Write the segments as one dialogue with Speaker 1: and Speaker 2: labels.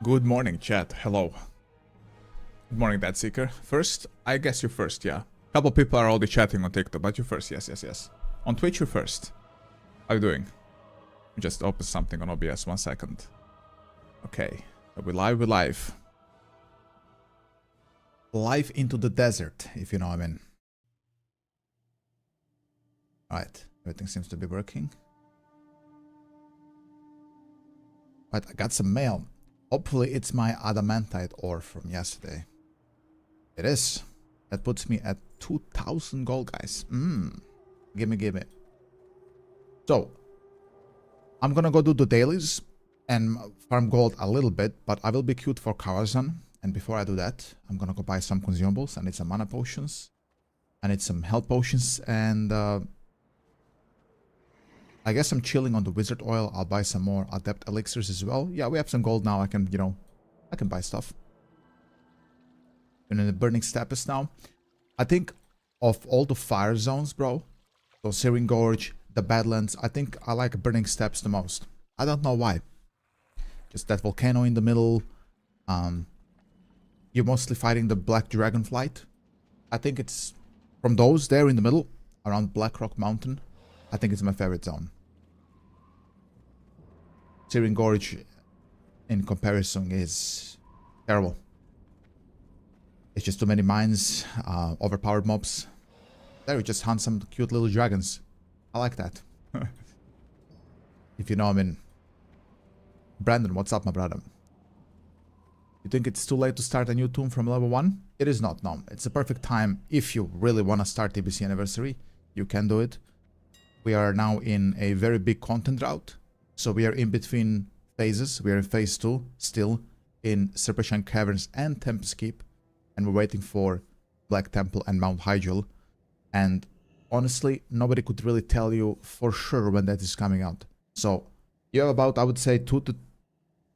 Speaker 1: Good morning, chat. Hello. Good morning, That Seeker. First, I guess you're first, yeah. Couple people are already chatting on TikTok, but you're first, yes. On Twitch, you're first. How you doing? Just open something on OBS, 1 second. Okay, we're live. Live into the desert, if you know what I mean. Alright, everything seems to be working. Right, I got some mail. Hopefully it's my adamantite ore from yesterday. It is. That puts me at 2,000 gold, guys. Gimme. So, I'm gonna go do the dailies and farm gold a little bit, but I will be queued for Karazhan. And before I do that, I'm gonna go buy some consumables. I need some mana potions. I need some health potions, and I guess I'm chilling on the wizard oil. I'll buy some more adept elixirs as well. Yeah, we have some gold now. I can, I can buy stuff. And in the burning steppes now. I think of all the fire zones, bro. So Searing Gorge, the Badlands. I think I like burning steppes the most. I don't know why. Just that volcano in the middle. You're mostly fighting the Black Dragonflight. I think it's from those there in the middle, around Black Rock Mountain. I think it's my favorite zone. Searing Gorge, in comparison, is terrible. It's just too many mines, overpowered mobs. There you just hunt some cute little dragons. I like that. If you know what I mean. Brandon, what's up, my brother? You think it's too late to start a new tomb from level 1? It is not, no. It's a perfect time if you really want to start TBC Anniversary. You can do it. We are now in a very big content route. So we are in between phases. We are in phase 2 still in Serpentine Caverns and Tempest Keep. And we're waiting for Black Temple and Mount Hyjal. And honestly, nobody could really tell you for sure when that is coming out. So you have about, I would say, 2 to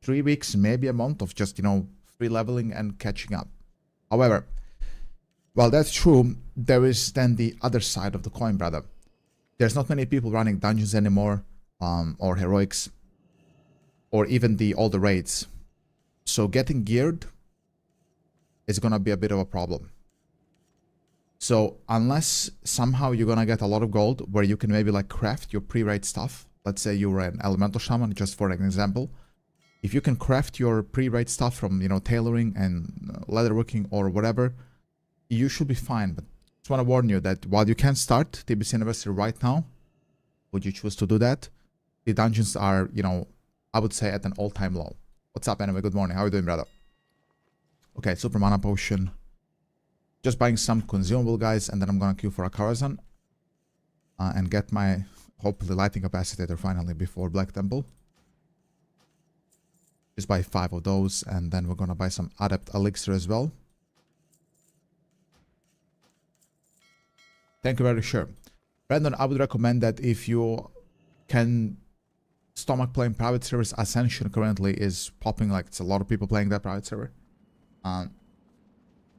Speaker 1: 3 weeks, maybe a month of just, free leveling and catching up. However, while that's true, there is then the other side of the coin, brother. There's not many people running dungeons anymore, or heroics, or even all the raids. So getting geared is gonna be a bit of a problem. So unless somehow you're gonna get a lot of gold where you can maybe like craft your pre-raid stuff. Let's say you were an elemental shaman, just for an example. If you can craft your pre-raid stuff from, tailoring and leatherworking or whatever, you should be fine. But just want to warn you that while you can start TBC Anniversary right now, would you choose to do that? The dungeons are, I would say at an all-time low. What's up anyway? Good morning. How are you doing, brother? Okay, super mana potion. Just buying some consumable, guys, and then I'm gonna queue for a Karazhan. And get my, hopefully, lighting capacitator finally before Black Temple. Just buy 5 of those, and then we're gonna buy some Adept Elixir as well. Thank you very sure. Brandon, I would recommend that if you can stomach playing private servers, Ascension currently is popping, like it's a lot of people playing that private server.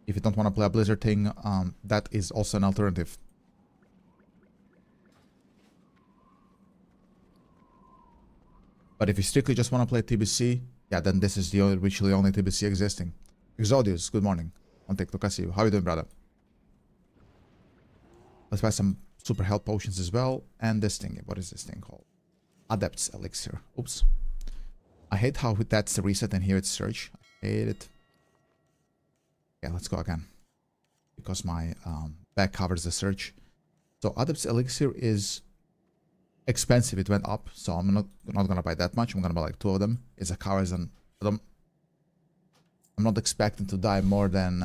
Speaker 1: If you don't want to play a Blizzard thing, that is also an alternative. But if you strictly just want to play TBC, yeah, then this is the literally only TBC existing. Exodius, good morning. On TikTok, I see you. How are you doing, brother? Let's buy some super health potions as well. And this thing, what is this thing called? Adept's Elixir. Oops. I hate how that's the reset and here it's search. I hate it. Yeah, let's go again. Because my back covers the search. So Adept's Elixir is expensive. It went up. So I'm not going to buy that much. I'm going to buy like 2 of them. It's a Karazhan. I'm not expecting to die more than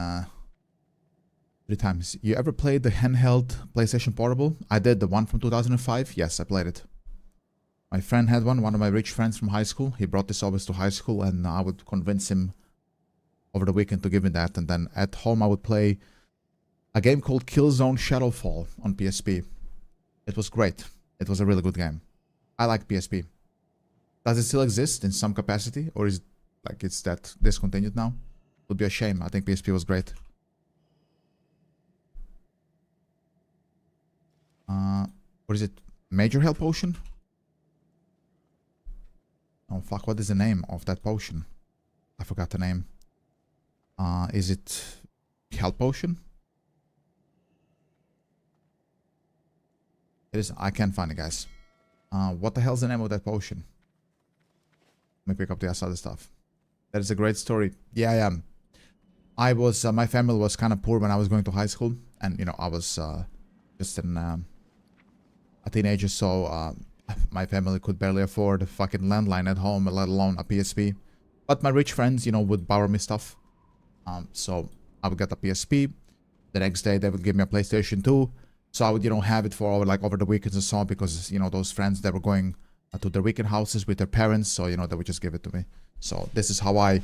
Speaker 1: 3 times. You ever played the handheld PlayStation Portable? I did, the one from 2005. Yes, I played it. My friend had one of my rich friends from high school. He brought this always to high school, and I would convince him over the weekend to give me that. And then at home I would play a game called Killzone Shadowfall on PSP. It was great. It was a really good game. I like PSP. Does it still exist in some capacity, or is it's that discontinued now? Would be a shame. I think PSP was great. What is it? Major health potion? Oh fuck, what is the name of that potion? I forgot the name. Is it health potion? It is. I can't find it, guys. What the hell's the name of that potion? Let me pick up the other stuff. That is a great story. Yeah, I am. I was, my family was kind of poor when I was going to high school. And, you know, I was just a teenager, so my family could barely afford a fucking landline at home, let alone a PSP. But my rich friends, you know, would borrow me stuff. So I would get a PSP. The next day, they would give me a PlayStation 2. So I would, you know, have it for over the weekends and so on, because, you know, those friends, they were going to their weekend houses with their parents. So, you know, they would just give it to me. So this is how I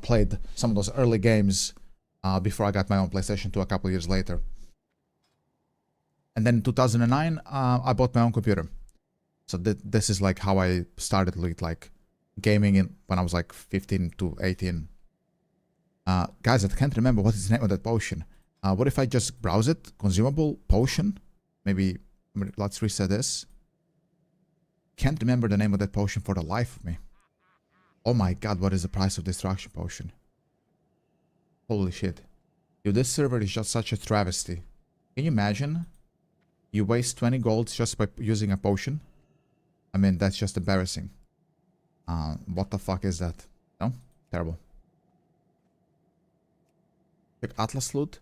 Speaker 1: played some of those early games before I got my own PlayStation 2 a couple of years later. And then in 2009, I bought my own computer. So this is like how I started with like gaming when I was like 15 to 18. Guys, I can't remember what is the name of that potion. What if I just browse it? Consumable potion? Maybe let's reset this. Can't remember the name of that potion for the life of me. Oh my god, what is the price of destruction potion? Holy shit. Dude, this server is just such a travesty. Can you imagine? You waste 20 golds just by using a potion? I mean, that's just embarrassing. What the fuck is that? No? Terrible. Check Atlas loot.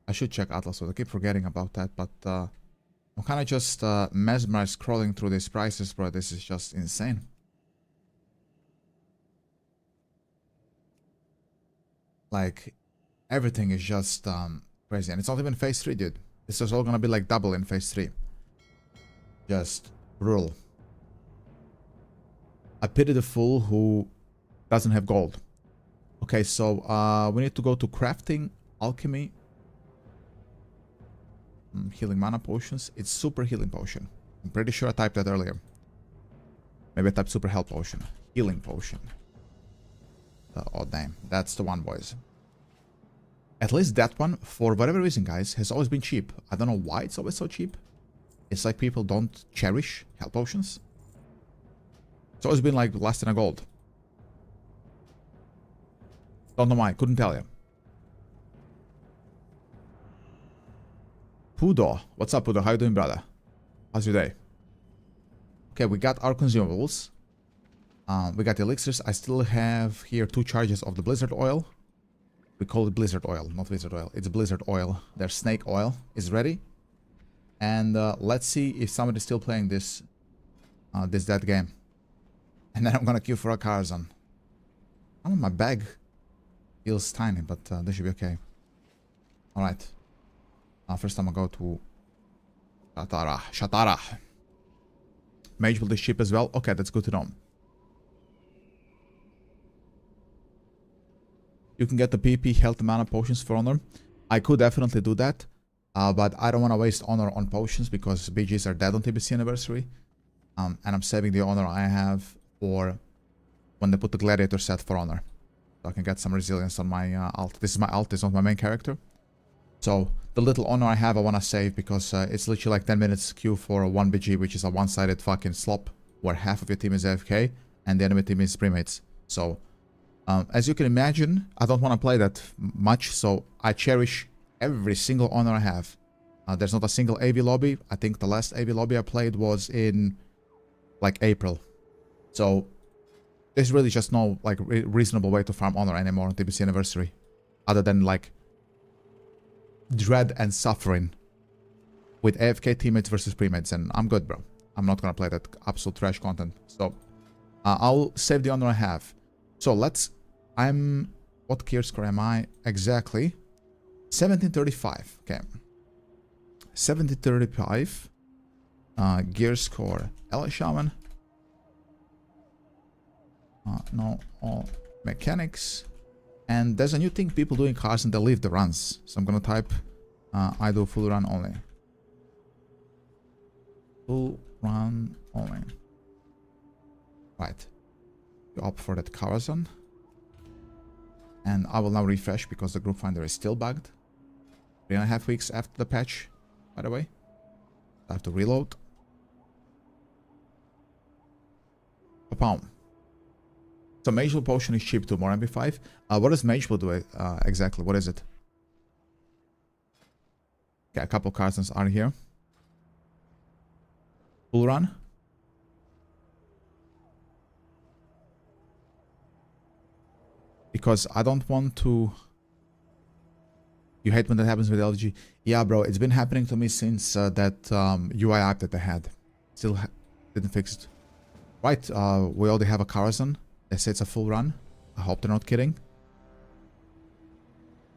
Speaker 1: I should check Atlas loot. I keep forgetting about that, but I'm kind of just mesmerized scrolling through these prices, bro. This is just insane. Like, everything is just crazy. And it's not even phase 3, dude. This is all gonna be like double in phase 3. Just brutal. I pity the fool who doesn't have gold. Okay, so we need to go to crafting, alchemy, healing mana potions. It's super healing potion. I'm pretty sure I typed that earlier. Maybe I typed super health potion. Healing potion. Oh damn, that's the one, boys. At least that one, for whatever reason, guys, has always been cheap. I don't know why it's always so cheap. It's like people don't cherish health potions. It's always been like less than a gold. Don't know why, couldn't tell you. Pudo. What's up, Pudo? How you doing, brother? How's your day? Okay, we got our consumables. We got the elixirs. I still have here 2 charges of the blizzard oil. We call it blizzard oil, not wizard oil. It's blizzard oil. Their snake oil is ready. And let's see if somebody's still playing this dead game. And then I'm gonna queue for a Karazhan. I don't know, my bag feels tiny, but this should be okay. Alright. First I'm gonna go to Shatara. Mage build the ship as well. Okay, that's good to know. You can get the PvP health mana potions for honor. I could definitely do that. But I don't want to waste honor on potions because BGs are dead on TBC anniversary. And I'm saving the honor I have for when they put the gladiator set for honor. So I can get some resilience on my alt. This is my alt, it's not my main character. So the little honor I have I want to save because it's literally like 10 minutes queue for a 1 BG, which is a one-sided fucking slop where half of your team is AFK and the enemy team is premates. So as you can imagine, I don't want to play that much, so I cherish every single honor I have. There's not a single AV lobby. I think the last AV lobby I played was in like April. So there's really just no like reasonable way to farm honor anymore on TBC anniversary, other than like dread and suffering with AFK teammates versus premates, and I'm good, bro. I'm not gonna play that absolute trash content. So I'll save the honor I have. So let's. What gear score am I exactly? 1735. Okay. 1735. Gear score. Ella Shaman. No, all mechanics. And there's a new thing people do in cars and they leave the runs. So I'm gonna type I do full run only. Full run only. Right. You opt for that Karazhan. And I will now refresh because the group finder is still bugged. 3.5 weeks after the patch, by the way. I have to reload. Pow. So Mage Blood potion is cheap too, more MP5. What does Mage Blood do exactly? What is it? Okay, a couple cartons are here. Full run. Because I don't want to... You hate when that happens with LG. Yeah, bro, it's been happening to me since that UI app that I had. Still didn't fix it. Right, we already have a Karazhan. They say it's a full run. I hope they're not kidding.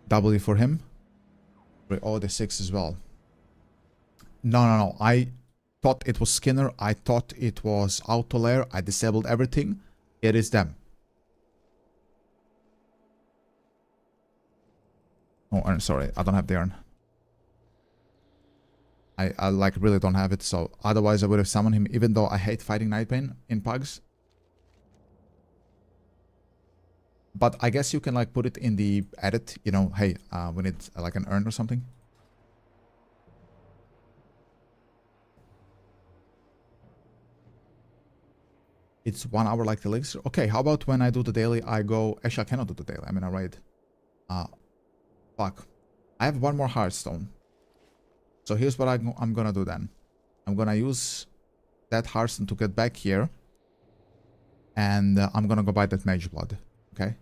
Speaker 1: W for him. We already 6 as well. No. I thought it was Skinner. I thought it was Autolair. I disabled everything. It is them. Oh, I'm sorry. I don't have the urn. I like really don't have it. So otherwise I would have summoned him, even though I hate fighting Nightbane in pugs. But I guess you can like put it in the edit, you know, hey, we need like an urn or something. It's 1 hour like the elixir. Okay, how about when I do the daily, I go... Actually, I cannot do the daily. I mean, I raid. Fuck. I have 1 more Hearthstone. So here's what I'm gonna do then. I'm gonna use that Hearthstone to get back here. And I'm gonna go buy that Mage Blood. Okay?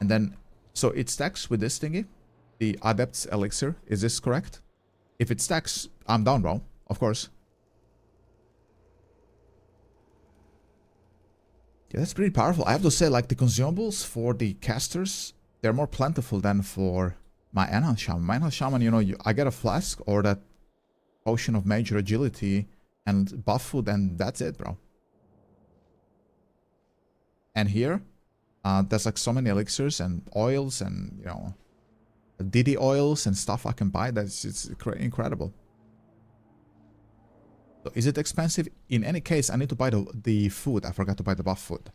Speaker 1: And then... So it stacks with this thingy. The Adept's Elixir. Is this correct? If it stacks, I'm down, bro. Of course. Yeah, that's pretty powerful. I have to say, like, the consumables for the casters, they're more plentiful than for my Enhanced Shaman. My Enhanced Shaman, you know, I get a flask or that potion of major agility and buff food, and that's it, bro. And here, there's like so many elixirs and oils and, you know, DD oils and stuff I can buy. It's incredible. So is it expensive? In any case, I need to buy the food. I forgot to buy the buff food.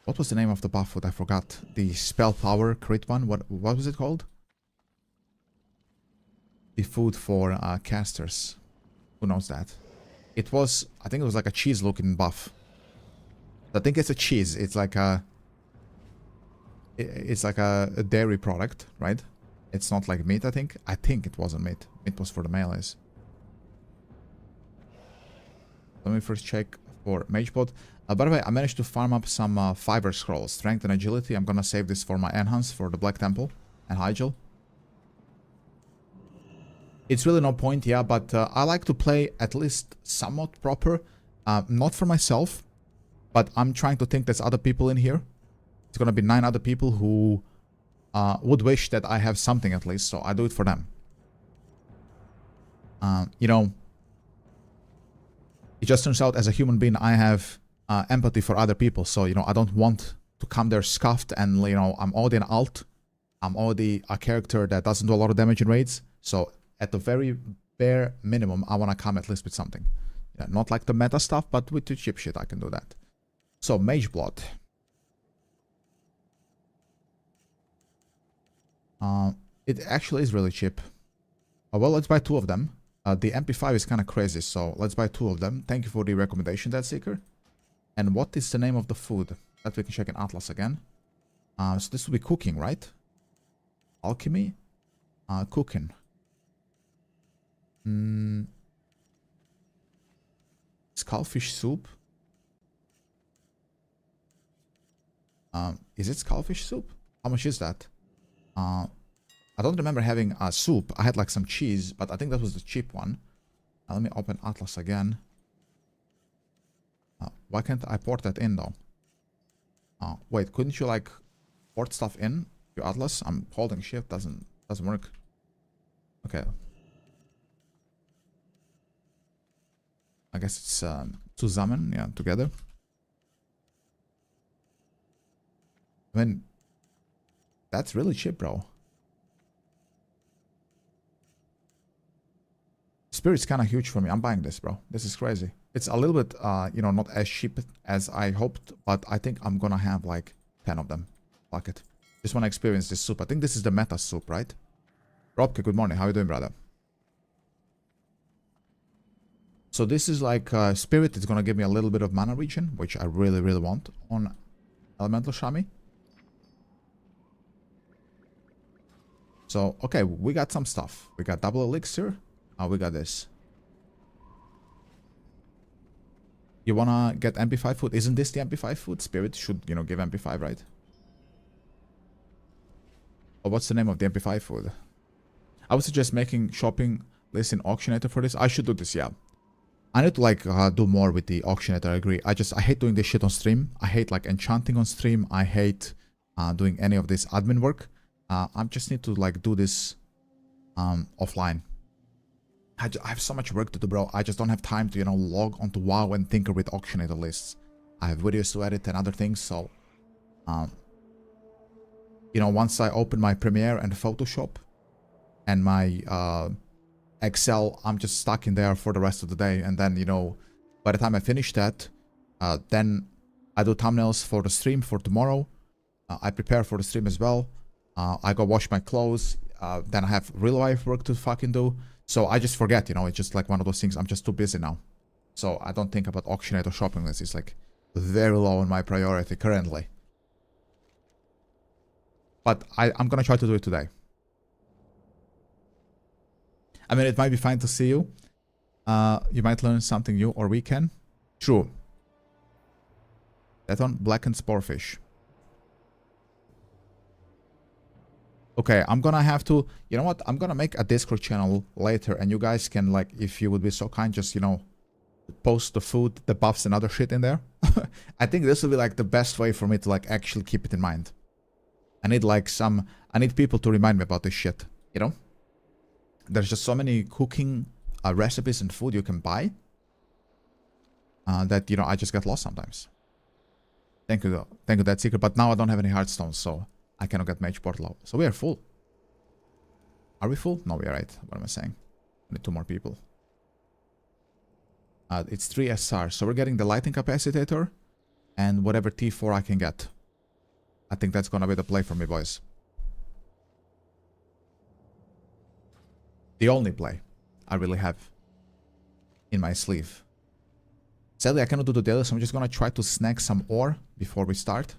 Speaker 1: What was the name of the buff food? I forgot. The spell power crit one. What was it called? The food for casters. Who knows that? It was, I think it was like a cheese looking buff. I think it's a cheese. It's like a dairy product, right? It's not like meat, I think. I think it wasn't meat. It was for the melees. Let me first check for Magebot. By the way, I managed to farm up some fiber scrolls. Strength and agility. I'm gonna save this for my enhance for the Black Temple and Hyjal. It's really no point, yeah, but I like to play at least somewhat proper. Not for myself, but I'm trying to think there's other people in here. It's gonna be 9 other people who would wish that I have something at least, so I do it for them. You know, it just turns out as a human being, I have empathy for other people. So, you know, I don't want to come there scuffed and, you know, I'm already an alt. I'm already a character that doesn't do a lot of damage in raids. So, at the very bare minimum, I want to come at least with something. Yeah, not like the meta stuff, but with the cheap shit, I can do that. So, Mage Blood. It actually is really cheap. Well, let's buy 2 of them. The MP5 is kind of crazy, so let's buy 2 of them. Thank you for the recommendation, Dead Seeker. And what is the name of the food? That we can check in Atlas again. So this will be cooking, right? Alchemy? Cooking. Skullfish soup? Is it skullfish soup? How much is that? I don't remember having a soup. I had like some cheese, but I think that was the cheap one. Let me open Atlas again. Why can't I port that in though? Wait, couldn't you like port stuff in your Atlas? I'm holding shift, doesn't work. Okay. I guess it's zusammen, yeah, together. I mean, that's really cheap, bro. Spirit's kind of huge for me. I'm buying this, bro. This is crazy. It's a little bit, you know, not as cheap as I hoped, but I think I'm gonna have like 10 of them. Fuck it. Just want to experience this soup. I think this is the meta soup, right? Robke, good morning. How are you doing, brother? So So this is like Spirit. It's gonna give me a little bit of mana regen, which I really, really want on Elemental Shammy. So, okay, we got some stuff. We got double elixir. We got this. You wanna get MP5 food? Isn't this the MP5 food? Spirit should, you know, give MP5, right? Or what's the name of the MP5 food? I would suggest making shopping list in Auctionator for this. I should do this, yeah. I need to like do more with the Auctionator, I agree. I hate doing this shit on stream. I hate like enchanting on stream. I hate doing any of this admin work. I just need to like do this offline. I have so much work to do, bro. I just don't have time to, you know, log onto WoW and tinker with Auctionator lists. I have videos to edit and other things, so... you know, once I open my Premiere and Photoshop and my Excel, I'm just stuck in there for the rest of the day. And then, you know, by the time I finish that, then I do thumbnails for the stream for tomorrow. I prepare for the stream as well. I go wash my clothes. Then I have real life work to fucking do. So I just forget, you know, it's just like one of those things. I'm just too busy now. So I don't think about Auctionator shopping list. It's like very low on my priority currently. But I'm gonna try to do it today. I mean, it might be fine to see you. You might learn something new, or we can. True. That one, blackened sporefish. Okay, I'm gonna have to... You know what? I'm gonna make a Discord channel later, and you guys can, like, if you would be so kind, just, you know, post the food, the buffs, and other shit in there. I think this will be, like, the best way for me to, like, actually keep it in mind. I need, like, I need people to remind me about this shit, you know? There's just so many cooking recipes and food you can buy that, you know, I just get lost sometimes. Thank you, though. Thank you, that secret. But now I don't have any heartstones, so I cannot get mage portal. So we are full. Are we full? No, we are right. What am I saying? I need 2 more people. It's 3 SR. So we're getting the lighting capacitator and whatever T4 I can get. I think that's gonna be the play for me, boys. The only play I really have in my sleeve. Sadly, I cannot do the daily, so I'm just gonna try to snag some ore before we start.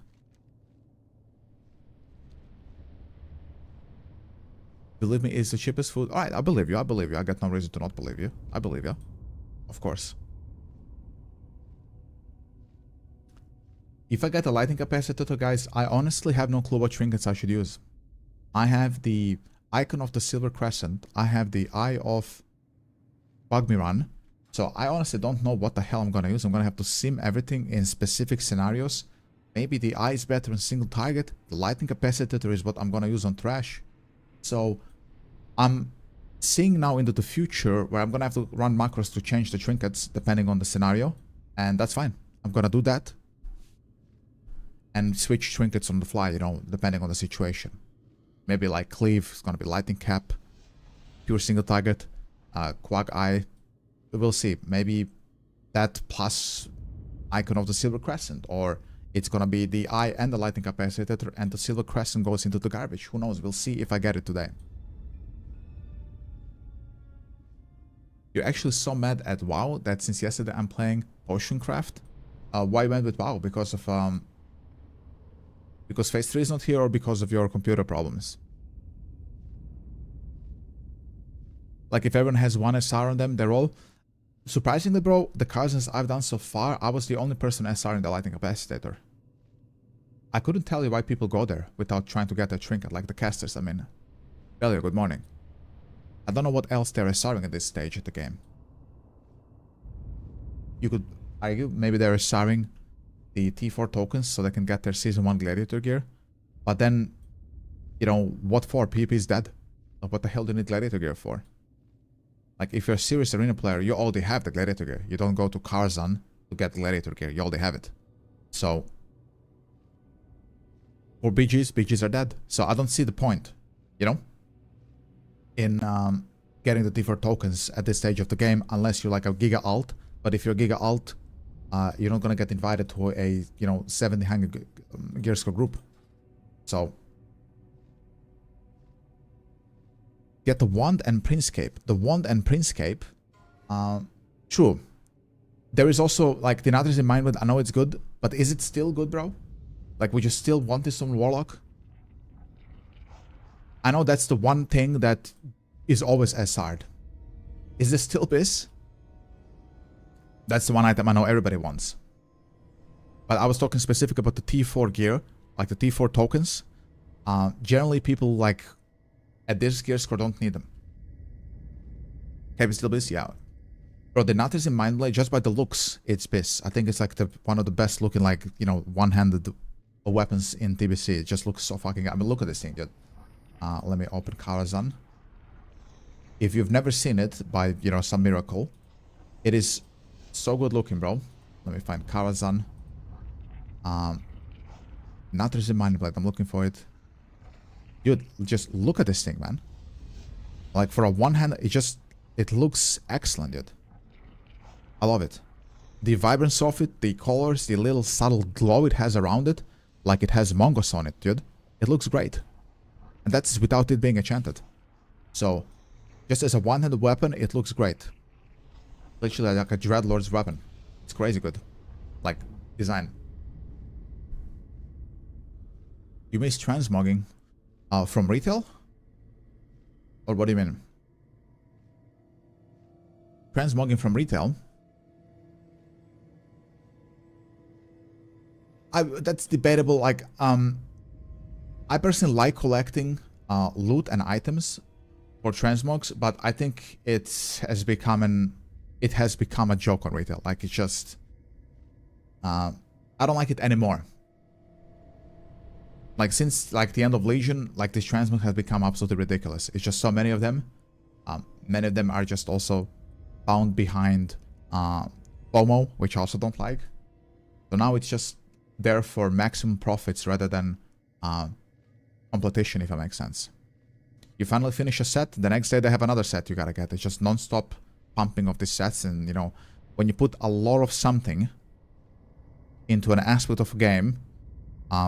Speaker 1: Believe me, it's the cheapest food. Alright, I believe you, I believe you. I got no reason to not believe you. I believe you. Of course. If I get a lighting capacitor, guys, I honestly have no clue what trinkets I should use. I have the icon of the silver crescent. I have the eye of Bugmiran. So I honestly don't know what the hell I'm gonna use. I'm gonna have to sim everything in specific scenarios. Maybe the eye is better in single target. The lighting capacitor is what I'm gonna use on trash. So I'm seeing now into the future where I'm gonna have to run macros to change the trinkets depending on the scenario. And that's fine. I'm gonna do that. And switch trinkets on the fly, you know, depending on the situation. Maybe like Cleave is gonna be Lightning Cap, pure single target, Quag Eye. We will see. Maybe that plus icon of the Silver Crescent, or it's gonna be the Eye and the Lightning Capacitor, and the Silver Crescent goes into the garbage. Who knows? We'll see if I get it today. You're actually so mad at WoW that since yesterday I'm playing Potion Craft. Why went with WoW? Because of because Phase 3 is not here, or because of your computer problems? Like if everyone has 1 SR on them, they're all... Surprisingly, bro, the cousins I've done so far, I was the only person SR in the Lightning Capacitator. I couldn't tell you why people go there without trying to get a trinket, like the casters, I mean. Earlier, good morning. I don't know what else they're SRing at this stage of the game. You could argue maybe they're SRing the T4 tokens so they can get their Season 1 Gladiator gear. But then, you know, what for? PvP is dead. So what the hell do you need Gladiator gear for? Like, if you're a serious arena player, you already have the Gladiator gear. You don't go to Karzan to get Gladiator gear. You already have it. So, for BGs are dead. So I don't see the point, you know, in getting the T4 tokens at this stage of the game, unless you're like a Giga Alt. But if you're a Giga Alt, you're not gonna get invited to a, you know, 70 Hunger Gear Score group. So get the Wand and Princecape. The Wand and Princecape, true. There is also, like, the Nathras in mind, I know it's good, but is it still good, bro? Like, would you still want this on Warlock? I know that's the one thing that is always SR'd. Is this still BIS? That's the one item I know everybody wants. But I was talking specific about the T4 gear, like the T4 tokens. Generally, people, like, at this gear score don't need them. Have you still BIS? Yeah. Bro, the Nathras in Mindblade, just by the looks, it's BIS. I think it's like one of the best looking, like, you know, one-handed weapons in TBC. It just looks so fucking... I mean, look at this thing, dude. Let me open Karazhan. If you've never seen it by, you know, some miracle, it is so good looking, bro. Let me find Karazhan. Nathras in Mindblade. I'm looking for it. Dude, just look at this thing, man. Like, for a one-hand, it looks excellent, dude. I love it. The vibrance of it, the colors, the little subtle glow it has around it, like it has Mongos on it, dude. It looks great. And that's without it being enchanted. So, just as a one-handed weapon, it looks great. Literally like a Dreadlord's weapon. It's crazy good. Like, design. You miss transmogging from retail? Or what do you mean? Transmogging from retail? That's debatable. Like, I personally like collecting loot and items for transmogs, but I think it has become a joke on retail. Like, it's just I don't like it anymore. Like, since like the end of Legion, like, these transmogs have become absolutely ridiculous. It's just so many of them. Many of them are just also found behind FOMO, which I also don't like. So now it's just there for maximum profits rather than competition, if that makes sense. You finally finish a set, the next day they have another set you gotta get. It's just non-stop pumping of these sets, and, you know, when you put a lot of something into an aspect of a game,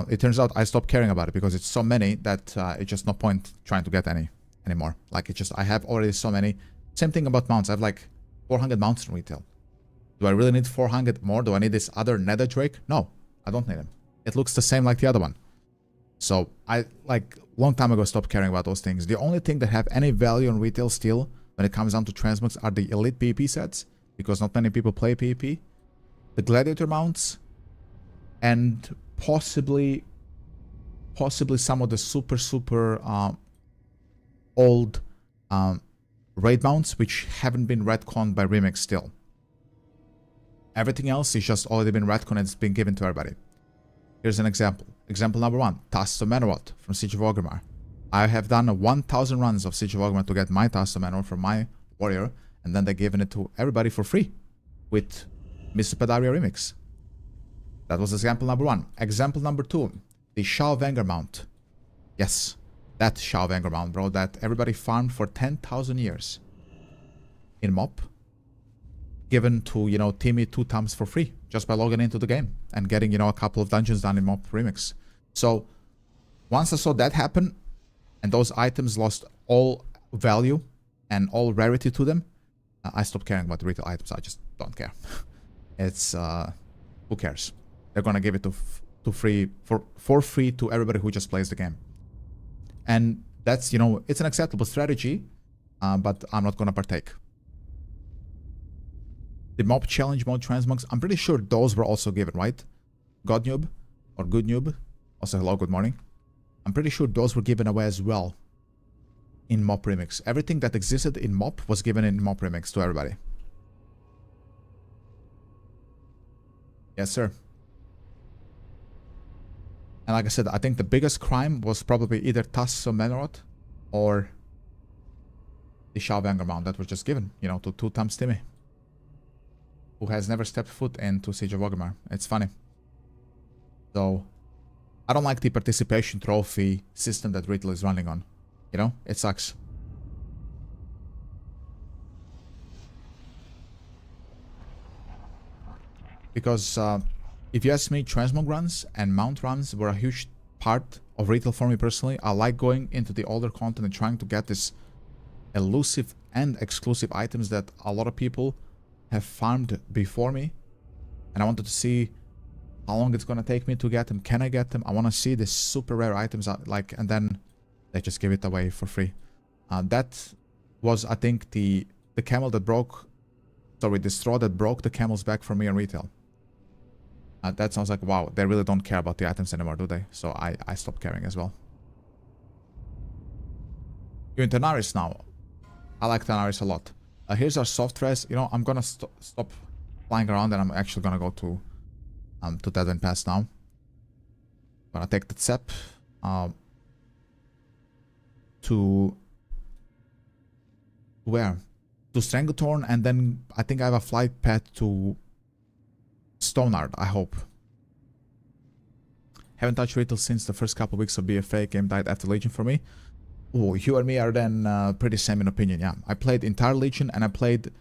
Speaker 1: it turns out I stopped caring about it because it's so many that it's just no point trying to get any anymore. Like, it's just, I have already so many. Same thing about mounts. I have like 400 mounts in retail. Do I really need 400 more? Do I need this other Nether Drake? No, I don't need him. It looks the same like the other one. So I, like, long time ago, stopped caring about those things. The only thing that have any value in retail still when it comes down to transmogs are the elite PvP sets, because not many people play PvP, the gladiator mounts, and possibly some of the super old raid mounts which haven't been retconned by Remix still. Everything else is just already been retconned and it's been given to everybody. Here's an example. Example number 1. Tusks of Manoroth from Siege of Orgrimmar. I have done 1,000 runs of Siege of Orgrimmar to get my Tusks of Manoroth from my warrior, and then they're giving it to everybody for free with Mr. Padaria Remix. That was example number 1. Example number 2. The Shao Vanguard mount. Yes, that Shao Vanguard mount, bro, that everybody farmed for 10,000 years in MOP. Given to, you know, Timmy 2 times for free just by logging into the game and getting, you know, a couple of dungeons done in MOP Remix. So once I saw that happen and those items lost all value and all rarity to them, I stopped caring about the retail items. I just don't care. It's who cares? They're gonna give it to free for free to everybody who just plays the game. And that's, you know, it's an acceptable strategy, but I'm not gonna partake. The mob challenge mode transmogs, I'm pretty sure those were also given, right? God Noob or Good Noob. Also, hello, good morning. I'm pretty sure those were given away as well in MOP Remix. Everything that existed in MOP was given in MOP Remix to everybody. Yes, sir. And like I said, I think the biggest crime was probably either Tusks of Manoroth or the Shao Vanguard mount that was just given, you know, to 2 times Timmy, who has never stepped foot into Siege of Orgrimmar. It's funny. So, I don't like the participation trophy system that retail is running on. You know, it sucks. Because if you ask me, transmog runs and mount runs were a huge part of retail for me personally. I like going into the older content and trying to get this elusive and exclusive items that a lot of people have farmed before me, and I wanted to see how long it's gonna take me to get them. Can I get them? I want to see the super rare items, like, and then they just give it away for free. That was, I think, the camel that broke, sorry, the straw that broke the camel's back for me in retail. That sounds like, wow, they really don't care about the items anymore, do they? So I stopped caring as well. You're in Tenaris now. I like Tenaris a lot. Here's our soft res. You know, I'm gonna stop flying around, and I'm actually gonna go to Deadwind Pass now. Gonna take the Zep to where? To Stranglethorn, and then I think I have a flight path to Stoneheart, I hope. Haven't touched retail since the first couple of weeks of BFA. Game died after Legion for me. Oh, you and me are then pretty same in opinion, yeah. I played entire Legion, and I played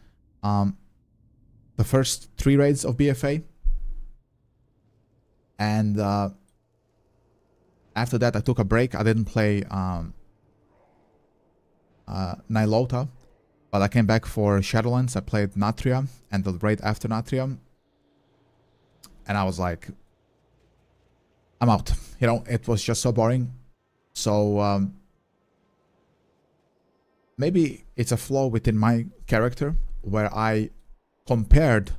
Speaker 1: the first 3 raids of BFA. And after that, I took a break. I didn't play Nilota, but I came back for Shadowlands. I played Natria and the raid after Natria. And I was like, I'm out. You know, it was just so boring. So maybe it's a flaw within my character where I compared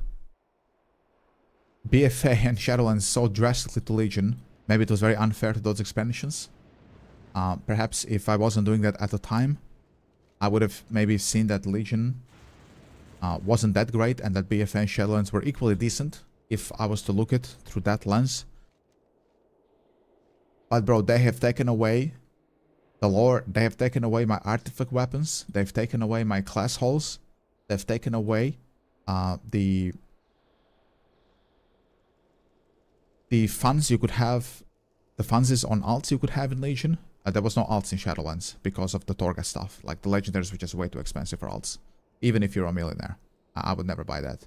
Speaker 1: BFA and Shadowlands so drastically to Legion. Maybe it was very unfair to those expansions. Perhaps if I wasn't doing that at the time, I would have maybe seen that Legion wasn't that great and that BFA and Shadowlands were equally decent if I was to look at it through that lens. But bro, they have taken away the lore, they have taken away my artifact weapons, they've taken away my class holes, they've taken away the funds you could have, the funds is on alts you could have in Legion. There was no alts in Shadowlands because of the Torga stuff. Like, the legendaries were just way too expensive for alts. Even if you're a millionaire. I would never buy that.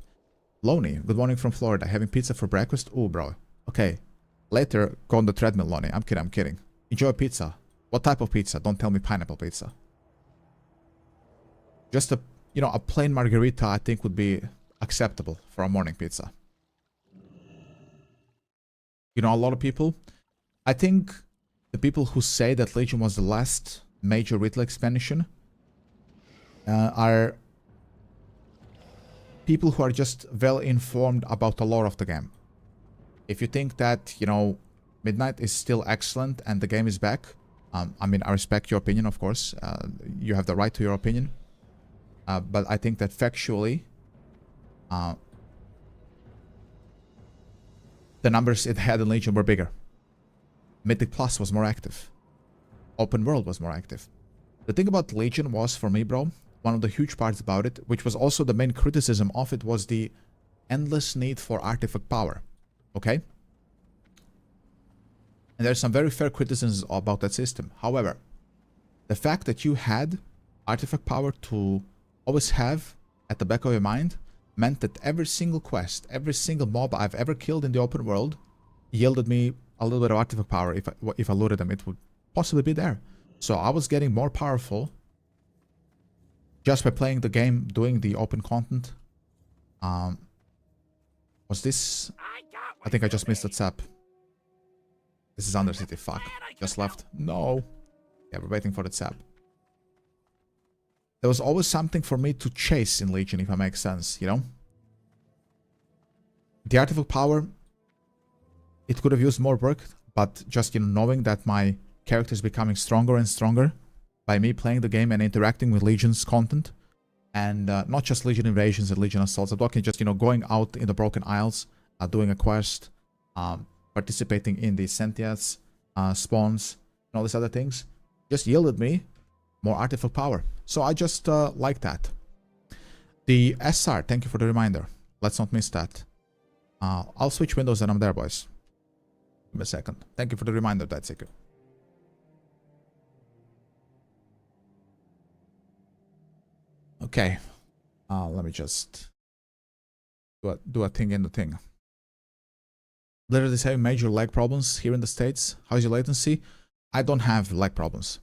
Speaker 1: Loney, good morning from Florida. Having pizza for breakfast? Ooh, bro. Okay. Later, go on the treadmill, Loney. I'm kidding, I'm kidding. Enjoy pizza. What type of pizza? Don't tell me pineapple pizza. Just a, you know, a plain margarita I think would be acceptable for a morning pizza. You know, a lot of people, I think the people who say that Legion was the last major retail expansion are people who are just well informed about the lore of the game. If you think that, you know, Midnight is still excellent and the game is back, I mean, I respect your opinion, of course. You have the right to your opinion. But I think that factually, the numbers it had in Legion were bigger. Mythic Plus was more active. Open World was more active. The thing about Legion was, for me, bro, one of the huge parts about it, which was also the main criticism of it, was the endless need for artifact power. Okay? And there's some very fair criticisms about that system. However, the fact that you had artifact power to always have at the back of your mind meant that every single quest, every single mob I've ever killed in the open world yielded me a little bit of artifact power. If I looted them, it would possibly be there. So I was getting more powerful just by playing the game, doing the open content. Was this? I think I just missed that sap. This is Undercity. Fuck. Just left. No. Yeah, we're waiting for the sap. There was always something for me to chase in Legion, if it makes sense, you know? The artifact power, it could have used more work, but just, you know, knowing that my character is becoming stronger and stronger by me playing the game and interacting with Legion's content, and not just Legion invasions and Legion assaults. I'm talking just, you know, going out in the Broken Isles, doing a quest, participating in the Sentiats, spawns, and all these other things, just yielded me more artifact power. So I just like that. The SR, thank you for the reminder. Let's not miss that. I'll switch windows and I'm there, boys. Give me a second. Thank you for the reminder, Dadseeker. Okay. Let me just do a thing in the thing. Literally having major lag problems here in the States. How's your latency? I don't have lag problems.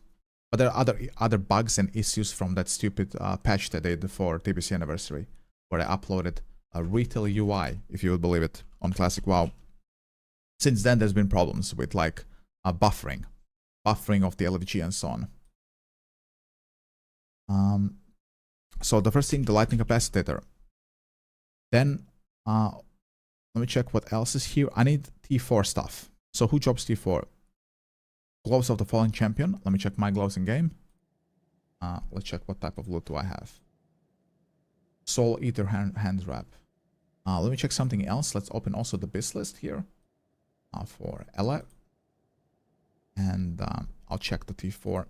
Speaker 1: But there are other bugs and issues from that stupid patch that they did for TBC anniversary, where I uploaded a retail UI, if you would believe it, on Classic WoW. Since then, there's been problems with like buffering of the LFG and so on. So the first thing, the lightning capacitator. Then let me check what else is here. I need T4 stuff. So who drops T4? Gloves of the Fallen Champion. Let me check my gloves in game. Let's check what type of loot do I have. Soul Eater hand wrap. Let me check something else. Let's open also the biz list here for Ella. And I'll check the T4.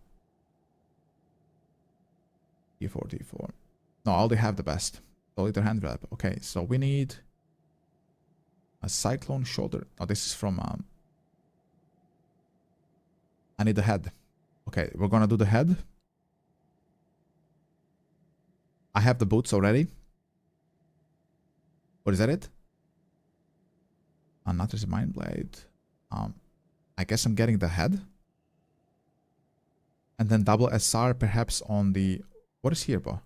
Speaker 1: T4. No, I already have the best. Soul Eater hand wrap. Okay, so we need a Cyclone shoulder. Oh, this is from... I need the head. Okay, we're gonna do the head. I have the boots already. What is that it? Not as a mind blade. I guess I'm getting the head. And then double SR perhaps on the... What is here, bro?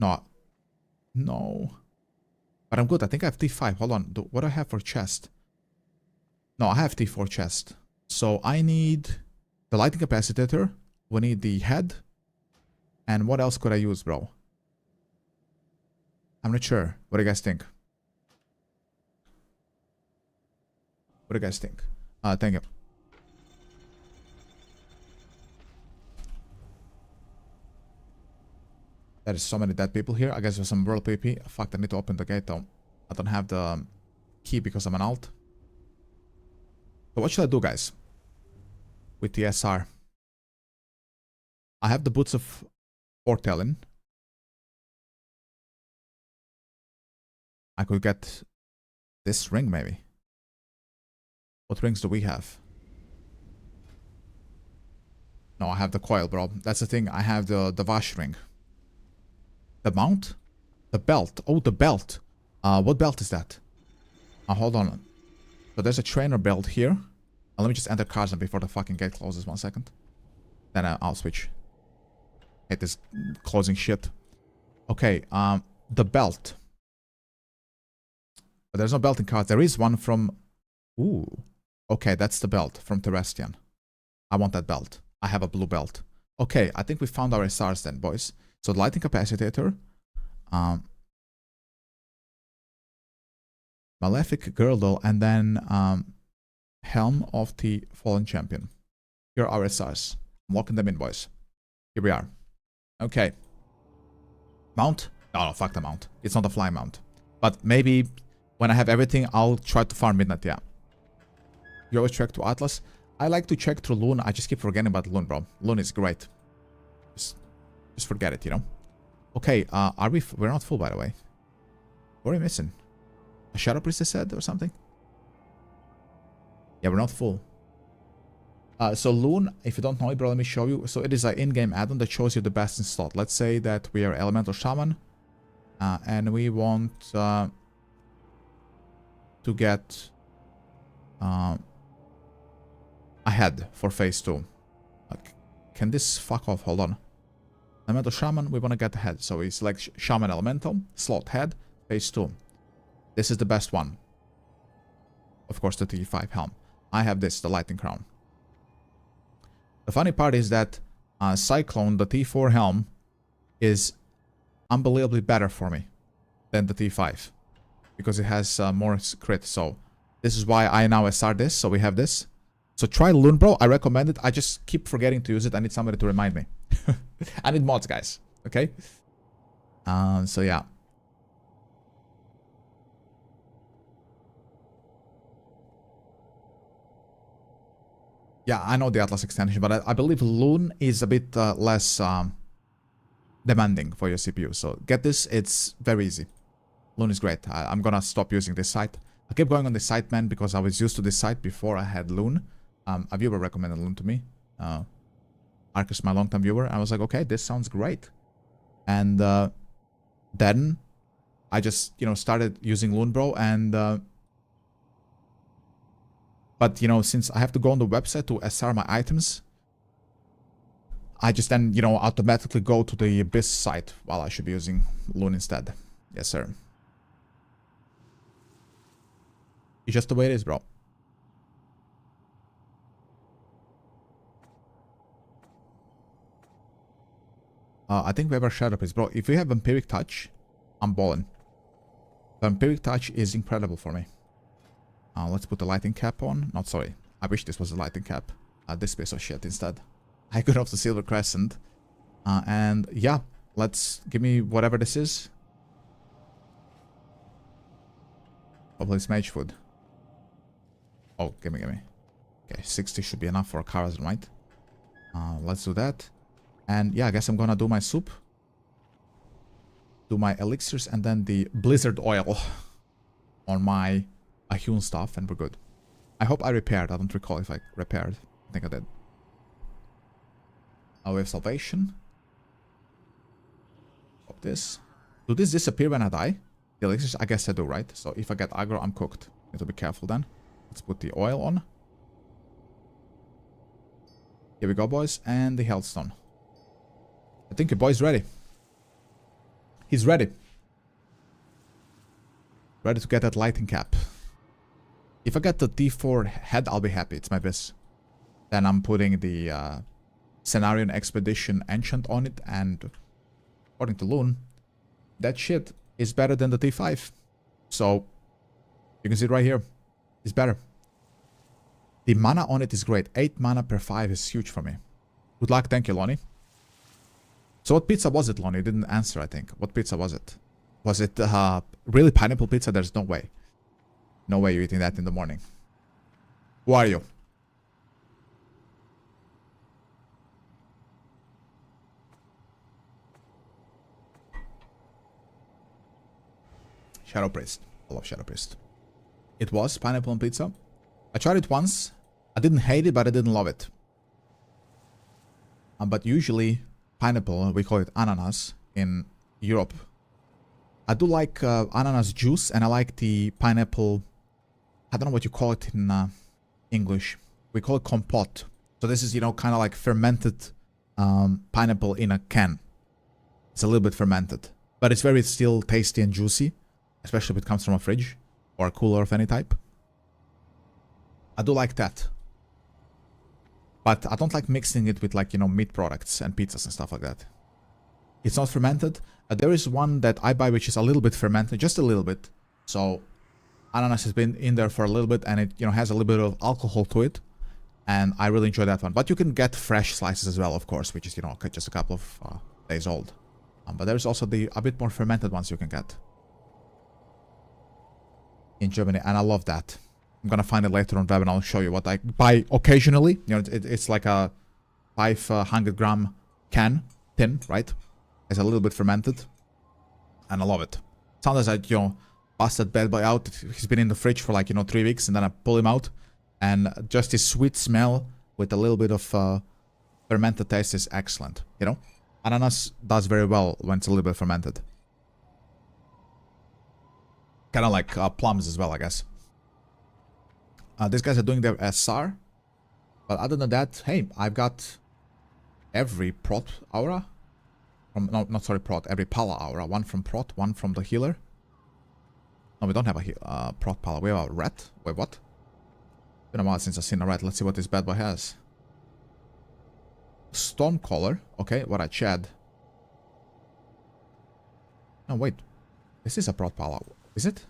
Speaker 1: No. But I'm good. I think I have T5. Hold on. What do I have for chest? No, I have T4 chest. So I need the lighting capacitator. We need the head. And what else could I use, bro? I'm not sure. What do you guys think? What do you guys think? Thank you. There is so many dead people here. I guess there's some world PvP. Fuck, I need to open the gate though. I don't have the key because I'm an alt. So what should I do, guys? With the SR. I have the boots of foretelling. I could get this ring maybe. What rings do we have? No, I have the coil, bro. That's the thing. I have the Vash ring. The mount? The belt. Oh, the belt. What belt is that? Hold on. So there's a trainer belt here. Let me just enter Carson before the fucking gate closes. 1 second. Then I'll switch. Hate this closing shit. Okay, the belt. But there's no belt in cards. There is one from... Ooh. Okay, that's the belt from Terrestrian. I want that belt. I have a blue belt. Okay, I think we found our SRs then, boys. So the lighting capacitator. Malefic Girdle. And then Helm of the Fallen Champion. Here are our SRs. I'm locking them in, boys. Here we are. Okay. Mount? No, fuck the mount. It's not a fly mount. But maybe when I have everything, I'll try to farm Midnight, yeah. You always check to Atlas? I like to check through Loon. I just keep forgetting about Loon, bro. Loon is great. Just forget it, you know. Okay, are we... We're not full, by the way. What are we missing? A Shadow Priestess said or something? Yeah, we're not full. So Loon, if you don't know it, bro, let me show you. So it is an in-game add-on that shows you the best in slot. Let's say that we are Elemental Shaman. And we want to get a head for phase 2. Can this fuck off? Hold on. Elemental Shaman, we want to get a head. So we select Shaman Elemental, slot head, phase 2. This is the best one. Of course, the T5 helm. I have this, the Lightning Crown. The funny part is that Cyclone, the T4 helm, is unbelievably better for me than the T5. Because it has more crit. So this is why I now SR this. So we have this. So try Loon, bro. I recommend it. I just keep forgetting to use it. I need somebody to remind me. I need mods, guys. Okay? So yeah. Yeah, I know the Atlas extension, but I believe Loon is a bit less demanding for your CPU. So get this. It's very easy. Loon is great. I'm gonna stop using this site. I kept going on this site, man, because I was used to this site before I had Loon. A viewer recommended Loon to me. Arcus, my long-time viewer. I was like, okay, this sounds great. And then I just, you know, started using Loon, bro. And but, you know, since I have to go on the website to SR my items, I just then, you know, automatically go to the Abyss site while I should be using Loon instead. Yes, sir. It's just the way it is, bro. I think we have our Shadow Priest. Bro, if we have Vampiric Touch, I'm balling. Vampiric Touch is incredible for me. Let's put the Lightning Cap on. Not sorry. I wish this was a Lightning Cap. This piece of shit instead. I got off the Silver Crescent. And yeah, let's give me whatever this is. Probably it's Mage Food. Oh, gimme. Okay, 60 should be enough for a Karazhan, right? Let's do that. And yeah, I guess I'm gonna do my soup. Do my elixirs and then the Blizzard Oil on my hewn stuff and we're good. I hope I repaired. I don't recall if I repaired. I think I did. We have Salvation. Pop this. Do these disappear when I die? The elixirs? I guess I do, right? So if I get aggro, I'm cooked. Need to be careful then. Let's put the oil on. Here we go, boys. And the Healthstone. I think your boy's ready. He's ready. Ready to get that Lightning Cap. If I get the D4 head, I'll be happy. It's my best. Then I'm putting the Cenarion Expedition Enchant on it. And according to Loon, that shit is better than the D5. So, you can see it right here. It's better. The mana on it is great. 8 mana per 5 is huge for me. Good luck. Thank you, Lonnie. So what pizza was it, Lonnie? You didn't answer, I think. What pizza was it? Was it really pineapple pizza? There's no way. No way you're eating that in the morning. Who are you? Shadow Priest. I love Shadow Priest. It was pineapple on pizza. I tried it once. I didn't hate it, but I didn't love it. But usually, pineapple, we call it ananas in Europe. I do like ananas juice, and I like the pineapple. I don't know what you call it in English. We call it compote. So this is, you know, kind of like fermented pineapple in a can. It's a little bit fermented, but it's very still tasty and juicy, especially if it comes from a fridge or a cooler of any type. I do like that. But I don't like mixing it with, like, you know, meat products and pizzas and stuff like that. It's not fermented. There is one that I buy which is a little bit fermented, just a little bit. So ananas has been in there for a little bit and it, you know, has a little bit of alcohol to it. And I really enjoy that one. But you can get fresh slices as well, of course, which is, you know, just a couple of days old. But there's also the a bit more fermented ones you can get in Germany, and I love that. I'm gonna find it later on web and I'll show you what I buy occasionally. You know, it's like a 500-gram tin, right? It's a little bit fermented, and I love it. Sometimes I, you know, bust that bad boy out. He's been in the fridge for, like, you know, 3 weeks, and then I pull him out, and just this sweet smell with a little bit of fermented taste is excellent. You know, ananas does very well when it's a little bit fermented. Kind of like plums as well, I guess. These guys are doing their SR. But other than that, hey, I've got every prot aura. Every pala aura. One from prot, one from the healer. No, we don't have a prot pala. We have a rat. Wait, what? Been a while since I've seen a rat. Let's see what this bad boy has. Stormcaller. Okay, what I Chad. No, wait. This is a prot pala. Is it?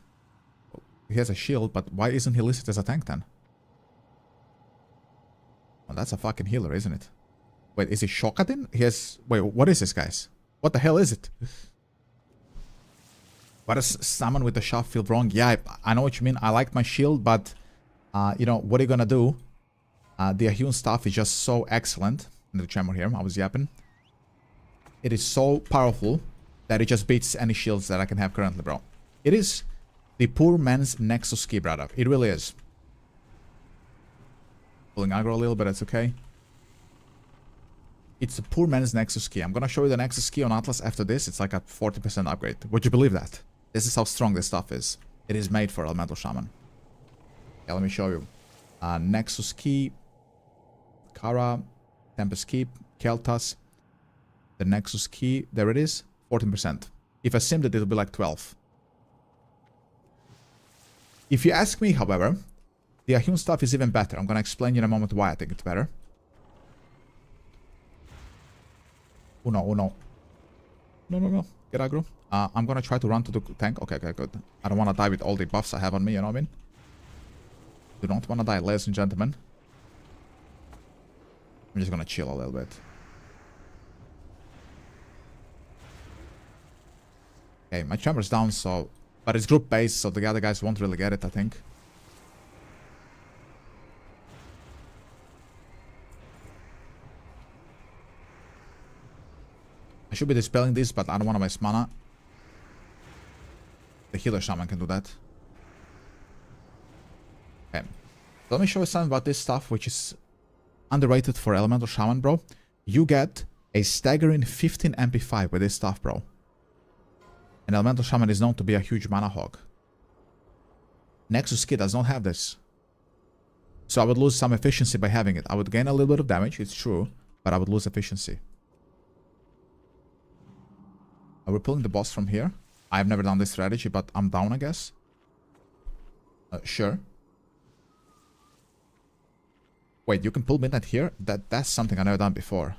Speaker 1: He has a shield, but why isn't he listed as a tank then? Well, that's a fucking healer, isn't it? Wait, is he Shokadin? He has... Wait, what is this, guys? What the hell is it? Why does summon with the shaft feel wrong? Yeah, I know what you mean. I like my shield, but... you know, what are you gonna do? The Ahune stuff is just so excellent. In the chamber here, I was yapping. It is so powerful that it just beats any shields that I can have currently, bro. It is the poor man's Nexus key, brother. It really is. Pulling aggro a little bit, it's okay. It's the poor man's Nexus key. I'm gonna show you the Nexus key on Atlas after this. It's like a 40% upgrade. Would you believe that? This is how strong this stuff is. It is made for Elemental Shaman. Yeah, let me show you. Nexus key. Kara. Tempest Keep. Keltas. The Nexus key. There it is. 14%. If I simmed it, it'll be like 12. If you ask me, however, the Ahune stuff is even better. I'm gonna explain in a moment why I think it's better. Oh no, oh no. No, no, no. Get aggro. I'm gonna try to run to the tank. Okay, okay, good. I don't want to die with all the buffs I have on me, you know what I mean? Do not want to die, ladies and gentlemen. I'm just gonna chill a little bit. Okay, my chamber's down, so... But it's group-based, so the other guys won't really get it, I think. I should be dispelling this, but I don't want to waste mana. The healer shaman can do that. Okay. Let me show you something about this stuff, which is underrated for elemental shaman, bro. You get a staggering 15 MP5 with this stuff, bro. And elemental shaman is known to be a huge mana hog. Nexus kit does not have this. So I would lose some efficiency by having it. I would gain a little bit of damage, it's true, but I would lose efficiency. Are we pulling the boss from here? I've never done this strategy, but I'm down, I guess. Sure. Wait, you can pull midnight here? That's something I've never done before.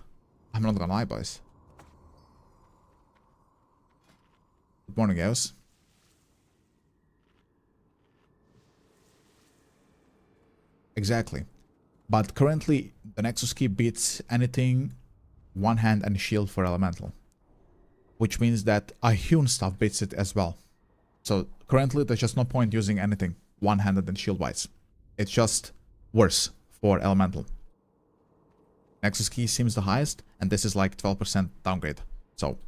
Speaker 1: I'm not gonna lie, boys. Good morning, guys. Exactly. But currently, the Nexus key beats anything one hand and shield for elemental. Which means that Ahune stuff beats it as well. So currently, there's just no point using anything one-handed and shield-wise. It's just worse for elemental. Nexus key seems the highest, and this is like 12% downgrade. So...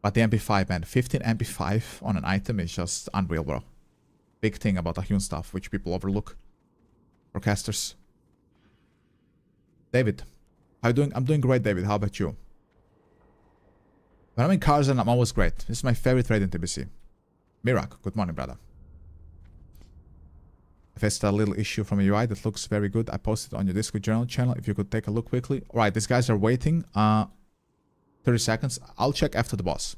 Speaker 1: But the MP5, man, 15 MP5 on an item is just unreal, bro. Big thing about Ahune stuff, which people overlook. For casters. David, how you doing? I'm doing great, David. How about you? When I'm in Karzen, I'm always great. This is my favorite raid in TBC. Mirak, good morning, brother. I faced a little issue from a UI that looks very good. I posted it on your Discord journal channel. If you could take a look quickly. Alright, these guys are waiting. 30 seconds. I'll check after the boss.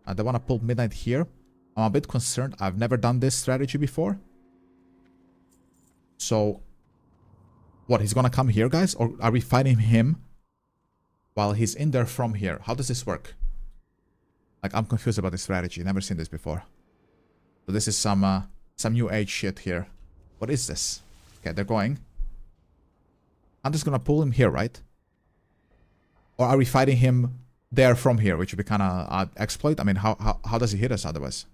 Speaker 1: They want to pull midnight here. I'm a bit concerned. I've never done this strategy before. So, what? He's gonna come here, guys? Or are we fighting him while he's in there from here? How does this work? Like, I'm confused about this strategy. Never seen this before. So this is some new age shit here. What is this? Okay, they're going. I'm just gonna pull him here, right? Or are we fighting him there from here, which would be kind of exploit? I mean, how does he hit us otherwise?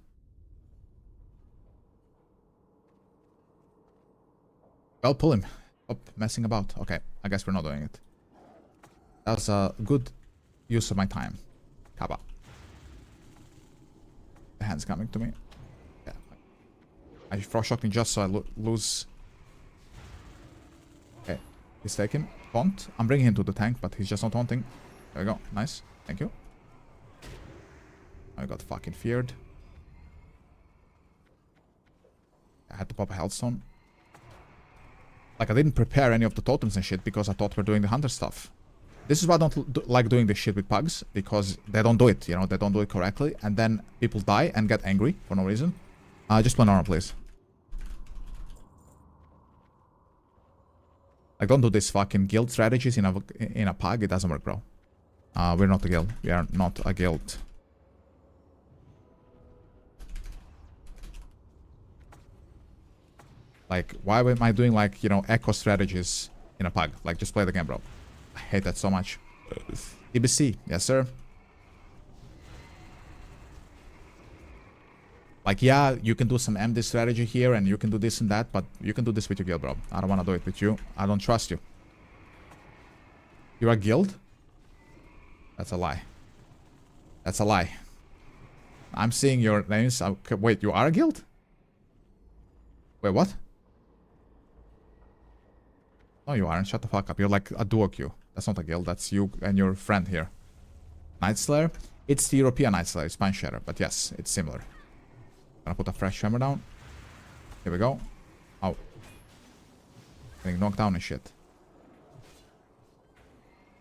Speaker 1: Well, pull him. Oh, messing about. Okay, I guess we're not doing it. That was a good use of my time. Kaba. The hand's coming to me. Yeah. I frost shocked him just so I lose. Okay, he's taken. Taunt. I'm bringing him to the tank, but he's just not taunting. There we go. Nice. Thank you. I got fucking feared. I had to pop a healthstone. Like, I didn't prepare any of the totems and shit because I thought we're doing the hunter stuff. This is why I don't like doing this shit with pugs, because they don't do it, you know, they don't do it correctly, and then people die and get angry for no reason. Just play normal, please. Like, don't do this fucking guild strategies in a pug, it doesn't work, bro. We're not a guild. We are not a guild. Like, why am I doing, like, you know, echo strategies in a pug? Like, just play the game, bro. I hate that so much. TBC, yes, sir. Like, yeah, you can do some MD strategy here, and you can do this and that, but you can do this with your guild, bro. I don't want to do it with you. I don't trust you. You're a guild? That's a lie. That's a lie. I'm seeing your names. Okay, wait, you are a guild? Wait, what? No, you aren't. Shut the fuck up. You're like a duo queue. That's not a guild. That's you and your friend here. Night Slayer? It's the European Night Slayer. It's Spine Shatter. But yes, it's similar. Gonna put a fresh hammer down. Here we go. Oh. Getting knocked down and shit.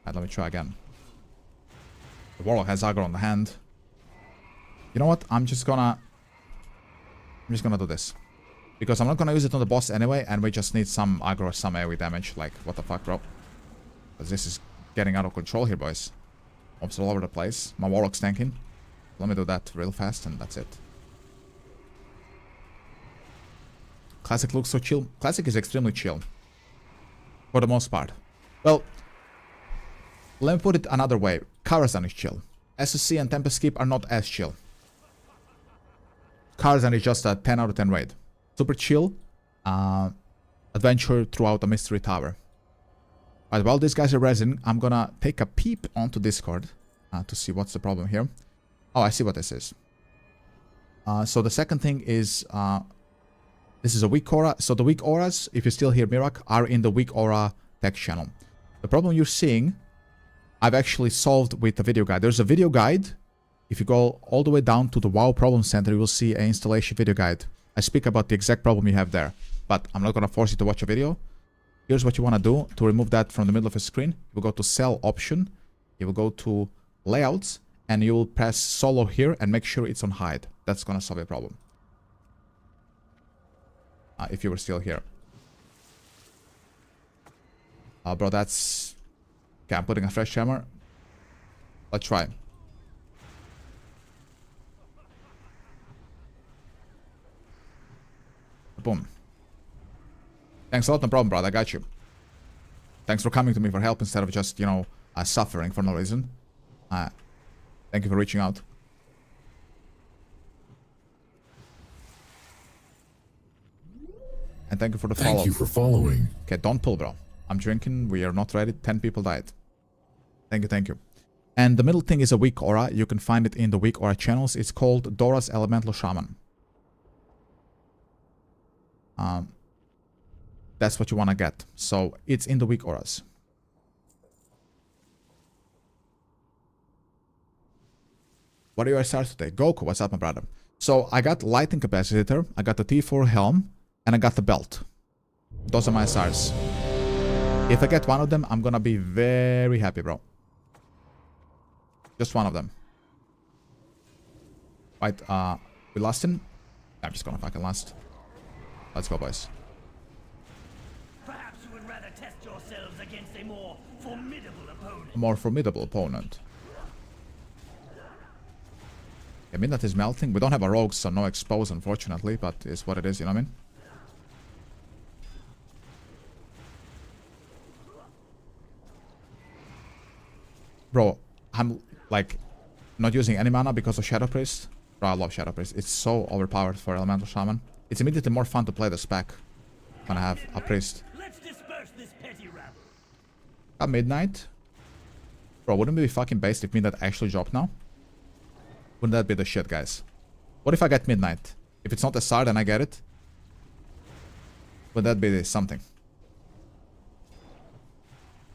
Speaker 1: Alright, let me try again. The Warlock has aggro on the hand. You know what? I'm just gonna I'm just gonna do this. Because I'm not gonna use it on the boss anyway, and we just need some aggro or some AoE damage. Like, what the fuck, bro? Because this is getting out of control here, boys. Mobs all over the place. My warlock's tanking. Let me do that real fast, and that's it. Classic looks so chill. Classic is extremely chill. For the most part. Well, let me put it another way. Karazhan is chill. SSC and Tempest Keep are not as chill. Karazhan is just a 10 out of 10 raid. Super chill. Adventure throughout a mystery tower. Alright, while these guys are resin, I'm gonna take a peep onto Discord to see what's the problem here. Oh, I see what this is. So the second thing is, this is a weak aura. So the weak auras, if you still hear Mirak, are in the weak aura text channel. The problem you're seeing, I've actually solved with a video guide. There's a video guide. If you go all the way down to the WoW Problem Center, you will see an installation video guide. I speak about the exact problem you have there, but I'm not going to force you to watch a video. Here's what you want to do to remove that from the middle of the screen. You will go to Cell option. You will go to Layouts, and you will press Solo here and make sure it's on Hide. That's going to solve your problem. If you were still here. Bro, that's... Okay, I'm putting a fresh hammer. Let's try. Boom. Thanks a lot, no problem, brother. I got you. Thanks for coming to me for help instead of just, you know, suffering for no reason. Thank you for reaching out. And thank you for the follow.
Speaker 2: Thank you for following.
Speaker 1: Okay, don't pull, bro. I'm drinking. We are not ready. 10 people died. Thank you, thank you. And the middle thing is a weak aura. You can find it in the weak aura channels. It's called Dora's Elemental Shaman. That's what you want to get. So it's in the weak auras. What are your stars today? Goku, what's up, my brother? So I got lighting capacitor, I got the T4 helm, and I got the belt. Those are my stars. If I get one of them, I'm gonna be very happy, bro. Just one of them. Right, we lost him. I'm just gonna fucking last. Let's go, boys.
Speaker 3: Perhaps you would rather test yourselves against a more formidable opponent.
Speaker 1: A more formidable opponent. Yeah, Midnight is melting. We don't have a rogue, so no expose, unfortunately, but it's what it is, you know what I mean? Bro, I'm, like, not using any mana because of Shadow Priest. Bro, I love Shadow Priest. It's so overpowered for Elemental Shaman. It's immediately more fun to play the spec when I have a Priest.
Speaker 3: Let's disperse this petty rabble.
Speaker 1: At Midnight? Bro, wouldn't it be fucking based if Midnight actually dropped now? Wouldn't that be the shit, guys? What if I get Midnight? If it's not a SAR, then I get it. Would that be something?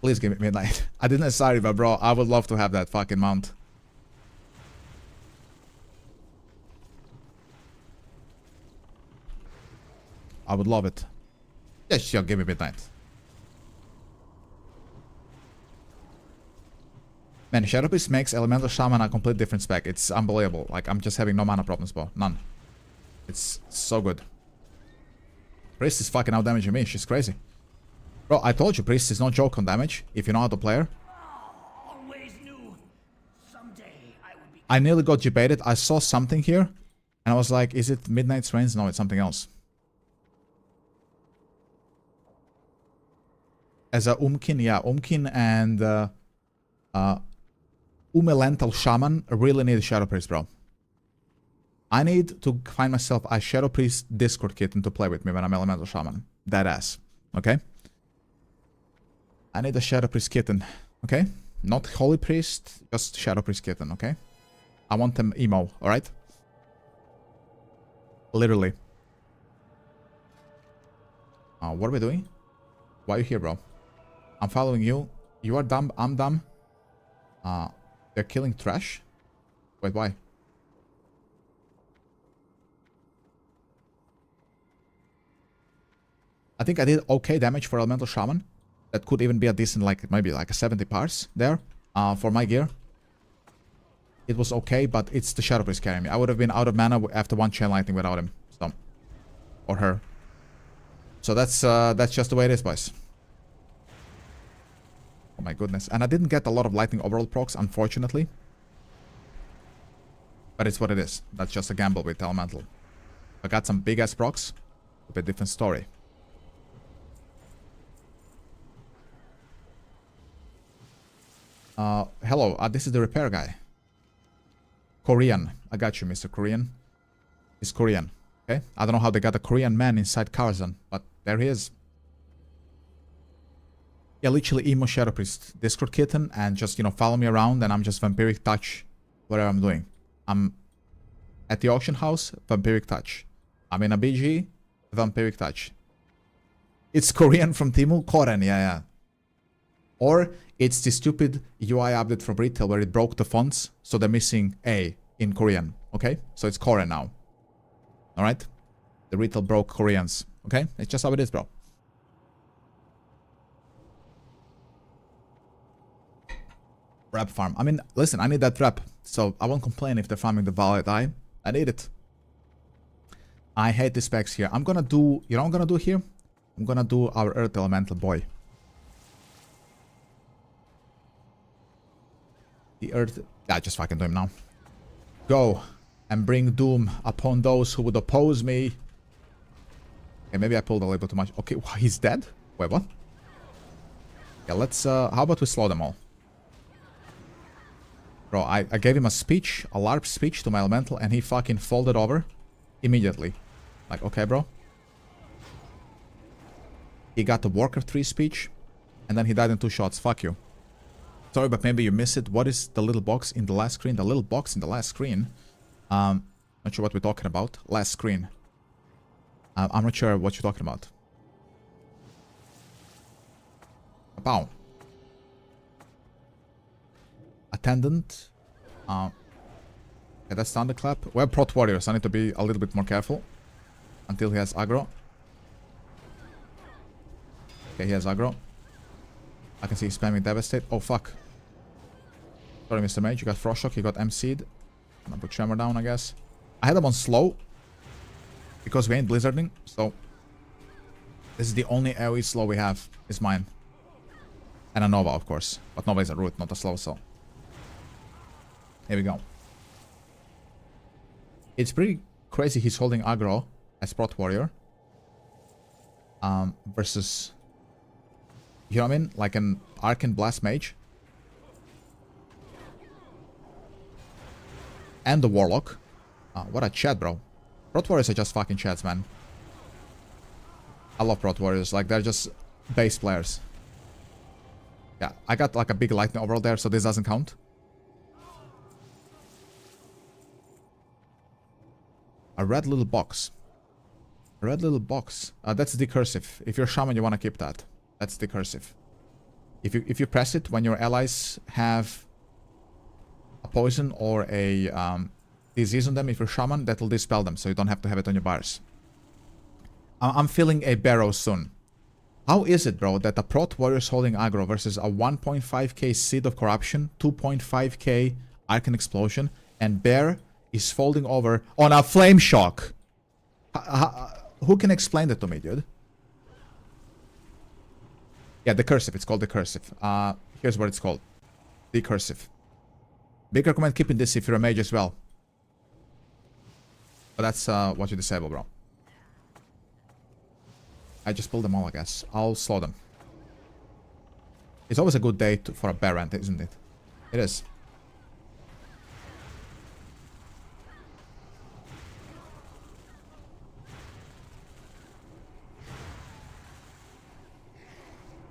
Speaker 1: Please give me Midnight. I didn't SAR it, but bro, I would love to have that fucking mount. I would love it. Yeah, sure, give me Midnight. Man, Shadow Priest makes Elemental Shaman a complete different spec. It's unbelievable. Like, I'm just having no mana problems, bro. None. It's so good. Priest is fucking out-damaging me. She's crazy. Bro, I told you, Priest is no joke on damage, if you know how to play her.
Speaker 3: Always knew someday I would be.
Speaker 1: I nearly got debated. I saw something here, and I was like, is it Midnight's Reigns? No, it's something else. As a Umkin, yeah, Umkin and Elemental Shaman really need a Shadow Priest, bro. I need to find myself a Shadow Priest Discord kitten to play with me when I'm Elemental Shaman. That ass. Okay? I need a Shadow Priest kitten. Okay? Not Holy Priest, just Shadow Priest kitten, okay? I want them emo, alright? Literally. What are we doing? Why are you here, bro? I'm following you. You are dumb, I'm dumb. They're killing trash? Wait, why? I think I did okay damage for Elemental Shaman. That could even be a decent, like, maybe like a 70 parse there. For my gear. It was okay, but it's the Shadow Priest carrying me. I would have been out of mana after one Chain Lightning without him. So, or her. So that's just the way it is, boys. Oh my goodness. And I didn't get a lot of lightning overall procs, unfortunately. But it's what it is. That's just a gamble with elemental. I got some big ass procs, a bit different story. Hello, this is the repair guy. Korean. I got you, Mr. Korean. He's Korean. Okay? I don't know how they got a Korean man inside Karzan, but there he is. Yeah, literally emo Shadow Priest. Discord kitten and just, you know, follow me around and I'm just vampiric touch whatever I'm doing. I'm at the auction house, vampiric touch. I'm in a BG, vampiric touch. It's Korean from Timu? Koren, yeah. Or it's the stupid UI update from retail where it broke the fonts, so they're missing A in Korean, okay? So it's Korean now. Alright? The retail broke Koreans, okay? It's just how it is, bro. Rep farm. I mean, listen, I need that rep, so I won't complain if they're farming the Violet Eye. I need it. I hate the specs here. I'm gonna do, you know what I'm gonna do here? I'm gonna do our Earth Elemental boy. The Earth... Yeah, just fucking do him now. Go and bring doom upon those who would oppose me. Okay, maybe I pulled a little bit too much. Okay, he's dead? Wait, what? Yeah, let's... how about we slow them all? Bro, I gave him a speech, a LARP speech to my elemental, and he fucking folded over immediately. Like, okay, bro. He got the Warcraft 3 speech, and then he died in 2 shots. Fuck you. Sorry, but maybe you missed it. What is the little box in the last screen? The little box in the last screen. Not sure what we're talking about. Last screen. I'm not sure what you're talking about. Bow. Attendant. Okay, that's Thunderclap. We have Prot Warriors. I need to be a little bit more careful. Until he has aggro. Okay, he has aggro. I can see he's spamming Devastate. Oh, fuck. Sorry, Mr. Mage. You got Frost Shock. You got MC'd. I'm gonna put Tremor down, I guess. I had him on slow. Because we ain't Blizzarding. So, this is the only AoE slow we have. Is mine. And a Nova, of course. But Nova is a root, not a slow, so. Here we go. It's pretty crazy he's holding aggro as Prot Warrior. Versus... You know what I mean? Like an Arcane Blast Mage. And the Warlock. What a chat, bro. Prot Warriors are just fucking chats, man. I love Prot Warriors. Like, they're just base players. Yeah, I got like a big lightning overall there, so this doesn't count. A red little box. A red little box. That's the cursive. If you're Shaman, you want to keep that. That's the cursive. If you press it when your allies have a poison or a disease on them, if you're Shaman, that will dispel them, so you don't have to have it on your bars. I'm feeling a barrow soon. How is it, bro, that the Prot Warrior is holding aggro versus a 1.5k Seed of Corruption, 2.5k Arcane Explosion, and Bear is folding over on a Flame Shock? Who can explain that to me, dude? Yeah, the cursive. It's called the cursive. Here's what it's called. The cursive. Big recommend keeping this if you're a mage as well. But that's what you disable, bro. I just pulled them all, I guess. I'll slow them. It's always a good day for a bear rant, isn't it? It is.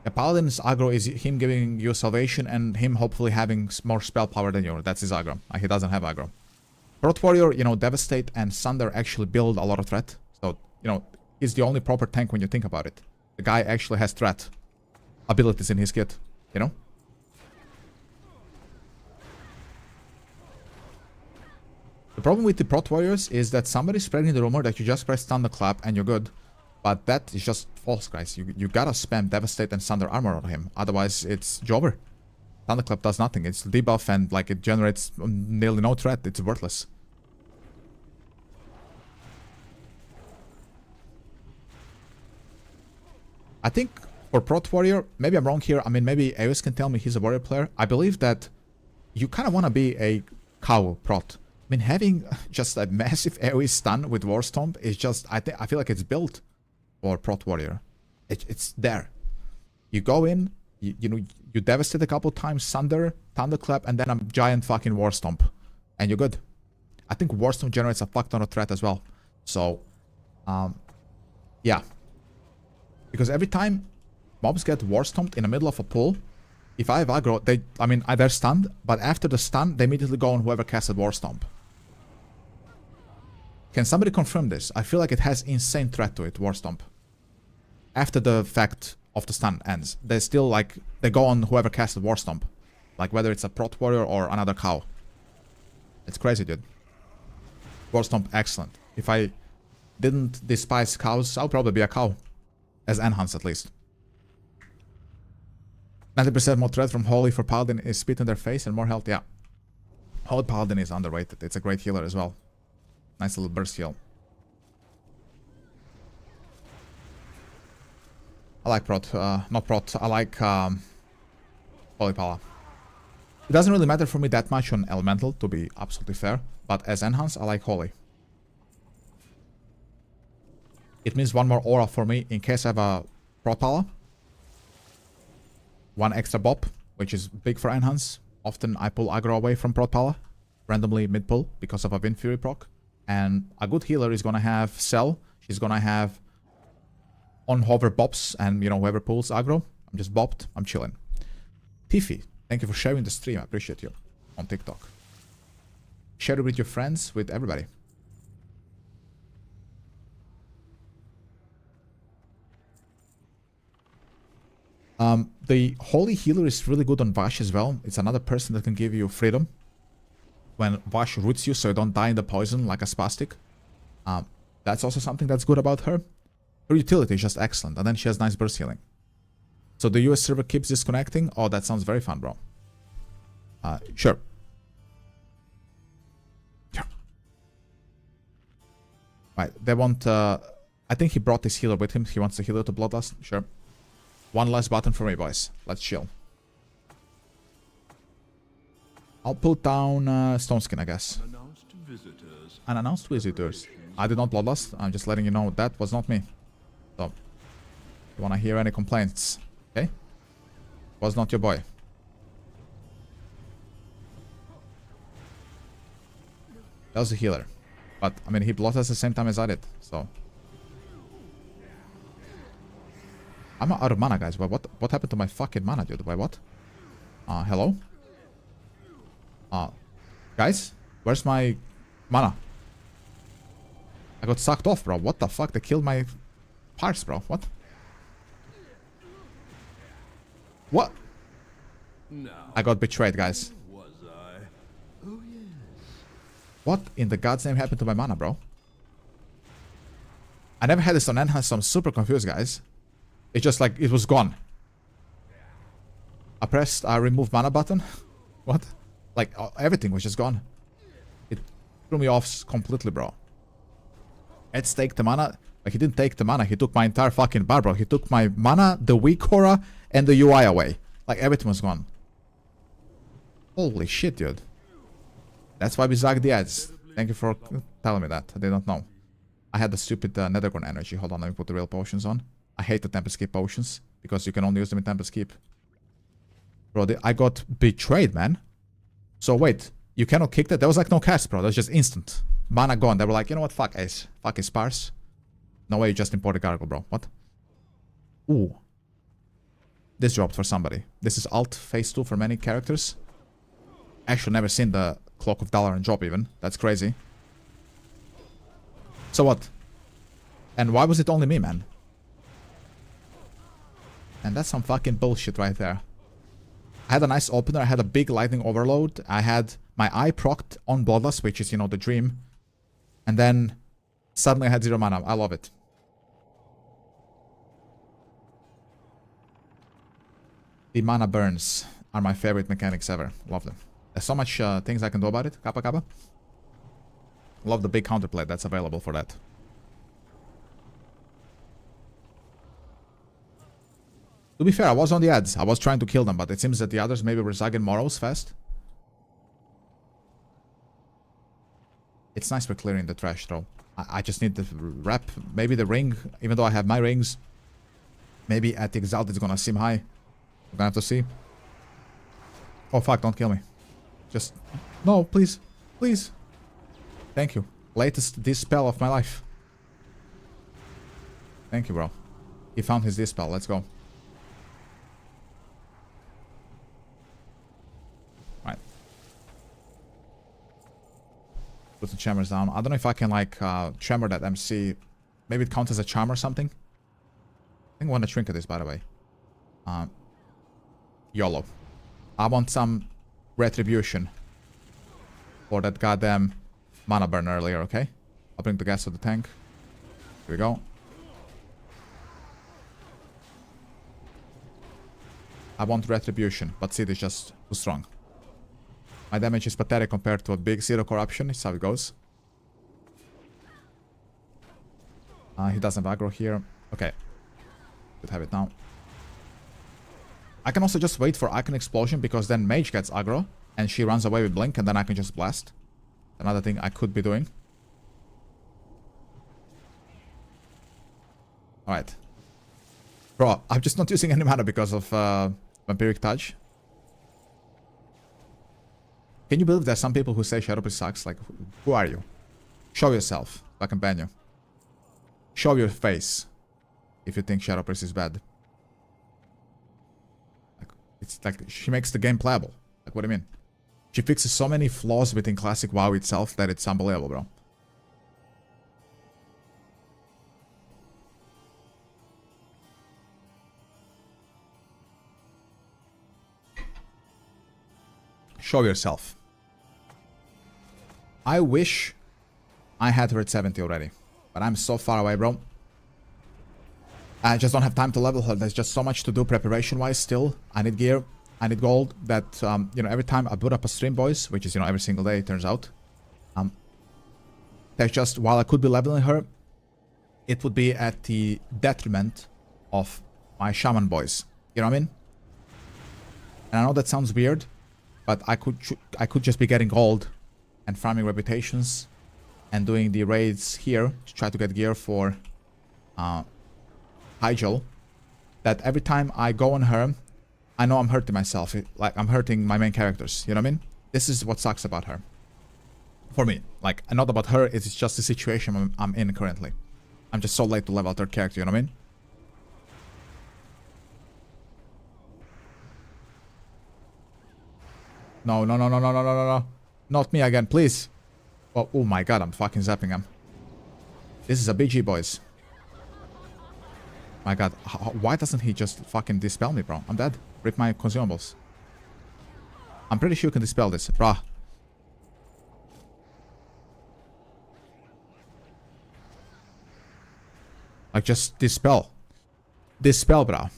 Speaker 1: The Paladin's aggro is him giving you salvation and him hopefully having more spell power than you. That's his aggro. He doesn't have aggro. Prot Warrior, you know, Devastate and Sunder actually build a lot of threat. So, you know, he's the only proper tank when you think about it. The guy actually has threat abilities in his kit, you know? The problem with the Prot Warriors is that somebody's spreading the rumor that you just press Thunderclap and you're good. But that is just false, guys. You gotta spam Devastate and Sunder Armor on him. Otherwise, it's jobber. Thunderclap does nothing. It's debuff and like it generates nearly no threat. It's worthless. I think for Prot Warrior, maybe I'm wrong here. I mean, maybe Aeus can tell me he's a warrior player. I believe that you kind of want to be a cow Prot. I mean, having just a massive AoE stun with War Stomp is just, I feel like it's built for Prot Warrior. It's there. You go in, you know, you devastate a couple times, Thunderclap, and then a giant fucking War Stomp. And you're good. I think War Stomp generates a fuck ton of threat as well. So, yeah. Because every time mobs get War Stomped in the middle of a pool, if I have aggro, they're stunned, but after the stun, they immediately go on whoever casted War Stomp. Can somebody confirm this? I feel like it has insane threat to it, War Stomp. After the fact of the stun ends, they still, like, they go on whoever casted War Stomp. Like, whether it's a Prot Warrior or another cow. It's crazy, dude. War Stomp, excellent. If I didn't despise cows, I'll probably be a cow. As enhanced, at least. 90% more threat from Holy for Paladin is spit in their face and more health, yeah. Holy Paladin is underrated. It's a great healer as well. Nice little burst heal. I like Prot, not Prot, I like Holy Pala. It doesn't really matter for me that much on Elemental, to be absolutely fair, but as Enhance, I like Holy. It means one more aura for me in case I have a Prot Pala. One extra bop, which is big for Enhance. Often I pull aggro away from Prot Pala, randomly mid-pull, because of a Wind Fury proc. And a good healer is gonna have Cell, she's gonna have on hover bops, and you know, whoever pulls aggro, I'm just bopped, I'm chilling. Tiffy, thank you for sharing the stream, I appreciate you on TikTok. Share it with your friends, with everybody. The Holy Healer is really good on Vash as well. It's another person that can give you freedom when Vash roots you so you don't die in the poison like a spastic. That's also something that's good about her. Her utility is just excellent, and then she has nice burst healing. So the US server keeps disconnecting? Oh, that sounds very fun, bro. Sure. Right, they want... I think he brought this healer with him. He wants the healer to Bloodlust. Sure. One last button for me, boys. Let's chill. I'll put down Stone Skin, I guess. Unannounced visitors. I did not Bloodlust. I'm just letting you know that was not me. So, you wanna hear any complaints? Okay? Was not your boy. That was a healer. But, I mean, he Bloodlust at the same time as I did, so... I'm out of mana, guys. What happened to my fucking mana, dude? Wait, what? Hello? Guys? Where's my mana? I got sucked off, bro. What the fuck? They killed my parts, bro. What? What? No. I got betrayed, guys. Was I? Oh, yes. What in the God's name happened to my mana, bro? I never had this on Enhance, so I'm super confused, guys. It's just like, it was gone. I pressed remove mana button. What? Like, everything was just gone. It threw me off completely, bro. Let's take the mana. Like, he didn't take the mana. He took my entire fucking bar, bro. He took my mana, the weak aura, and the UI away. Like, everything was gone. Holy shit, dude. That's why we zagged the ads. Thank you for telling me that. I did not know. I had the stupid Nethergorn energy. Hold on, let me put the real potions on. I hate the Tempest Keep potions, because you can only use them in Tempest Keep. Bro, I got betrayed, man. So wait, you cannot kick that? There was like no cast, bro. That was just instant. Mana gone. They were like, you know what, fuck Ace. Fuck his sparse. No way you just imported Gargle, bro. What? Ooh. This dropped for somebody. This is alt phase 2 for many characters. Actually never seen the Cloak of Dalaran drop even. That's crazy. So what? And why was it only me, man? And that's some fucking bullshit right there. I had a nice opener. I had a big lightning overload. I had my eye procced on Bloodlust, which is, you know, the dream. And then suddenly I had 0 mana. I love it. The mana burns are my favorite mechanics ever. Love them. There's so much things I can do about it. Kappa Kappa. Love the big counterplay that's available for that. To be fair, I was on the ads. I was trying to kill them, but it seems that the others maybe were zagging morals fast. It's nice we're clearing the trash, though. I just need the rep. Maybe the ring, even though I have my rings. Maybe at the Exalt it's gonna seem high. We're gonna have to see. Oh fuck, don't kill me. Just... No, please. Please. Thank you. Latest dispel of my life. Thank you, bro. He found his dispel. Let's go. Right. Put the tremors down. I don't know if I can, like, tremor that MC. Maybe it counts as a charm or something. I think I want to trinket this, by the way. YOLO. I want some retribution for that goddamn mana burn earlier, okay? I'll bring the gas to the tank. Here we go. I want retribution, but Seed is just too strong. My damage is pathetic compared to a big Zero Corruption. It's how it goes. He doesn't have aggro here. Okay. Could have it now. I can also just wait for Icon Explosion, because then Mage gets aggro and she runs away with Blink, and then I can just blast. Another thing I could be doing. Alright. Bro, I'm just not using any mana because of Vampiric Touch. Can you believe there's some people who say Shadow Priest sucks? Like, who are you? Show yourself. I can ban you. Show your face if you think Shadow Priest is bad. Like, it's like she makes the game playable. Like, what do you mean? She fixes so many flaws within classic WoW itself that it's unbelievable, bro. Show yourself. I wish I had her at 70 already. But I'm so far away, bro. I just don't have time to level her. There's just so much to do preparation-wise still. I need gear. I need gold. That, you know, every time I put up a stream, boys, which is, you know, every single day, it turns out. There's just, while I could be leveling her, it would be at the detriment of my Shaman boys. You know what I mean? And I know that sounds weird, but I could just be getting gold and farming reputations and doing the raids here to try to get gear for Hyjal. That every time I go on her, I know I'm hurting myself. Like, I'm hurting my main characters. You know what I mean? This is what sucks about her. For me. Like, not about her, it's just the situation I'm in currently. I'm just so late to level 3rd character, you know what I mean? No, no, no, no, no, no, no, no, no. Not me again, please. Oh, oh my god, I'm fucking zapping him. This is a BG, boys. My god, why doesn't he just fucking dispel me, bro? I'm dead. Rip my consumables. I'm pretty sure you can dispel this, bruh. Like, just dispel. Dispel, bruh.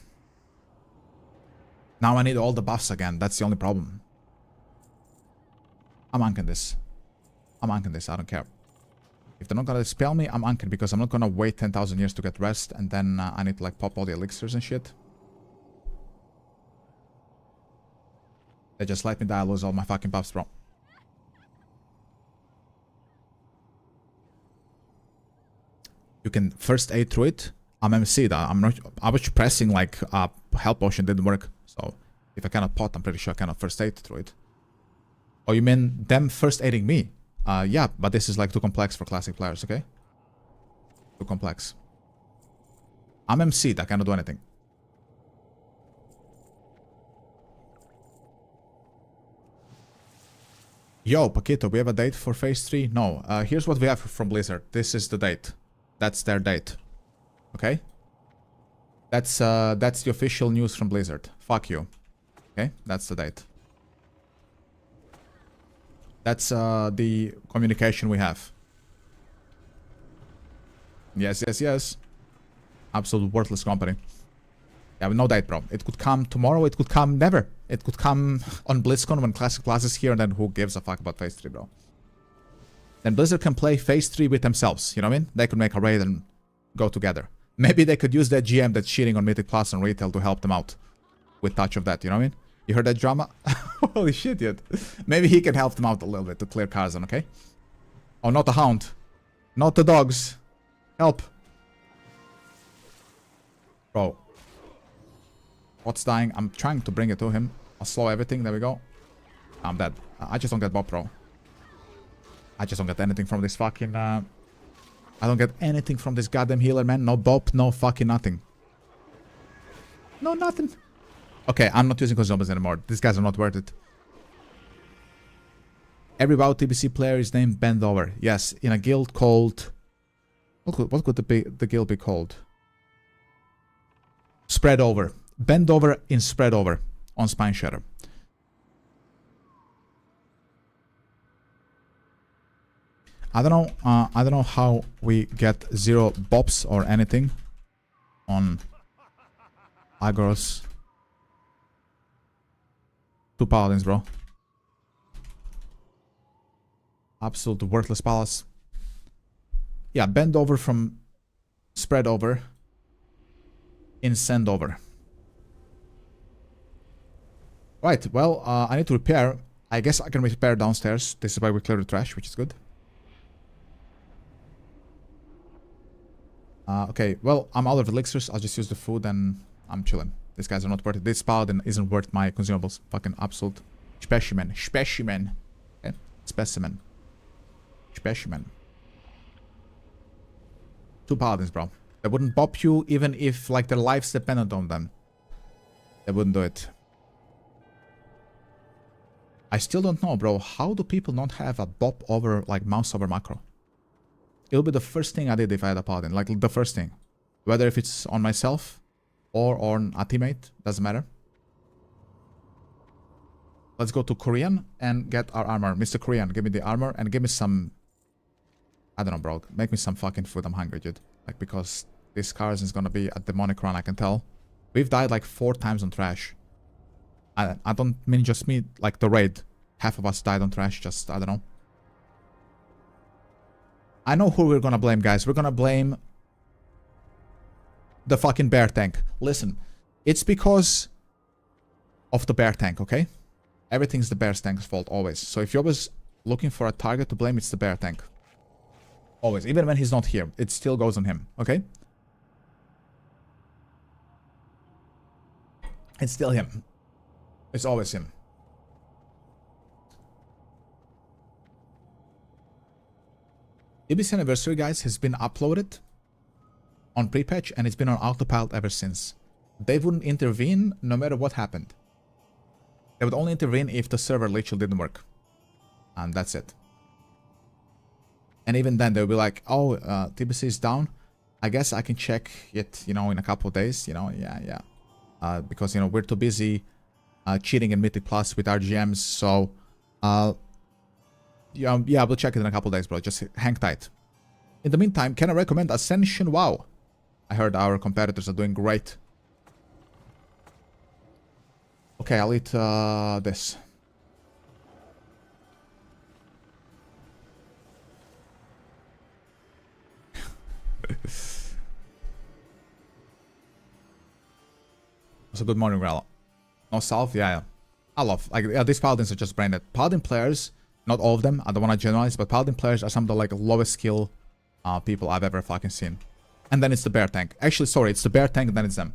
Speaker 1: Now I need all the buffs again. That's the only problem. I'm unking this. I'm unking this. I don't care. If they're not gonna dispel me, I'm unking, because I'm not gonna wait 10,000 years to get rest, and then I need to, like, pop all the elixirs and shit. They just let me die, I lose all my fucking buffs, bro. You can first aid through it. I'm MC'd. I was pressing, like, health potion didn't work. So, if I cannot pot, I'm pretty sure I cannot first aid through it. Oh, you mean them first aiding me? Yeah, but this is, like, too complex for classic players, okay? Too complex. I'm MC'd, I cannot do anything. Yo, Paquito, we have a date for phase 3? No, here's what we have from Blizzard. This is the date. That's their date. Okay? That's the official news from Blizzard. Fuck you. Okay? That's the date. That's the communication we have. Yes, yes, yes. Absolute worthless company. Yeah, no date, bro. It could come tomorrow, it could come never. It could come on BlizzCon when Classic Class is here, and then who gives a fuck about phase 3, bro? Then Blizzard can play phase 3 with themselves, you know what I mean? They could make a raid and go together. Maybe they could use that GM that's cheating on Mythic Plus and retail to help them out with touch of that, you know what I mean? You heard that drama? Holy shit, dude. Maybe he can help them out a little bit to clear Karzan, okay? Oh, not the hound. Not the dogs. Help. Bro. What's dying? I'm trying to bring it to him. I'll slow everything. There we go. I'm dead. I just don't get Bob, bro. I just don't get anything from this fucking... I don't get anything from this goddamn healer, man. No Bob, no fucking nothing. No nothing. Okay, I'm not using consumables anymore. These guys are not worth it. Every WoW TBC player is named Bendover. Yes, in a guild called... What could the guild be called? Spread Over. Bendover in Spread Over on Spine Shatter. I don't know how we get 0 bops or anything on Agoros. 2 paladins, bro. Absolute worthless palace. Yeah, bend over from spread over in send over. Right, well, I need to repair. I guess I can repair downstairs. This is why we clear the trash, which is good. Okay, well, I'm out of elixirs. I'll just use the food and I'm chilling. These guys are not worth it. This paladin isn't worth my consumables. Fucking absolute specimen. Specimen. Okay? Specimen. Specimen. 2 paladins, bro. They wouldn't bop you even if, like, their lives depended on them. They wouldn't do it. I still don't know, bro. How do people not have a bop over, like, mouse over macro? It'll be the first thing I did if I had a paladin. Like, the first thing. Whether if it's on myself or on a teammate. Doesn't matter. Let's go to Korean and get our armor. Mr. Korean, give me the armor and give me some... I don't know, bro. Make me some fucking food. I'm hungry, dude. Like, because this Karzan is gonna be a demonic run, I can tell. We've died like 4 times on trash. I don't mean just me, like the raid. Half of us died on trash, just, I don't know. I know who we're gonna blame, guys. We're gonna blame the fucking bear tank. Listen, it's because of the bear tank, okay? Everything's the bear tank's fault, always. So if you're always looking for a target to blame, it's the bear tank. Always. Even when he's not here, it still goes on him, okay? It's still him. It's always him. TBC Anniversary, guys, has been uploaded on pre-patch and it's been on autopilot ever since. They wouldn't intervene no matter what happened. They would only intervene if the server literally didn't work. And that's it. And even then, they'll be like, oh, TBC is down. I guess I can check it, you know, in a couple of days, you know, yeah. Because, you know, we're too busy cheating in Mythic Plus with RGMs, so... yeah, we'll check it in a couple of days, bro. Just hang tight. In the meantime, can I recommend Ascension WoW? I heard our competitors are doing great. Okay, I'll eat this. So good morning, Rella. No salve? Yeah. I love, like, yeah, these paladins are just branded. Paladin players, not all of them, I don't want to generalize, but paladin players are some of the, like, lowest skill people I've ever fucking seen. And then it's the bear tank. Actually, sorry, it's the bear tank and then it's them.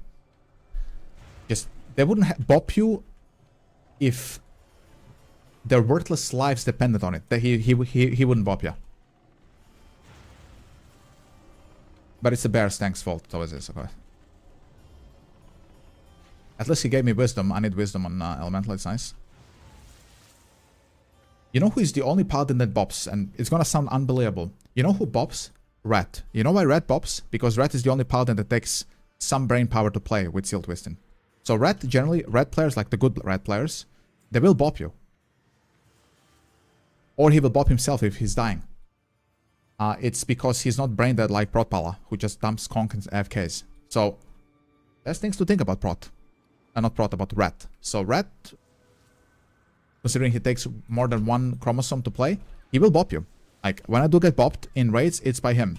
Speaker 1: Just, they wouldn't bop you if their worthless lives depended on it. He wouldn't bop you. But it's the bear tank's fault, it always is, okay. At least he gave me wisdom. I need wisdom on elemental, it's nice. You know who is the only paladin that bops? And it's gonna sound unbelievable. You know who bops? Rat. You know why Rat bops? Because Rat is the only paladin that takes some brain power to play with Seal Twisting. So Rat, generally, Rat players, like the good Rat players, they will bop you. Or he will bop himself if he's dying. It's because he's not brain dead like Protpala, who just dumps conk and AFKs. So, there's things to think about Prot. Not Prot, about Rat. So Rat, considering he takes more than 1 chromosome to play, he will bop you. Like, when I do get bopped in raids, it's by him.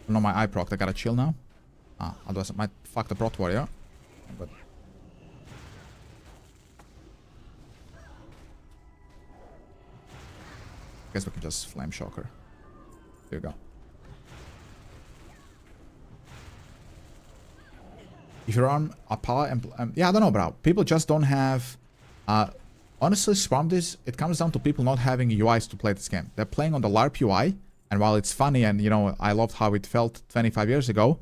Speaker 1: No, my eye proc. I gotta chill now. Otherwise I might fuck the Prot Warrior. But guess we can just Flame Shocker. Here you go. If you're on a power... yeah, I don't know, bro. People just don't have... honestly, from this, it comes down to people not having UIs to play this game. They're playing on the LARP UI, and while it's funny and, you know, I loved how it felt 25 years ago,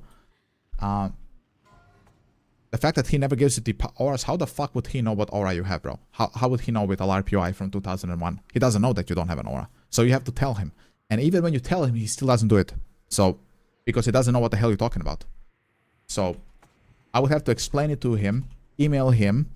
Speaker 1: the fact that he never gives it the auras, how the fuck would he know what aura you have, bro? How would he know with a LARP UI from 2001? He doesn't know that you don't have an aura. So you have to tell him. And even when you tell him, he still doesn't do it. So, because he doesn't know what the hell you're talking about. So, I would have to explain it to him, email him,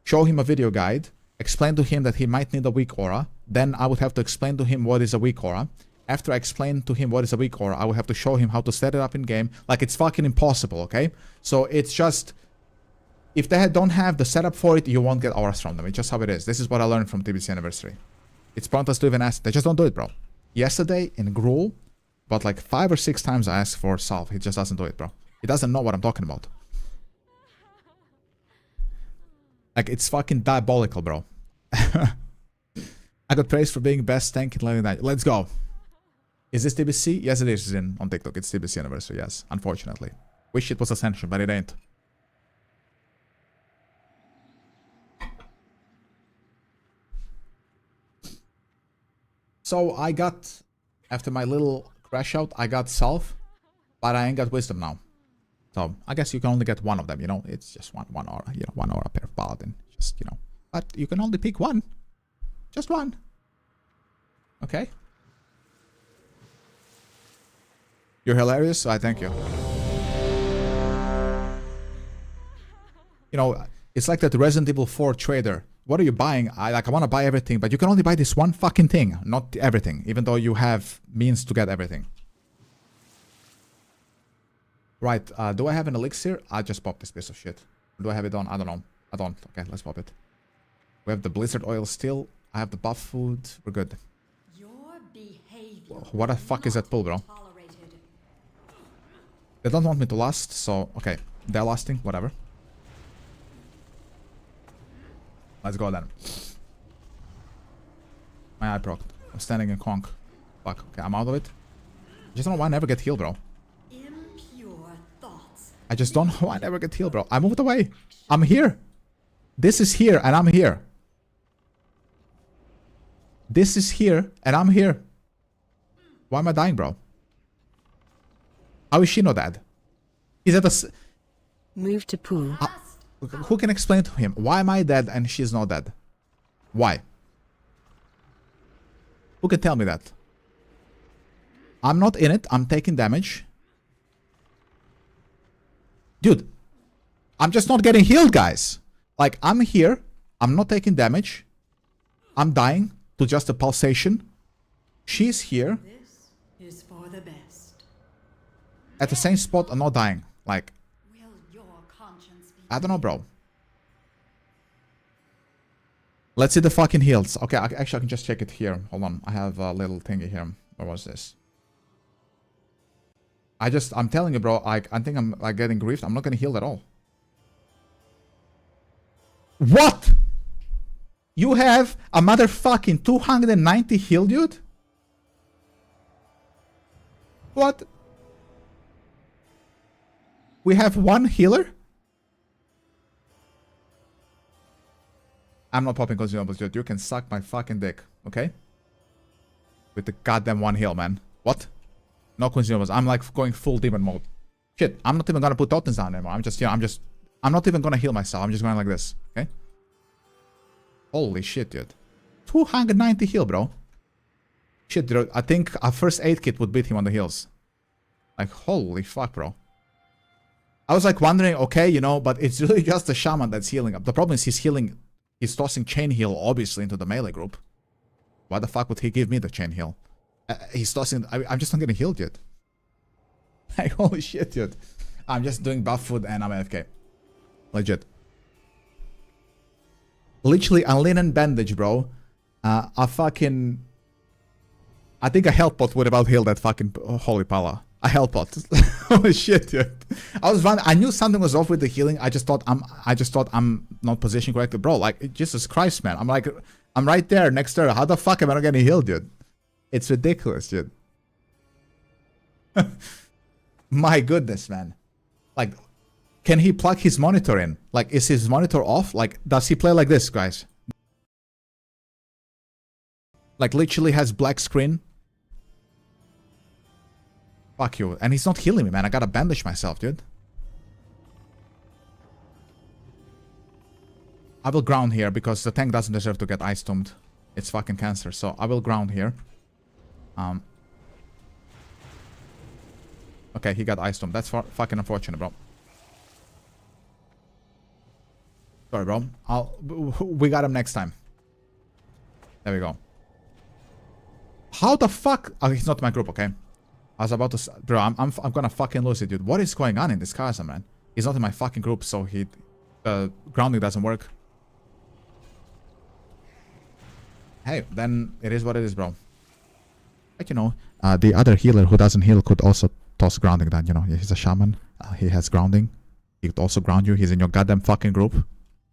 Speaker 1: show him a video guide, explain to him that he might need a weak aura. Then I would have to explain to him what is a weak aura. After I explain to him what is a weak aura, I would have to show him how to set it up in game. Like, it's fucking impossible, okay? So it's just... if they don't have the setup for it, you won't get auras from them. It's just how it is. This is what I learned from TBC Anniversary. It's pointless to even ask. They just don't do it, bro. Yesterday, in Gruul, but like 5 or 6 times I asked for Salve. He just doesn't do it, bro. He doesn't know what I'm talking about. Like, it's fucking diabolical, bro. I got praised for being best tank in Level 9. Let's go. Is this TBC? Yes, it is on TikTok. It's TBC Anniversary, yes. Unfortunately. Wish it was Ascension, but it ain't. So I got, after my little crash out, I got Salve, but I ain't got Wisdom now. So I guess you can only get one of them, you know. It's just one aura, you know, 1 aura per paladin. Just, you know. But you can only pick one. Just one. Okay. You're hilarious, so I thank you. You know, it's like that Resident Evil 4 trader. What are you buying? I want to buy everything, but you can only buy this one fucking thing, not everything, even though you have means to get everything. Right, do I have an elixir? I just popped this piece of shit. Do I have it on? I don't know. I don't. Okay, let's pop it. We have the blizzard oil still. I have the buff food. We're good. What the fuck is that pull, bro? They don't want me to last, so... okay, they're lasting, whatever. Let's go then. My eye proc. I'm standing in conk. Fuck. Okay, I'm out of it. I just don't know why I never get healed, bro. I just don't know why I never get healed, bro. I moved away. I'm here. This is here and I'm here. This is here and I'm here. Why am I dying, bro? How is she not dead? Is that a...
Speaker 2: move to pool.
Speaker 1: Who can explain to him? Why am I dead and she's not dead? Why? Who can tell me that? I'm not in it. I'm taking damage. Dude, I'm just not getting healed, guys. Like, I'm here. I'm not taking damage. I'm dying to just a pulsation. She's here.
Speaker 4: This is for the best.
Speaker 1: At the same spot, I'm not dying. Like,
Speaker 4: Will your conscience be
Speaker 1: I don't know, bro. Let's see the fucking heals. Okay, actually, I can just check it here. Hold on. I have a little thingy here. What was this? I'm telling you, bro, I think I'm like getting griefed. I'm not gonna heal at all. What? You have a motherfucking 290 heal, dude? What? We have one healer? I'm not popping consumables, dude. You can suck my fucking dick, okay? With the goddamn one heal, man. What? No consumables. I'm like going full demon mode. Shit, I'm not even gonna put totems down anymore. I'm just, you know, I'm not even gonna heal myself. I'm just going like this, okay? Holy shit, dude. 290 heal, bro. Shit, dude. I think our first aid kit would beat him on the heals. Like, holy fuck, bro. I was like wondering, okay, you know, but it's really just the shaman that's healing up. The problem is he's tossing chain heal, obviously, into the melee group. Why the fuck would he give me the chain heal? He's tossing... I'm just not getting healed yet. Like, holy shit, dude. I'm just doing buff food and I'm AFK. Legit. Literally a linen bandage, bro. A fucking... I think a health pot would have out-healed that fucking holy pala. A hell pot. Holy shit, dude. I was running. I knew something was off with the healing. I just thought I'm not positioned correctly, bro. Like, Jesus Christ, man. I'm right there next to her. How the fuck am I not getting healed, dude? It's ridiculous, dude. My goodness, man. Like, can he plug his monitor in? Like, is his monitor off? Like, does he play like this, guys? Like, literally has black screen. Fuck you. And he's not healing me, man. I gotta bandage myself, dude. I will ground here because the tank doesn't deserve to get ice tombed. It's fucking cancer. So I will ground here. Okay, he got ice tombed. That's fucking unfortunate, bro. Sorry, bro. We got him next time. There we go. How the fuck? Oh, he's not my group, okay? I was about to... Bro, I'm gonna fucking lose it, dude. What is going on in this casa, man? He's not in my fucking group, so he... grounding doesn't work. Hey, then it is what it is, bro. Like, you know, the other healer who doesn't heal could also toss grounding down, you know. He's a shaman. He has grounding. He could also ground you. He's in your goddamn fucking group.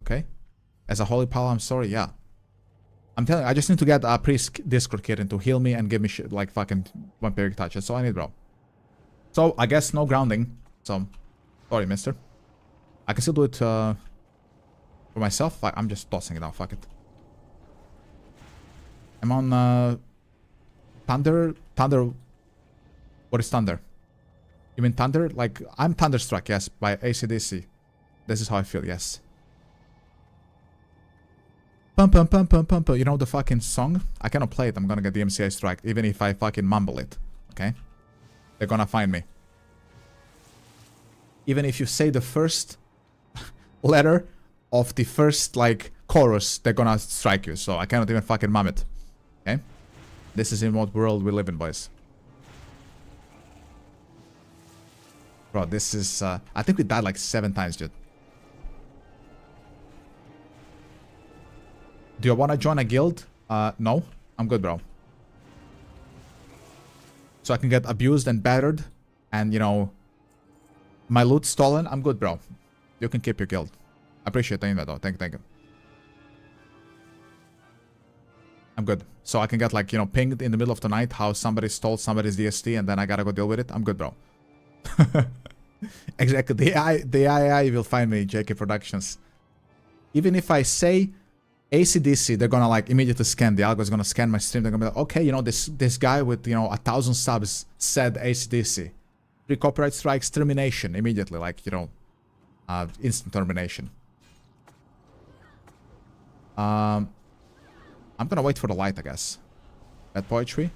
Speaker 1: Okay? As a holy pal, I'm sorry, yeah. I'm telling you, I just need to get a priest Discord kitten to heal me and give me shit like fucking vampiric touch. That's all I need, bro. So, I guess no grounding. So, sorry, mister. I can still do it for myself. I'm just tossing it out. Fuck it. I'm on Thunder. Thunder. What is Thunder? You mean Thunder? Like, I'm Thunderstruck, yes, by AC/DC. This is how I feel, yes. Pum pum pum pum pum pum. You know the fucking song? I cannot play it. I'm gonna get the MCA strike, even if I fucking mumble it. Okay? They're gonna find me. Even if you say the first letter of the first, like, chorus, they're gonna strike you. So I cannot even fucking mum it. Okay? This is in what world we live in, boys. Bro, this is... I think we died like 7 times, dude. Do you want to join a guild? No. I'm good, bro. So I can get abused and battered. And, you know... my loot stolen. I'm good, bro. You can keep your guild. I appreciate that, though. Thank you. I'm good. So I can get, like, you know, pinged in the middle of the night how somebody stole somebody's DST and then I gotta go deal with it. I'm good, bro. Exactly. The AI will find me, JK Productions. Even if I say AC/DC, they're gonna, like, immediately scan. The algo is gonna scan my stream. They're gonna be like, okay, you know, this guy with, you know, 1,000 subs said AC/DC. 3 copyright strikes, termination. Immediately, like, you know, instant termination. I'm gonna wait for the light, I guess. That poetry.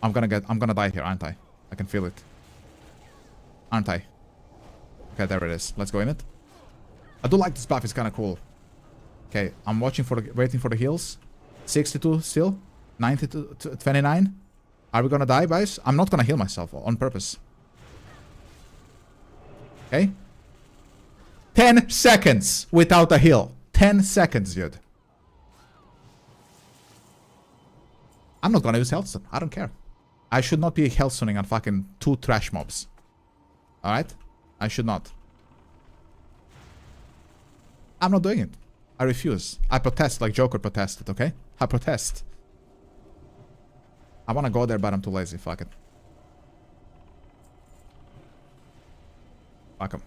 Speaker 1: I'm gonna die here, aren't I? I can feel it. Aren't I? Okay, there it is. Let's go in it. I do like this buff, it's kinda cool. Okay, I'm waiting for the heals. 62 still. 90 to 29. Are we gonna die, guys? I'm not gonna heal myself on purpose. Okay. 10 seconds without a heal. 10 seconds, dude. I'm not gonna use Healthstone. I don't care. I should not be Healthstoning on fucking 2 trash mobs. Alright? I should not. I'm not doing it. I refuse. I protest like Joker protested, okay? I protest. I wanna go there, but I'm too lazy. Fuck it. Fuck 'em.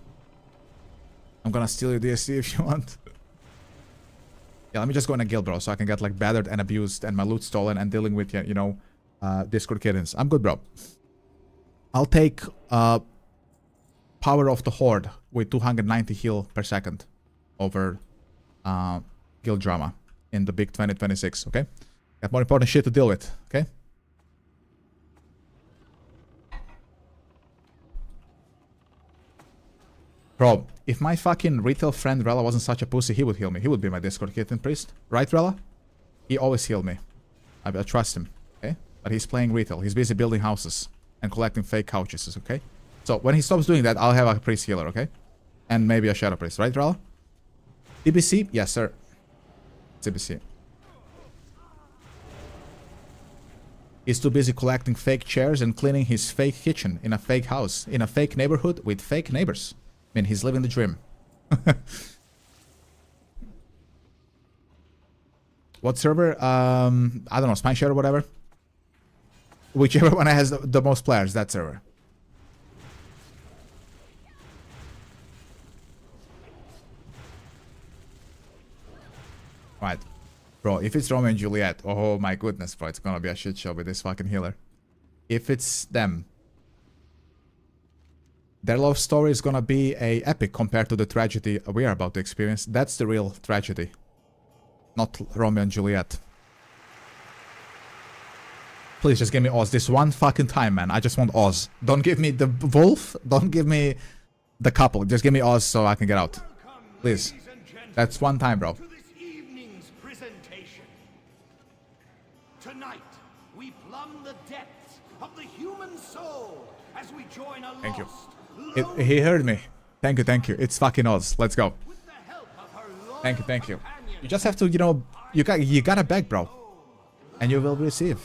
Speaker 1: I'm gonna steal your DSC if you want. Yeah, let me just go in a guild, bro, so I can get, like, battered and abused and my loot stolen and dealing with, you know, Discord kittens. I'm good, bro. I'll take Power of the Horde with 290 heal per second over guild drama in the big 2026, okay? Got more important shit to deal with, okay? Bro, if my fucking retail friend Rella wasn't such a pussy, he would heal me. He would be my Discord kitten priest. Right, Rella? He always healed me. I trust him, okay? But he's playing retail. He's busy building houses and collecting fake couches, okay? So when he stops doing that, I'll have a priest healer, okay? And maybe a shadow priest, right, Rella? TBC? Yes, sir. TBC. He's too busy collecting fake chairs and cleaning his fake kitchen in a fake house, in a fake neighborhood with fake neighbors. I mean, he's living the dream. What server? I don't know, Spine or whatever. Whichever one has the most players, that server. Right. Bro, if it's Romeo and Juliet, oh my goodness, bro, it's gonna be a shit show with this fucking healer. If it's them, their love story is gonna be a epic compared to the tragedy we are about to experience. That's the real tragedy. Not Romeo and Juliet. Please just give me Oz this one fucking time, man. I just want Oz. Don't give me the wolf. Don't give me the couple. Just give me Oz so I can get out. Please. That's one time, bro.
Speaker 3: Tonight, we plumb the depths of the human soul as we join a
Speaker 1: Thank you.
Speaker 3: lost,
Speaker 1: He heard me. Thank you, thank you. It's fucking Oz. Let's go.
Speaker 3: with the help of her loyal
Speaker 1: Thank you, thank you.
Speaker 3: companion.
Speaker 1: You just have to, you know, you gotta beg, bro. And you will receive.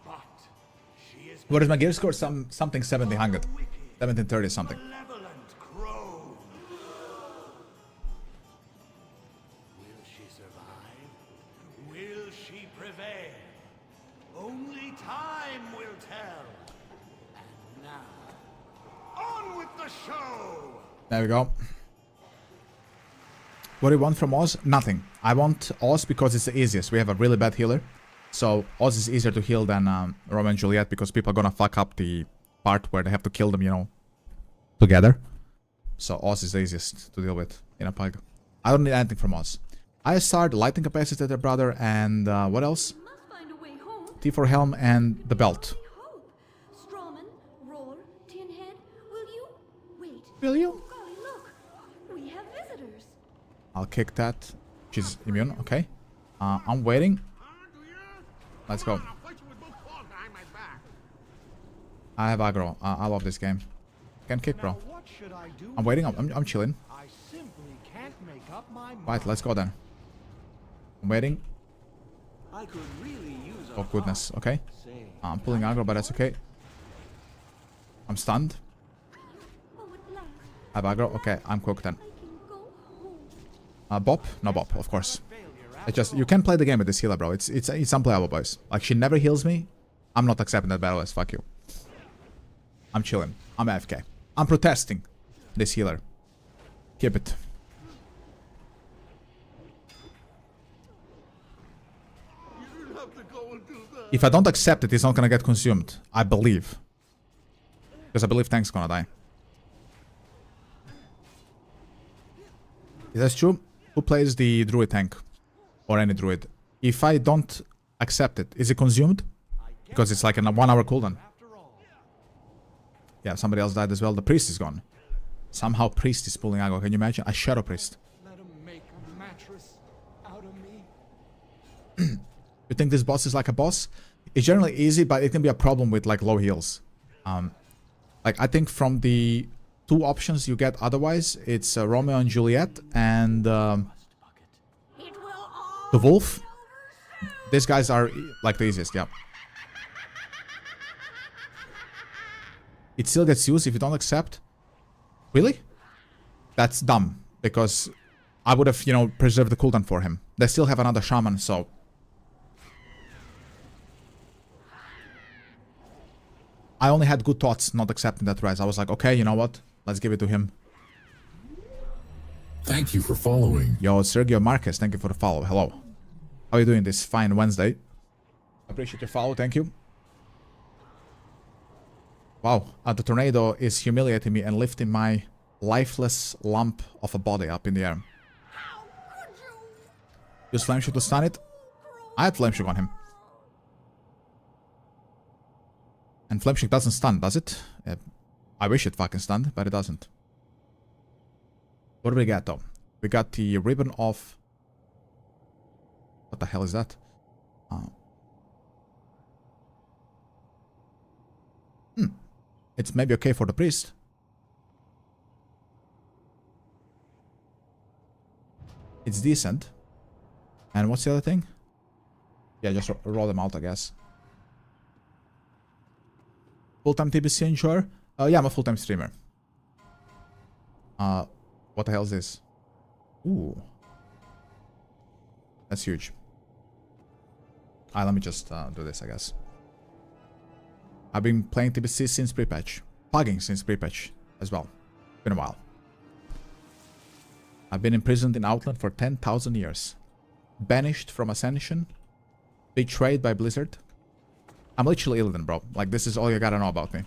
Speaker 3: But she is
Speaker 1: What is my gear score? Something 1700. 1730 something.
Speaker 3: malevolent crone. Will she survive? Will she prevail? Only time will tell. And now, on with the show!
Speaker 1: There we go. What do you want from Oz? Nothing. I want Oz because it's the easiest. We have a really bad healer. So Oz is easier to heal than Romeo and Juliet because people are gonna fuck up the part where they have to kill them, you know, together. So Oz is the easiest to deal with in a pug. I don't need anything from Oz. ISR, the lighting capacitator, brother, and what else?
Speaker 5: Must find a way home.
Speaker 1: T4 helm and the belt.
Speaker 5: Hope. Strawman, Roar, Tinhead, will you? Wait.
Speaker 1: Will you?
Speaker 5: Oh, golly, look. We have visitors.
Speaker 1: I'll kick that. She's immune, okay. I'm waiting. Let's go. I have aggro. I love this game. Can kick, bro.
Speaker 3: What should I do?
Speaker 1: I'm waiting. I'm chilling.
Speaker 3: I simply can't make up my mind.
Speaker 1: Right, let's go then. I'm waiting.
Speaker 3: I could really use a
Speaker 1: Oh, goodness. Okay.
Speaker 3: Say,
Speaker 1: I'm pulling aggro, but that's okay. I'm stunned.
Speaker 5: Oh, at last.
Speaker 1: I have aggro. Okay, I'm cooked then.
Speaker 5: I can go home.
Speaker 1: Bop? No bop, of course. It's just, you can't play the game with this healer, bro. It's unplayable, boys. Like, she never heals me. I'm not accepting that battle as fuck you. I'm chilling. I'm AFK. I'm protesting this healer. Keep it. If I don't accept it, it's not gonna get consumed. I believe. Because I believe Tank's gonna die. Is that true? Who plays the druid tank? Or any druid? If I don't accept it, is it consumed? Because it's like a 1 hour cooldown. Yeah, somebody else died as well. The priest is gone. Somehow priest is pulling aggro. Can you imagine? A shadow priest.
Speaker 3: let him make a mattress out of me.
Speaker 1: You think this boss is like a boss? It's generally easy, but it can be a problem with like low heals. Like I think from the 2 options you get otherwise, it's Romeo and Juliet and the wolf. These guys are like the easiest, yeah. It still gets used if you don't accept. Really? That's dumb, because I would have, you know, preserved the cooldown for him. They still have another shaman, so... I only had good thoughts not accepting that res. I was like, okay, you know what? Let's give it to him.
Speaker 6: Thank you for following.
Speaker 1: Yo, Sergio Marquez, thank you for the follow. Hello. How are you doing this fine Wednesday? Appreciate your follow, thank you. Wow, the tornado is humiliating me and lifting my lifeless lump of a body up in the air. Use Flame Shoot to stun it. I had Flame Shoot on him. And Flame Shoot doesn't stun, does it? I wish it fucking stunned, but it doesn't. What do we get though? We got the ribbon of... What the hell is that? It's maybe okay for the priest. It's decent. And what's the other thing? Yeah, just roll them out, I guess. Full-time TBC enjoyer? Yeah, I'm a full-time streamer. What the hell is this? Ooh. That's huge. Alright, let me just do this, I guess. I've been playing TBC since pre-patch. Pugging since pre-patch as well. Been a while. I've been imprisoned in Outland for 10,000 years. Banished from Ascension. Betrayed by Blizzard. I'm literally Illidan, bro. Like, this is all you gotta know about me.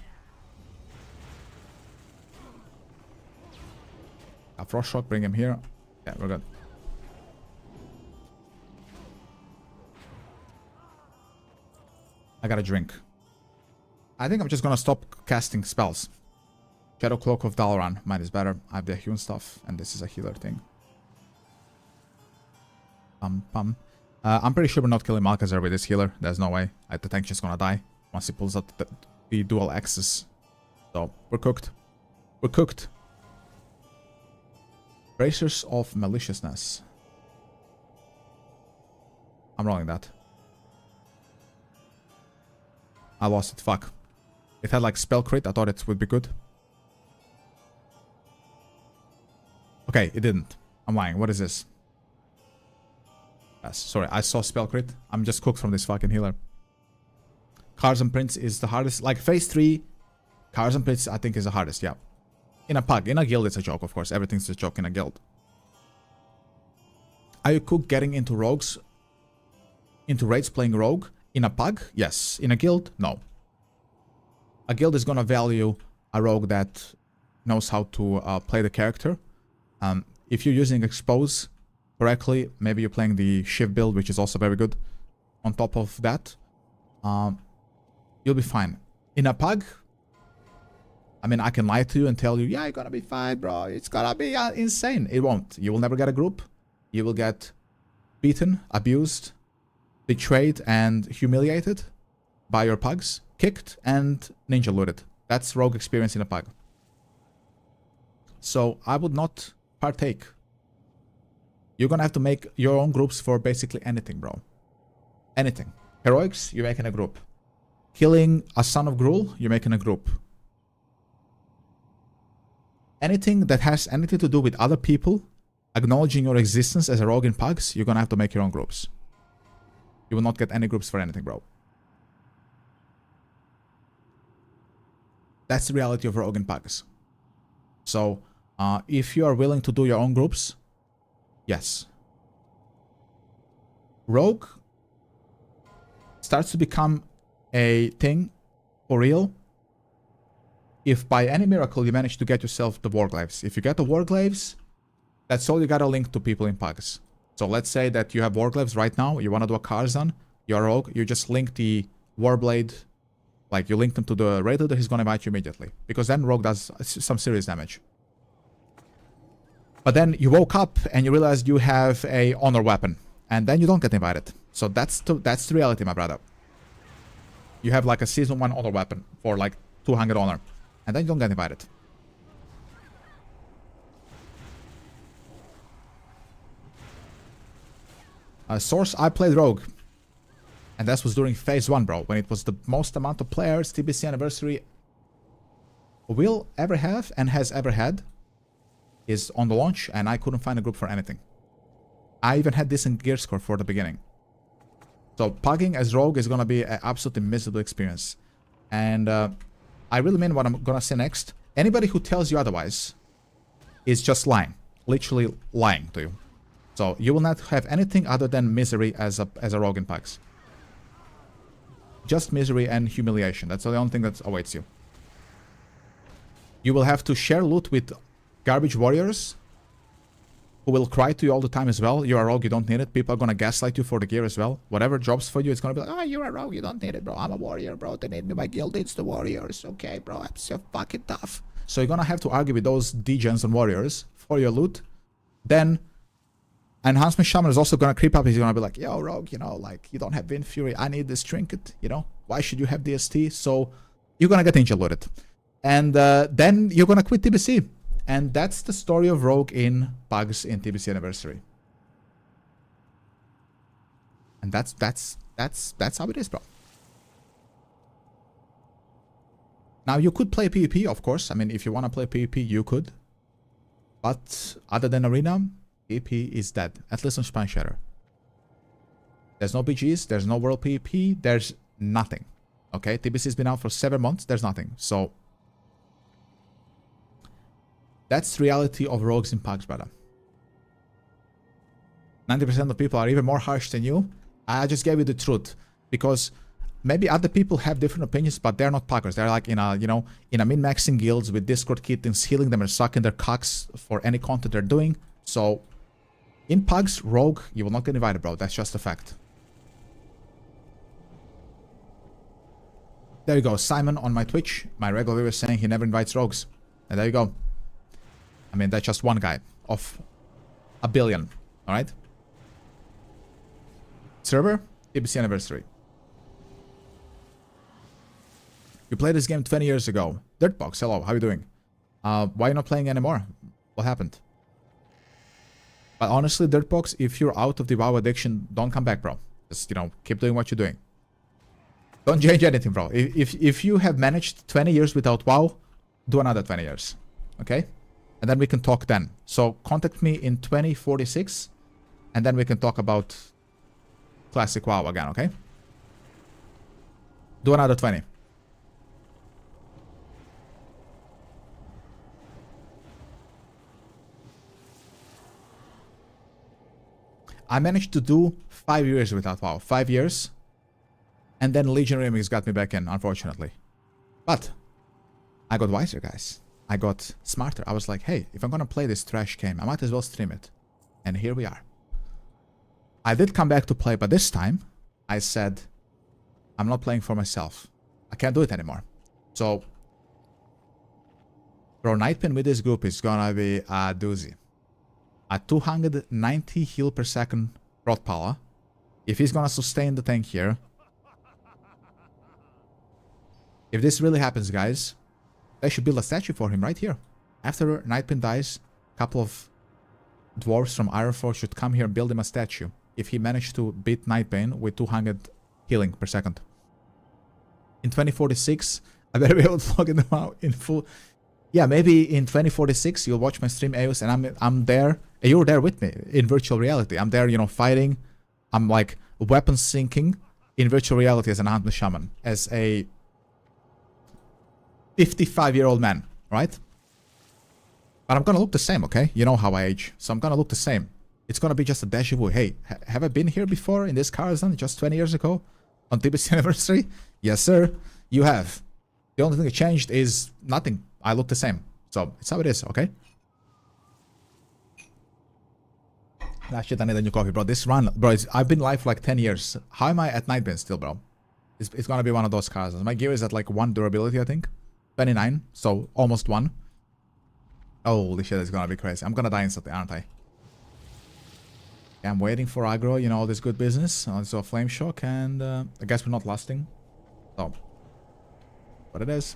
Speaker 1: A Frost Shock, bring him here. Yeah, we're good. I got a drink. I think I'm just gonna stop casting spells. Shadow Cloak of Dalaran. Mine is better. I have the healing stuff, and this is a healer thing. I'm pretty sure we're not killing Malkazar with this healer. There's no way. The tank's just gonna die once he pulls out the dual axes. So, we're cooked. We're cooked. Bracers of Maliciousness. I'm rolling that. I lost it. Fuck. It had like spell crit. I thought it would be good. Okay, it didn't. I'm lying. What is this? Yes, sorry, I saw spell crit. I'm just cooked from this fucking healer. Cars and Prince is the hardest. Like phase 3, Cars and Prince I think is the hardest, yeah. In a pug. In a guild it's a joke, of course. Everything's a joke in a guild. Are you cooked getting into rogues? Into raids playing rogue? In a pug? Yes. In a guild? No. A guild is gonna value a rogue that knows how to play the character. If you're using Expose correctly, maybe you're playing the Shiv build, which is also very good. On top of that, you'll be fine. In a pug, I mean, I can lie to you and tell you, yeah, you're gonna be fine, bro. It's gonna be insane. It won't. You will never get a group. You will get beaten, abused, betrayed, and humiliated by your pugs, kicked, and ninja looted. That's rogue experience in a pug. So I would not partake. You're gonna have to make your own groups for basically anything, bro. Anything. Heroics, you're making a group. Killing a son of Gruul, you're making a group. Anything that has anything to do with other people, acknowledging your existence as a rogue in pugs, you're gonna have to make your own groups. You will not get any groups for anything, bro. That's the reality of rogue in pugs. So, if you are willing to do your own groups, yes. Rogue starts to become a thing for real if by any miracle you manage to get yourself the Warglaves. If you get the Warglaves, that's all you gotta link to people in pugs. So let's say that you have Warglaves right now, you wanna do a Karzan, you're a rogue, you just link the Warblade, like you link them to the raid leader, he's gonna invite you immediately. Because then rogue does some serious damage. But then you woke up and you realized you have a honor weapon. And then you don't get invited. So that's the reality, my brother. You have like a season 1 honor weapon for like 200 honor. And then you don't get invited. Source, I played rogue. And that was during phase 1, bro. When it was the most amount of players TBC Anniversary will ever have and has ever had. Is on the launch, and I couldn't find a group for anything. I even had this in gear score for the beginning. So pugging as rogue is gonna be an absolutely miserable experience. And I really mean what I'm gonna say next. Anybody who tells you otherwise is just lying. Literally lying to you. So you will not have anything other than misery as a rogue in pugs. Just misery and humiliation. That's the only thing that awaits you. You will have to share loot with garbage warriors who will cry to you all the time as well. You're a rogue, you don't need it. People are gonna gaslight you for the gear as well. Whatever drops for you, it's gonna be like, oh, you're a rogue, you don't need it, bro. I'm a warrior, bro. They need me. My guild needs the warriors. Okay, bro, I'm so fucking tough. So you're gonna have to argue with those degens and warriors for your loot. Then Enhancement Shaman is also gonna creep up. He's gonna be like, yo, rogue, you know, like, you don't have Wind Fury. I need this trinket, you know? Why should you have DST? So you're gonna get ninja looted. And then you're gonna quit TBC. And that's the story of rogue in pugs in TBC Anniversary. And that's That's how it is, bro. Now, you could play PvP, of course. I mean, if you want to play PvP, you could. But other than Arena, PvP is dead. At least on Spine Shatter. There's no BGs. There's no World PvP. There's nothing. Okay? TBC's been out for 7 months. There's nothing. So, that's the reality of rogues in PUBG, brother. 90% of people are even more harsh than you. I just gave you the truth. Because maybe other people have different opinions, but they're not puggers. They're like in a, you know, in a min-maxing guilds with Discord kittens, healing them and sucking their cocks for any content they're doing. So, in pugs, rogue, you will not get invited, bro. That's just a fact. There you go. Simon on my Twitch, my regular viewer, saying he never invites rogues. And there you go. I mean, that's just one guy of a billion. Alright? Server, TBC anniversary. You played this game 20 years ago. Dirtbox, hello, how you doing? Why are you not playing anymore? What happened? But honestly, Dirtbox, if you're out of the WoW addiction, don't come back, bro. Just, you know, keep doing what you're doing. Don't change anything, bro. If you have managed 20 years without WoW, do another 20 years. Okay? And then we can talk then. So, contact me in 2046, and then we can talk about classic WoW again, okay? Do another 20. I managed to do 5 years without WoW. 5 years. And then Legion Remix got me back in, unfortunately. But I got wiser, guys. I got smarter. I was like, hey, if I'm gonna play this trash game, I might as well stream it. And here we are. I did come back to play, but this time I said, I'm not playing for myself. I can't do it anymore. So, bro, Nightpin with this group is gonna be a doozy. A 290 heal per second Rot Pala. If he's gonna sustain the tank here. If this really happens, guys, they should build a statue for him right here. After Nightpin dies, a couple of dwarves from Ironforge should come here and build him a statue. If he managed to beat Nightbane with 200 healing per second. In 2046, I better be able to log in them out in full. Yeah, maybe in 2046 you'll watch my stream, Eos, and I'm there. You're there with me in virtual reality. I'm there, you know, fighting. I'm like weapon syncing in virtual reality as an Enhancement Shaman. As a 55-year-old man, right? But I'm gonna look the same, okay? You know how I age. So I'm gonna look the same. It's gonna be just a deja vu. Hey, have I been here before in this Karazhan just 20 years ago? On TBC anniversary? Yes, sir. You have. The only thing that changed is nothing. I look the same. So, it's how it is, okay? Nah, shit, I need a new coffee, bro. This run, bro, I've been live for like 10 years. How am I at Nightbane still, bro? It's gonna be one of those Karazhans. My gear is at like 1 durability, I think. 29, so almost 1. Holy shit, it's gonna be crazy. I'm gonna die instantly, aren't I? Yeah, I'm waiting for aggro, you know, all this good business. So a flame shock, and I guess we're not lasting. So, what it is.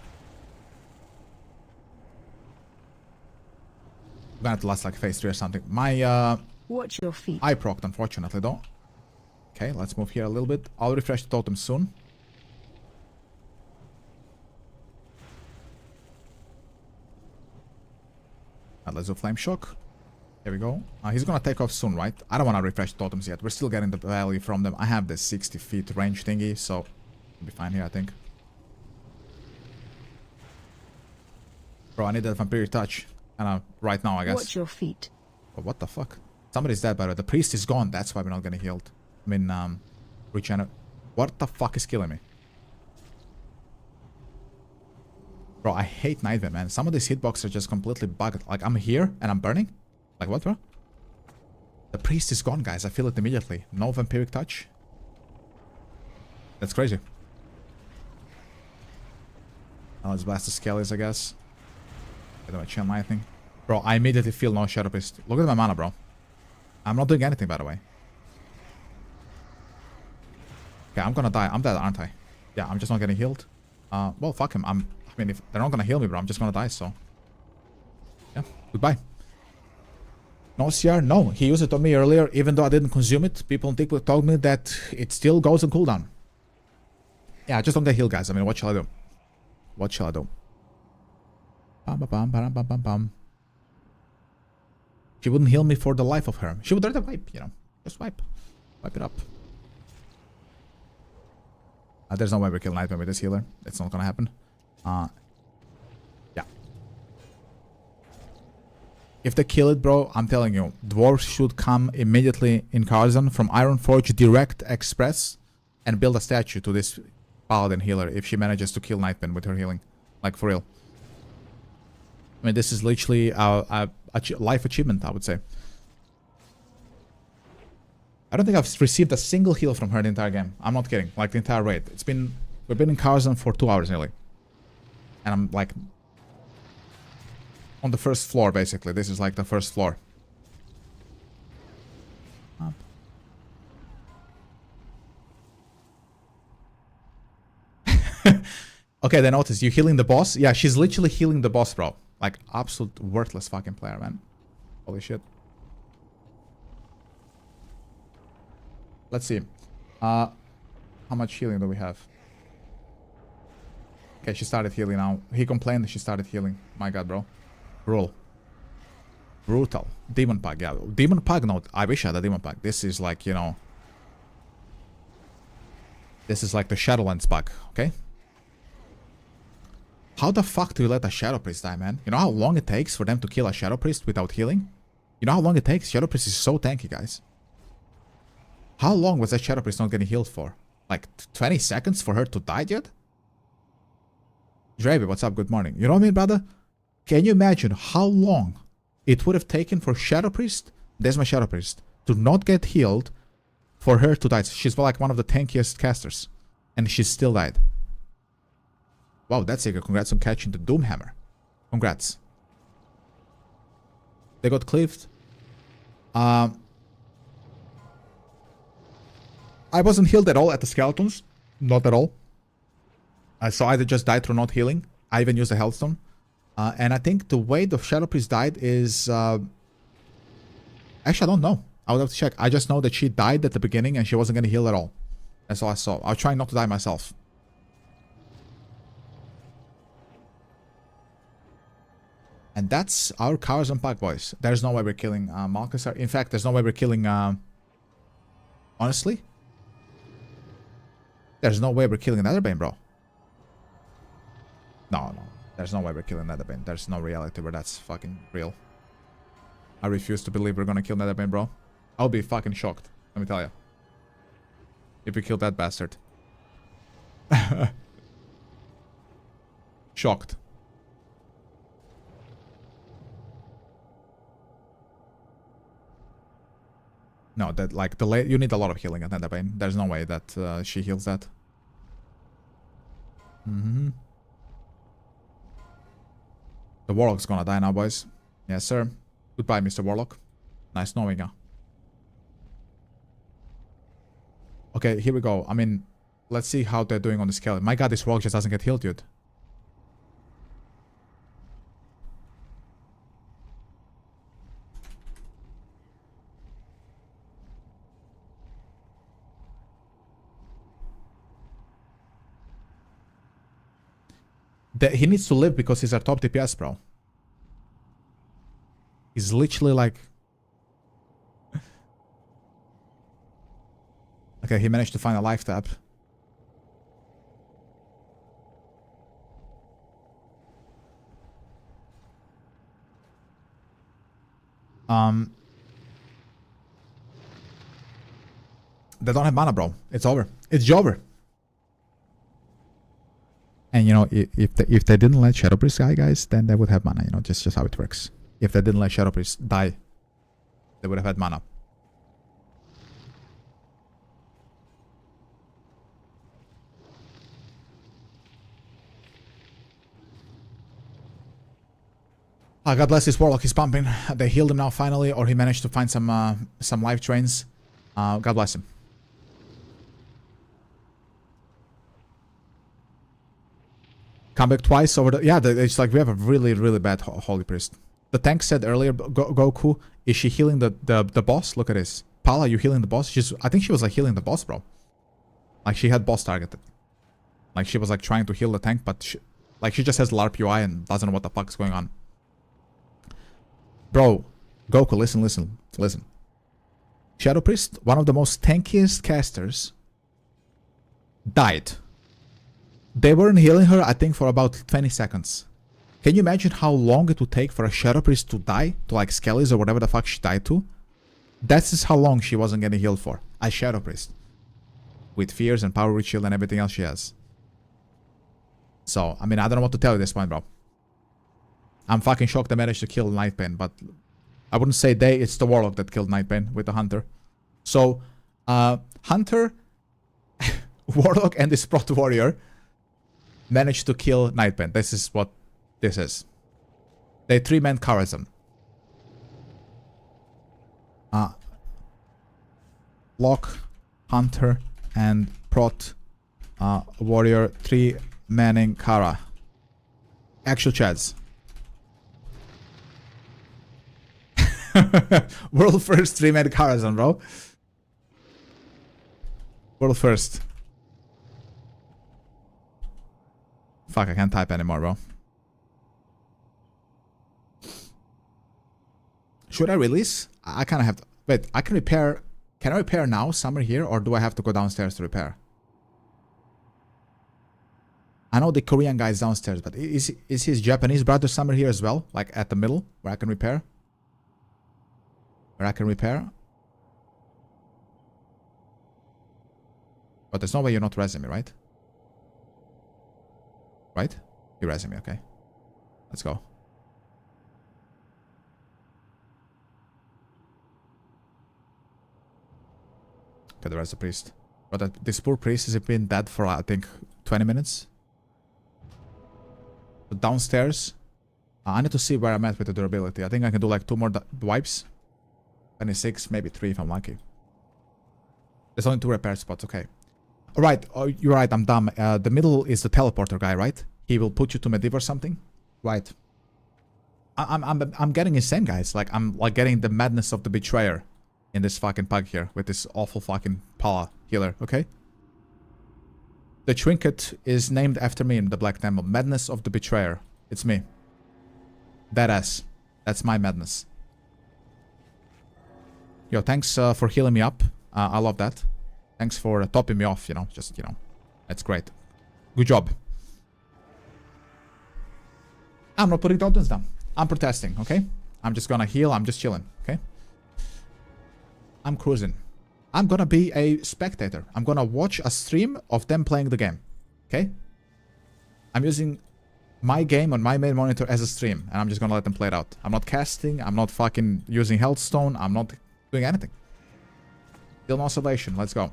Speaker 1: I'm gonna have to last like phase 3 or something. My
Speaker 2: Watch your feet.
Speaker 1: I procced, unfortunately, though. Okay, let's move here a little bit. I'll refresh the totem soon. Let's do flame shock. Here we go. He's gonna take off soon, right? I don't want to refresh the totems yet. We're still getting the value from them. I have this 60 feet range thingy, so we'll be fine here, I think. Bro, I need that vampiric touch. Right now, I guess.
Speaker 2: Watch your feet.
Speaker 1: Oh, what the fuck? Somebody's dead, by the way. The priest is gone. That's why we're not getting healed. I mean, regenerate. What the fuck is killing me? Bro, I hate Nightmare, man. Some of these hitboxes are just completely bugged. Like, I'm here and I'm burning? Like, what, bro? The priest is gone, guys. I feel it immediately. No vampiric touch. That's crazy. Now let's blast the skellies, I guess. Get my chain lightning. Bro, I immediately feel no Shadow Priest. Look at my mana, bro. I'm not doing anything, by the way. Okay, I'm gonna die. I'm dead, aren't I? Yeah, I'm just not getting healed. Well, fuck him. I mean, if they're not gonna heal me, bro, I'm just gonna die, so... Yeah, goodbye. No CR? No. He used it on me earlier, even though I didn't consume it. People on TikTok told me that it still goes on cooldown. Yeah, just on the heal, guys. I mean, what shall I do? What shall I do? Bam, bam, bam, bam, bam, bam. She wouldn't heal me for the life of her. She would rather wipe, you know. Just wipe. Wipe it up. There's no way we kill Nightmare with this healer. It's not gonna happen. Yeah. If they kill it, bro, I'm telling you, dwarves should come immediately in Karzan from Ironforge direct express and build a statue to this paladin healer if she manages to kill Nightmare with her healing. Like, for real. I mean, this is literally a life achievement, I would say. I don't think I've received a single heal from her the entire game. I'm not kidding. Like, the entire raid. We've been in Karzan for 2 hours nearly. And I'm, like, on the first floor, basically. This is, like, the first floor. Up. Okay, they noticed. You healing the boss? Yeah, she's literally healing the boss, bro. Like, absolute worthless fucking player, man. Holy shit. Let's see. How much healing do we have? Okay, she started healing now. He complained, she started healing. My god, bro. Rule. Brutal. Demon Pug, yeah. Demon Pug, no. I wish I had a Demon Pug. This is like, you know... This is like the Shadowlands Pug, okay? How the fuck do you let a Shadow Priest die, man? You know how long it takes for them to kill a Shadow Priest without healing? You know how long it takes? Shadow Priest is so tanky, guys. How long was that Shadow Priest not getting healed for? Like 20 seconds for her to die yet? Draven, what's up? Good morning. You know what I mean, brother? Can you imagine how long it would have taken for Shadow Priest, there's my Shadow Priest, to not get healed for her to die? She's like one of the tankiest casters. And she still died. Wow, that's a good. Congrats on catching the Doomhammer. Congrats. They got cleaved. I wasn't healed at all at the skeletons. Not at all. So I just died through not healing. I even used a Hellstone. And I think the way the Shadow Priest died is... Actually, I don't know. I would have to check. I just know that she died at the beginning and she wasn't going to heal at all. That's all I saw. I was trying not to die myself. And that's our Karzan Pack, boys. There's no way we're killing Malchus. In fact, there's no way we're killing... honestly? There's no way we're killing Netherbane, bro. No. There's no way we're killing Netherbane. There's no reality where that's fucking real. I refuse to believe we're gonna kill Netherbane, bro. I'll be fucking shocked. Let me tell you. If we kill that bastard. Shocked. No, that like you need a lot of healing at Netherbane. There's no way that she heals that. The Warlock's gonna die now, boys. Yes, sir. Goodbye, Mr. Warlock. Nice knowing you. Okay, here we go. I mean, let's see how they're doing on the skeleton. My god, this Warlock just doesn't get healed, dude. He needs to live because he's our top DPS, bro. He's literally like... Okay, he managed to find a life tap. They don't have mana, bro. It's over. It's over. And you know, if they didn't let Shadow Priest die, guys, then they would have mana. You know, just how it works. If they didn't let Shadow Priest die, they would have had mana. God bless this Warlock. He's pumping. They healed him now finally, or he managed to find some life trains. God bless him. Come back twice over the... Yeah, it's like we have a really, really bad Holy Priest. The tank said earlier, Goku, is she healing the boss? Look at this. Pala, you healing the boss? I think she was like healing the boss, bro. Like she had boss targeted. Like she was like trying to heal the tank, but she just has LARP UI and doesn't know what the fuck's going on. Bro, Goku, listen. Shadow Priest, one of the most tankiest casters, died. They weren't healing her, I think, for about 20 seconds. Can you imagine how long it would take for a Shadow Priest to die? To like Skellies or whatever the fuck she died to? That's just how long she wasn't getting healed for. A Shadow Priest. With fears and power shield and everything else she has. So, I mean, I don't know what to tell you at this point, bro. I'm fucking shocked they managed to kill Nightbane, but I wouldn't say they, it's the Warlock that killed Nightbane with the Hunter. So, Hunter, Warlock, and this Prot Warrior managed to kill Nightbane. This is what this is. They 3-man Karazhan. Lock, Hunter, and Prot Warrior 3-manning Kara. Actual chads. World first 3-man Karazhan, bro. World first. Fuck, I can't type anymore, bro. Should I release? I kind of have to... Wait, I can repair... Can I repair now, somewhere here, or do I have to go downstairs to repair? I know the Korean guy is downstairs, but is his Japanese brother somewhere here as well? Like at the middle, where I can repair? But there's no way you're not resing me, right? Right? You're resing me, okay. Let's go. Okay, the rest of the priest. But this poor priest has been dead for, I think, 20 minutes. But downstairs, I need to see where I'm at with the durability. I think I can do like 2 more wipes. 26, maybe 3 if I'm lucky. There's only 2 repair spots, okay. Alright, you're right, I'm dumb. The middle is the teleporter guy, right? He will put you to Medivh or something? Right. I'm getting insane, guys. Like, I'm like getting the madness of the betrayer in this fucking pug here with this awful fucking Pala healer, okay? The trinket is named after me in the Black Temple. Madness of the Betrayer. It's me. Deadass. That's my madness. Yo, thanks for healing me up. I love that. Thanks for topping me off, you know. Just, you know. That's great. Good job. I'm not putting totems down. I'm protesting, okay? I'm just gonna heal. I'm just chilling, okay? I'm cruising. I'm gonna be a spectator. I'm gonna watch a stream of them playing the game. Okay? I'm using my game on my main monitor as a stream. And I'm just gonna let them play it out. I'm not casting. I'm not fucking using Healthstone. I'm not doing anything. Still no salvation. Let's go.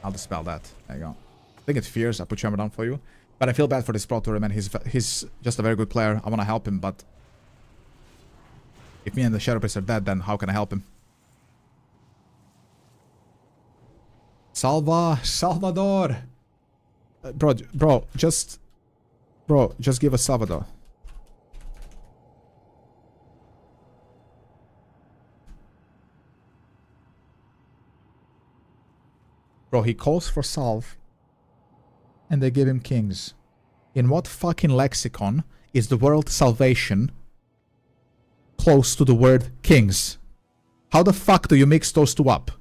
Speaker 1: I'll dispel that. There you go. I think it's Fears. I put Shaman down for you. But I feel bad for this Pro Tour, man. He's just a very good player. I want to help him, but... if me and the Shadow Priest are dead, then how can I help him? Salvador! Bro, just give us Salvador. Bro, he calls for salve, and they give him kings. In what fucking lexicon is the word salvation close to the word kings? How the fuck do you mix those two up?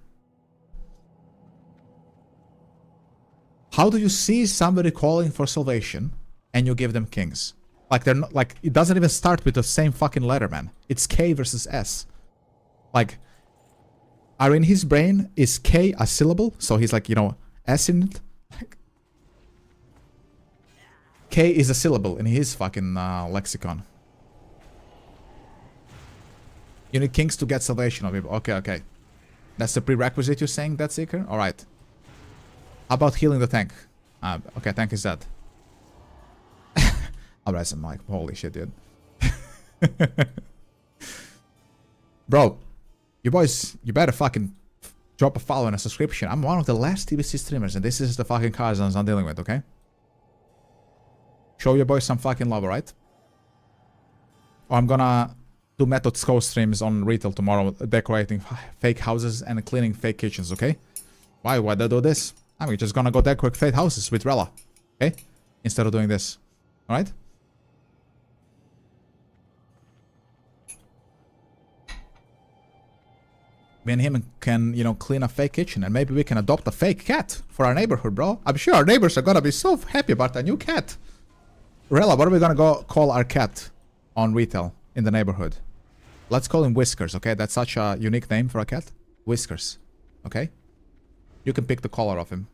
Speaker 1: How do you see somebody calling for salvation and you give them kings? Like they're not, like, it doesn't even start with the same fucking letter, man. It's K versus S. Like, are in his brain, is K a syllable? So he's like, you know, S in it? Like, K is a syllable in his fucking lexicon. You need kings to get salvation of people. Okay, okay. That's the prerequisite you're saying, that Seeker? Alright. How about healing the tank? Okay, tank is dead. Alright, I'm like, holy shit, dude. Bro, you boys, you better fucking drop a follow and a subscription. I'm one of the last TBC streamers, and this is the fucking Karazhans I'm dealing with, okay? Show your boys some fucking love, right? Or I'm gonna do Method's co-streams on retail tomorrow, decorating fake houses and cleaning fake kitchens, okay? Why would I do this? I'm just gonna go decorate fake houses with Rella, okay? Instead of doing this, alright? Me and him can, you know, clean a fake kitchen, and maybe we can adopt a fake cat for our neighborhood, bro. I'm sure our neighbors are gonna be so happy about a new cat. Rella, what are we gonna go call our cat on retail in the neighborhood? Let's call him Whiskers, okay? That's such a unique name for a cat. Whiskers, okay? You can pick the color of him.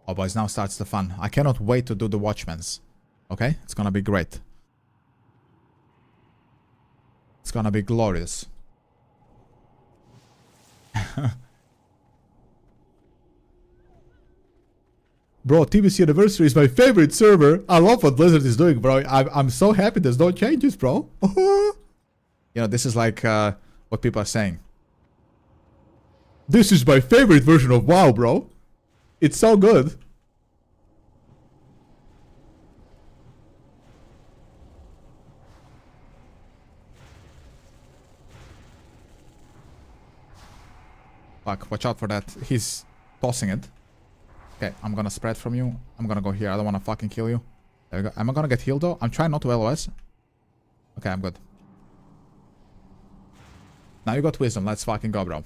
Speaker 1: Oh, boys, now starts the fun. I cannot wait to do the Watchmen's, okay? It's gonna be great. It's gonna be glorious. Bro, TBC Anniversary is my favorite server. I love what Blizzard is doing, bro. I'm so happy there's no changes, bro. You know, this is like what people are saying. This is my favorite version of WoW, bro. It's so good. Fuck, watch out for that. He's tossing it. Okay, I'm gonna spread from you. I'm gonna go here. I don't wanna fucking kill you. There we go. Am I gonna get healed though? I'm trying not to LOS. Okay, I'm good. Now you got wisdom. Let's fucking go, bro.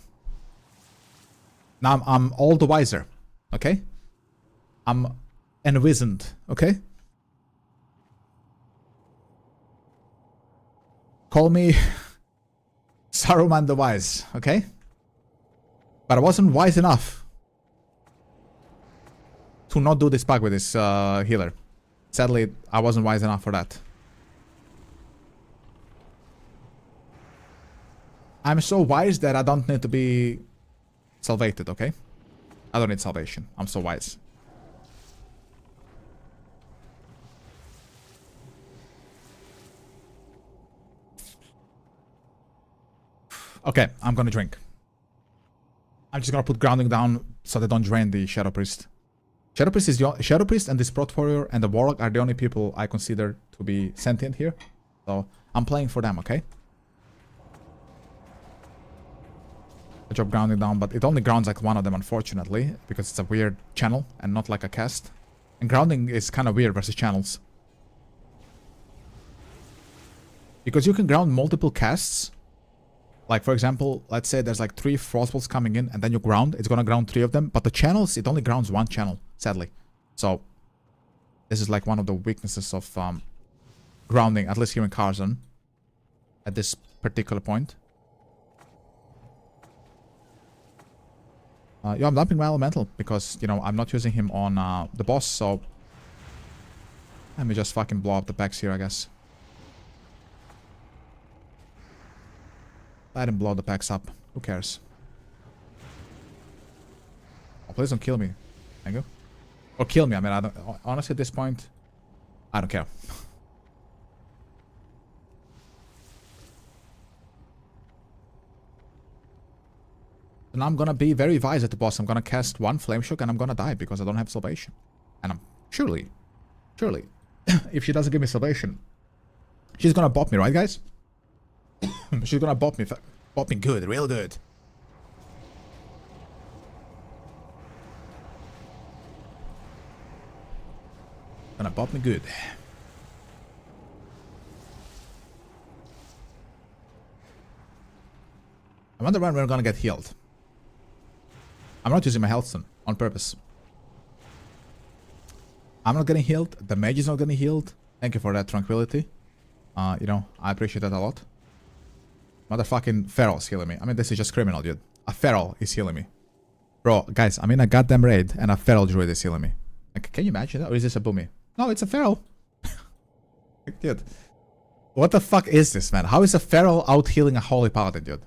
Speaker 1: Now I'm all the wiser. Okay? I'm enwizened. Okay? Call me Saruman the Wise. Okay? But I wasn't wise enough to not do this bug with this healer. Sadly, I wasn't wise enough for that. I'm so wise that I don't need to be salvated, okay? I don't need salvation. I'm so wise. Okay, I'm gonna drink. I'm just gonna put grounding down so they don't drain the Shadow Priest. Shadow Priest is the Shadow Priest and the Sprott Warrior and the Warlock are the only people I consider to be sentient here. So I'm playing for them, okay? Good job grounding down, but it only grounds like one of them, unfortunately, because it's a weird channel and not like a cast. And grounding is kind of weird versus channels. Because you can ground multiple casts. Like, for example, let's say there's like 3 Frostbolts coming in and then you ground. It's gonna ground 3 of them. But the channels, it only grounds 1 channel, sadly. So, this is like one of the weaknesses of grounding, at least here in Karzhan. At this particular point. Yeah, I'm dumping my elemental because, you know, I'm not using him on the boss, so... Let me just fucking blow up the packs here, I guess. Let him blow the packs up. Who cares? Oh, please don't kill me. Thank you. Or kill me, I mean, I don't... Honestly, at this point, I don't care. And I'm gonna be very wise at the boss. I'm gonna cast 1 Flame Shock and I'm gonna die because I don't have salvation. And I'm surely, if she doesn't give me salvation, she's gonna bop me, right, guys? She's gonna bop me good, real good. Gonna bop me good. I wonder when we're gonna get healed. I'm not using my health stone on purpose. I'm not getting healed. The mage is not getting healed. Thank you for that tranquility. You know, I appreciate that a lot. Motherfucking Feral's healing me. I mean, this is just criminal, dude. A Feral is healing me. Bro, guys, I'm in a goddamn raid and a Feral druid is healing me. Like, can you imagine that? Or is this a Boomy? No, it's a Feral. Dude. What the fuck is this, man? How is a Feral out healing a Holy Paladin, dude?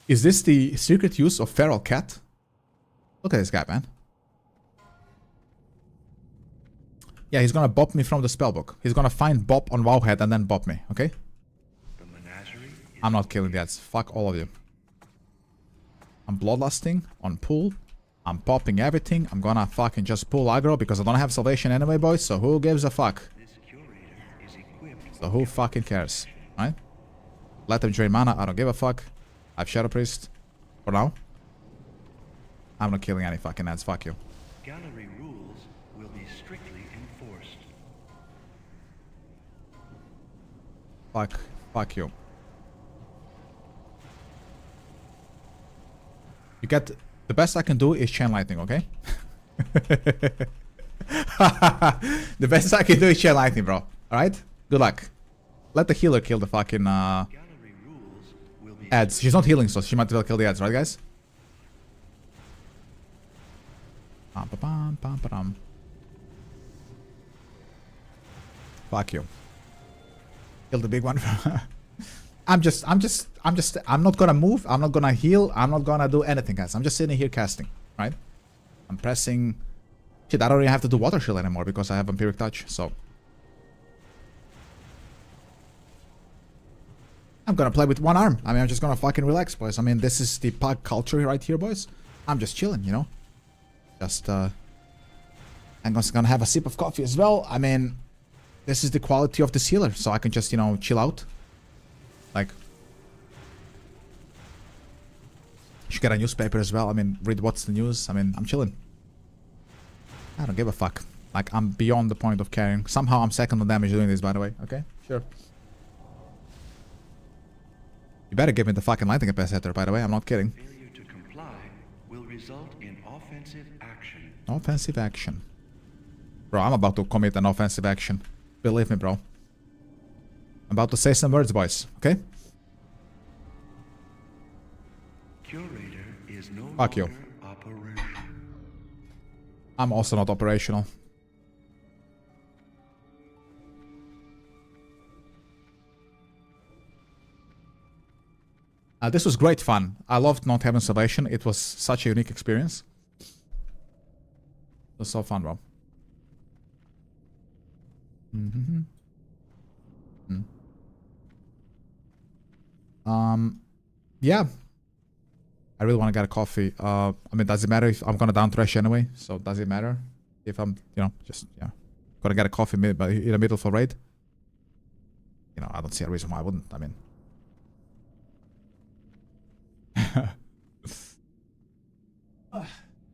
Speaker 1: Is this the secret use of Feral Cat? Look at this guy, man. Yeah, he's gonna bop me from the spellbook. He's gonna find bop on Wowhead and then bop me, okay? I'm not killing the ads. Fuck all of you. I'm bloodlusting on pool. I'm popping everything. I'm gonna fucking just pull aggro because I don't have salvation anyway, boys. So who gives a fuck? So who fucking cares, right? Let them drain mana. I don't give a fuck. I have Shadow Priest for now. I'm not killing any fucking ads. Fuck you.
Speaker 6: Gallery rules will be strictly enforced.
Speaker 1: Fuck you. You get the best I can do is chain lightning, okay? The best I can do is chain lightning, bro. All right? Good luck. Let the healer kill the fucking ads. She's not healing, so she might as well kill the ads, right, guys? Fuck you. Kill the big one. I'm not gonna move. I'm not gonna heal. I'm not gonna do anything, guys. I'm just sitting here casting, right? I'm pressing. Shit, I don't even have to do water shield anymore because I have vampiric touch, so. I'm gonna play with one arm. I mean, I'm just gonna fucking relax, boys. I mean, this is the pug culture right here, boys. I'm just chilling, you know? Just, I'm just gonna have a sip of coffee as well. I mean, this is the quality of this healer, so I can just, you know, chill out. Like, you should get a newspaper as well. I mean, read what's the news. I mean, I'm chilling. I don't give a fuck. Like, I'm beyond the point of caring. Somehow I'm second on damage doing this, by the way. Okay, sure. You better give me the fucking lightning capacitor, by the way. I'm not kidding.
Speaker 6: Failure to comply will result in offensive action.
Speaker 1: Offensive action. Bro, I'm about to commit an offensive action. Believe me, bro. I'm about to say some words, boys. Okay?
Speaker 6: Curator is no
Speaker 1: Fuck you.
Speaker 6: longer operational.
Speaker 1: I'm also not operational. This was great fun. I loved not having salvation. It was such a unique experience. It was so fun, bro. Yeah. I really want to get a coffee. I mean, does it matter if I'm gonna down thresh anyway? So does it matter if I'm, you know, just, yeah, gonna get a coffee in the middle for raid? You know, I don't see a reason why I wouldn't. I mean,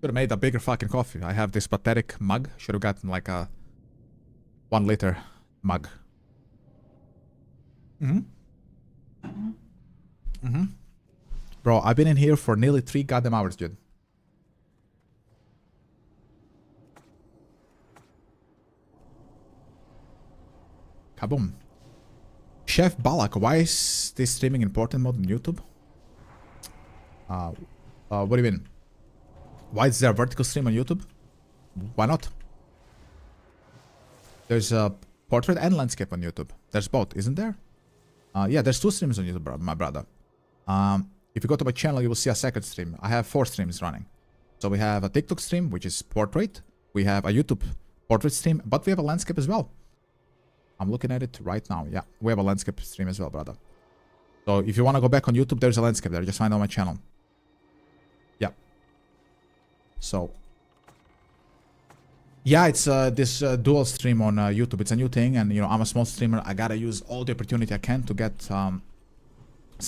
Speaker 1: should have made a bigger fucking coffee. I have this pathetic mug. Should have gotten like a 1 liter mug. Bro, I've been in here for nearly 3 goddamn hours, dude. Kaboom. Chef Balak, why is this streaming in portrait mode on YouTube? What do you mean? Why is there a vertical stream on YouTube? Why not? There's a portrait and landscape on YouTube. There's both, isn't there? Yeah, there's 2 streams on YouTube, my brother. If you go to my channel, you will see a second stream. I have 4 streams running. So we have a TikTok stream, which is portrait. We have a YouTube portrait stream, but we have a landscape as well. I'm looking at it right now. Yeah, we have a landscape stream as well, brother. So if you want to go back on YouTube, there's a landscape there. Just find it on my channel. Yeah. So. Yeah, it's this dual stream on YouTube. It's a new thing, and you know, I'm a small streamer. I gotta use all the opportunity I can to get some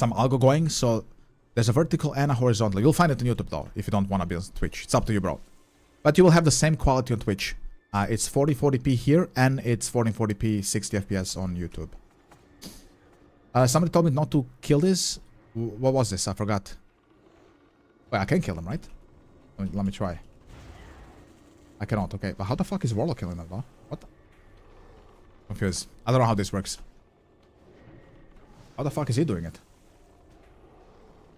Speaker 1: algo going. So there's a vertical and a horizontal. You'll find it on YouTube though, if you don't want to be on Twitch. It's up to you, bro. But you will have the same quality on Twitch. It's 4040p here, and it's 1440p 60 FPS on YouTube. Somebody told me not to kill this. What was this? I forgot. Wait, I can kill him, right? Let me try. I cannot, okay. But how the fuck is Warlock killing that, though? What the? Confused. I don't know how this works. How the fuck is he doing it?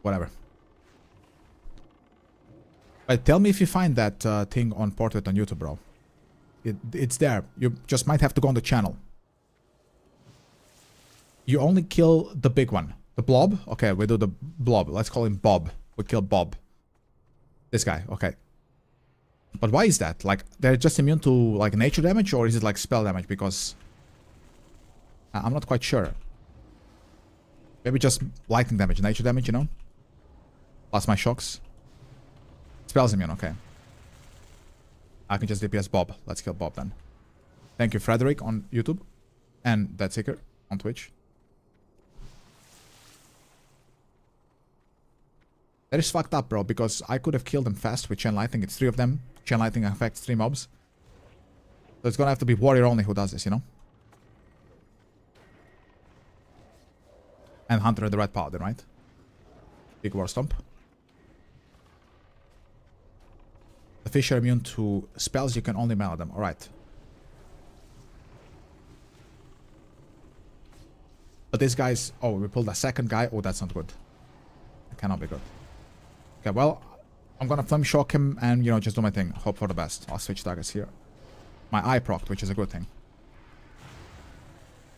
Speaker 1: Whatever. But tell me if you find that thing on portrait on YouTube, bro. It's there. You just might have to go on the channel. You only kill the big one. The blob? Okay, we do the blob. Let's call him Bob. We kill Bob. This guy, okay. But why is that? Like, they're just immune to, like, nature damage? Or is it, like, spell damage? Because I'm not quite sure. Maybe just lightning damage, nature damage, you know? Plus my shocks. Spells immune, okay. I can just DPS Bob. Let's kill Bob then. Thank you, Frederick, on YouTube. And Dead Seeker on Twitch. That is fucked up, bro, because I could have killed them fast with Chain Lightning. It's 3 of them. Chain Lightning affects 3 mobs. So it's gonna have to be Warrior only who does this, you know? And Hunter the Red Paladin, right? Big War Stomp. The fish are immune to spells, you can only melee them. Alright. But this guy's... Oh, we pulled a second guy. Oh, that's not good. That cannot be good. Okay, well, I'm gonna Flame Shock him and, you know, just do my thing. Hope for the best. I'll switch targets here. My eye procced, which is a good thing.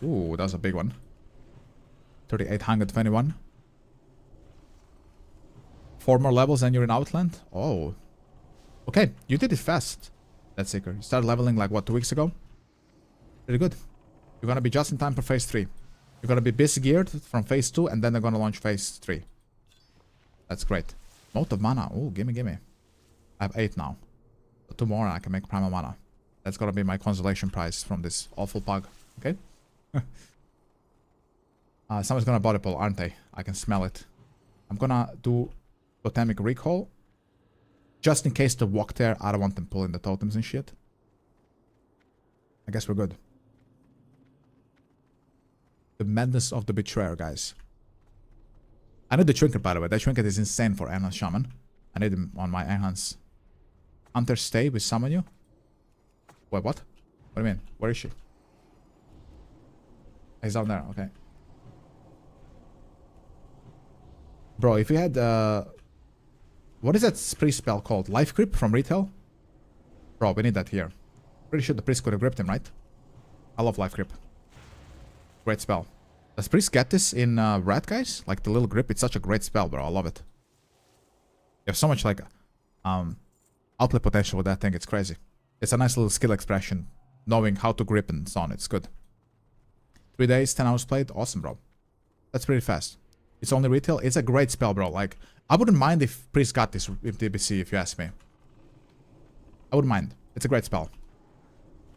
Speaker 1: Ooh, that was a big one. 3821. 4 more levels and you're in Outland? Oh. Okay, you did it fast. That's Seeker. You started leveling like, what, 2 weeks ago? Pretty good. You're gonna be just in time for phase 3. You're gonna be busy geared from phase 2 and then they're gonna launch phase 3. That's great. Mote of mana. Oh, gimme, gimme. I have 8 now. So 2 more and I can make primal mana. That's gonna be my consolation prize from this awful pug. Okay? Someone's gonna body pull, aren't they? I can smell it. I'm gonna do Totemic Recall. Just in case the walk there, I don't want them pulling the totems and shit. I guess we're good. The Madness of the Betrayer, guys. I need the Trinket, by the way. That Trinket is insane for Enhanced Shaman. I need him on my Enhanced. Hunter, stay, we summon you. Wait, what? What do you mean? Where is she? He's down there, okay. Bro, if you had, what is that priest spell called? Life Grip from retail? Bro, we need that here. Pretty sure the priest could have gripped him, right? I love Life Grip. Great spell. Does priest get this in red, guys? Like the little grip? It's such a great spell, bro. I love it. You have so much, like, outplay potential with that thing. It's crazy. It's a nice little skill expression. Knowing how to grip and so on. It's good. 3 days, 10 hours played. Awesome, bro. That's pretty fast. It's only retail. It's a great spell, bro. Like, I wouldn't mind if priest got this with DBC, if you ask me. I wouldn't mind. It's a great spell.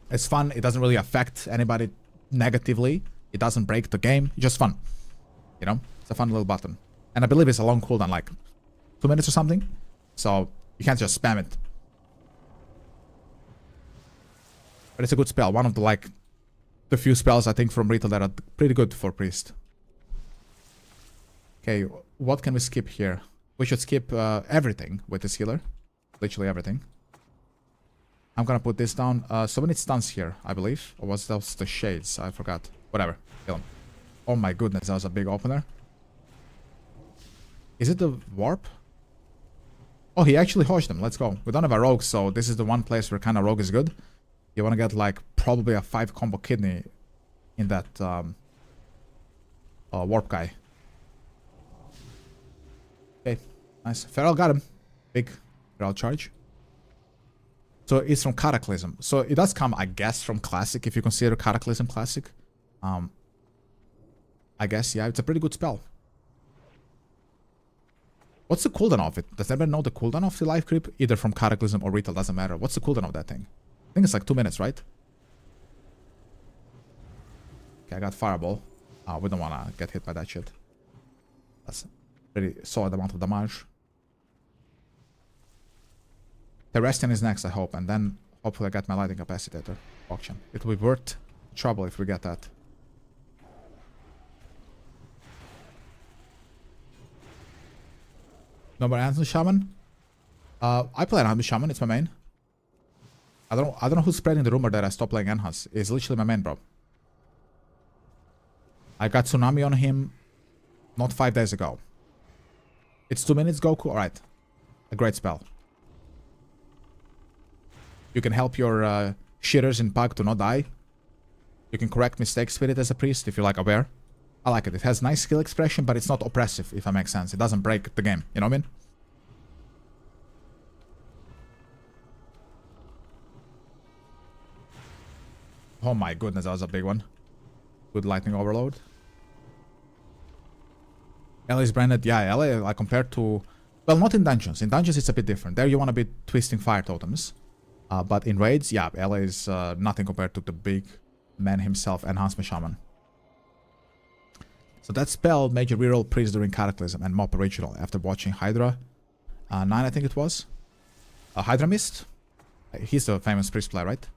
Speaker 1: It's fun. It doesn't really affect anybody negatively. It doesn't break the game. It's just fun. You know? It's a fun little button. And I believe it's a long cooldown, like 2 minutes or something. So, you can't just spam it. But it's a good spell. One of the, like, the few spells, I think, from retail that are pretty good for priest. Okay, what can we skip here? We should skip everything with this healer. Literally everything. I'm gonna put this down. So we need stuns here, I believe. Or was those the shades? I forgot. Whatever. Kill him. Oh my goodness, that was a big opener. Is it the warp? Oh, he actually hodged them. Let's go. We don't have a rogue, so this is the one place where kind of rogue is good. You want to get like probably a 5 combo kidney in that warp guy. Okay, nice. Feral got him. Big Feral charge. So it's from Cataclysm. So it does come, I guess, from Classic, if you consider Cataclysm Classic. I guess, yeah, it's a pretty good spell. What's the cooldown of it? Does anybody know the cooldown of the life creep? Either from Cataclysm or retail, doesn't matter. What's the cooldown of that thing? I think it's like 2 minutes, right? Okay, I got Fireball. We don't want to get hit by that shit. That's a pretty solid amount of damage. Terrestrian is next, I hope, and then hopefully I get my Lightning Capacitator auction. It will be worth trouble if we get that. Number Enhancement Shaman? I play Enhancement Shaman, it's my main. I don't know who's spreading the rumor that I stopped playing Enhance. It's literally my main, bro. I got Tsunami on him not 5 days ago. It's 2 minutes, Goku? Alright. A great spell. You can help your shitters in Pug to not die. You can correct mistakes with it as a priest if you're like aware. I like it. It has nice skill expression, but it's not oppressive, if that makes sense. It doesn't break the game. You know what I mean? Oh my goodness, that was a big one. Good lightning overload. LA is branded. Yeah, LA, like compared to... Well, not in dungeons. In dungeons, it's a bit different. There you want to be twisting fire totems. But in raids, yeah, LA is nothing compared to the big man himself, Enhancement Shaman. So that spell made you reroll priest during Cataclysm and Mob Original after watching Hydra 9, I think it was. Hydra Mist? He's the famous priest player, right?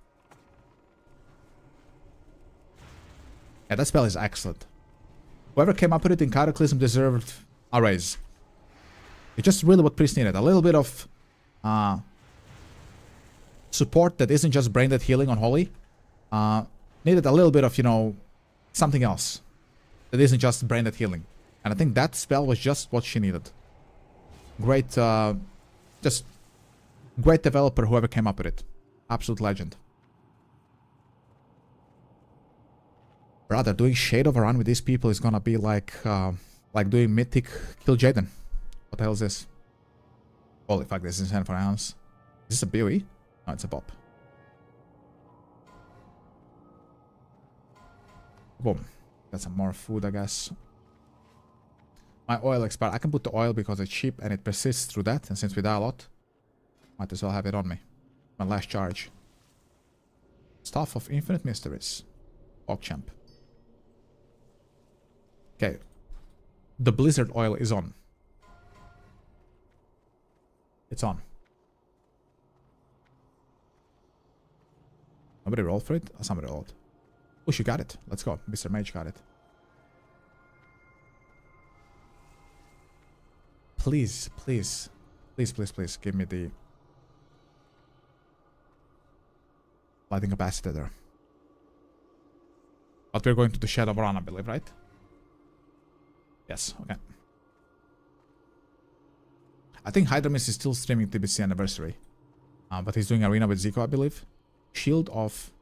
Speaker 1: Yeah, that spell is excellent. Whoever came up with it in Cataclysm deserved a raise. It's just really what priest needed. A little bit of support that isn't just brain dead healing on Holy. Needed a little bit of, you know, something else. That isn't just brain dead healing. And I think that spell was just what she needed. Great, just great developer, whoever came up with it. Absolute legend. Brother, doing Shade of a run with these people is gonna be like doing Mythic Kill Jaden. What the hell is this? Holy fuck, this is insane for ounce. Is this a BOE? No, it's a bop. Boom. Got some more food, I guess. My oil expired. I can put the oil because it's cheap and it persists through that. And since we die a lot, might as well have it on me. My last charge. Staff of Infinite Mysteries. PogChamp. Okay. The Blizzard oil is on. It's on. Nobody rolled for it? Oh, somebody rolled. Oh, she got it. Let's go. Mr. Mage got it. Please, please. Please, please, please. Give me the lighting capacitor. But we're going to the Shadow of Run, I believe, right? Yes, okay. I think Hydramis is still streaming TBC Anniversary. But he's doing Arena with Zico, I believe. Shield of...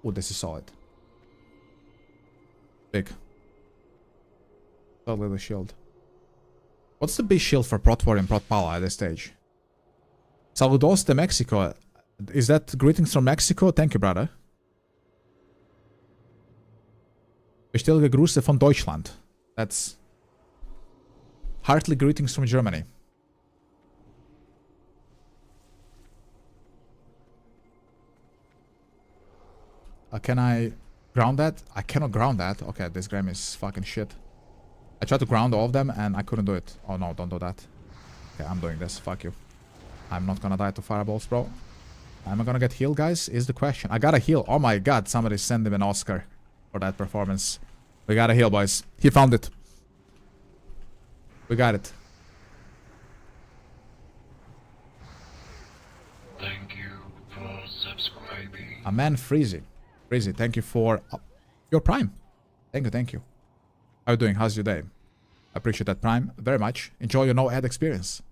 Speaker 1: Oh, this is solid. Big. Totally the shield. What's the big shield for Prot War and Prot Pala at this stage? Saludos de Mexico. Is that greetings from Mexico? Thank you, brother. Bestellige Grüße von Deutschland. That's... Heartily greetings from Germany. Can I ground that? I cannot ground that. Okay, this game is fucking shit. I tried to ground all of them and I couldn't do it. Oh no, don't do that. Okay, I'm doing this. Fuck you. I'm not gonna die to fireballs, bro. Am I gonna get healed, guys? Is the question. I gotta heal. Oh my god, somebody send him an Oscar for that performance. We gotta heal, boys. He found it. We got it.
Speaker 7: Thank you for subscribing.
Speaker 1: A man Freezy. Freezy, thank you for your Prime. Thank you, thank you. How are you doing? How's your day? I appreciate that Prime very much. Enjoy your no-ad experience.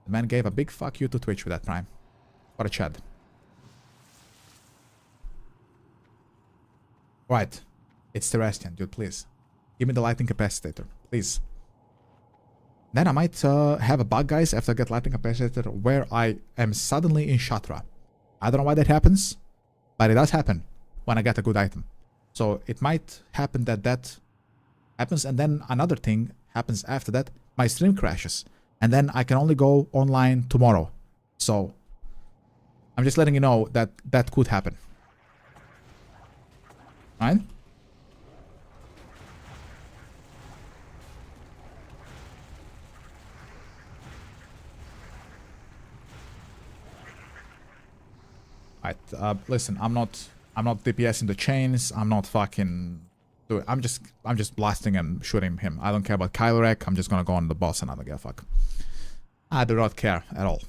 Speaker 1: The man gave a big fuck you to Twitch with that Prime. What a Chad. Right. It's Terrestrian, dude, please. Give me the lighting capacitator, please. Then I might have a bug, guys, after I get lighting capacitor, where I am suddenly in Shatra. I don't know why that happens, but it does happen when I get a good item. So it might happen that that happens, and then another thing happens after that. My stream crashes, and then I can only go online tomorrow. So I'm just letting you know that that could happen. Right? Right, listen, I'm not DPSing the chains. I'm not fucking doing. I'm just blasting and shooting him. I don't care about Kylorek. I'm just gonna go on the boss and I don't give a fuck. I do not care at all.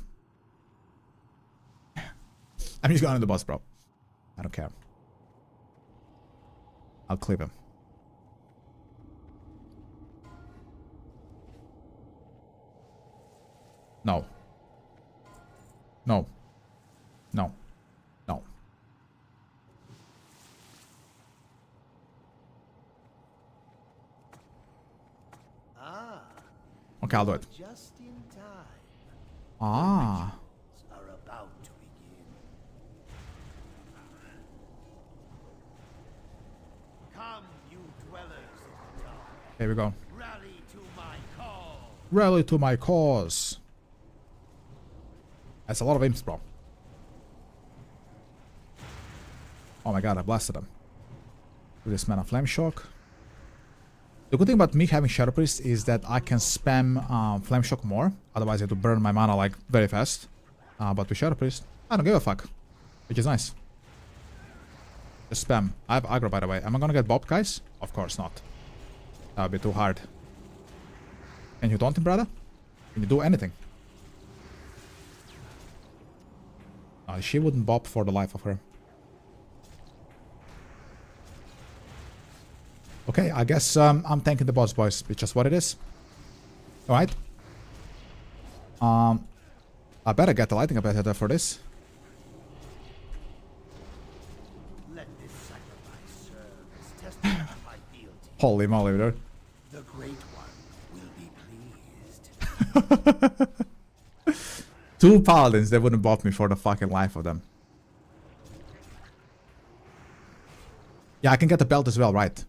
Speaker 1: I'm just going on the boss, bro. I don't care. I'll clip him. No. No. No. No. Okay, I'll do it.
Speaker 3: Just in time.
Speaker 1: Ah.
Speaker 3: Are about to begin. Come, you dwellers of the dark.
Speaker 1: Here we go.
Speaker 3: Rally to my call.
Speaker 1: Rally to my cause. That's a lot of imps, bro. Oh my god, I blasted him. With this mana Flame Shock. The good thing about me having Shadow Priest is that I can spam Flame Shock more. Otherwise I have to burn my mana like very fast. But with Shadow Priest, I don't give a fuck. Which is nice. Just spam. I have aggro, by the way. Am I gonna get bopped, guys? Of course not. That would be too hard. Can you taunt him, brother? Can you do anything? She wouldn't bop for the life of her. Okay, I guess I'm tanking the boss, boys. It's just what it is. Alright. I better get the lightning ability for this.
Speaker 3: Let this sacrifice serve as testament to my fealty.
Speaker 1: Holy moly, dude.
Speaker 3: The Great One will be pleased.
Speaker 1: 2 paladins, they wouldn't bop me for the fucking life of them. Yeah, I can get the belt as well, right?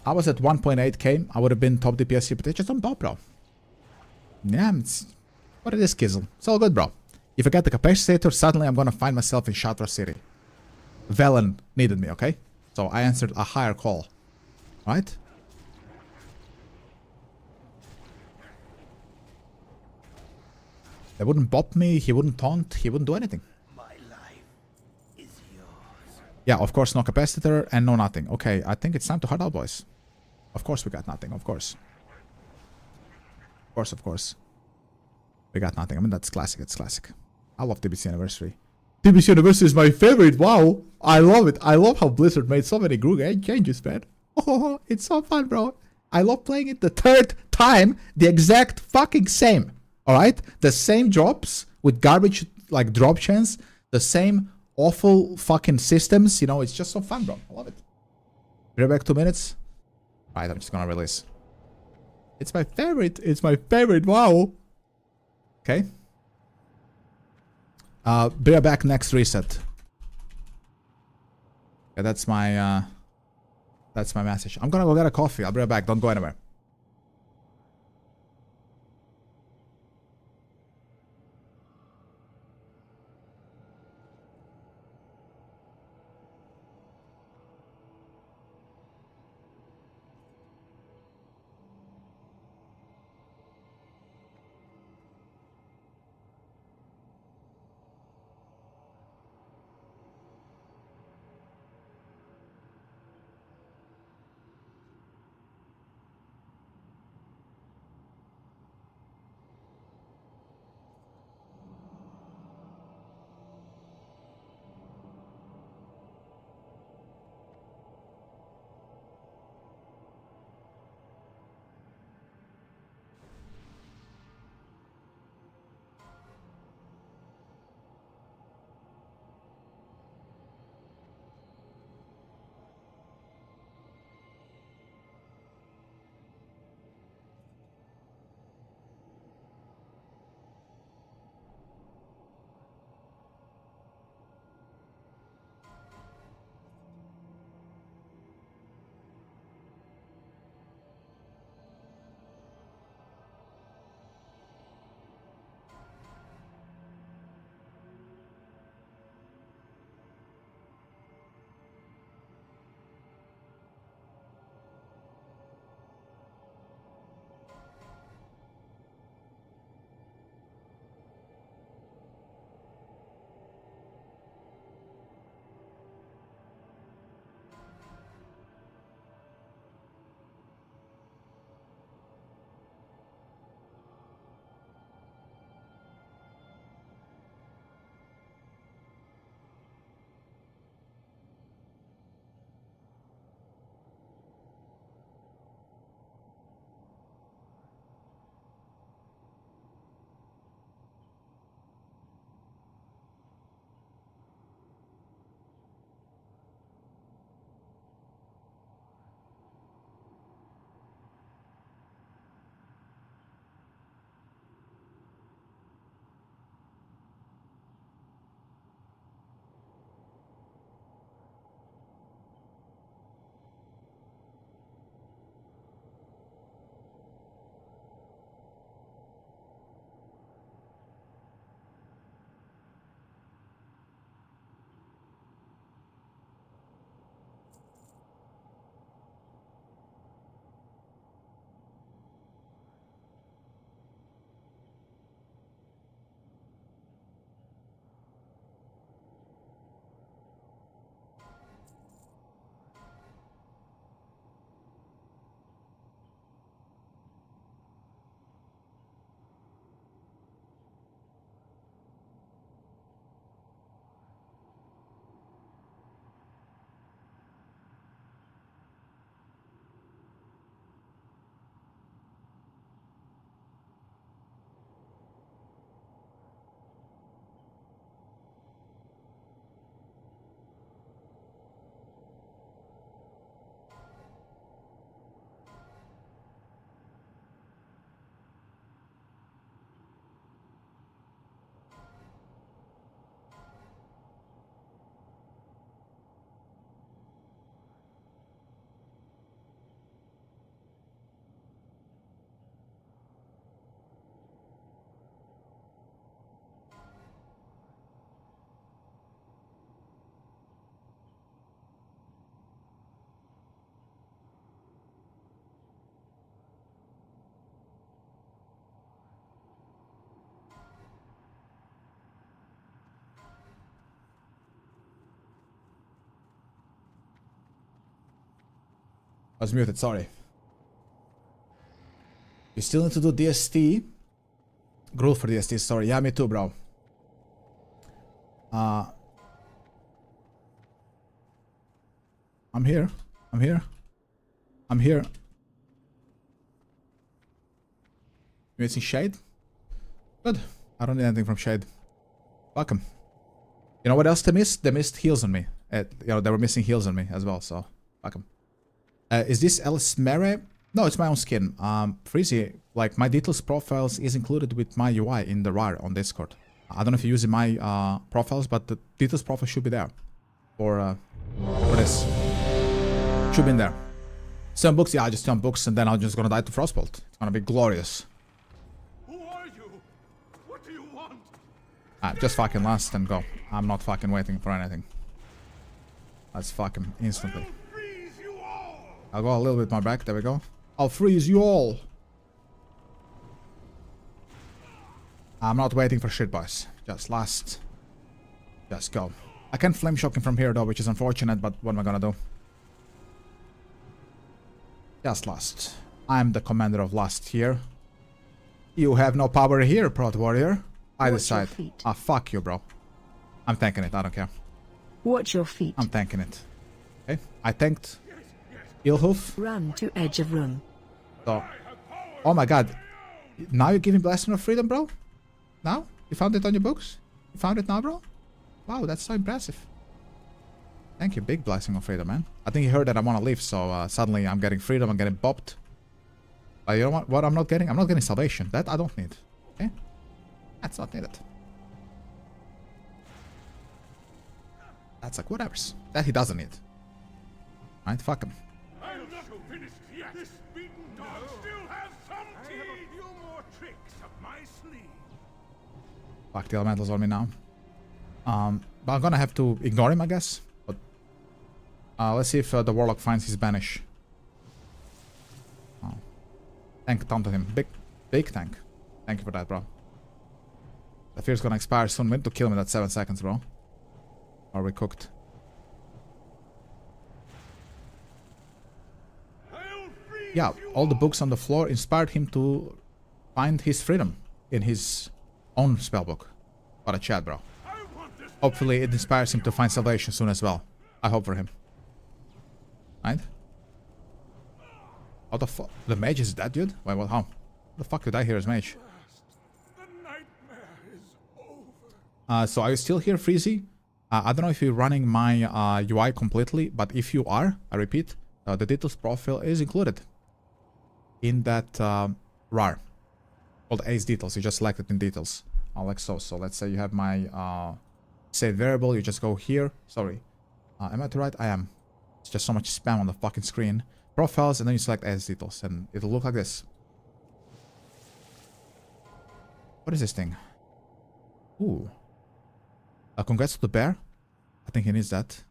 Speaker 1: I was at 1.8k. I would have been top DPS, but they just don't bop, bro. Yeah, it's what it is, Kizzle. It's all good, bro. If I get the capacitator, suddenly I'm gonna find myself in Shatra City. Velen needed me, okay? So I answered a higher call. Right? They wouldn't bop me, he wouldn't taunt, he wouldn't do anything.
Speaker 3: My life is yours.
Speaker 1: Yeah, of course, no capacitor and no nothing. Okay, I think it's time to hard out, boys. Of course we got nothing, of course. Of course. We got nothing. I mean, that's classic, it's classic. I love TBC Anniversary. TBC Anniversary is my favorite, wow! I love it. I love how Blizzard made so many good changes, man. Oh, it's so fun, bro. I love playing it the 3rd time, the exact fucking same. Alright? The same drops with garbage, like drop chance. The same awful fucking systems. You know, it's just so fun, bro. I love it. Be right back 2 minutes. Alright, I'm just gonna release. It's my favorite. It's my favorite. Wow. Okay. Be right back next reset. Yeah, that's my message. I'm gonna go get a coffee. I'll be right back. Don't go anywhere. I was muted, sorry. You still need to do DST. Gruel for DST, sorry. Yeah, me too, bro. I'm here. I'm here. I'm here. You missing Shade? Good. I don't need anything from Shade. Welcome. You know what else they missed? They missed heals on me. You know, they were missing heals on me as well, so welcome. Is this Elsmere? No, it's my own skin. Freezy, like my details profiles is included with my UI in the RAR on Discord. I don't know if you're using my profiles, but the details profile should be there for this. Should be in there. Some books, yeah, I just jump books and then I'm just gonna die to Frostbolt. It's gonna be glorious.
Speaker 3: Who are you? What do you want?
Speaker 1: Just fucking last and go. I'm not fucking waiting for anything. Let's fuck him instantly.
Speaker 3: I'll freeze you all.
Speaker 1: I'll go a little bit more back. There we go. I'll freeze you all. I'm not waiting for shit, boys. Just last. Just go. I can flame shock him from here though, which is unfortunate, but what am I gonna do? Just last. I'm the commander of last here. You have no power here, Prot Warrior. I
Speaker 2: Watch
Speaker 1: decide.
Speaker 2: your feet.
Speaker 1: Ah, fuck you, bro. I'm tanking it. I don't care.
Speaker 2: Watch your feet.
Speaker 1: I'm tanking it. Okay. I tanked Ilhoof.
Speaker 2: Run to edge of room.
Speaker 1: So, oh my god. Now you're giving Blessing of Freedom, bro? Now? You found it on your books? You found it now, bro? Wow, that's so impressive. Thank you, big Blessing of Freedom, man. I think he heard that I want to leave, so suddenly I'm getting freedom, I'm getting bopped. But you know what I'm not getting? I'm not getting salvation. That I don't need. Okay? That's not needed. That's like whatever's. That he doesn't need. Right? Fuck him.
Speaker 3: I'm not finished yet. This beaten dog still has some teeth. I have a few more tricks up my sleeve.
Speaker 1: Fuck the elementals on me now. But I'm gonna have to ignore him, I guess. But let's see if the warlock finds his banish. Oh. Tank taunted him. Big tank. Thank you for that, bro. The fear's gonna expire soon. We need to kill him in that 7 seconds, bro. Or we cooked. Yeah, all the books on the floor inspired him to find his freedom in his own spellbook. What a chat, bro. Hopefully it inspires him to find salvation soon as well. I hope for him. Right? How the fuck? The mage is dead, dude? Wait, what? How? The fuck did I hear as mage? So are you still here, Freezy? I don't know if you're running my UI completely, but if you are, I repeat, the details profile is included in that RAR called Ace Details. You just select it in details, like so. So let's say you have my saved variable. You just go here. Sorry, am I to right? I am. It's just so much spam on the fucking screen. Profiles, and then you select Ace Details, and it'll look like this. What is this thing? Ooh. Congrats to the bear. I think he needs that.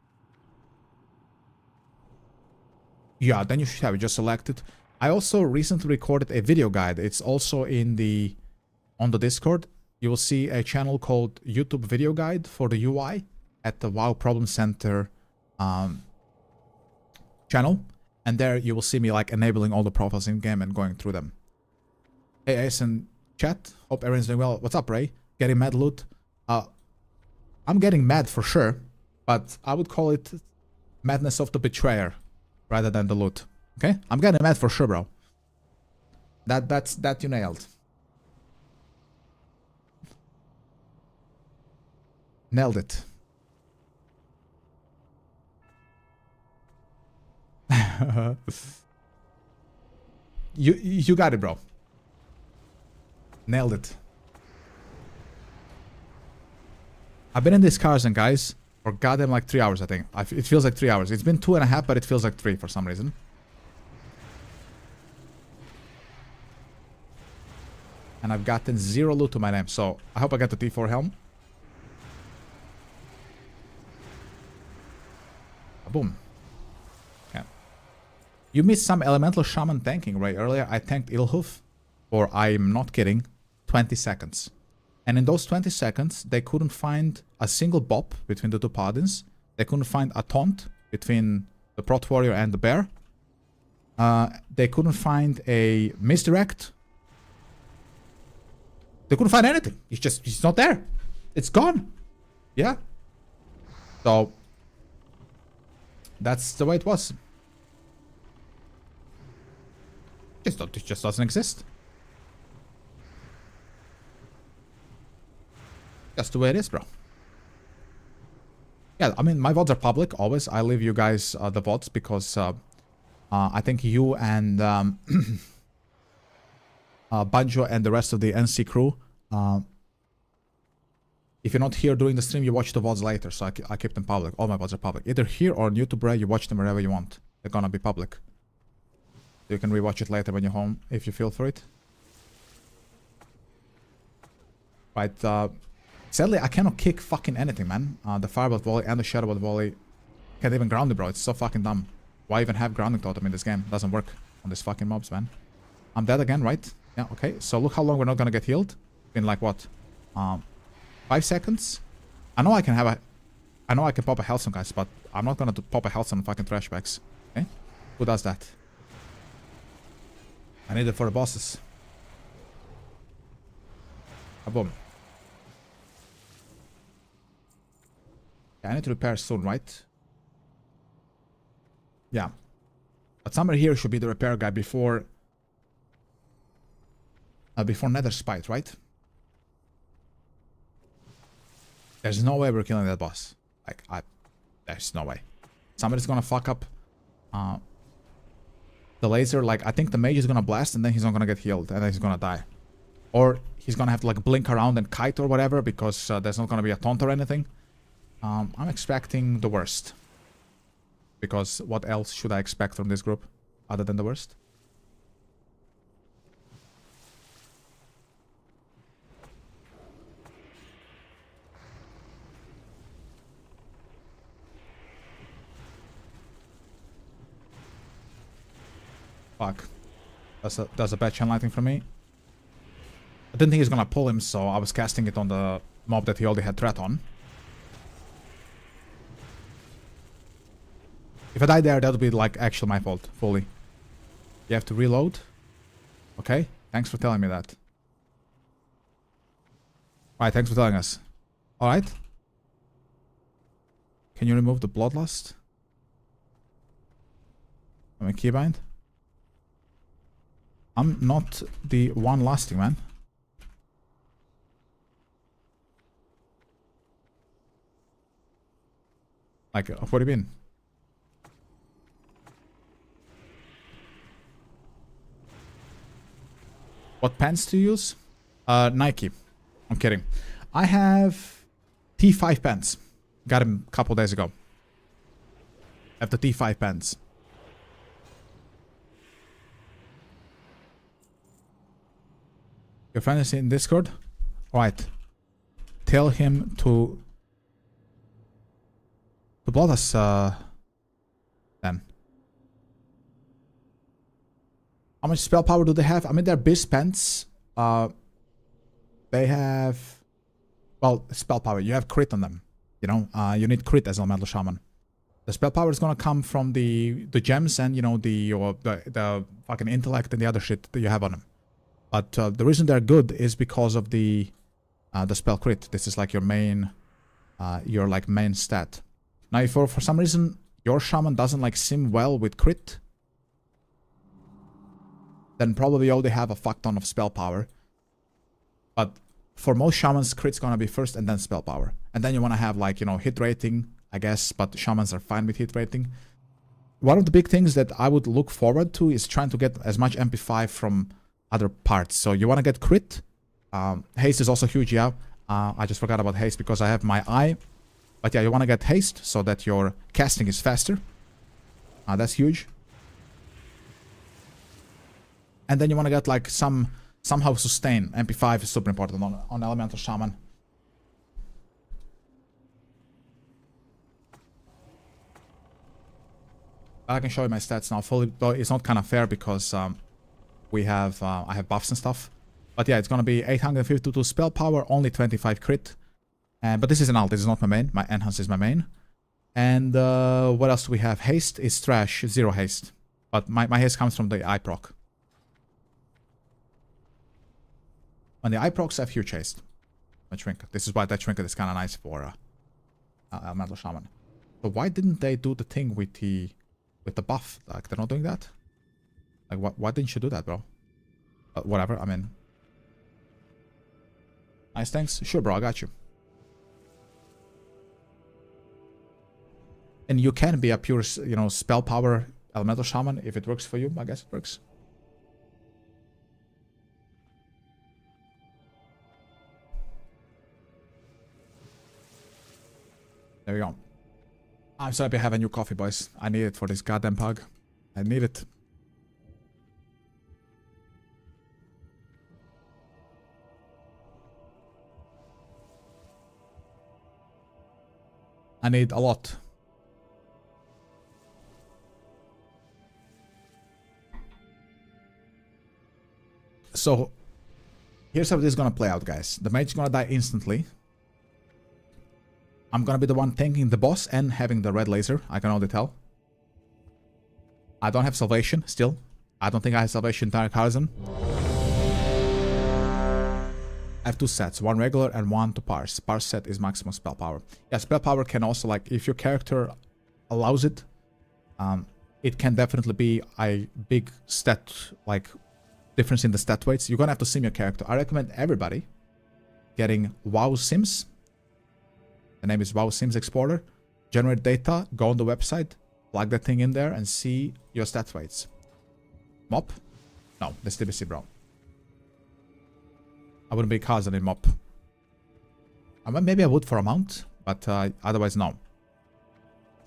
Speaker 1: Yeah, then you should have it. Just select it. I also recently recorded a video guide. It's also on the Discord. You will see a channel called YouTube Video Guide for the UI at the WoW Problem Center channel. And there you will see me like enabling all the profiles in game and going through them. Hey Ace and chat. Hope everyone's doing well. What's up, Ray? Getting mad loot? I'm getting mad for sure, but I would call it madness of the betrayer rather than the loot. Okay? I'm getting mad for sure, bro. That you nailed. Nailed it. You got it, bro. Nailed it. I've been in these cars and guys for goddamn like 3 hours, I think. It feels like 3 hours. It's been 2.5, but it feels like 3 for some reason. And I've gotten 0 loot to my name, so I hope I get the T4 helm. Boom. Yeah. You missed some elemental shaman tanking, right? Earlier I tanked Ilhoof for, I'm not kidding, 20 seconds. And in those 20 seconds, they couldn't find a single bop between the two paladins. They couldn't find a taunt between the Prot Warrior and the bear. They couldn't find a misdirect. They couldn't find anything. It's not there. It's gone. Yeah. So that's the way it was. It just doesn't exist. That's the way it is, bro. Yeah, I mean, my VODs are public, always. I leave you guys the VODs because I think you and Banjo and the rest of the NC crew, if you're not here during the stream, you watch the VODs later, so I keep them public. All my VODs are public. Either here or on YouTube, you watch them wherever you want. They're gonna be public. You can rewatch it later when you're home, if you feel for it. Right, sadly, I cannot kick fucking anything, man. The firebolt volley and the shadowbolt volley can't even ground it, bro. It's so fucking dumb. Why even have grounding totem in this game? It doesn't work on these fucking mobs, man. I'm dead again, right? Yeah, okay. So look how long we're not gonna get healed. In like what? 5 seconds? I know I can pop a health on guys, but I'm not gonna pop a health on fucking trash bags. Okay? Who does that? I need it for the bosses. Boom. Yeah, I need to repair soon, right? Yeah. But somewhere here should be the repair guy before Nether Spite, right? There's no way we're killing that boss. Like, there's no way. Somebody's gonna fuck up the laser. Like, I think the mage is gonna blast and then he's not gonna get healed and then he's gonna die. Or he's gonna have to like blink around and kite or whatever because there's not gonna be a taunt or anything. I'm expecting the worst. Because what else should I expect from this group other than the worst? Fuck. That's a bad chain lighting for me. I didn't think he was gonna pull him, so I was casting it on the mob that he already had threat on. If I die there, that would be like actually my fault, fully. You have to reload. Okay, thanks for telling me that. Alright, thanks for telling us. Alright. Can you remove the bloodlust? From a keybind? I'm not the one lasting, man. Like, what do you mean? What pants to use? Nike. I'm kidding. I have T5 pants. Got them a couple days ago. I have the T5 pants. Your friend is in Discord? Alright. Tell him to block us, then. How much spell power do they have? I mean, they're beast pants. They have... Well, spell power. You have crit on them. You know, you need crit as Elemental Shaman. The spell power is gonna come from the gems and, you know, the fucking intellect and the other shit that you have on them. But the reason they're good is because of the spell crit. This is like your main stat. Now, if for some reason your shaman doesn't like sim well with crit, then probably you already have a fuck ton of spell power. But for most shamans, crit's gonna be first and then spell power. And then you wanna have like, you know, hit rating, I guess, but shamans are fine with hit rating. One of the big things that I would look forward to is trying to get as much MP5 from other parts. So you wanna get crit. Haste is also huge, yeah. I just forgot about haste because I have my eye. But yeah, you want to get haste so that your casting is faster. That's huge. And then you want to get like somehow sustain. MP5 is super important on Elemental Shaman. I can show you my stats now fully, though it's not kind of fair because I have buffs and stuff. But yeah, it's going to be 852 spell power, only 25 crit. But this is an alt, this is not my main. My enhance is my main. And what else do we have? Haste is trash, 0 haste. But my haste comes from the eye proc. When the eye procs have huge haste. A trinket. This is why that trinket is kind of nice for Elemental Shaman. But why didn't they do the thing with the buff? Like, they're not doing that? Like, why didn't you do that, bro? Whatever, I mean... Nice, thanks. Sure, bro, I got you. And you can be a pure, you know, spell power Elemental Shaman if it works for you. I guess it works. There we go. I'm so happy I have a new coffee, boys. I need it for this goddamn pug. I need it. I need a lot. So, here's how this is gonna play out, guys. The mage is gonna die instantly. I'm gonna be the one tanking the boss and having the red laser. I can already tell. I don't have salvation still. I don't think I have salvation Dark Horizon. I have two sets, one regular and one to parse. Parse set is maximum spell power. Yeah, spell power can also, like, if your character allows it, it can definitely be a big stat, like, difference in the stat weights. You're gonna have to sim your character. I recommend everybody getting WoW Sims. The name is WoW Sims Explorer. Generate data, go on the website, plug that thing in there, and see your stat weights. Mop? No, that's TBC, bro. I wouldn't be cousin in Mop. Maybe I would for a mount, but otherwise, no.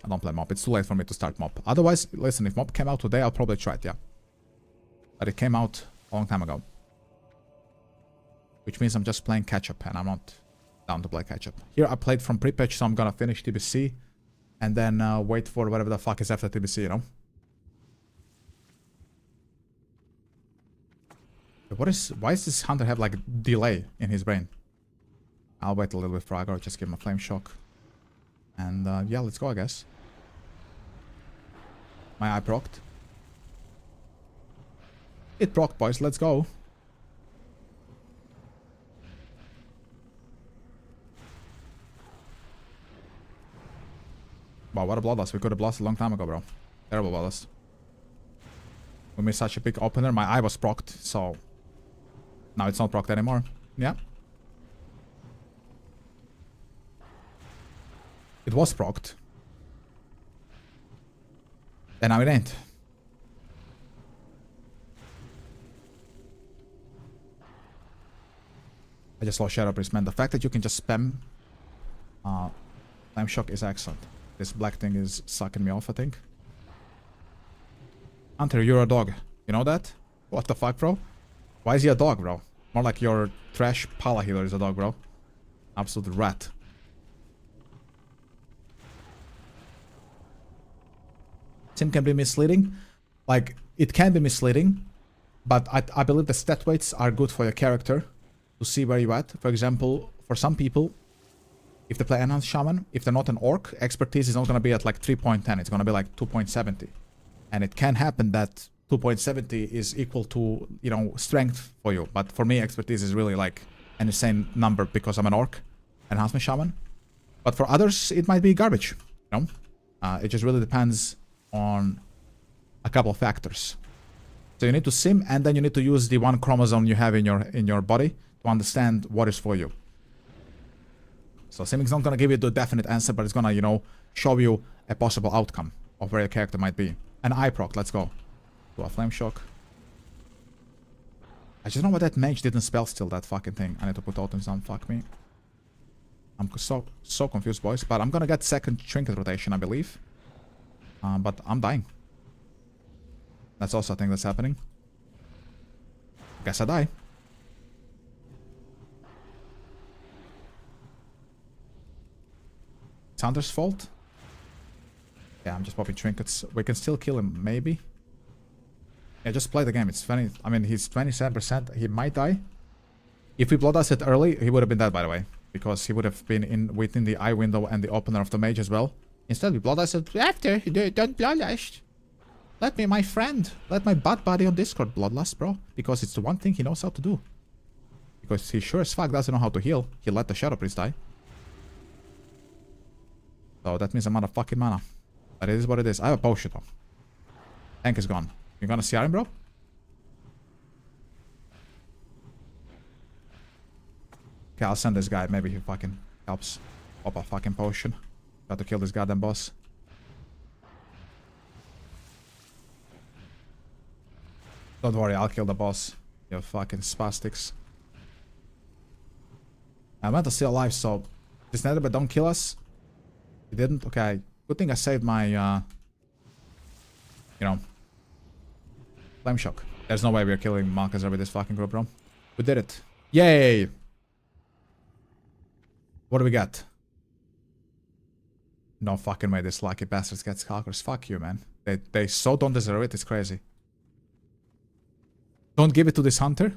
Speaker 1: I don't play Mop. It's too late for me to start Mop. Otherwise, listen, if Mop came out today, I'll probably try it, yeah. But it came out a long time ago. Which means I'm just playing catch-up, and I'm not down to play catch-up. Here, I played from pre-patch, so I'm gonna finish TBC, and then wait for whatever the fuck is after TBC, you know? Why does this hunter have, like, delay in his brain? I'll wait a little bit for Agro, just give him a flame shock. And, yeah, let's go, I guess. My eye procced. It procced, boys, let's go. Wow, what a bloodlust. We could have lost a long time ago, bro. Terrible bloodlust. We missed such a big opener. My eye was procced, so... Now it's not procced anymore. Yeah. It was procced. And now it ain't. I just lost Shadow Priest, man. The fact that you can just spam Flame Shock is excellent. This black thing is sucking me off, I think. Hunter, you're a dog. You know that? What the fuck, bro? Why is he a dog, bro? More like your trash Pala healer is a dog, bro. Absolute rat. Sim can be misleading. Like, it can be misleading. But I believe the stat weights are good for your character. To see where you're at. For example, for some people, if they play Enhanced Shaman, if they're not an Orc, expertise is not going to be at like 3.10. It's going to be like 2.70. And it can happen that 2.70 is equal to, you know, strength for you. But for me, expertise is really like an insane number because I'm an Orc, Enhancement Shaman. But for others, it might be garbage, you know? It just really depends on a couple of factors. So you need to sim, and then you need to use the one chromosome you have in your body to understand what is for you. So simming's not gonna give you the definite answer, but it's gonna, you know, show you a possible outcome of where your character might be. An eye proc, let's go. Do a flame shock. I just know why that mage didn't spell steal that fucking thing. I need to put totems down, fuck me. I'm so confused, boys. But I'm gonna get second trinket rotation, I believe. But I'm dying. That's also a thing that's happening. Guess I die. It's Hunter's fault. Yeah, I'm just popping trinkets. We can still kill him, maybe. Yeah, just play the game. It's 20. I mean, he's 27%. He might die. If we blood us it early, he would have been dead, by the way, because he would have been within the eye window and the opener of the mage as well. Instead, we blood us it after. Don't blood us. Let me, my friend. Let my butt buddy on Discord bloodlust, bro. Because it's the one thing he knows how to do. Because he sure as fuck doesn't know how to heal. He let the Shadow Priest die. So that means I'm out of fucking mana. But it is what it is. I have a potion though. Tank is gone. You gonna CR him, bro? Okay, I'll send this guy. Maybe he fucking helps. Pop a fucking potion. Got to kill this goddamn boss. Don't worry, I'll kill the boss. You fucking spastics. I'm meant to stay alive, so this Netherbed don't kill us. He didn't. Okay, good thing I saved my, you know, Flame Shock. There's no way we're killing Malkazar with this fucking group, bro. We did it. Yay! What do we got? No fucking way this lucky bastards get Skulkers. Fuck you, man. They so don't deserve it, it's crazy. Don't give it to this hunter.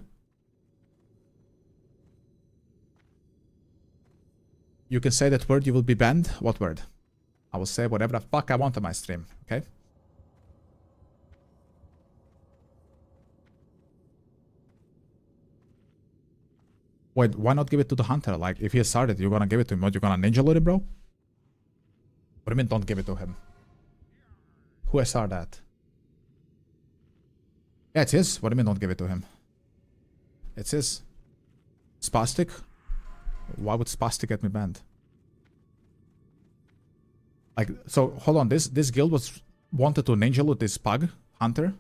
Speaker 1: You can say that word, you will be banned. What word? I will say whatever the fuck I want on my stream, okay? Wait, why not give it to the hunter? Like, if he has started, you're gonna give it to him. What, you're gonna ninja loot it, bro? What do you mean don't give it to him? Who SR that? Yeah, it's his. What do you mean don't give it to him? It's his. Spastic? Why would Spastic get me banned? Like, so, hold on. This guild was wanted to ninja loot this pug hunter?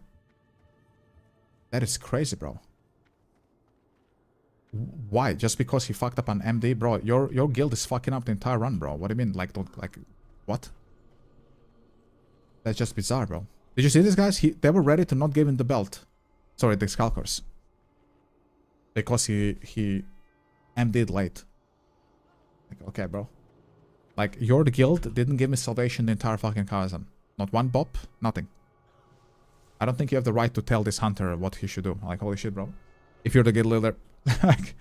Speaker 1: That is crazy, bro. Why? Just because he fucked up on MD? Bro, your guild is fucking up the entire run, bro. What do you mean? Like, don't, like, what? That's just bizarre, bro. Did you see this, guys? They were ready to not give him the belt. Sorry, the Skulkers. Because he MD'd late. Like, okay, bro. Like, your guild didn't give me salvation the entire fucking Kazan. Not one bop, nothing. I don't think you have the right to tell this hunter what he should do. Like, holy shit, bro. If you're the guild leader. Like,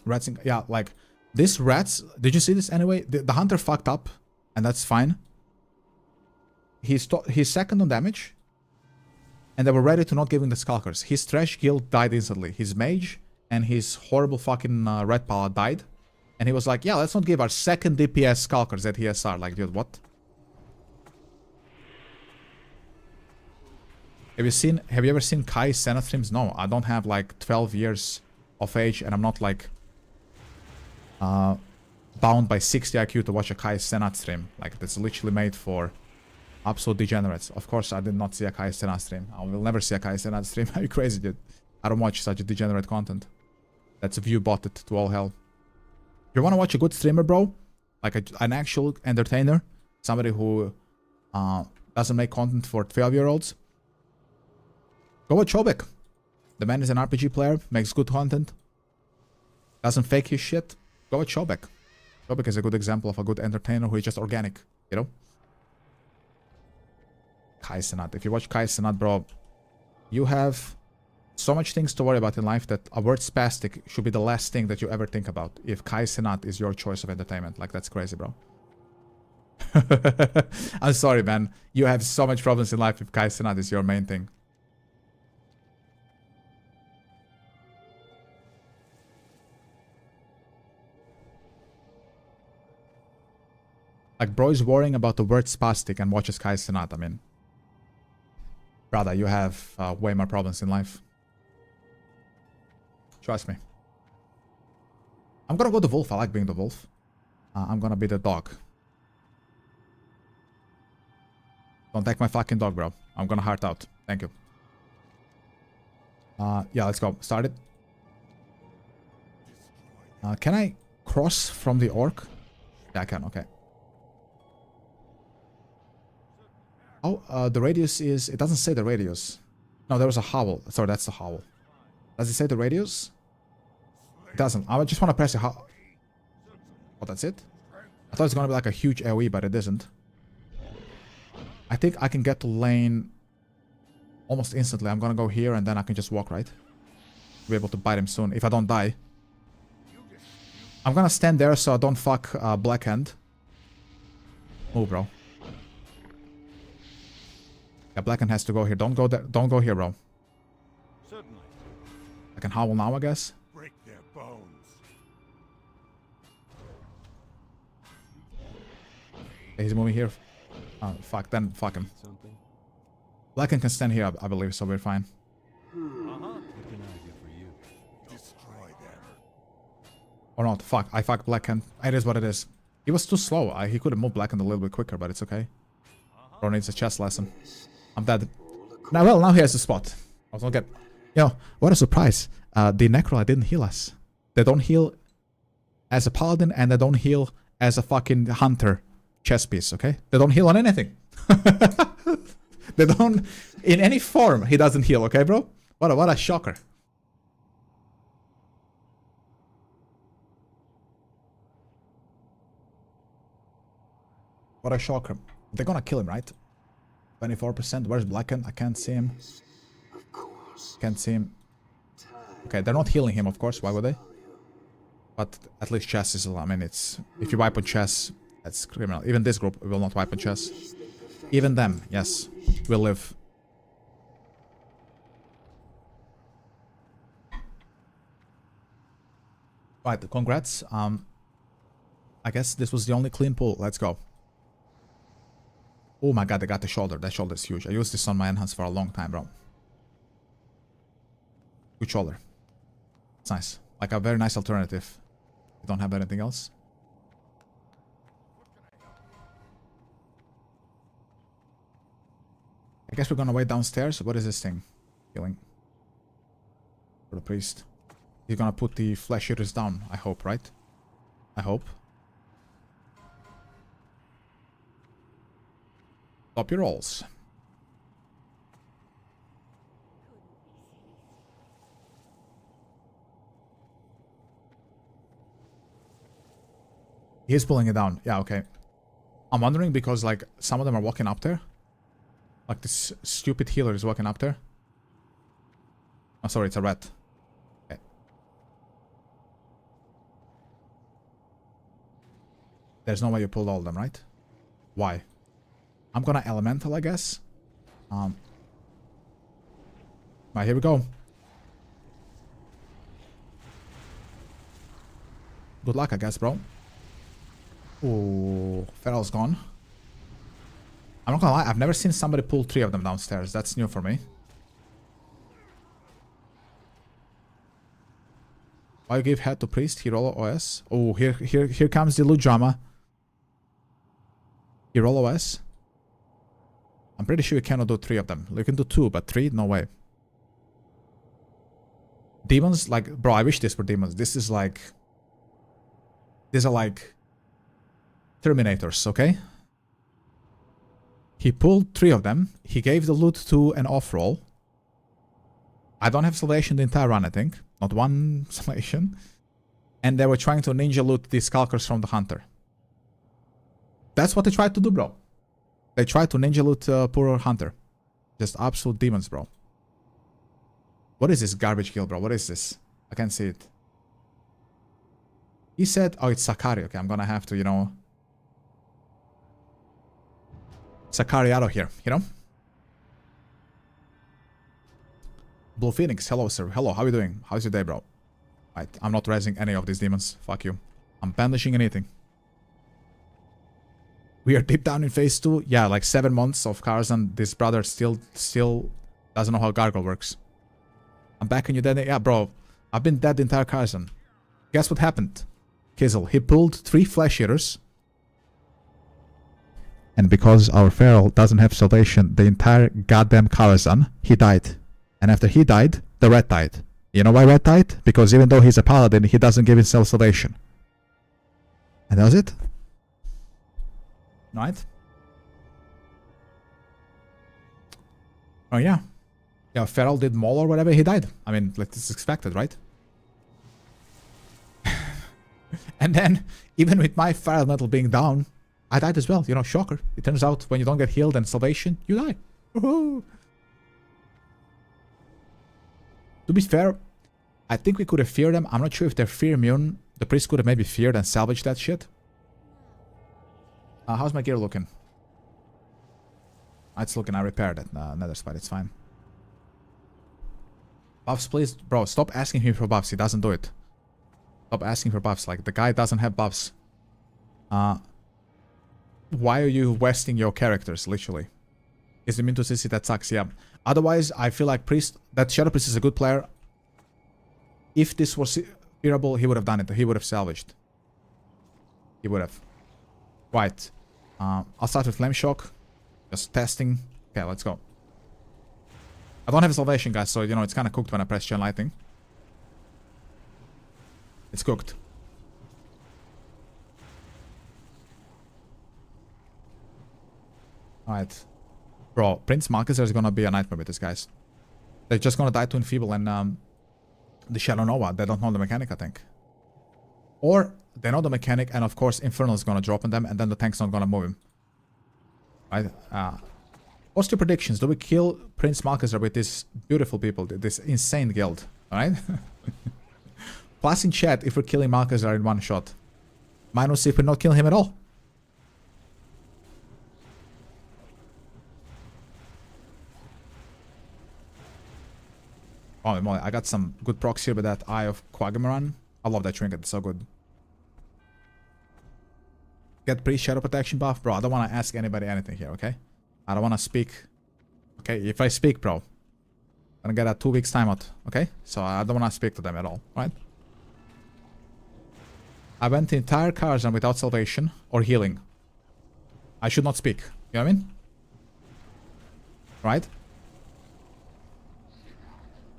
Speaker 1: rats in, yeah, like this rats. Did you see this anyway? The hunter fucked up, and that's fine. He's second on damage, and they were ready to not give him the Skulkers. His trash guild died instantly. His mage and his horrible fucking red pala died, and he was like, "Yeah, let's not give our second DPS Skulkers that he SR." Like, dude, what? Have you ever seen Kai Senna streams? No, I don't have like 12 years of age, and I'm not like bound by 60 IQ to watch a Kai Senna stream. Like, that's literally made for absolute degenerates. Of course, I did not see a Kai Senna stream. I will never see a Kai Senna stream. Are you crazy, dude? I don't watch such a degenerate content. That's view botted to all hell. If you want to watch a good streamer, bro, like an actual entertainer, somebody who doesn't make content for 12-year-olds, go with Chobek. The man is an RPG player, makes good content, doesn't fake his shit. Go with Chobek. Chobek is a good example of a good entertainer who is just organic, you know? Kai Senat. If you watch Kai Senat, bro, you have so much things to worry about in life that a word spastic should be the last thing that you ever think about. If Kai Senat is your choice of entertainment. Like, that's crazy, bro. I'm sorry, man. You have so much problems in life if Kai Senat is your main thing. Like, bro is worrying about the word spastic and watches Kai Senat. I mean, brother, you have way more problems in life. Trust me. I'm gonna go the wolf. I like being the wolf. I'm gonna be the dog. Don't take my fucking dog, bro. I'm gonna heart out. Thank you. Yeah, let's go. Start it. Can I cross from the orc? Yeah, I can. Okay. Oh, the radius is... It doesn't say the radius. No, there was a howl. Sorry, that's the howl. Does it say the radius? It doesn't. I just want to press the howl. Oh, that's it? I thought it was going to be like a huge AoE, but it isn't. I think I can get to lane almost instantly. I'm going to go here and then I can just walk, right? Be able to bite him soon, if I don't die. I'm going to stand there so I don't fuck Blackhand. Move, bro. Yeah, Blacken has to go here. Don't go there. Don't go here, bro.
Speaker 3: Certainly.
Speaker 1: I can howl now, I guess.
Speaker 3: Break their bones.
Speaker 1: Okay, he's moving here. Oh, fuck. Then fuck him. Blacken can stand here, I believe, so we're fine.
Speaker 3: Destroy them.
Speaker 1: Or not. Fuck. I fucked Blacken. It is what it is. He was too slow. He could have moved Blacken a little bit quicker, but it's okay. Bro needs a chess lesson. I'm dead. Now, well, now he has a spot. I was gonna get... Yo, what a surprise. The Necroli didn't heal us. They don't heal as a paladin, and they don't heal as a fucking hunter chess piece, okay? They don't heal on anything. They don't... In any form, he doesn't heal, okay, bro? What a shocker. What a shocker. They're gonna kill him, right? 24%. Where's Blacken? I can't see him. Can't see him. Okay, they're not healing him, of course. Why would they? But at least chess is... I mean, it's... If you wipe on chess, that's criminal. Even this group will not wipe on chess. Even them, yes, will live. Right, congrats. I guess this was the only clean pull. Let's go. Oh my god, I got the shoulder. That shoulder is huge. I used this on my enhance for a long time, bro. Good shoulder. It's nice. Like a very nice alternative. You don't have anything else. I guess we're gonna wait downstairs. What is this thing? Healing. For the priest. He's gonna put the flesh eaters down, I hope, right? I hope. Stop your rolls. He's pulling it down. Yeah, okay. I'm wondering because, like, some of them are walking up there. Like, this stupid healer is walking up there. Oh, sorry, it's a rat. Okay. There's no way you pulled all of them, right? Why? I'm gonna elemental, I guess. Right, here we go. Good luck, I guess, bro. Ooh, Feral's gone. I'm not gonna lie, I've never seen somebody pull 3 of them downstairs. That's new for me. Why you give head to priest? He roll OS. Oh, here comes the loot drama. He roll OS. I'm pretty sure you cannot do 3 of them. You can do 2, but 3? No way. Demons, like, bro, I wish this were demons. This is like... These are like... Terminators, okay? He pulled 3 of them. He gave the loot to an off-roll. I don't have salvation the entire run, I think. Not one salvation. And they were trying to ninja loot the skulkers from the hunter. That's what they tried to do, bro. They tried to ninja loot poor hunter. Just absolute demons, bro. What is this garbage kill, bro? What is this? I can't see it. He said... Oh, it's Sakari. Okay, I'm gonna have to, you know... Sakari out of here, you know? Blue Phoenix, hello, sir. Hello, how are you doing? How's your day, bro? Right, I'm not raising any of these demons. Fuck you. I'm banishing anything. We are deep down in phase 2. Yeah, like 7 months of Karzan. This brother still doesn't know how Gargle works. I'm back in you dead. Yeah, bro. I've been dead the entire Karzan. Guess what happened? Kizzle. He pulled 3 flesh eaters. And because our feral doesn't have salvation the entire goddamn Karazhan, he died. And after he died, the rat died. You know why rat died? Because even though he's a paladin, he doesn't give himself salvation. And that was it. Right? Oh yeah. Yeah, feral did Maul or whatever, he died. I mean, like, this is expected, right? And then, even with my feral metal being down, I died as well, you know, shocker. It turns out when you don't get healed and salvation, you die. Woohoo! To be fair, I think we could have feared them. I'm not sure if they're fear immune. The priest could have maybe feared and salvaged that shit. How's my gear looking? It's looking, I repaired it. Nether spot, it's fine. Buffs, please. Bro, stop asking him for buffs. He doesn't do it. Stop asking for buffs. Like, the guy doesn't have buffs. Why are you wasting your characters, literally? Is immune to CC? That sucks, yeah. Otherwise, I feel like Priest... That Shadow Priest is a good player. If this was fearable, he would have done it. He would have salvaged. He would have. Right. I'll start with Flame Shock. Just testing. Okay, let's go. I don't have Salvation, guys, so, you know, it's kind of cooked when I press Chain Lightning. It's cooked. Alright. Bro, Prince Malchus is gonna be a nightmare with these guys. They're just gonna die to Enfeeble and the Shadow Nova. They don't know the mechanic, I think. Or they know the mechanic, and of course Infernal is gonna drop on them, and then the tank's not gonna move him. Right? What's your predictions? Do we kill Prince Malchus with these beautiful people, this insane guild? Alright? Plus in chat if we're killing Malchus in one shot. Minus if we're not killing him at all. Oh, moly, I got some good procs here with that Eye of Quagmire. I love that trinket, it's so good. Get pre-shadow protection buff? Bro, I don't want to ask anybody anything here, okay? I don't want to speak. Okay, if I speak, bro, I'm gonna get a 2 weeks timeout, okay? So I don't want to speak to them at all, right? I went the entire Karazhan without salvation or healing. I should not speak, you know what I mean? Right?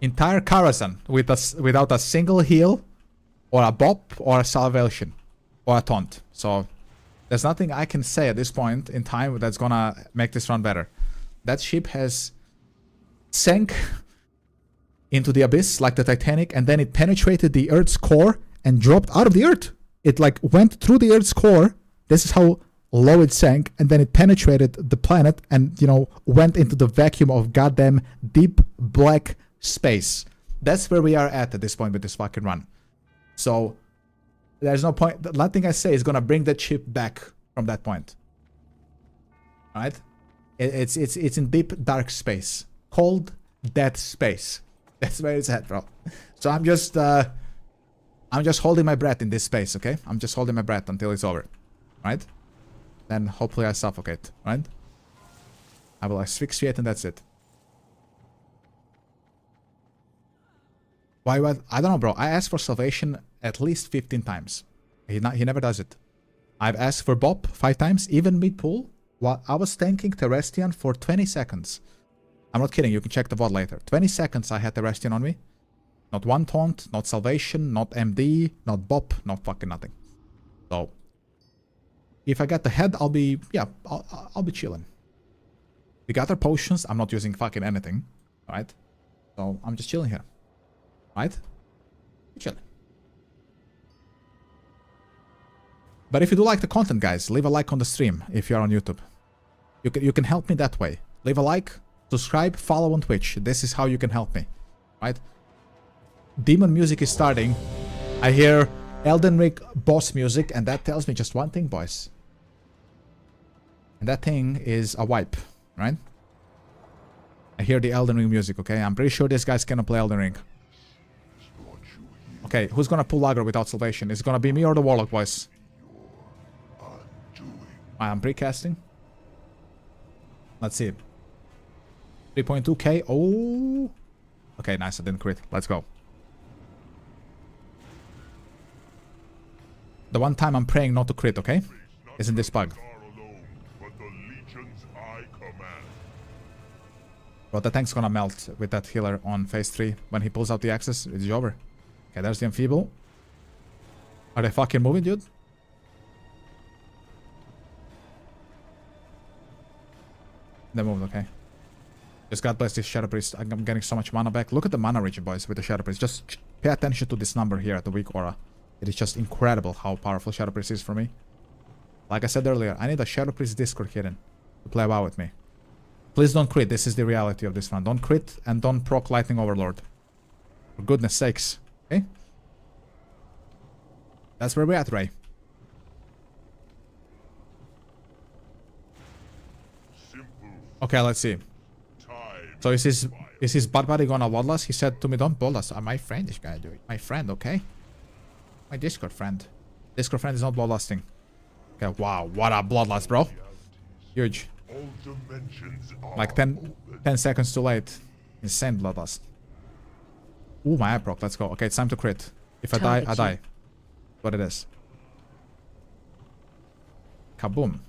Speaker 1: Entire Karazhan without a single heal, or a bop, or a salvation, or a taunt. So there's nothing I can say at this point in time that's gonna make this run better. That ship has sank into the abyss like the Titanic, and then it penetrated the Earth's core and dropped out of the Earth. It like went through the Earth's core. This is how low it sank, and then it penetrated the planet and, you know, went into the vacuum of goddamn deep black space. That's where we are at this point with this fucking run. So there's no point. Nothing I say is gonna bring that ship back from that point. Alright? It's in deep dark space. Cold dead space. That's where it's at, bro. So I'm just holding my breath in this space, okay? I'm just holding my breath until it's over. Right? Then hopefully I suffocate, right? I will asphyxiate and that's it. Why? I don't know, bro. I asked for salvation at least 15 times. He never does it. I've asked for Bop 5 times, even mid-pool, while I was tanking Terrestrian for 20 seconds. I'm not kidding, you can check the VOD later. 20 seconds I had Terrestrian on me. Not one taunt, not salvation, not MD, not Bop, not fucking nothing. So, if I get the head, I'll be, yeah, I'll be chilling. We got our potions, I'm not using fucking anything, alright? So, I'm just chilling here. Right? Chilling. But if you do like the content, guys, leave a like on the stream if you're on YouTube. You can help me that way. Leave a like, subscribe, follow on Twitch. This is how you can help me. Right? Demon music is starting. I hear Elden Ring boss music, and that tells me just one thing, boys. And that thing is a wipe, right? I hear the Elden Ring music, okay? I'm pretty sure these guys cannot play Elden Ring. Okay, who's gonna pull Lagger without salvation? Is it gonna be me or the Warlock, boys? I'm precasting. Let's see. 3.2k. Oh. Okay, nice. I didn't crit. Let's go. The one time I'm praying not to crit, okay? Isn't this bug? But the tank's gonna melt with that healer on phase 3. When he pulls out the axes, it's over. Okay, there's the Enfeeble. Are they fucking moving, dude? They moved, okay. Just God bless this Shadow Priest. I'm getting so much mana back. Look at the mana region, boys, with the Shadow Priest. Just pay attention to this number here at the weak aura. It is just incredible how powerful Shadow Priest is for me. Like I said earlier, I need a Shadow Priest Discord hidden to play WoW with me. Please don't crit. This is the reality of this run. Don't crit and don't proc Lightning Overlord. For goodness sakes. Okay? That's where we're at, Ray. Okay, let's see. So is his butt buddy gonna bloodlust? He said to me, don't bloodlust. My friend, this guy doing. My friend, okay? My Discord friend. Discord friend is not bloodlusting. Okay, wow, what a bloodlust, bro. Huge. Like 10 seconds too late. Insane bloodlust. Ooh, my app broke. Let's go. Okay, it's time to crit. If I die, I die. What it is. Kaboom.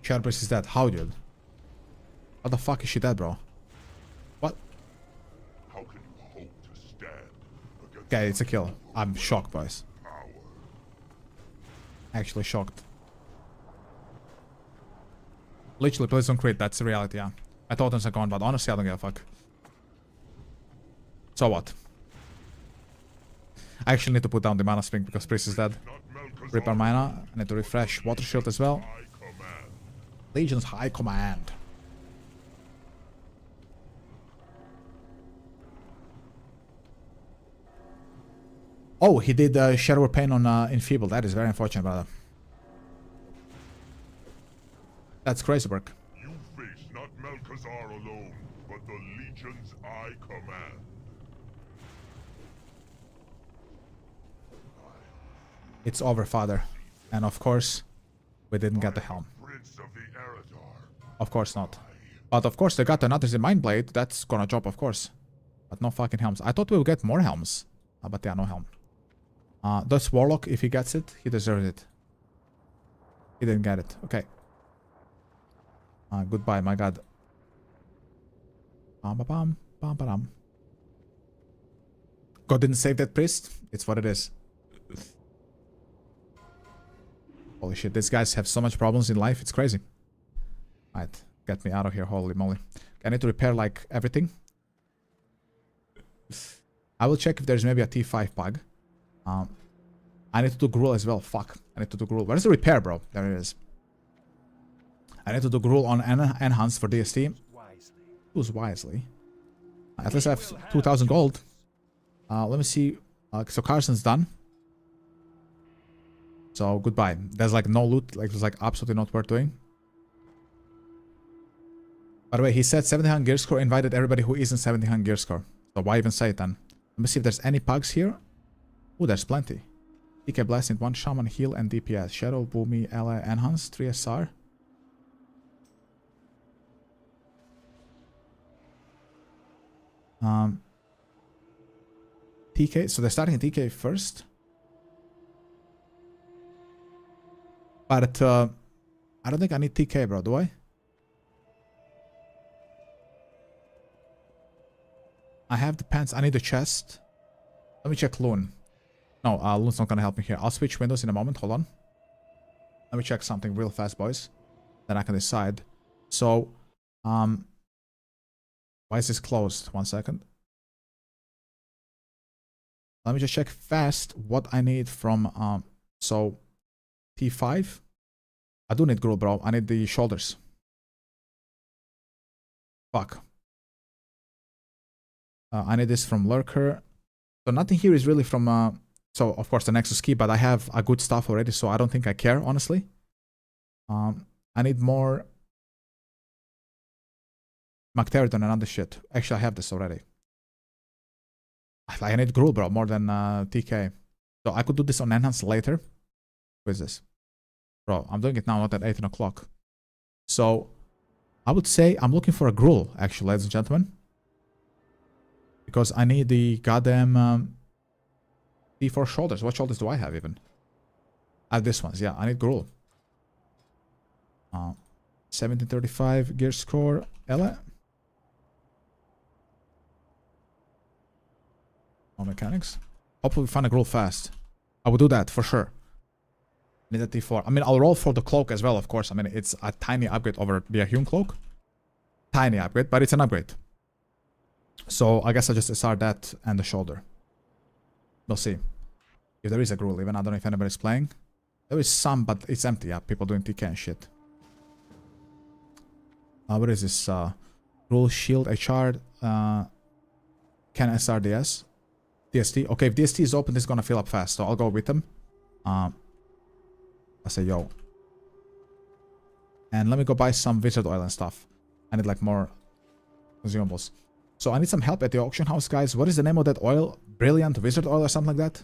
Speaker 1: Sharpers is dead. How, dude? How the fuck is she dead, bro? What?
Speaker 3: How can you hope to stand against
Speaker 1: Okay, it's a kill. I'm shocked, boys.
Speaker 3: power?
Speaker 1: Actually shocked. Literally, please don't crit. That's the reality, yeah. My totems are gone, but honestly, I don't give a fuck. So what? I actually need to put down the mana spring because Priest is dead. Reaper mana. I need to refresh Water Shield as well. Legion's High Command. Oh, he did Shadow Pain on Enfeeble. That is very unfortunate, brother. That's crazy work.
Speaker 3: You face not Melkazar alone, but the legions I command.
Speaker 1: It's over, father. And of course, we didn't get the helm.
Speaker 3: Prince of the Eridar.
Speaker 1: Of course not. But of course, they got another Mind Blade. That's gonna drop, of course. But no fucking helms. I thought we would get more helms. But yeah, no helm. That's Warlock. If he gets it, he deserves it. He didn't get it. Okay. Goodbye, my god. Bam, bam, bam, bam. God didn't save that priest. It's what it is. Holy shit, these guys have so much problems in life. It's crazy. Alright, get me out of here. Holy moly. I need to repair, like, everything. I will check if there's maybe a T5 bug. I need to do Gruul as well. Fuck. I need to do Gruul. Where's the repair, bro? There it is. I need to do Gruul on Enhance for DST. Choose wisely. At least I have 2,000 gold. Let me see. So Carson's done. So goodbye. There's like no loot. Like it's like absolutely not worth doing. By the way, he said 1700 gear score. Invited everybody who isn't 1700 gear score. So why even say it then? Let me see if there's any pugs here. Oh, there's plenty. DK Blessing, 1 Shaman, Heal, and DPS. Shadow, Boomy, Ally, Enhance, 3 SR. TK. So they're starting at TK first. But I don't think I need TK, bro. Do I? I have the pants. I need the chest. Let me check Loon. No, Loon's not gonna help me here. I'll switch windows in a moment. Hold on. Let me check something real fast, boys. Then I can decide. So, why is this closed? 1 second. Let me just check fast what I need from, so, T5. I do need Gruul, bro. I need the shoulders. Fuck. I need this from Lurker. So nothing here is really from, so of course the Nexus key, but I have a good stuff already, so I don't think I care, honestly. I need more Macteridon and other shit. Actually, I have this already. I need Gruul, bro, more than TK. So I could do this on Enhance later. What is this? Bro, I'm doing it now, not at 18 o'clock. So, I would say I'm looking for a Gruul, actually, ladies and gentlemen. Because I need the goddamn D4 shoulders. What shoulders do I have, even? I have this ones, yeah. I need Gruul. 1735 gear score. Ella. No mechanics. Hopefully we find a Gruul fast. I will do that, for sure. Need a T4. I mean, I'll roll for the cloak as well, of course. I mean, it's a tiny upgrade over the Ahune cloak. Tiny upgrade, but it's an upgrade. So, I guess I'll just SR that and the shoulder. We'll see. If there is a Gruul, even. I don't know if anybody's playing. There is some, but it's empty. Yeah, people doing TK and shit. What is this? Gruul, Shield, HR. Can SRDS. DST. Okay, if DST is open, it's gonna fill up fast. So, I'll go with them. I say yo. And let me go buy some wizard oil and stuff. I need like more consumables. So I need some help at the auction house, guys. What is the name of that oil? Brilliant wizard oil or something like that?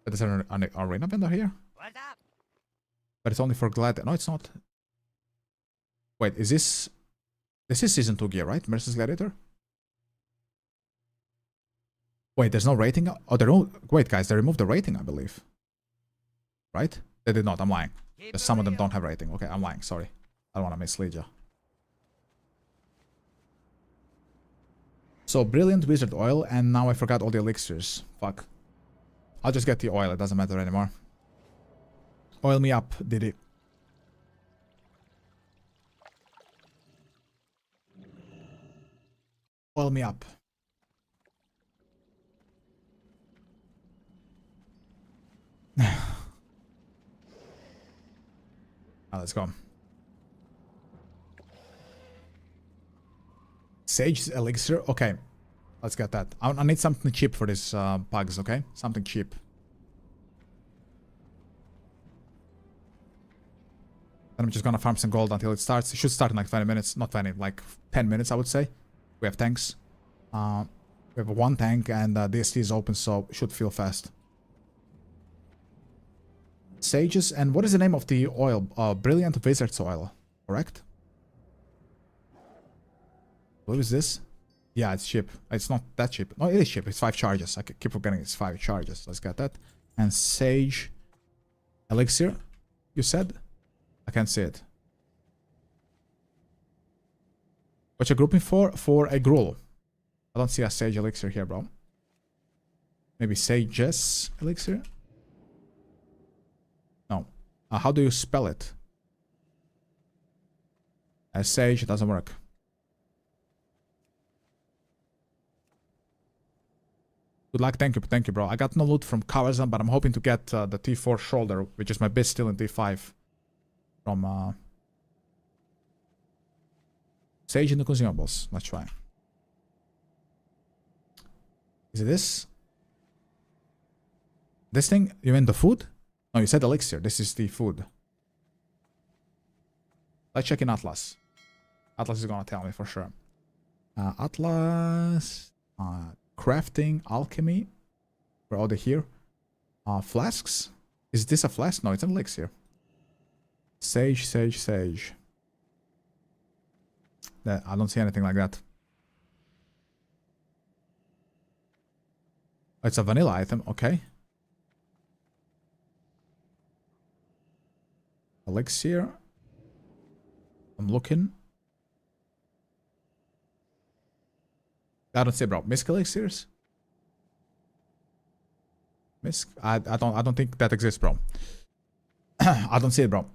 Speaker 1: There's an arena vendor here?
Speaker 8: What's up?
Speaker 1: But it's only for glad. No, it's not. Wait, is this... This is Season 2 gear, right? Mercedes Gladiator? Wait, there's no rating? Oh, they don't... Wait, guys, they removed the rating, I believe. Right? They did not, I'm lying. Some of them don't have rating. Okay, I'm lying, sorry. I don't want to mislead you. So, brilliant wizard oil, and now I forgot all the elixirs. Fuck. I'll just get the oil, it doesn't matter anymore. Oil me up, Diddy. Oil me up. Now let's go. Sage elixir. Okay, let's get that. I need something cheap for these bugs. Okay, something cheap. And I'm just gonna farm some gold until it starts. It should start in like 20 minutes. Not 20, like 10 minutes, I would say. We have tanks. We have one tank, and DST is open, so it should feel fast. Sages, and what is the name of the oil? Brilliant Wizard's oil, correct? What is this? Yeah, it's cheap. It's not that cheap. No, it is cheap. It's 5 charges. I keep forgetting it's 5 charges. Let's get that. And Sage Elixir, you said? I can't see it. What you grouping for? For a Gruul. I don't see a Sage Elixir here, bro. Maybe Sage's Elixir? No. How do you spell it? As Sage, it doesn't work. Good luck, thank you, bro. I got no loot from Karazhan, but I'm hoping to get the T4 shoulder, which is my best still in T5. From Sage in the consumables. Let's try. Is it this? This thing? You mean the food? No, you said elixir. This is the food. Let's check in Atlas. Atlas is gonna tell me for sure. Atlas... crafting, alchemy. We're already here. Flasks. Is this a flask? No, it's an elixir. Sage, sage, sage. I don't see anything like that. It's a vanilla item. Okay. Elixir. I'm looking. I don't see, bro. Misk elixirs? Misk? I don't think that exists, bro. I don't see it, bro.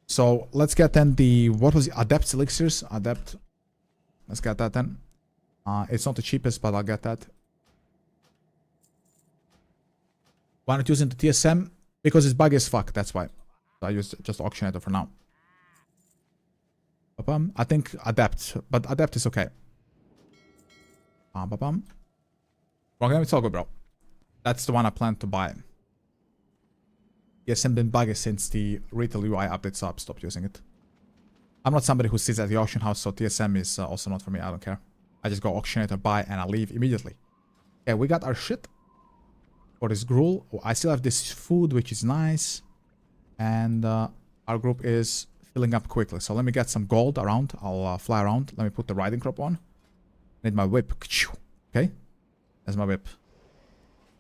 Speaker 1: So let's get then the what was it? Adept elixirs? Adept. Let's get that then. It's not the cheapest, but I'll get that. Why not using the TSM? Because it's buggy as fuck, that's why. So I use just Auctionator for now. I think Adept, but Adept is okay. Wrong game, it's all good, bro. That's the one I plan to buy. Yes, I've been buggy since the retail UI update, so I've stopped using it. I'm not somebody who sits at the auction house, so TSM is also not for me. I don't care. I just go Auctionator, buy, and I leave immediately. Okay, we got our shit for this Gruul. Oh, I still have this food, which is nice. And our group is filling up quickly. So let me get some gold around. I'll fly around. Let me put the riding crop on. Need my whip. Okay, there's my whip.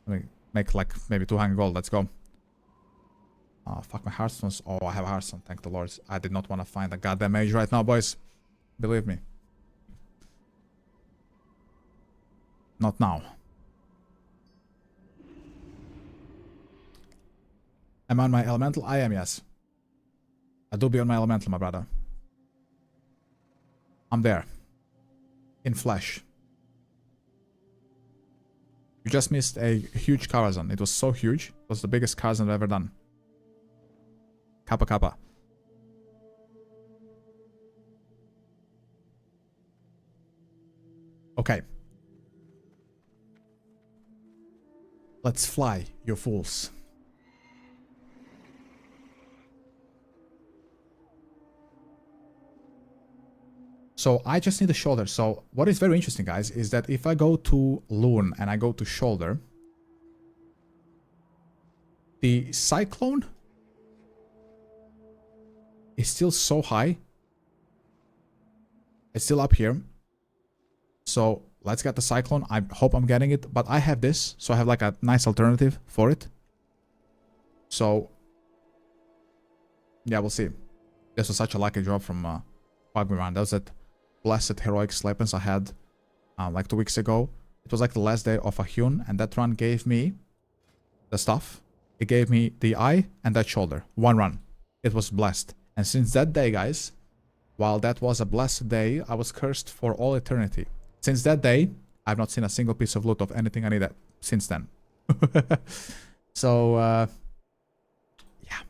Speaker 1: Let me make like maybe 200 gold. Let's go. Fuck my heartstones. Oh, I have a heartstone. Thank the Lord. I did not want to find a goddamn mage right now, boys. Believe me. Not now. Am I on my elemental? I am, yes. I do be on my elemental, my brother. I'm there. In flesh. You just missed a huge Karazhan. It was so huge. It was the biggest Karazhan I've ever done. Kappa Kappa. Okay. Let's fly, you fools. So I just need the shoulder. So what is very interesting, guys, is that if I go to Loon and I go to shoulder, the cyclone is still so high. It's still up here. So let's get the cyclone. I hope I'm getting it, but I have this, so I have like a nice alternative for it. So yeah, we'll see. This was such a lucky drop from Pugman. That was that blessed heroic sleepens I had like 2 weeks ago. It was like the last day of a Hyun, and that run gave me the stuff. It gave me the eye and that shoulder. One run. It was blessed. And since that day, guys, while that was a blessed day, I was cursed for all eternity. Since that day, I've not seen a single piece of loot of anything I needed since then. So, yeah.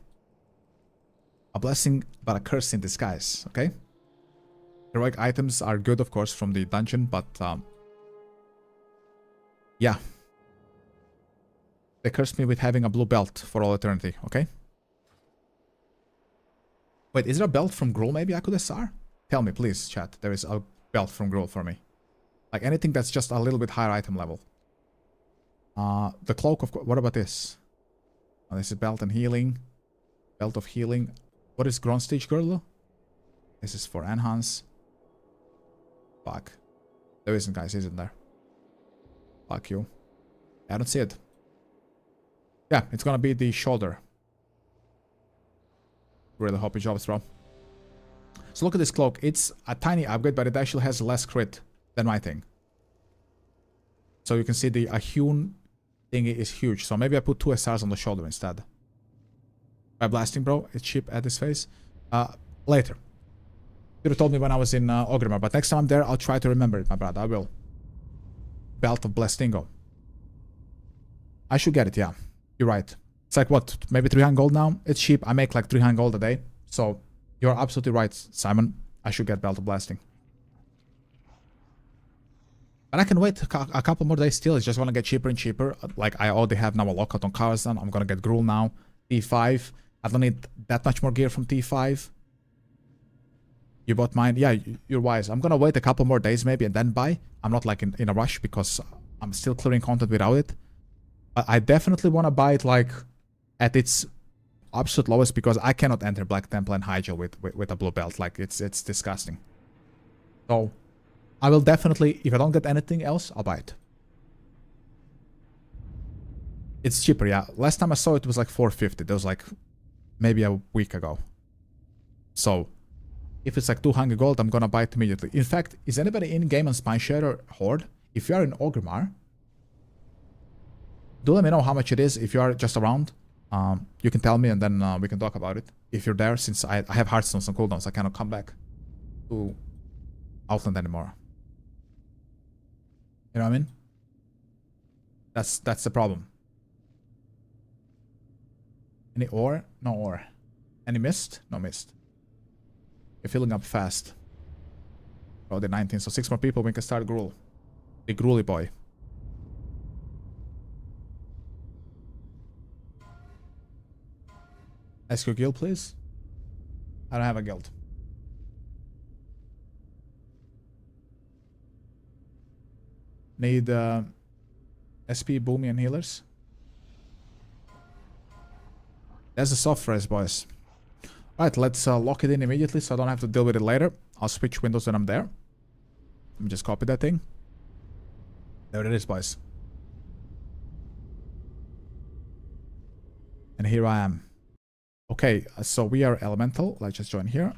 Speaker 1: A blessing, but a curse in disguise, okay? Heroic items are good, of course, from the dungeon, but, yeah. They cursed me with having a blue belt for all eternity, okay? Wait, is there a belt from Gruul maybe I could SR? Tell me, please, chat. There is a belt from Gruul for me. Like anything that's just a little bit higher item level. The cloak of... What about this? Oh, this is belt and healing. Belt of healing. What is Gronstage Girdle? This is for enhance. Fuck. There isn't, guys, isn't there? Fuck you. I don't see it. Yeah, it's gonna be the shoulder. Really hope it jobs, bro. So look at this cloak. It's a tiny upgrade, but it actually has less crit than my thing. So you can see the Ahune thingy is huge. So maybe I put 2 SRs on the shoulder instead. By blasting, bro. It's cheap at this phase. Later. You have told me when I was in Ogrimmar, but next time I'm there, I'll try to remember it, my brother. I will. Belt of Blastingo. I should get it, yeah. You're right. It's like, what, maybe 300 gold now? It's cheap. I make like 300 gold a day. So, you're absolutely right, Simon. I should get Belt of Blasting. And I can wait a couple more days still. It's just going to get cheaper and cheaper. Like, I already have now a lockout on Karazhan. I'm going to get Gruul now. T5. I don't need that much more gear from T5. You bought mine? Yeah, you're wise. I'm going to wait a couple more days maybe and then buy. I'm not like in a rush because I'm still clearing content without it. But I definitely want to buy it like at its absolute lowest because I cannot enter Black Temple and Hyjal with a blue belt. Like, it's disgusting. So, I will definitely, if I don't get anything else, I'll buy it. It's cheaper, yeah. Last time I saw it was like 450. That was like maybe a week ago. So, if it's like 200 gold, I'm gonna buy it immediately. In fact, is anybody in-game on Spinesharer Horde? If you are in Ogrimmar, do let me know how much it is. If you are just around, you can tell me and then we can talk about it. If you're there, since I have Hearthstones and cooldowns, I cannot come back to Outland anymore. You know what I mean? That's the problem. Any ore? No ore. Any mist? No mist. You're filling up fast. Oh, the 19. So 6 more people, we can start Gruul. The Gruuly boy. Ask your guild, please. I don't have a guild. Need SP, Boomy, and healers. That's the soft res, boys. Alright, let's lock it in immediately so I don't have to deal with it later. I'll switch windows when I'm there. Let me just copy that thing. There it is, boys. And here I am. Okay, so we are elemental. Let's just join here.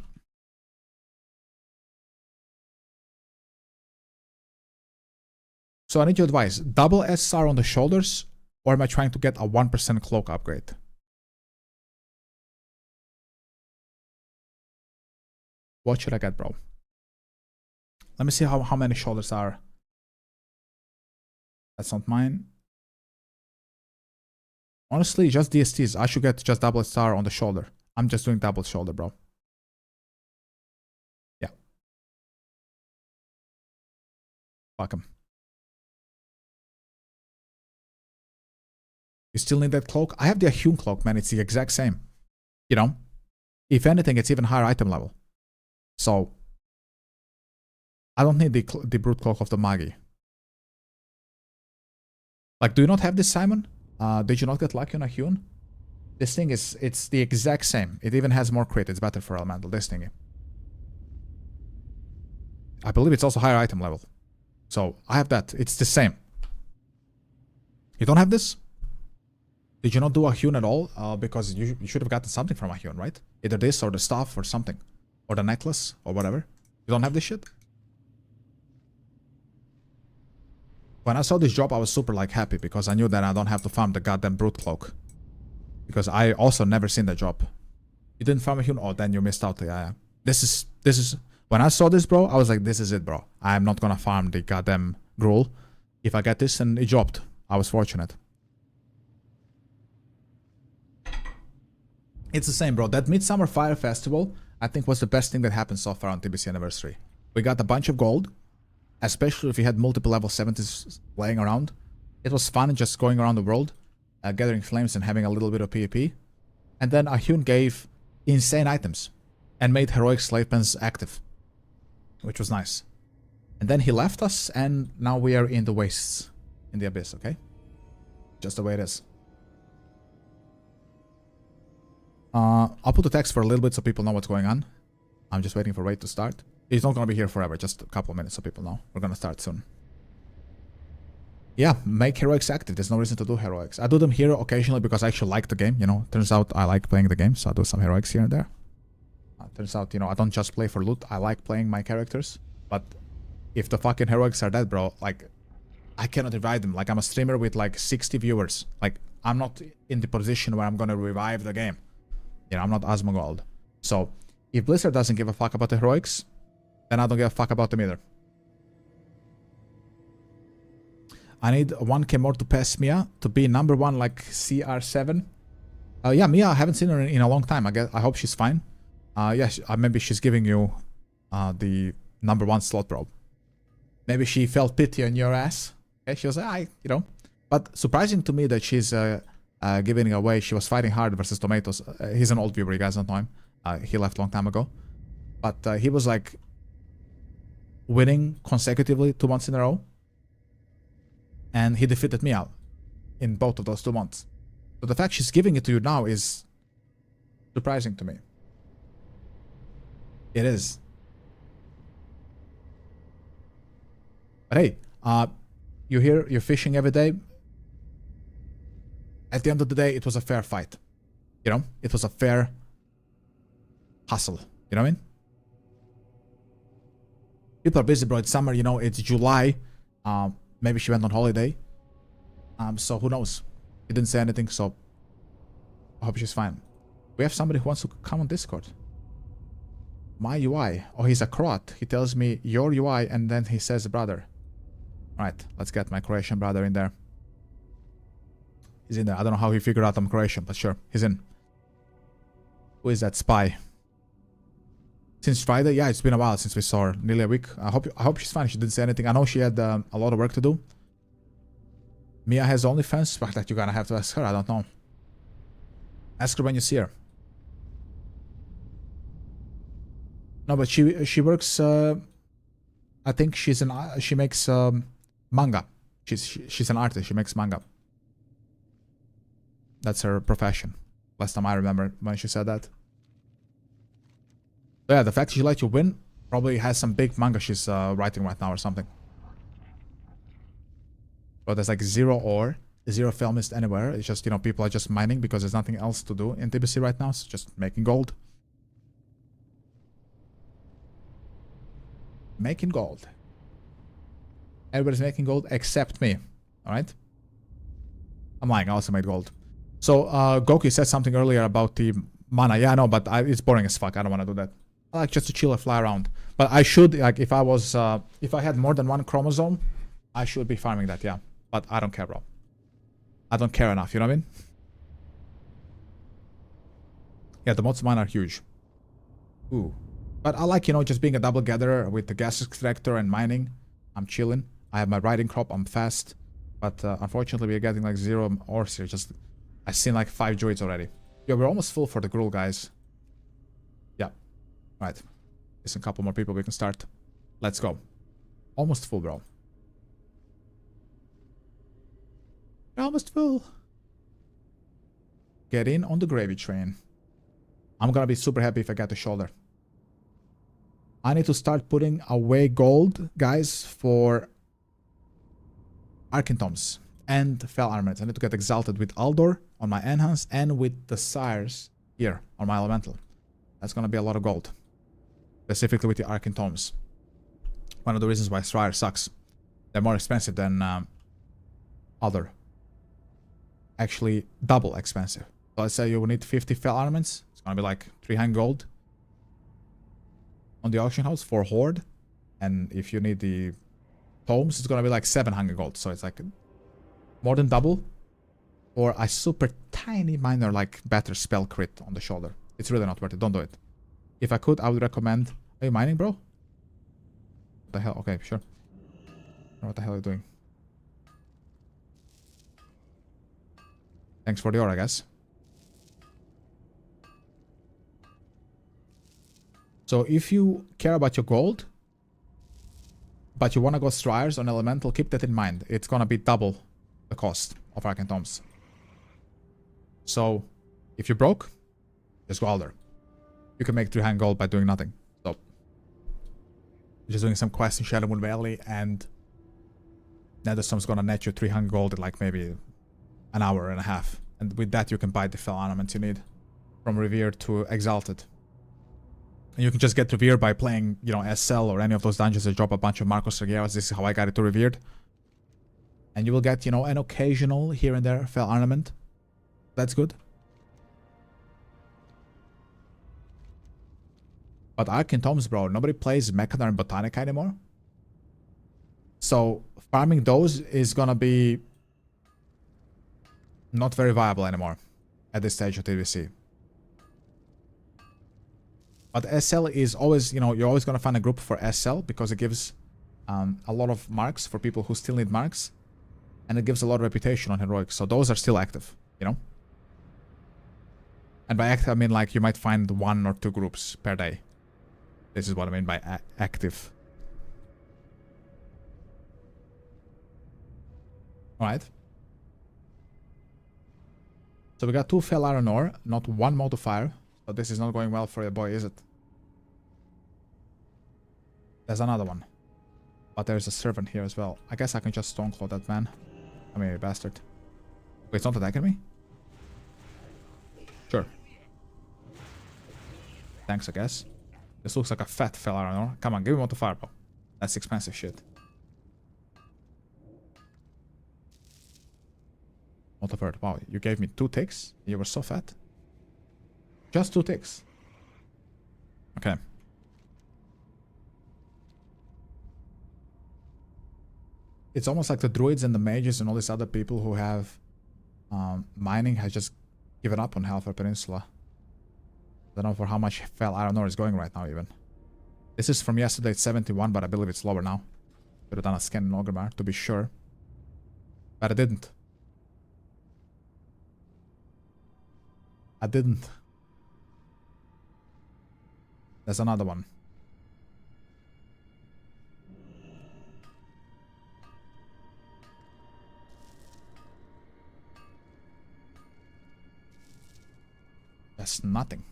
Speaker 1: So I need your advice. Double SR on the shoulders, or am I trying to get a 1% cloak upgrade? What should I get, bro? Let me see how many shoulders are. That's not mine. Honestly, just DSTs. I should get just double SR on the shoulder. I'm just doing double shoulder, bro. Yeah. Fuck him. You still need that cloak? I have the Ahune cloak, man. It's the exact same. You know? If anything, it's even higher item level. So, I don't need the brute cloak of the Magi. Like, do you not have this, Simon? Did you not get lucky on a Hune? This thing is, it's the exact same. It even has more crit. It's better for elemental, this thingy. I believe it's also higher item level. So, I have that. It's the same. You don't have this? Did you not do a Hune at all? Because you should have gotten something from a Hune, right? Either this or the staff or something. Or the necklace or whatever. You don't have this shit? When I saw this drop, I was super like happy because I knew that I don't have to farm the goddamn brute cloak. Because I also never seen the drop. You didn't farm a Hune? Oh, then you missed out. Yeah. This is when I saw this, bro, I was like, this is it, bro. I'm not gonna farm the goddamn Gruul. If I get this, and it dropped. I was fortunate. It's the same, bro. That Midsummer Fire Festival, I think, was the best thing that happened so far on TBC Anniversary. We got a bunch of gold. Especially if you had multiple level 70s laying around. It was fun just going around the world, gathering flames and having a little bit of PvP. And then Ahune gave insane items and made heroic slave pens active, which was nice. And then he left us, and now we are in the wastes, in the abyss, okay? Just the way it is. I'll put the text for a little bit so people know what's going on. I'm just waiting for Raid to start. He's not going to be here forever, just a couple of minutes so people know. We're going to start soon. Yeah, make heroics active. There's no reason to do heroics. I do them here occasionally because I actually like the game, you know. Turns out I like playing the game, so I do some heroics here and there. Turns out, you know, I don't just play for loot. I like playing my characters. But if the fucking heroics are dead, bro, like, I cannot revive them. Like, I'm a streamer with like 60 viewers. Like, I'm not in the position where I'm going to revive the game. You know, I'm not Asmongold. So, if Blizzard doesn't give a fuck about the heroics, then I don't give a fuck about them either. I need 1k more to pass Mia to be number 1 like CR7. Yeah, Mia, I haven't seen her in a long time. I hope she's fine. Yeah, maybe she's giving you the number 1 slot, bro. Maybe she felt pity on your ass. Okay, she was like, you know. But surprising to me that she's giving away. She was fighting hard versus Tomatoes. He's an old viewer, you guys don't know him. He left a long time ago. But he was like winning consecutively 2 months in a row. And he defeated me out in both of those 2 months. So the fact she's giving it to you now is surprising to me. It is. But hey, you're here, you're fishing every day. At the end of the day, it was a fair fight. You know? It was a fair hustle. You know what I mean? People are busy, bro. It's summer, you know, it's July. Maybe she went on holiday. So who knows? He didn't say anything, so I hope she's fine. We have somebody who wants to come on Discord. My UI. Oh, he's a Croat. He tells me your UI and then he says brother. Alright, let's get my Croatian brother in there. He's in there. I don't know how he figured out I'm Croatian, but sure, he's in. Who is that spy? Since Friday? Yeah, it's been a while since we saw her. Nearly a week. I hope she's fine. She didn't say anything. I know she had a lot of work to do. Mia has OnlyFans, but that you're gonna have to ask her. I don't know. Ask her when you see her. No, but she works. I think she makes manga. She's an artist. She makes manga. That's her profession. Last time I remember when she said that. But yeah, the fact she let you win probably has some big manga she's writing right now or something. But there's like zero filmist anywhere. It's just, you know, people are just mining because there's nothing else to do in TBC right now. So just making gold. Making gold. Everybody's making gold except me. Alright? I'm lying, I also made gold. So, Goku said something earlier about the mana. Yeah, I know, but it's boring as fuck. I don't want to do that. I like just to chill and fly around. But I should, like, if I had more than 1 chromosome, I should be farming that, yeah. But I don't care, bro. I don't care enough, you know what I mean? Yeah, the mods of mine are huge. Ooh. But I like, you know, just being a double gatherer with the gas extractor and mining. I'm chilling. I have my riding crop. I'm fast. But unfortunately, we're getting like 0 ores here. Just, I've seen like 5 droids already. Yeah, we're almost full for the Gruul, guys. Yeah. Right. There's a couple more people we can start. Let's go. Almost full, bro. You're almost full. Get in on the gravy train. I'm gonna be super happy if I get the shoulder. I need to start putting away gold, guys, for Arcane Tomes and Fell Armaments. I need to get exalted with Aldor on my Enhance and with the Sires here on my Elemental. That's gonna be a lot of gold. Specifically with the Arcane Tomes. One of the reasons why Sire sucks. They're more expensive than Aldor. Actually, double expensive. So let's say you will need 50 Fell Armaments. It's gonna be like 300 gold on the auction house for Horde. And if you need the Tomes, it's gonna be like 700 gold. So it's like more than double for a super tiny minor, like better spell crit on the shoulder. It's really not worth it. Don't do it. If I could, I would recommend... Are you mining, bro? What the hell? Okay, sure. What the hell are you doing? Thanks for the ore, I guess. So if you care about your gold, but you want to go Stryers on Elemental, keep that in mind. It's going to be double the cost of Arcane Tomes. So if you're broke, just go Alder. You can make 300 gold by doing nothing. So just doing some quests in Shadowmoon Valley, and Netherstorm's going to net you 300 gold in like maybe an hour and a half. And with that, you can buy the Fell Ornaments you need from Revered to Exalted. And you can just get Revered by playing, you know, SL or any of those dungeons that drop a bunch of Marcos Regeros. This is how I got it to Revered. And you will get, you know, an occasional here and there Fell Ornament. That's good. But Arcane Tomes, bro, nobody plays Mechadar and Botanica anymore. So farming those is gonna be not very viable anymore at this stage of TVC. But SL is always, you know, you're always gonna find a group for SL because it gives a lot of marks for people who still need marks. And it gives a lot of reputation on heroics. So those are still active, you know? And by active, I mean like you might find 1 or 2 groups per day. This is what I mean by active. Alright. So we got 2 Fell Iron Ore, not 1 Mote of Fire. So this is not going well for your boy, is it? There's another one. But there's a servant here as well. I guess I can just Stoneclaw that man. I mean, bastard. Wait, it's not attacking me? Sure. Thanks, I guess. This looks like a fat Fell Iron Ore. Come on, give me Mote of Fire, bro. That's expensive shit. Mote of Earth. Wow, you gave me 2 ticks? You were so fat. Just 2 ticks. Okay. It's almost like the druids and the mages and all these other people who have mining has just given up on Halford Peninsula. I don't know for how much Fell Iron Ore is going right now even. This is from yesterday, it's 71, but I believe it's lower now. Could have done a scan in Orgrimmar to be sure. But I didn't. I didn't. There's another one. That's nothing.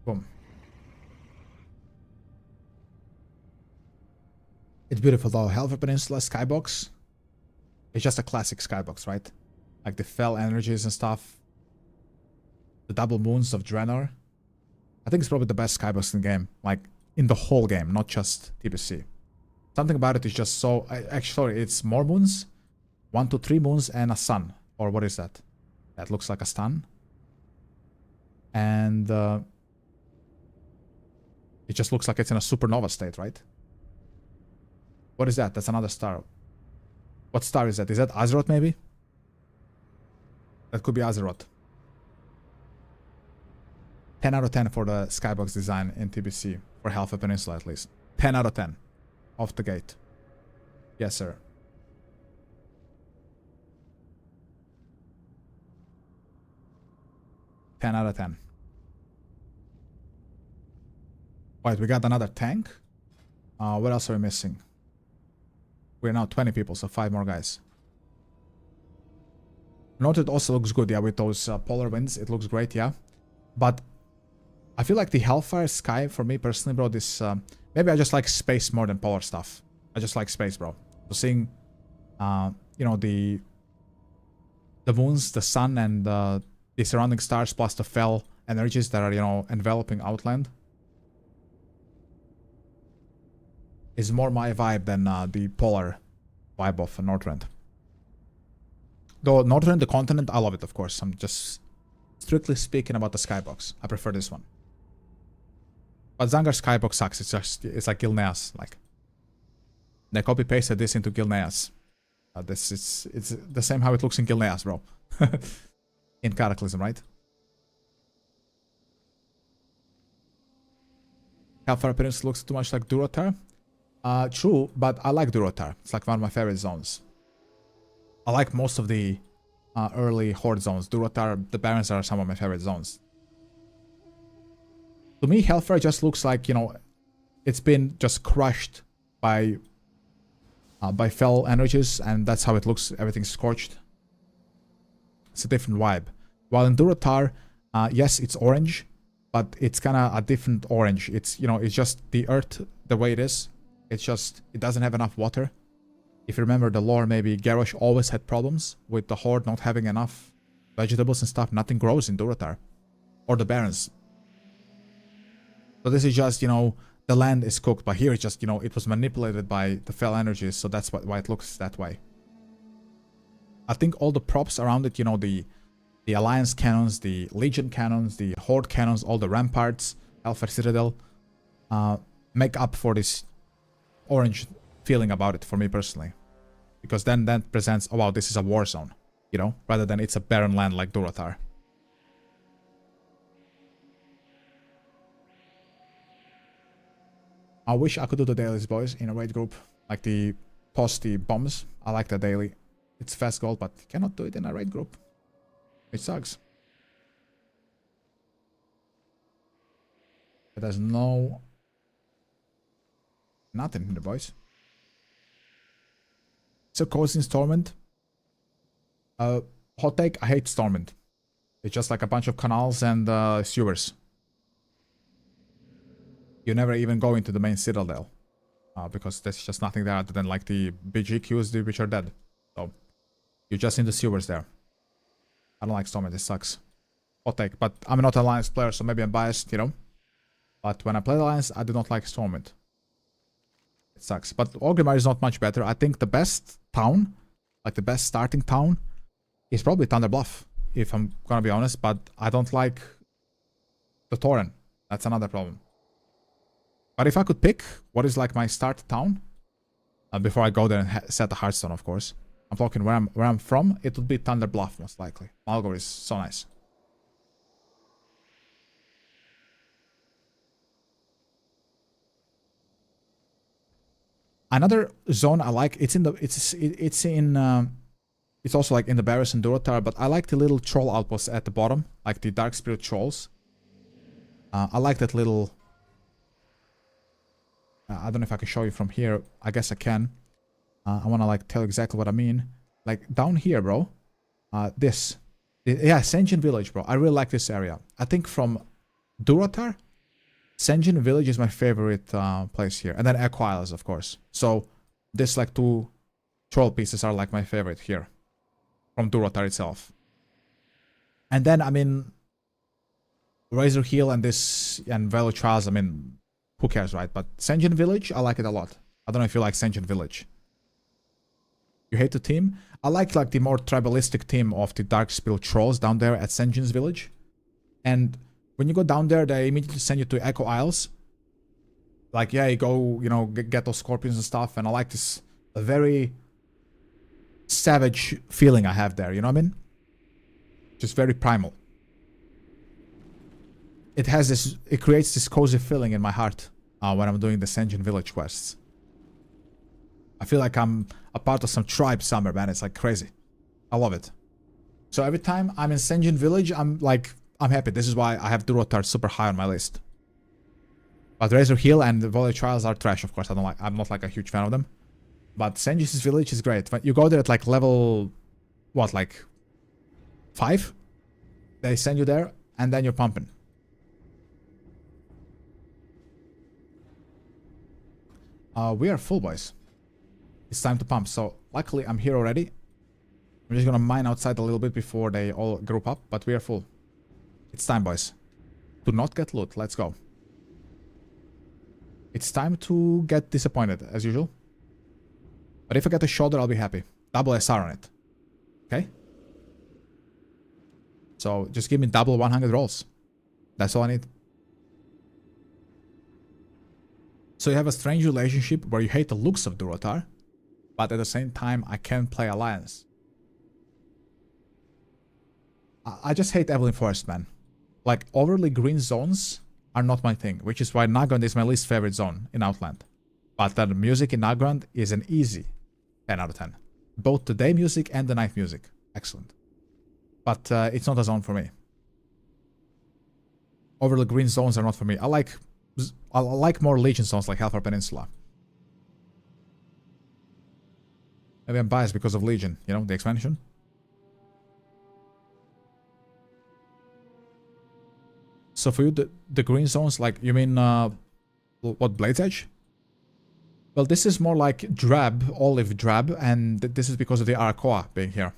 Speaker 1: Boom. It's beautiful though. Halford Peninsula skybox. It's just a classic skybox, right? Like the fell energies and stuff. The double moons of Draenor. I think it's probably the best skybox in the game. Like, in the whole game, not just TBC. Something about it is just so... Actually, it's more moons. 1 to 3 moons and a sun. Or what is that? That looks like a sun. And... it just looks like it's in a supernova state, right? What is that? That's another star. What star is that? Is that Azeroth, maybe? That could be Azeroth. 10 out of 10 for the skybox design in TBC. For Halford Peninsula, at least. 10 out of 10. Off the gate. Yes, sir. Ten out of 10. Wait, we got another tank? What else are we missing? We're now 20 people, so 5 more guys. Noted also looks good, yeah, with those polar winds. It looks great, yeah. But I feel like the Hellfire Sky, for me personally, bro, this... maybe I just like space more than polar stuff. I just like space, bro. So seeing, you know, the moons, the sun, and the surrounding stars, plus the fell energies that are, you know, enveloping Outland, is more my vibe than the polar vibe of Northrend. Though Northrend, the continent, I love it, of course. I'm just strictly speaking about the skybox. I prefer this one. But Zangar skybox sucks. It's like Gilneas. Like, they copy pasted this into Gilneas. It's the same how it looks in Gilneas, bro. In Cataclysm, right? Hellfire Peninsula looks too much like Durotar. True, but I like Durotar. It's like one of my favorite zones. I like most of the early Horde zones. Durotar, the Barrens are some of my favorite zones. To me, Hellfire just looks like, you know, it's been just crushed by fell energies, and that's how it looks. Everything's scorched. It's a different vibe. While in Durotar, yes, it's orange, but it's kind of a different orange. It's, you know, it's just the earth the way it is. It's just, it doesn't have enough water. If you remember the lore, maybe Garrosh always had problems with the Horde not having enough vegetables and stuff. Nothing grows in Durotar. Or the Barrens. So this is just, you know, the land is cooked. But here it's just, you know, it was manipulated by the fell energies. So that's why it looks that way. I think all the props around it, you know, the Alliance cannons, the Legion cannons, the Horde cannons, all the ramparts, Alpha Citadel, make up for this orange feeling about it for me personally. Because then that presents, oh wow, this is a war zone, you know, rather than it's a barren land like Durotar. I wish I could do the dailies, boys, in a raid group. Like the toss the bombs. I like the daily. It's fast gold, but you cannot do it in a raid group. It sucks. But there's no... nothing in the boys. So cozy in Stormwind. Hot take, I hate Stormwind. It's just like a bunch of canals and sewers. You never even go into the main citadel. Because there's just nothing there other than like the BGQs which are dead. So you're just in the sewers there. I don't like Stormwind, it sucks. Hot take, but I'm not an Alliance player, so maybe I'm biased, you know. But when I play Alliance, I do not like Stormwind. It sucks. But Orgrimmar is not much better. I think the best town, like the best starting town, is probably Thunder Bluff, if I'm gonna be honest. But I don't like the Tauren. That's another problem. But if I could pick what is like my start town, before I go there and set the Hearthstone, of course. I'm talking where I'm from, it would be Thunder Bluff most likely. Malgor is so nice. Another zone I like, it's also like in the Barrens and Durotar, but I like the little troll outposts at the bottom, like the Dark Spirit trolls. I like that little... I don't know if I can show you from here. I guess I can. I want to like tell exactly what I mean. Like down here, bro. This. Yeah, Sen'jin Village, bro. I really like this area. I think from Durotar, Sen'jin Village is my favorite place here. And then Echo Isles, of course. So this like 2 troll pieces are like my favorite here. From Durotar itself. And then, I mean, Razor Hill and this, and Velo Trials, I mean, who cares, right? But Sen'jin Village, I like it a lot. I don't know if you like Sen'jin Village. You hate the team? I like the more tribalistic team of the Darkspill Trolls down there at Sen'jin's Village. And when you go down there, they immediately send you to Echo Isles. Like, yeah, you go, you know, get those scorpions and stuff. And I like this very savage feeling I have there, you know what I mean? Just very primal. It has this, it creates this cozy feeling in my heart when I'm doing the Sen'jin Village quests. I feel like I'm a part of some tribe somewhere, man. It's like crazy. I love it. So every time I'm in Sen'jin Village, I'm happy. This is why I have Durotar super high on my list. But Razor Hill and the Volley Trials are trash, of course. I'm not like a huge fan of them. But Senjis' village is great. When you go there at like level, what, like 5? They send you there, and then you're pumping. We are full, boys. It's time to pump. So luckily I'm here already. I'm just gonna mine outside a little bit before they all group up, but we are full. It's time, boys. To not get loot. Let's go. It's time to get disappointed, as usual. But if I get a shoulder, I'll be happy. Double SR on it. Okay? So just give me double 100 rolls. That's all I need. So you have a strange relationship where you hate the looks of Durotar, but at the same time, I can't play Alliance. I just hate Evelyn Forest, man. Like, overly green zones are not my thing, which is why Nagrand is my least favorite zone in Outland. But the music in Nagrand is an easy 10 out of 10. Both the day music and the night music. Excellent. But it's not a zone for me. Overly green zones are not for me. I like more Legion zones like Hellfire Peninsula. Maybe I'm biased because of Legion, you know, the expansion. So for you, the green zones, like, you mean, what, Blade's Edge? Well, this is more like drab, olive drab, and this is because of the Arakoa being here.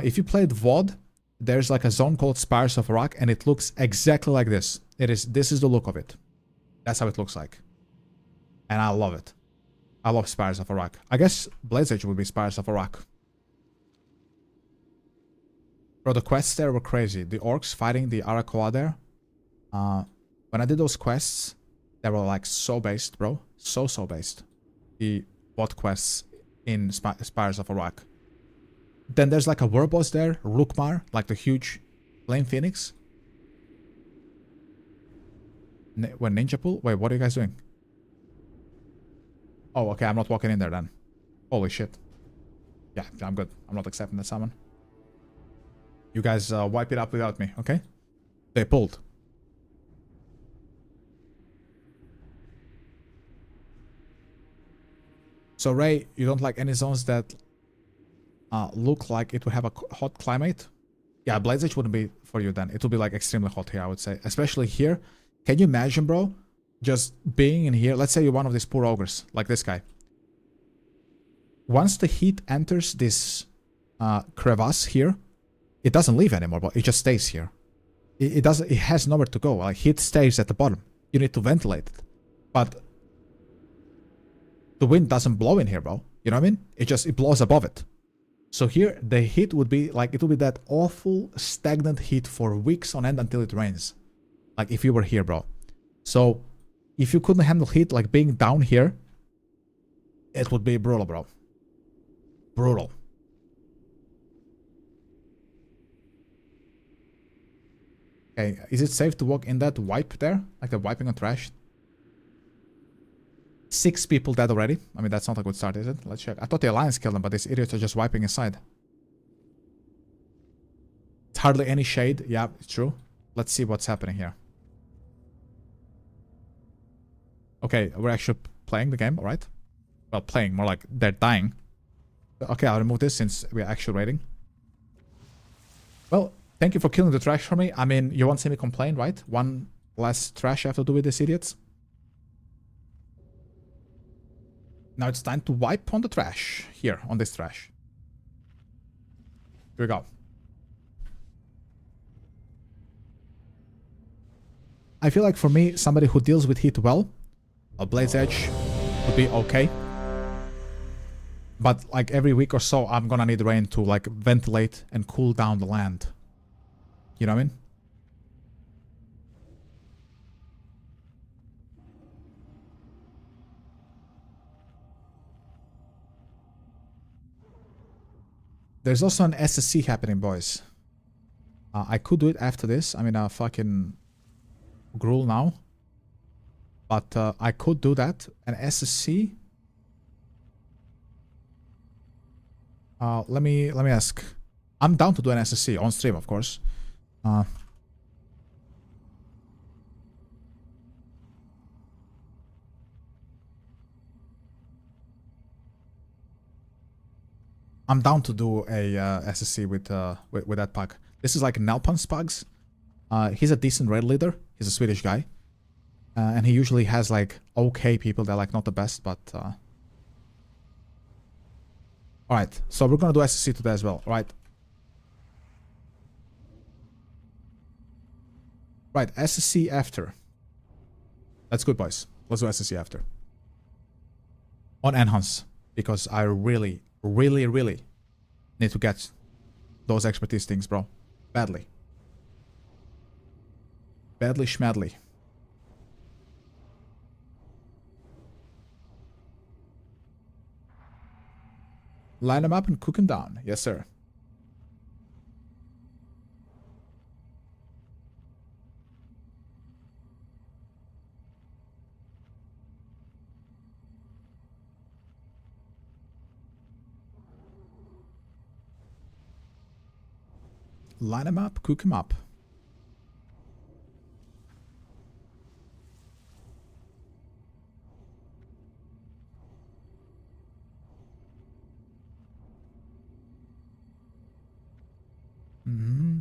Speaker 1: If you played VOD, there's like a zone called Spires of Arak, and it looks exactly like this. This is the look of it. That's how it looks like. And I love it. I love Spires of Arak. I guess Blade's Edge would be Spires of Arak. Bro, the quests there were crazy. The orcs fighting the Arakoa there. When I did those quests, they were like so based, bro. So based. The bot quests in Spires of Arak. Then there's like a war boss there, Rukmar, like the huge flame phoenix. When Ninja Pool? Wait, what are you guys doing? Oh, okay, I'm not walking in there then. Holy shit. Yeah, I'm good. I'm not accepting that summon. You guys wipe it up without me, okay? They pulled. So Ray, you don't like any zones that look like it would have a hot climate? Yeah, Blade's Edge wouldn't be for you then. It would be like extremely hot here, I would say. Especially here. Can you imagine, bro? Just being in here. Let's say you're one of these poor ogres, like this guy. Once the heat enters this crevasse here, it doesn't leave anymore, but it just stays here. It has nowhere to go. Like, heat stays at the bottom. You need to ventilate it. But the wind doesn't blow in here, bro. You know what I mean? It blows above it. So here, the heat would be like, it would be that awful stagnant heat for weeks on end until it rains. Like, if you were here, bro. So, if you couldn't handle heat, like being down here, it would be brutal, bro. Brutal. Okay, is it safe to walk in that wipe there? Like the wiping on trash? 6 people dead already. I mean, that's not a good start, is it? Let's check. I thought the Alliance killed them, but these idiots are just wiping inside. It's hardly any shade. Yeah, it's true. Let's see what's happening here. Okay, we're actually playing the game, alright? Well, playing, more like they're dying. Okay, I'll remove this since we're actually raiding. Well, thank you for killing the trash for me. I mean, you won't see me complain, right? One less trash I have to do with these idiots. Now it's time to wipe on the trash. Here, on this trash. Here we go. I feel like for me, somebody who deals with heat well, a Blade's Edge would be okay. But like every week or so, I'm gonna need rain to like ventilate and cool down the land. You know what I mean? There's also an SSC happening, boys. I could do it after this. I mean, fucking gruel now. But I could do that. An SSC. Let me ask. I'm down to do an SSC on stream, of course. I'm down to do a SSC with that pack. This is like Nelpon Spugs. He's a decent raid leader. He's a Swedish guy. And he usually has like okay people. They're like not the best, but... Alright, so we're gonna do SSC today as well, right? Right, SSC after. That's good, boys. Let's do SSC after. On Enhance. Because I really need to get those expertise things, bro. Badly. Badly schmadly. Line them up and cook them down. Yes, sir. Line them up, cook them up. Mm-hmm.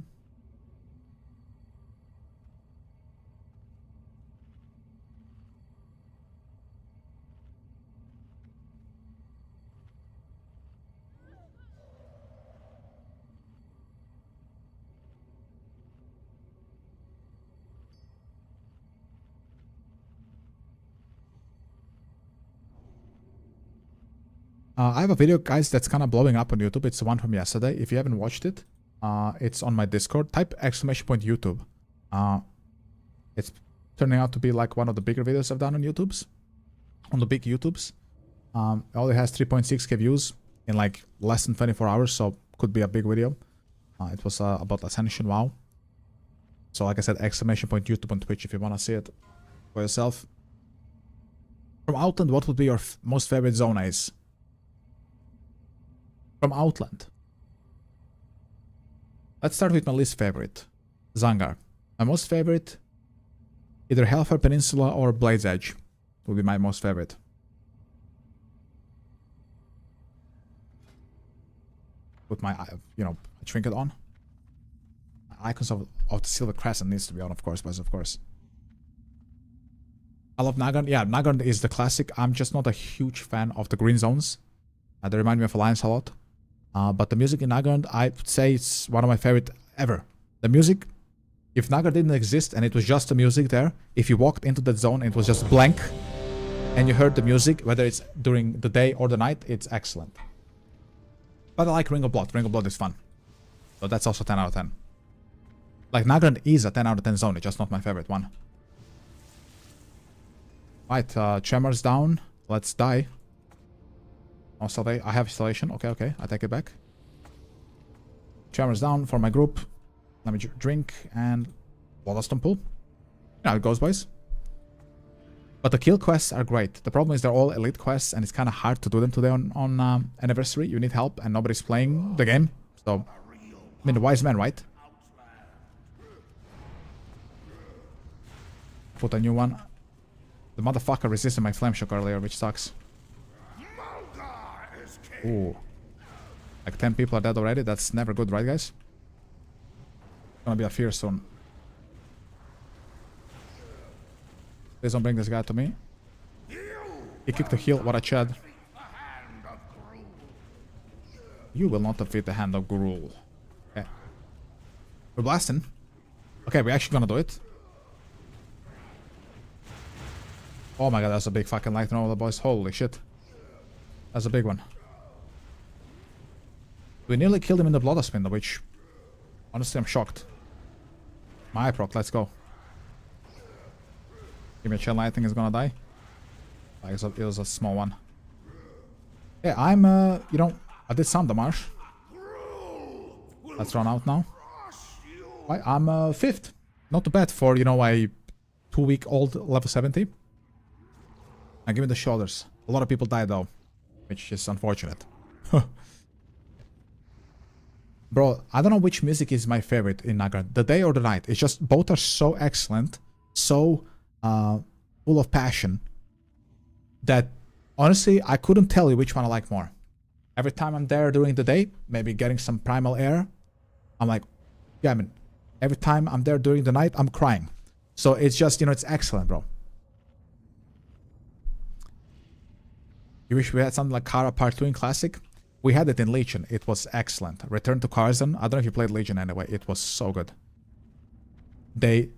Speaker 1: I have a video, guys, that's kind of blowing up on YouTube. It's the one from yesterday. If you haven't watched it, it's on my Discord. Type !YouTube. It's turning out to be like one of the bigger videos I've done on YouTube's. On the big YouTubes. It only has 3.6k views in like less than 24 hours, so could be a big video. It was about Ascension WoW. So like I said, !YouTube on Twitch if you want to see it for yourself. From Outland, what would be your most favorite zone, Ace? From Outland. Let's start with my least favorite. Zangar. My most favorite, either Hellfire Peninsula or Blade's Edge would be my most favorite. Put my, trinket on. Icons of the Silver Crescent needs to be on, of course, boys, of course. I love Nagarn. Yeah, Nagarn is the classic. I'm just not a huge fan of the green zones. They remind me of Alliance a lot. But the music in Nagarn, I'd say it's one of my favorite ever. The music, if Nagarn didn't exist and it was just the music there, if you walked into that zone and it was just blank, and you heard the music, whether it's during the day or the night, it's excellent. But I like Ring of Blood. Ring of Blood is fun. So that's also 10 out of 10. Like, Nagarn is a 10 out of 10 zone, it's just not my favorite one. Right, Tremors down. Let's die. Also, I have installation. Okay, I take it back. Tremors down for my group. Let me drink and Bloodstone Pool. Yeah, it goes, boys. But the kill quests are great. The problem is they're all elite quests and it's kind of hard to do them today on Anniversary. You need help and nobody's playing the game. So, I mean, the wise man, right? Put a new one. The motherfucker resisted my flame shock earlier, which sucks. Ooh. Like 10 people are dead already. That's never good, right, guys? Gonna be a fear soon. Please don't bring this guy to me. He kicked the heel. What a chad. You will not defeat the hand of Gurul. Okay. We're blasting. Okay, we're actually gonna do it. Oh my god, that's a big fucking lightning over the boys. Holy shit. That's a big one. We nearly killed him in the Bloodspin, which... honestly, I'm shocked. My proc, let's go. Give me a chill, lightning is gonna die. It was a small one. Yeah, I'm, I did some damage. Let's run out now. Right, I'm 5th. Not too bad for, a 2-week-old level 70. Now give me the shoulders. A lot of people died though, which is unfortunate. Bro, I don't know which music is my favorite in Nagarn, the day or the night. It's just both are so excellent, so full of passion that honestly I couldn't tell you which one I like more. Every time I'm there during the day, maybe getting some primal air, I'm like, yeah, I mean, every time I'm there during the night, I'm crying. So it's just, you know, it's excellent, bro. You wish we had something like Kara Part 2 in Classic? We had it in Legion. It was excellent. Return to Karazhan. I don't know if you played Legion anyway. It was so good. They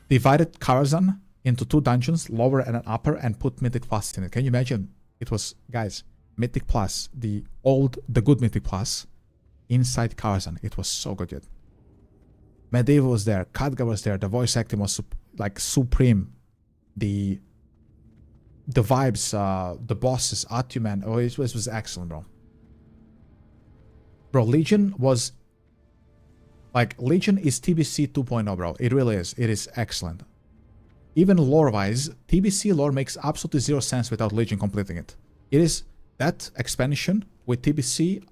Speaker 1: divided Karazhan into 2 dungeons, lower and an upper, and put Mythic Plus in it. Can you imagine? It was, guys, Mythic Plus, the good Mythic Plus, inside Karazhan. It was so good, yet. Medieval was there, Khadga was there, the voice acting was like supreme. The vibes, the bosses, Atuman, oh, it was excellent, bro. Bro, Legion was like, Legion is TBC 2.0, bro. It really is. It is excellent. Even lore-wise, TBC lore makes absolutely zero sense without Legion completing it. It is that expansion with TBC.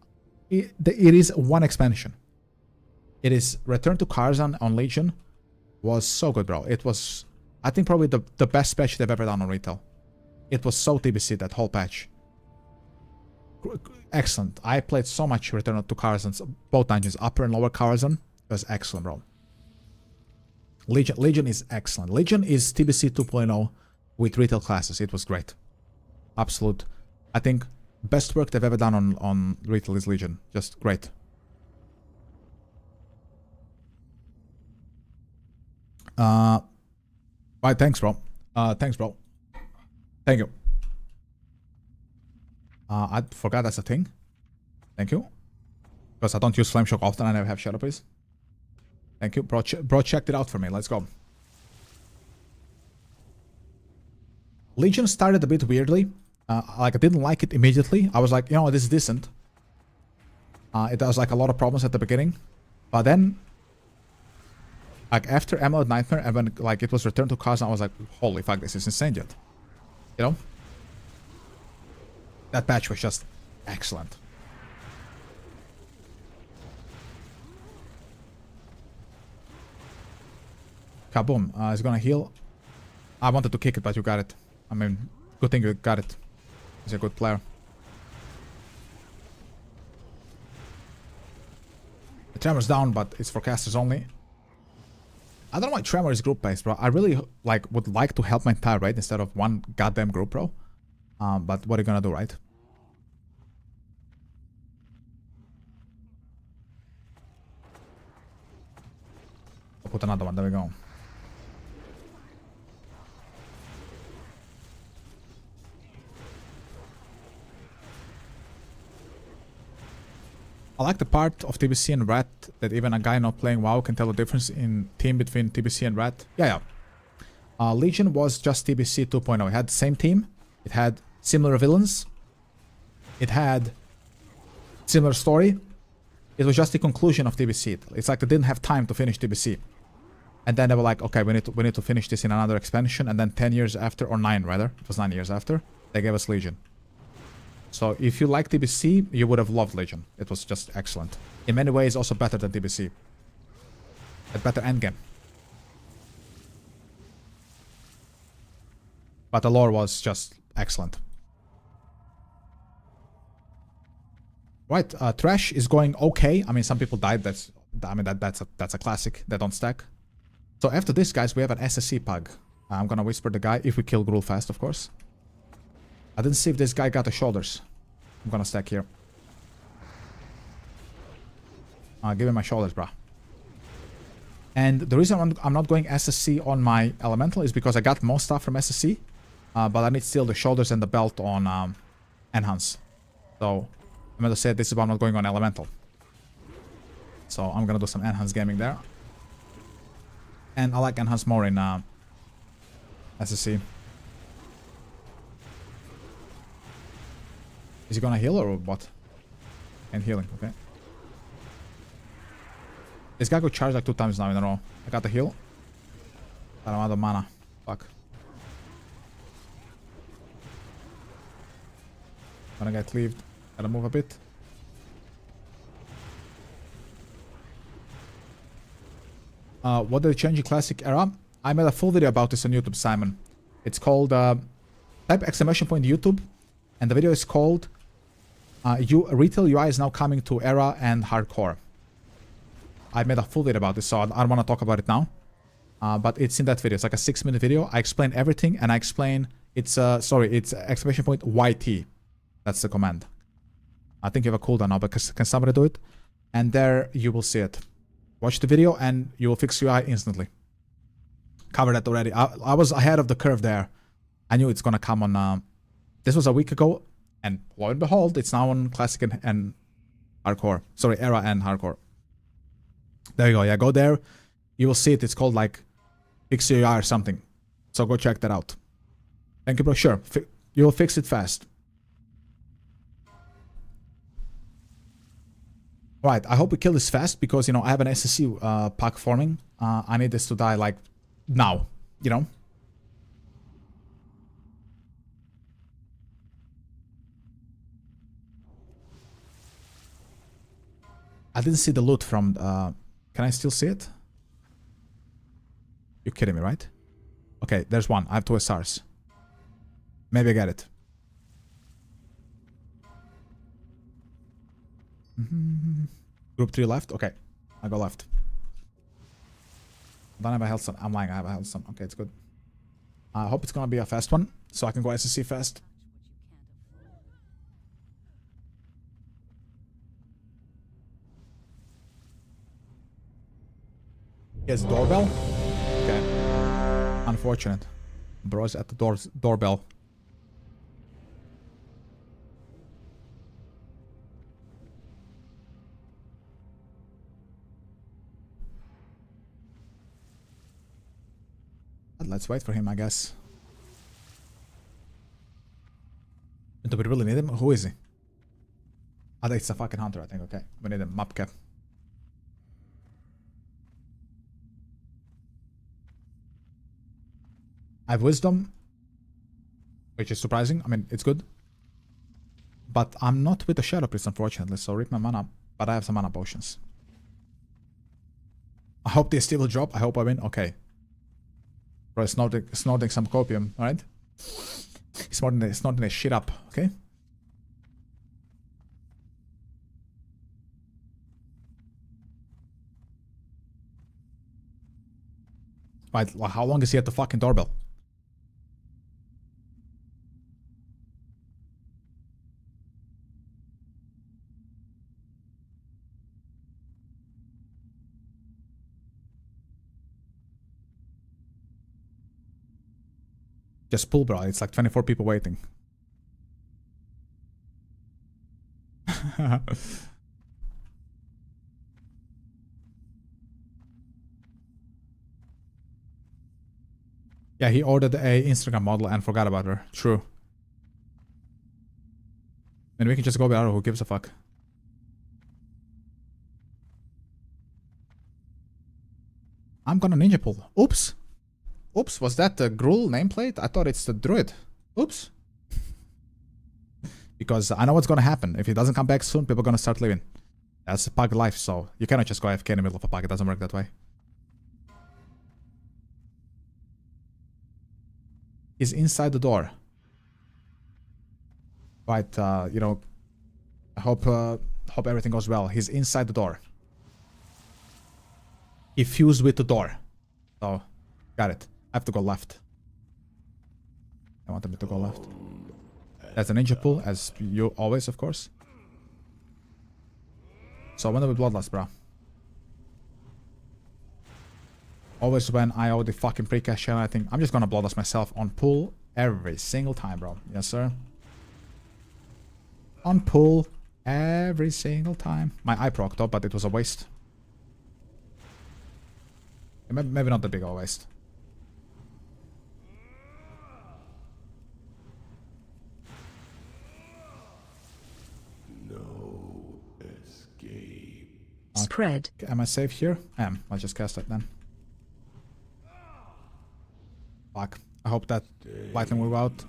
Speaker 1: It is one expansion. It is Return to Karazhan on Legion was so good, bro. It was, I think, probably the best patch they've ever done on retail. It was so TBC, that whole patch. Excellent. I played so much Return to Karazhan, both dungeons, upper and lower Karazhan. It was excellent, bro. Legion is excellent. Legion is TBC 2.0 with retail classes. It was great. Absolute. I think best work they've ever done on retail is Legion. Just great. Right, thanks, bro. Thanks, bro. Thank you. I forgot that's a thing. Thank you. Because I don't use Flame Shock often. I never have Shadow Priest. Thank you. Bro, checked it out for me. Let's go. Legion started a bit weirdly. Like, I didn't like it immediately. I was like, you know, this is decent. It has like a lot of problems at the beginning. But then, like, after Emerald Nightmare, and when like it was Return to Karazhan, I was like, holy fuck, this is insane, yet. You know? That patch was just excellent. Kaboom. It's gonna heal. I wanted to kick it, but you got it. I mean, good thing you got it. He's a good player. The Tremor's down, but it's for casters only. I don't know why Tremor is group based, bro. I really like would like to help my entire raid instead of one goddamn group, bro. But what are you gonna do, right? I'll put another one. There we go. I like the part of TBC and Rat that even a guy not playing WoW can tell the difference in team between TBC and Rat. Yeah. Legion was just TBC 2.0. It had the same team. It had similar villains. It had similar story. It was just the conclusion of TBC. It's like they didn't have time to finish TBC. And then they were like, okay, we need to finish this in another expansion. And then 10 years after, or 9 rather, it was 9 years after, they gave us Legion. So if you like TBC, you would have loved Legion. It was just excellent. In many ways, also better than TBC. A better endgame. But the lore was just excellent. Right, Trash is going okay. I mean, some people died. That's a classic. They don't stack. So after this, guys, we have an SSC pug. I'm gonna whisper the guy if we kill Gruul fast, of course. I didn't see if this guy got the shoulders. I'm gonna stack here. Give him my shoulders, bruh. And the reason I'm not going SSC on my elemental is because I got most stuff from SSC. But I need still the shoulders and the belt on Enhance. So I'm gonna say this is why I'm not going on elemental. So I'm gonna do some Enhance gaming there. And I like Enhance more in SSC. Is he gonna heal or what? And healing, okay. This guy could charge like 2 times now in a row. I got the heal. But I'm out of mana. Fuck. Gonna get cleaved. Gotta move a bit. What did they change in Classic Era? I made a full video about this on YouTube, Simon. It's called type exclamation point YouTube, and the video is called Retail UI is now coming to Era and Hardcore. I made a full video about this, so I don't want to talk about it now. But it's in that video. It's like a 6-minute video. I explain everything, and I explain it's exclamation point YT. That's the command. I think you have a cooldown now, but can somebody do it? And there you will see it. Watch the video, and you will fix UI instantly. Covered that already. I was ahead of the curve there. I knew it's gonna come on. This was a week ago, and lo and behold, it's now on Classic and Hardcore. Sorry, Era and Hardcore. There you go. Yeah, go there. You will see it. It's called like Fix UI or something. So go check that out. Thank you, bro. Sure, you will fix it fast. Right, I hope we kill this fast because, you know, I have an SSC pack forming. I need this to die, like, now, you know? I didn't see the loot from... can I still see it? You're kidding me, right? Okay, there's one. I have 2 SRs. Maybe I get it. Group 3 left? Okay. I go left. I don't have a health stone. I'm lying. I have a health stone. Okay, it's good. I hope it's gonna be a fast one, so I can go SSC fast. Yes, doorbell? Okay. Unfortunate. Bro's at the doorbell. Let's wait for him, I guess. Do we really need him? Who is he? Oh, it's a fucking hunter, I think. Okay, we need a map cap. I have wisdom, which is surprising. I mean, it's good. But I'm not with the Shadow Priest, unfortunately, so rip my mana. But I have some mana potions. I hope they still will drop. I hope I win. Okay. Bro, snorting some copium, alright? He's snorting a shit up, okay? Right, how long is he at the fucking doorbell? Just pull, bro. It's like 24 people waiting. Yeah, he ordered a Instagram model and forgot about her. True. And we can just go with her. Who gives a fuck? I'm gonna ninja pull. Oops. Oops, was that the Gruul nameplate? I thought it's the Druid. Oops. Because I know what's gonna happen. If he doesn't come back soon, people are gonna start leaving. That's a pug life, so you cannot just go AFK in the middle of a pug. It doesn't work that way. He's inside the door. Right, you know, I hope everything goes well. He's inside the door. He fused with the door. So, got it. I have to go left. I want him to go left. That's a ninja pull, as you always, of course. So when do we bloodlust, bro? Always when I owe the fucking precast shell, I think I'm just gonna bloodlust myself on pull every single time, bro. Yes, sir. On pull every single time. My eye procced up, but it was a waste. Maybe not that big of a waste.
Speaker 2: Spread.
Speaker 1: Am I safe here? I am. I'll just cast it then. Fuck. I hope that lightning will go out.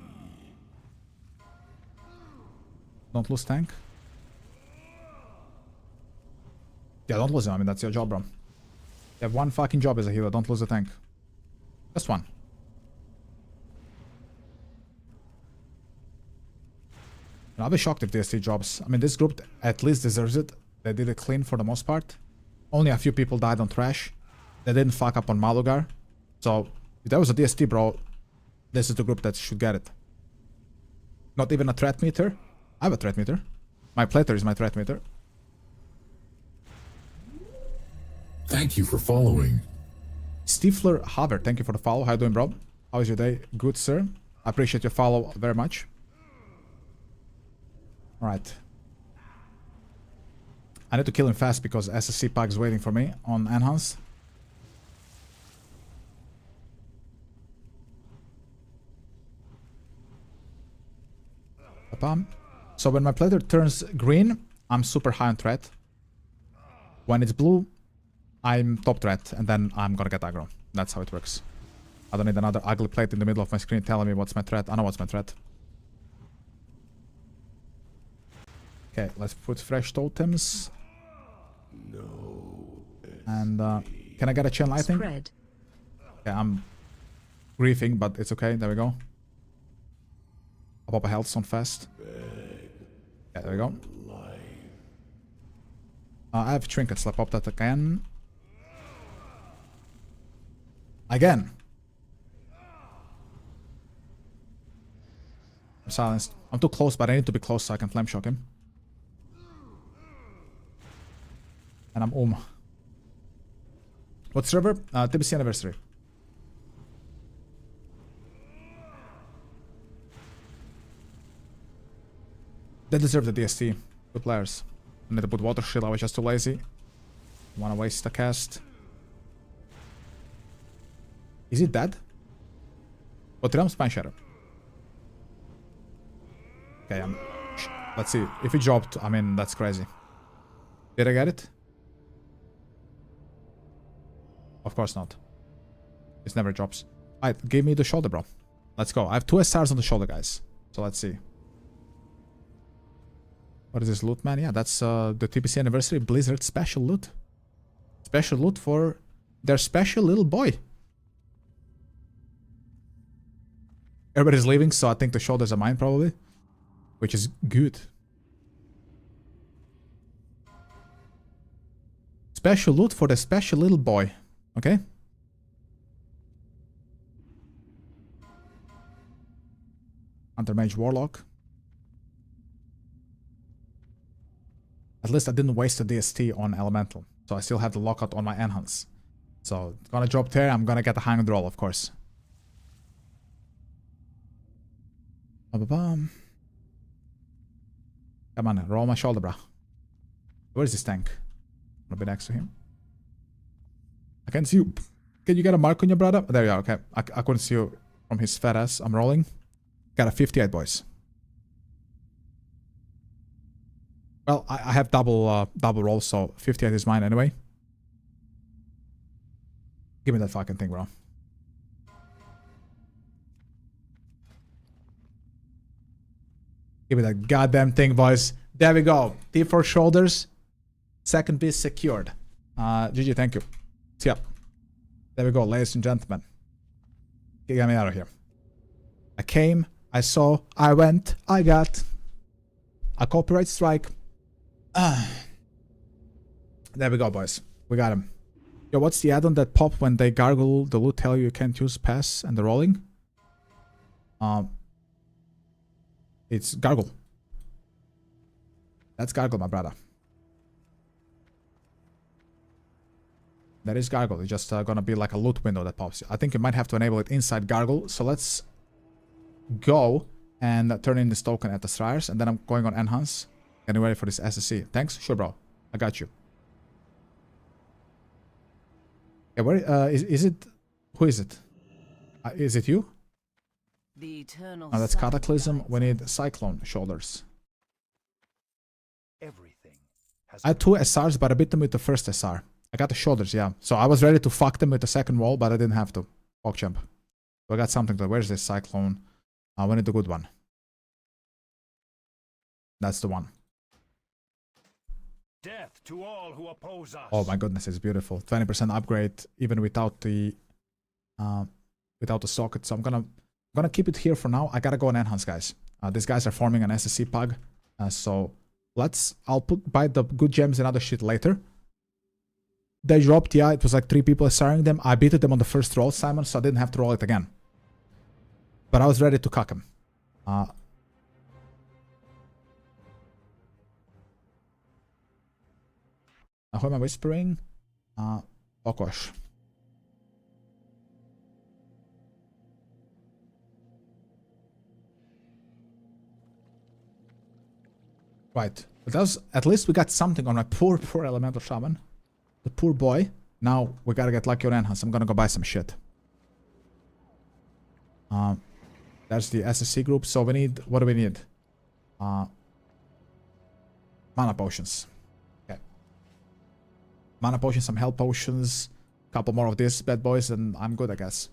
Speaker 1: Don't lose tank. Yeah, don't lose him. I mean, that's your job, bro. You have one fucking job as a healer. Don't lose the tank. Just one. And I'll be shocked if DST drops. I mean, this group at least deserves it. They did it clean for the most part. Only a few people died on Trash. They didn't fuck up on Malugar. So, if there was a DST, bro, this is the group that should get it. Not even a threat meter. I have a threat meter. My plater is my threat meter.
Speaker 8: Thank you for following.
Speaker 1: Stifler Haver, thank you for the follow. How you doing, bro? How is your day? Good, sir. I appreciate your follow very much. Alright. I need to kill him fast because SSC pack is waiting for me on Enhance. So when my plater turns green, I'm super high on threat. When it's blue, I'm top threat, and then I'm gonna get aggro. That's how it works. I don't need another ugly plate in the middle of my screen telling me what's my threat. I know what's my threat. Okay, let's put fresh totems. And can I get a chain lighting?
Speaker 2: Spread.
Speaker 1: Okay, I'm griefing, but it's okay. There we go. I'll pop a health stone fast. Yeah, there we go. I have trinkets. Let's pop that again. Again. I'm silenced. I'm too close, but I need to be close so I can flame shock him. And I'm What server? TBC anniversary. They deserve the DST. Good players. I need to put water shield. I was just too lazy. Wanna waste the cast. Is it dead? What realm? Spine Shadow. Okay, let's see. If it dropped, I mean, that's crazy. Did I get it? Of course not. It never drops. Alright, give me the shoulder, bro. Let's go. I have 2 SRs on the shoulder, guys. So let's see. What is this loot, man? Yeah, that's the TBC anniversary Blizzard special loot. Special loot for their special little boy. Everybody's leaving, so I think the shoulders are mine, probably. Which is good. Special loot for the special little boy. Okay? Hunter Mage Warlock. At least I didn't waste a DST on Elemental. So I still have the lockout on my Enhance. So it's gonna drop there. I'm gonna get a hanged roll, of course. Come on, roll my shoulder, bro. Where is this tank? I'm gonna be next to him. I can't see you. Can you get a mark on your brother? There you are, okay. I couldn't see you from his fat ass. I'm rolling. Got a 58, boys. Well, I have double rolls, so 58 is mine anyway. Give me that fucking thing, bro. Give me that goddamn thing, boys. There we go. T4 shoulders. Second piece secured. GG, thank you. See ya. There we go, ladies and gentlemen. Get me out of here. I came, I saw, I went, I got a copyright strike. There we go, boys. We got him. Yo, what's the add-on that pop when they gargle the loot tell you can't use pass and the rolling? It's gargle. That's gargle, my brother. That is gargle. It's just gonna be like a loot window that pops. I think you might have to enable it inside gargle. So let's go and turn in this token at the Stryers, and then I'm going on Enhance. Getting ready for this SSC. Thanks? Sure, bro. I got you. Yeah, where is it? Who is it? Is it you?
Speaker 9: The eternal
Speaker 1: That's Cataclysm. We need Cyclone shoulders.
Speaker 3: Everything has
Speaker 1: I had 2 SRs, but I beat them with the first SR. I got the shoulders, yeah. So I was ready to fuck them with the second wall, but I didn't have to. PogChamp. So I got something to... Where's this Cyclone? I wanted the good one. That's the one.
Speaker 3: death to all who oppose us.
Speaker 1: Oh my goodness, it's beautiful. 20% upgrade even without the socket. So I'm gonna keep it here for now. I gotta go and enhance, guys. These guys are forming an SSC pug. So I'll buy the good gems and other shit later. They dropped, yeah, it was like 3 people SRing them. I beat them on the first roll, Simon, so I didn't have to roll it again. But I was ready to cuck him. Who am I whispering? Okosh. Right. But that was, at least we got something on my poor elemental shaman. The poor boy. Now we gotta get lucky on enhance. I'm gonna go buy some shit. That's the SSC group. So we need, what do we need? Mana potions. Okay. Mana potions, some health potions, couple more of this bad boys, and I'm good, I guess.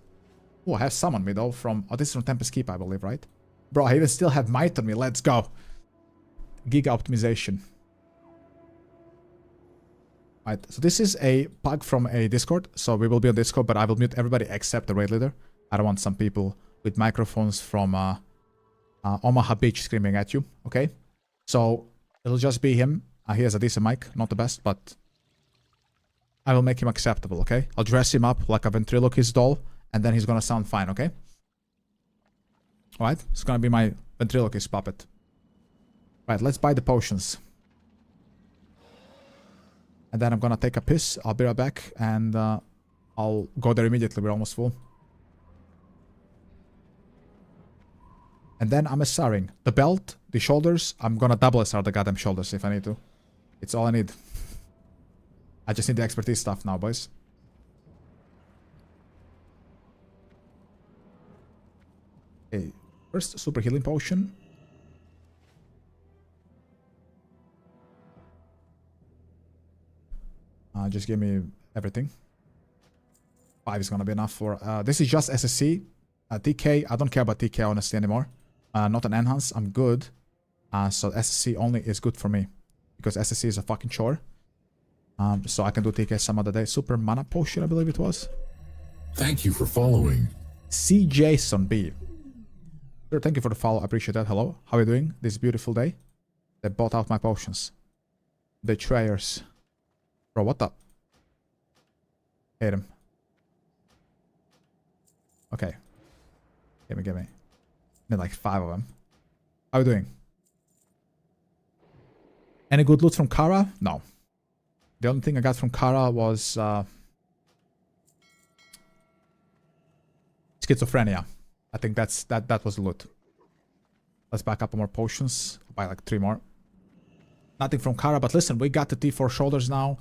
Speaker 1: Oh, I have summoned me though from, oh, this is from Tempest Keep, I believe, right? Bro, I even still have might on me. Let's go. Giga optimization. Right, so this is a pug from a Discord. So we will be on Discord, but I will mute everybody except the raid leader. I don't want some people with microphones from Omaha Beach screaming at you, okay? So it'll just be him. He has a decent mic, not the best, but I will make him acceptable, okay? I'll dress him up like a ventriloquist doll, and then he's gonna sound fine, okay? Alright, it's gonna be my ventriloquist puppet. Right, let's buy the potions. And then I'm gonna take a piss, I'll be right back, and I'll go there immediately, we're almost full. And then I'm SRing. The belt, the shoulders, I'm gonna double SR the goddamn shoulders if I need to. It's all I need. I just need the expertise stuff now, boys. Okay, first super healing potion. Just give me everything. 5 is gonna be enough for... this is just SSC. TK, I don't care about TK honestly anymore. Not an enhance, I'm good. So SSC only is good for me. Because SSC is a fucking chore. So I can do TK some other day. Super mana potion, I believe it was.
Speaker 8: Thank you for following.
Speaker 1: C. Jason B. Sure, thank you for the follow. I appreciate that. Hello. How are you doing this beautiful day? They bought out my potions. Betrayers. Bro, what the? Hate him. Okay. Give me. Need like 5 of them. How are you doing? Any good loot from Kara? No. The only thing I got from Kara was schizophrenia. I think that was the loot. Let's back up more potions. I'll buy like 3 more. Nothing from Kara, but listen, we got the T4 shoulders now.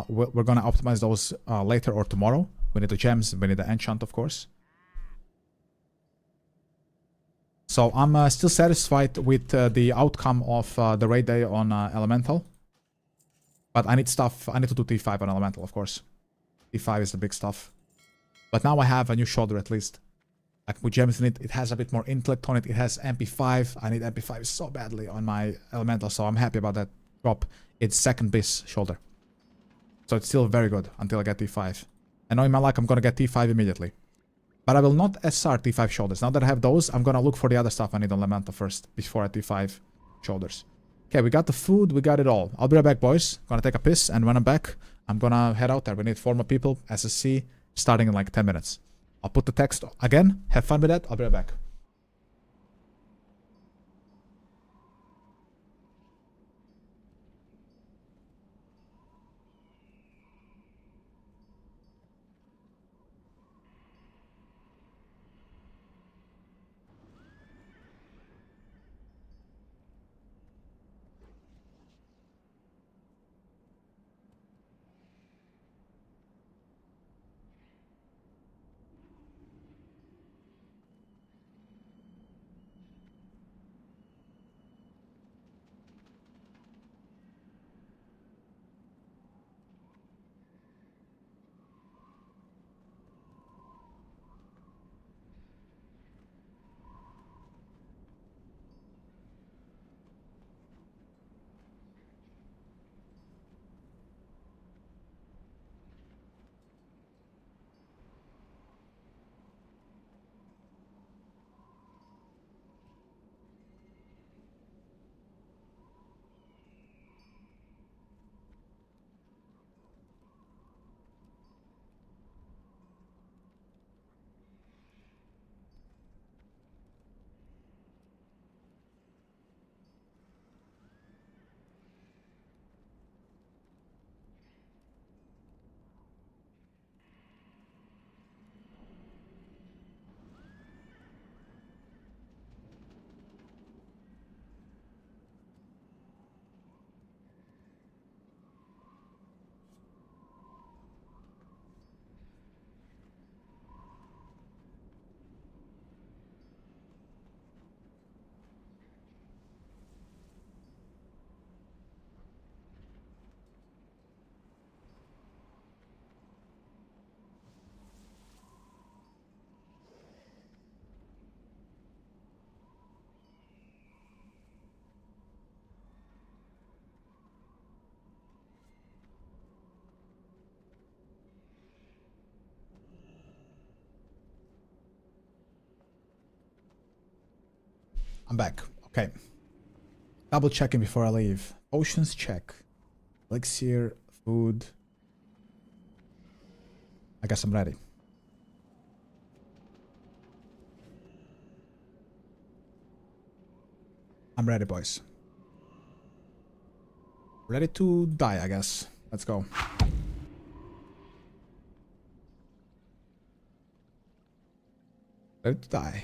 Speaker 1: We're gonna optimize those later or tomorrow. We need the gems, we need the enchant, of course. So I'm still satisfied with the outcome of the raid day on Elemental. But I need stuff, I need to do T5 on Elemental, of course. T5 is the big stuff. But now I have a new shoulder at least. Like with gems in it, it has a bit more intellect on it. It has MP5. I need MP5 so badly on my Elemental, so I'm happy about that drop. It's second base shoulder. So it's still very good until I get T5. And now in my luck, I'm gonna get T5 immediately. But I will not SR T5 shoulders. Now that I have those, I'm gonna look for the other stuff I need on Elemental first, before I T5 shoulders. Okay, we got the food, we got it all. I'll be right back, boys. Gonna take a piss, and when I'm back, I'm gonna head out there. We need 4 more people, SSC, starting in like 10 minutes. I'll put the text again. Have fun with that. I'll be right back. I'm back. Okay. Double checking before I leave. Potions check. Elixir, food. I guess I'm ready. I'm ready, boys. Ready to die, I guess. Let's go. Ready to die.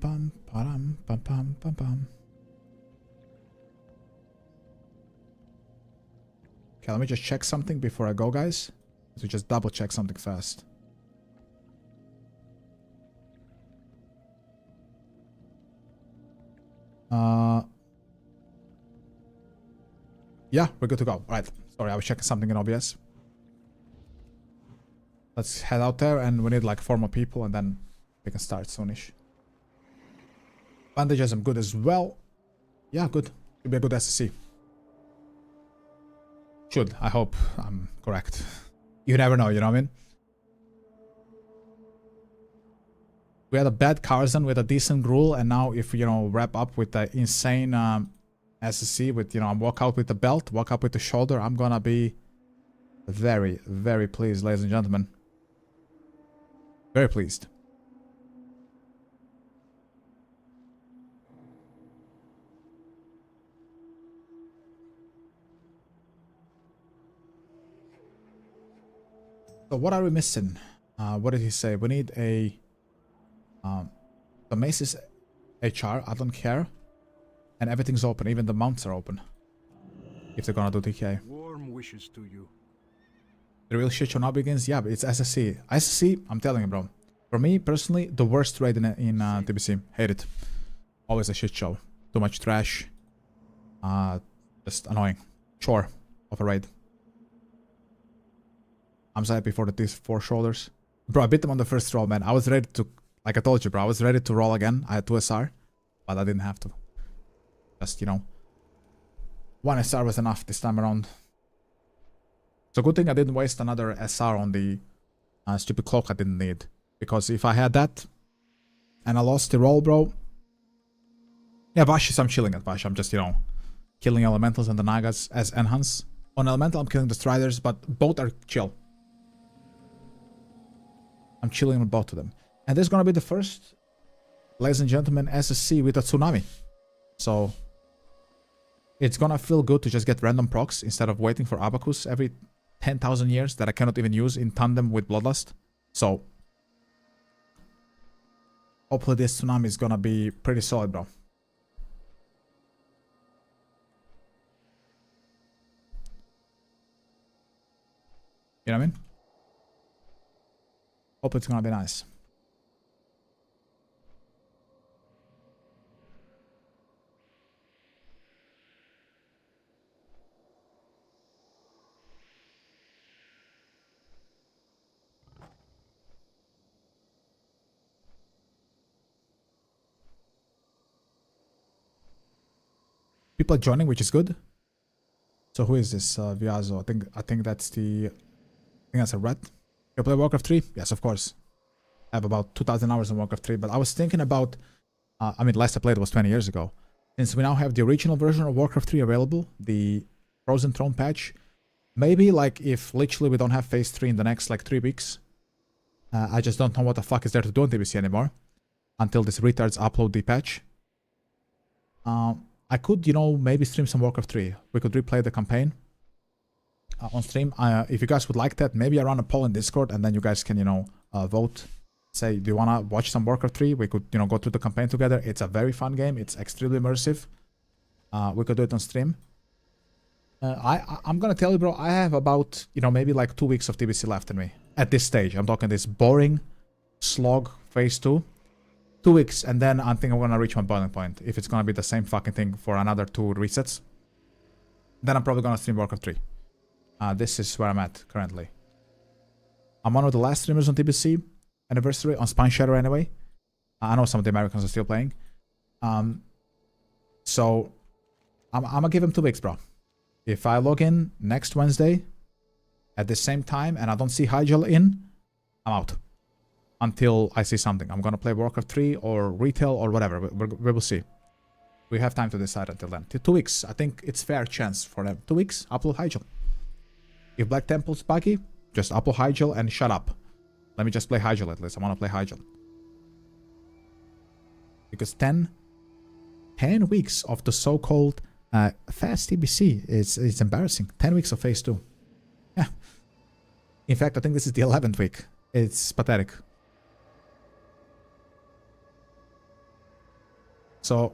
Speaker 1: Bum, ba-dum, bum, bum, bum, bum. Okay, let me just check something before I go, guys. So just double check something fast. Yeah, we're good to go. All right. Sorry, I was checking something in OBS. Let's head out there, and we need like 4 more people, and then we can start soonish. Bandages, I'm good as well. Yeah, good. Should be a good SSC. Should. I hope I'm correct. You never know, you know what I mean? We had a bad Karzan with a decent Gruul, and now if, you know, wrap up with the insane SSC with, you know, walk out with the belt, walk up with the shoulder, I'm gonna be very, very pleased, ladies and gentlemen. Very pleased. So what are we missing? What did he say? We need a... the mace is HR, I don't care. And everything's open, even the mounts are open. If they're gonna do TK.
Speaker 3: Warm wishes to you.
Speaker 1: The real shit show now begins? Yeah, but it's SSC. SSC, I'm telling you, bro. For me, personally, the worst raid in TBC. Hate it. Always a shit show. Too much trash. Just annoying. Chore of a raid. I'm so happy for these 4 shoulders. Bro, I beat them on the first roll, man. I was ready to... Like I told you, bro. I was ready to roll again. I had 2 SR. But I didn't have to. Just, you know. 1 SR was enough this time around. So good thing I didn't waste another SR on the stupid cloak I didn't need. Because if I had that... And I lost the roll, bro. Yeah, Vashis, I'm chilling at Vash. I'm just, you know... Killing elementals and the Nagas as enhance. On elemental, I'm killing the Striders. But both are chill. I'm chilling with both of them. And this is gonna be the first, ladies and gentlemen, SSC with a tsunami. So it's gonna feel good to just get random procs instead of waiting for Abacus every 10,000 years that I cannot even use in tandem with Bloodlust. So hopefully this tsunami is gonna be pretty solid, bro. You know what I mean? Hope it's gonna be nice. People are joining, which is good. So who is this Viazo? I think that's the... I think that's a rat. You play Warcraft 3? Yes, of course. I have about 2,000 hours in Warcraft 3, but I was thinking about... I mean, last I played was 20 years ago. Since we now have the original version of Warcraft 3 available, the Frozen Throne patch, maybe like if literally we don't have Phase 3 in the next like 3 weeks, I just don't know what the fuck is there to do on TBC anymore, until these retards upload the patch. I could, you know, maybe stream some Warcraft 3. We could replay the campaign on stream. If you guys would like that, maybe I run a poll in Discord and then you guys can, you know, vote. Say, do you want to watch some Warcraft 3? We could, you know, go through the campaign together. It's a very fun game. It's extremely immersive. We could do it on stream. I'm going to tell you, bro, I have about, you know, maybe like 2 weeks of TBC left in me. At this stage, I'm talking this boring slog phase 2. 2 weeks, and then I think I'm going to reach my boiling point. If it's going to be the same fucking thing for another 2 resets, then I'm probably going to stream Warcraft 3. This is where I'm at currently. I'm one of the last streamers on TBC. anniversary on Spine Shadow anyway. I know some of the Americans are still playing. So I'm gonna give him 2 weeks, bro. If I log in next Wednesday at the same time and I don't see Hyjal in, I'm out. Until I see something. I'm gonna play Warcraft 3 or retail or whatever. We will see. We have time to decide until then. 2 weeks. I think it's fair chance for them. 2 weeks, upload Hyjal. If Black Temple's buggy, just upload Hyjal and shut up. Let me just play Hyjal at least. I want to play Hyjal. Because 10 weeks of the so-called fast TBC, it's embarrassing. 10 weeks of phase 2. Yeah. In fact, I think this is the 11th week. It's pathetic. So,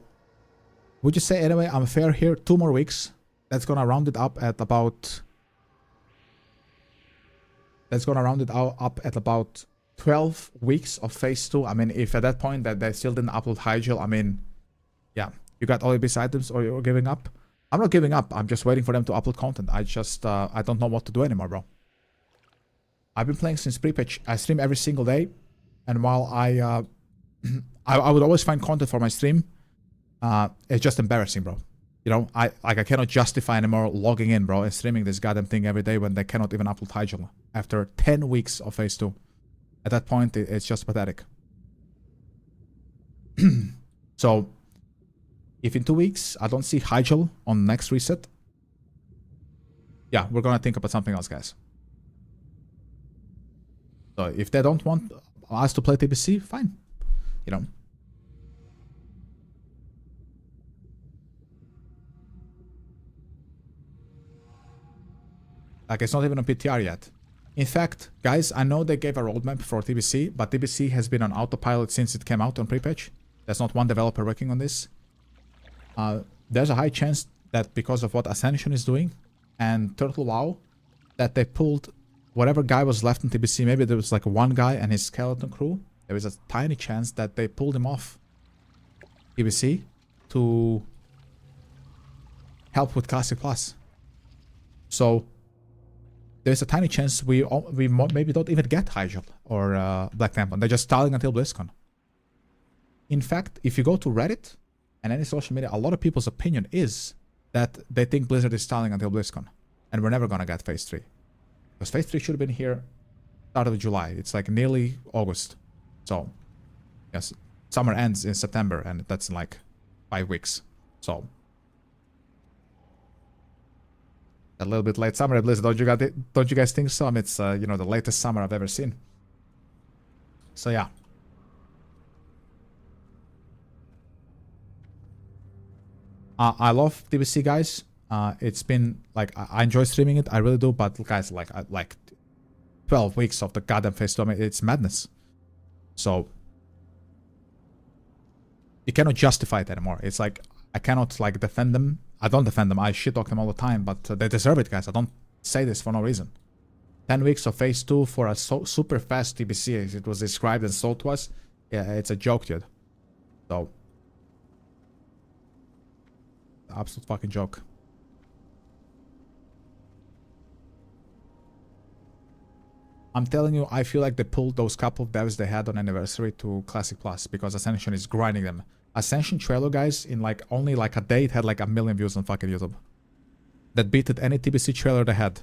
Speaker 1: would you say anyway, I'm fair here, 2 more weeks. That's gonna round it up at about... That's gonna round it up at about 12 weeks of phase 2. I mean, if at that point that they still didn't upload Hyjal, I mean, yeah, you got all of these items or you're giving up. I'm not giving up. I'm just waiting for them to upload content. I just, I don't know what to do anymore, bro. I've been playing since pre-patch. I stream every single day. And while I would always find content for my stream, it's just embarrassing, bro. You know, I cannot justify anymore logging in, bro, and streaming this goddamn thing every day when they cannot even upload Hyjal after 10 weeks of phase 2. At that point, it's just pathetic. So, if in 2 weeks I don't see Hyjal on next reset, yeah, we're gonna think about something else, guys. So, if they don't want us to play TBC, fine. You know. Like, it's not even on PTR yet. In fact, guys, I know they gave a roadmap for TBC, but TBC has been on autopilot since it came out on pre-patch. There's not one developer working on this. There's a high chance that because of what Ascension is doing and Turtle WoW, that they pulled whatever guy was left in TBC. Maybe there was like one guy and his skeleton crew. There is a tiny chance that they pulled him off TBC to help with Classic Plus. So there's a tiny chance we maybe don't even get Hyjal or Black Temple. They're just stalling until BlizzCon. In fact, if you go to Reddit and any social media, a lot of people's opinion is that they think Blizzard is stalling until BlizzCon. And we're never gonna get Phase 3. Because Phase 3 should have been here start of July. It's like nearly August. So, yes, summer ends in September and that's in like 5 weeks. So, a little bit late summer at Blizzard. Don't you guys think so? I mean, it's you know, the latest summer I've ever seen. So yeah. I love TBC, guys. It's been like I enjoy streaming it. I really do. But guys, like 12 weeks of the goddamn Phase 2. I mean, it's madness. So you cannot justify it anymore. It's like I cannot like defend them. I don't defend them. I shit talk them all the time, but they deserve it, guys. I don't say this for no reason. 10 weeks of Phase 2 for a super fast TBC, as it was described and sold to us. Yeah, it's a joke, dude. So, absolute fucking joke. I'm telling you, I feel like they pulled those couple of devs they had on Anniversary to Classic Plus because Ascension is grinding them. Ascension trailer, guys, in like only like a day, it had like 1 million views on fucking YouTube. That beated any TBC trailer they had.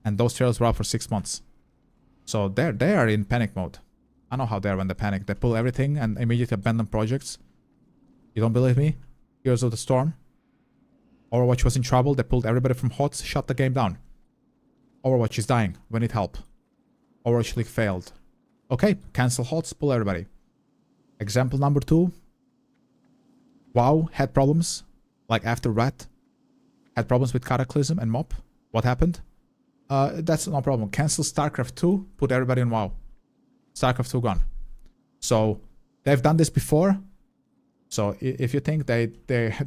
Speaker 1: And those trailers were out for 6 months. So they are in panic mode. I know how they are when they panic. They pull everything and immediately abandon projects. You don't believe me? Heroes of the Storm. Overwatch was in trouble. They pulled everybody from HOTS, shut the game down. Overwatch is dying. We need help. Overwatch League failed. Okay, cancel HOTS, pull everybody. Example number 2. WoW had problems, like after Rat, had problems with Cataclysm and Mop. What happened? That's no problem. Cancel StarCraft 2, put everybody in WoW. StarCraft 2 gone. So they've done this before. So if you think they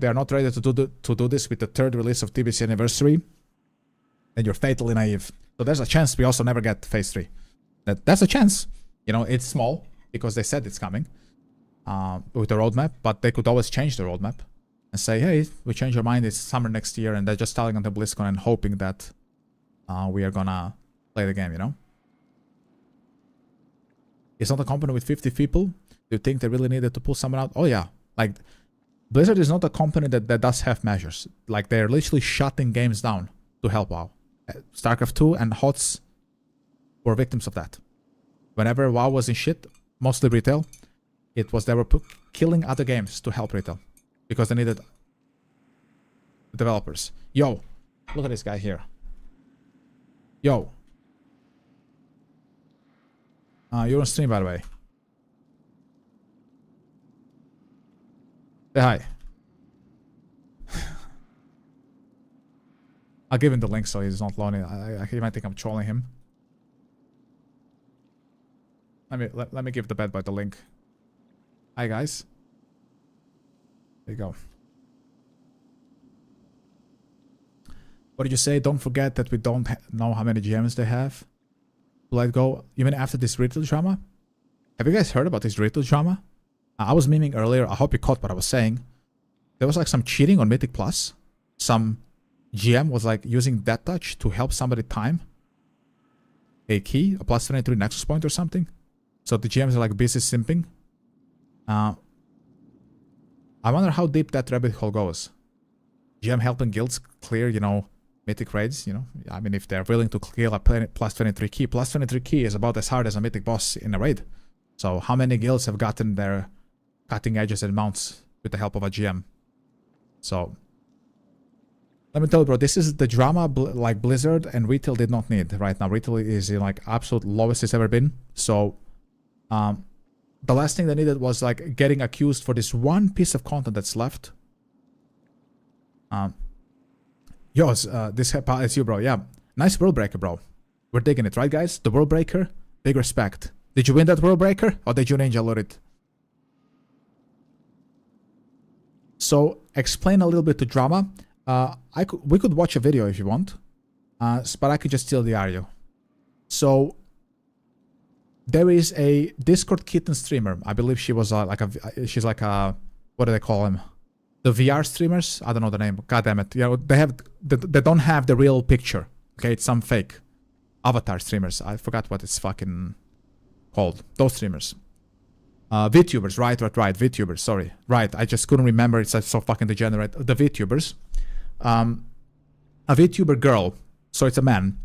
Speaker 1: are not ready to do this with the 3rd release of TBC Anniversary, then you're fatally naive. So there's a chance we also never get Phase 3. That's a chance. You know, it's small because they said it's coming. With the roadmap, but they could always change the roadmap and say, hey, we change our mind, it's summer next year, and they're just telling on the BlizzCon and hoping that we are gonna play the game, you know? It's not a company with 50 people. Do you think they really needed to pull someone out? Oh yeah. Like, Blizzard is not a company that does have measures. Like, they're literally shutting games down to help WoW. StarCraft 2 and HOTS were victims of that. Whenever WoW was in shit, mostly retail, it was they were killing other games to help retail. Because they needed developers. Yo, look at this guy here. Yo. You're on stream, by the way. Say hi. I'll give him the link so he's not lonely. He might think I'm trolling him. Let me give the bad boy the link. Hi guys. There you go. What did you say? Don't forget that we don't know how many GMs they have. Let it go. Even after this retail drama? Have you guys heard about this retail drama? I was memeing earlier. I hope you caught what I was saying. There was like some cheating on Mythic Plus. Some GM was like using Death Touch to help somebody time a key, a plus 23 Nexus point or something. So the GMs are like busy simping. I wonder how deep that rabbit hole goes. GM helping guilds clear, you know, Mythic raids, you know. I mean, if they're willing to clear a plus 23 key. Plus 23 key is about as hard as a Mythic boss in a raid. So how many guilds have gotten their cutting edges and mounts with the help of a GM? So let me tell you, bro, this is the drama like Blizzard and retail did not need right now. Retail is in like absolute lowest it's ever been. So the last thing they needed was like getting accused for this one piece of content that's left. This it's you, bro. Yeah, nice World Breaker, bro. We're digging it, right, guys? The World Breaker, big respect. Did you win that World Breaker or did you ninja loot it? So explain a little bit to drama. We could watch a video if you want, but I could just steal the audio. So there is a Discord kitten streamer. I believe she was she's like a, what do they call him? The VR streamers. I don't know the name. God damn it. You know, they don't have the real picture. Okay, it's some fake avatar streamers. I forgot what it's fucking called. Those streamers. VTubers, right, VTubers, sorry. Right, I just couldn't remember, it's so fucking degenerate. The VTubers. A VTuber girl, so it's a man.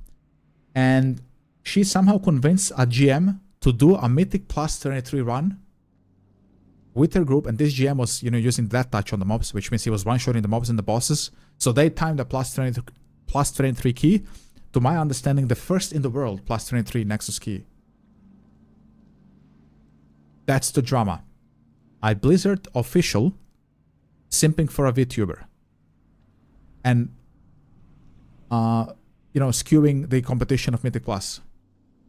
Speaker 1: And she somehow convinced a GM to do a Mythic plus 23 run with her group, and this GM was, you know, using that touch on the mobs, which means he was one-shotting the mobs and the bosses. So they timed the plus 23 key, to my understanding, the first in the world plus 23 Nexus key. That's the drama. A Blizzard official simping for a VTuber. And, you know, skewing the competition of Mythic Plus.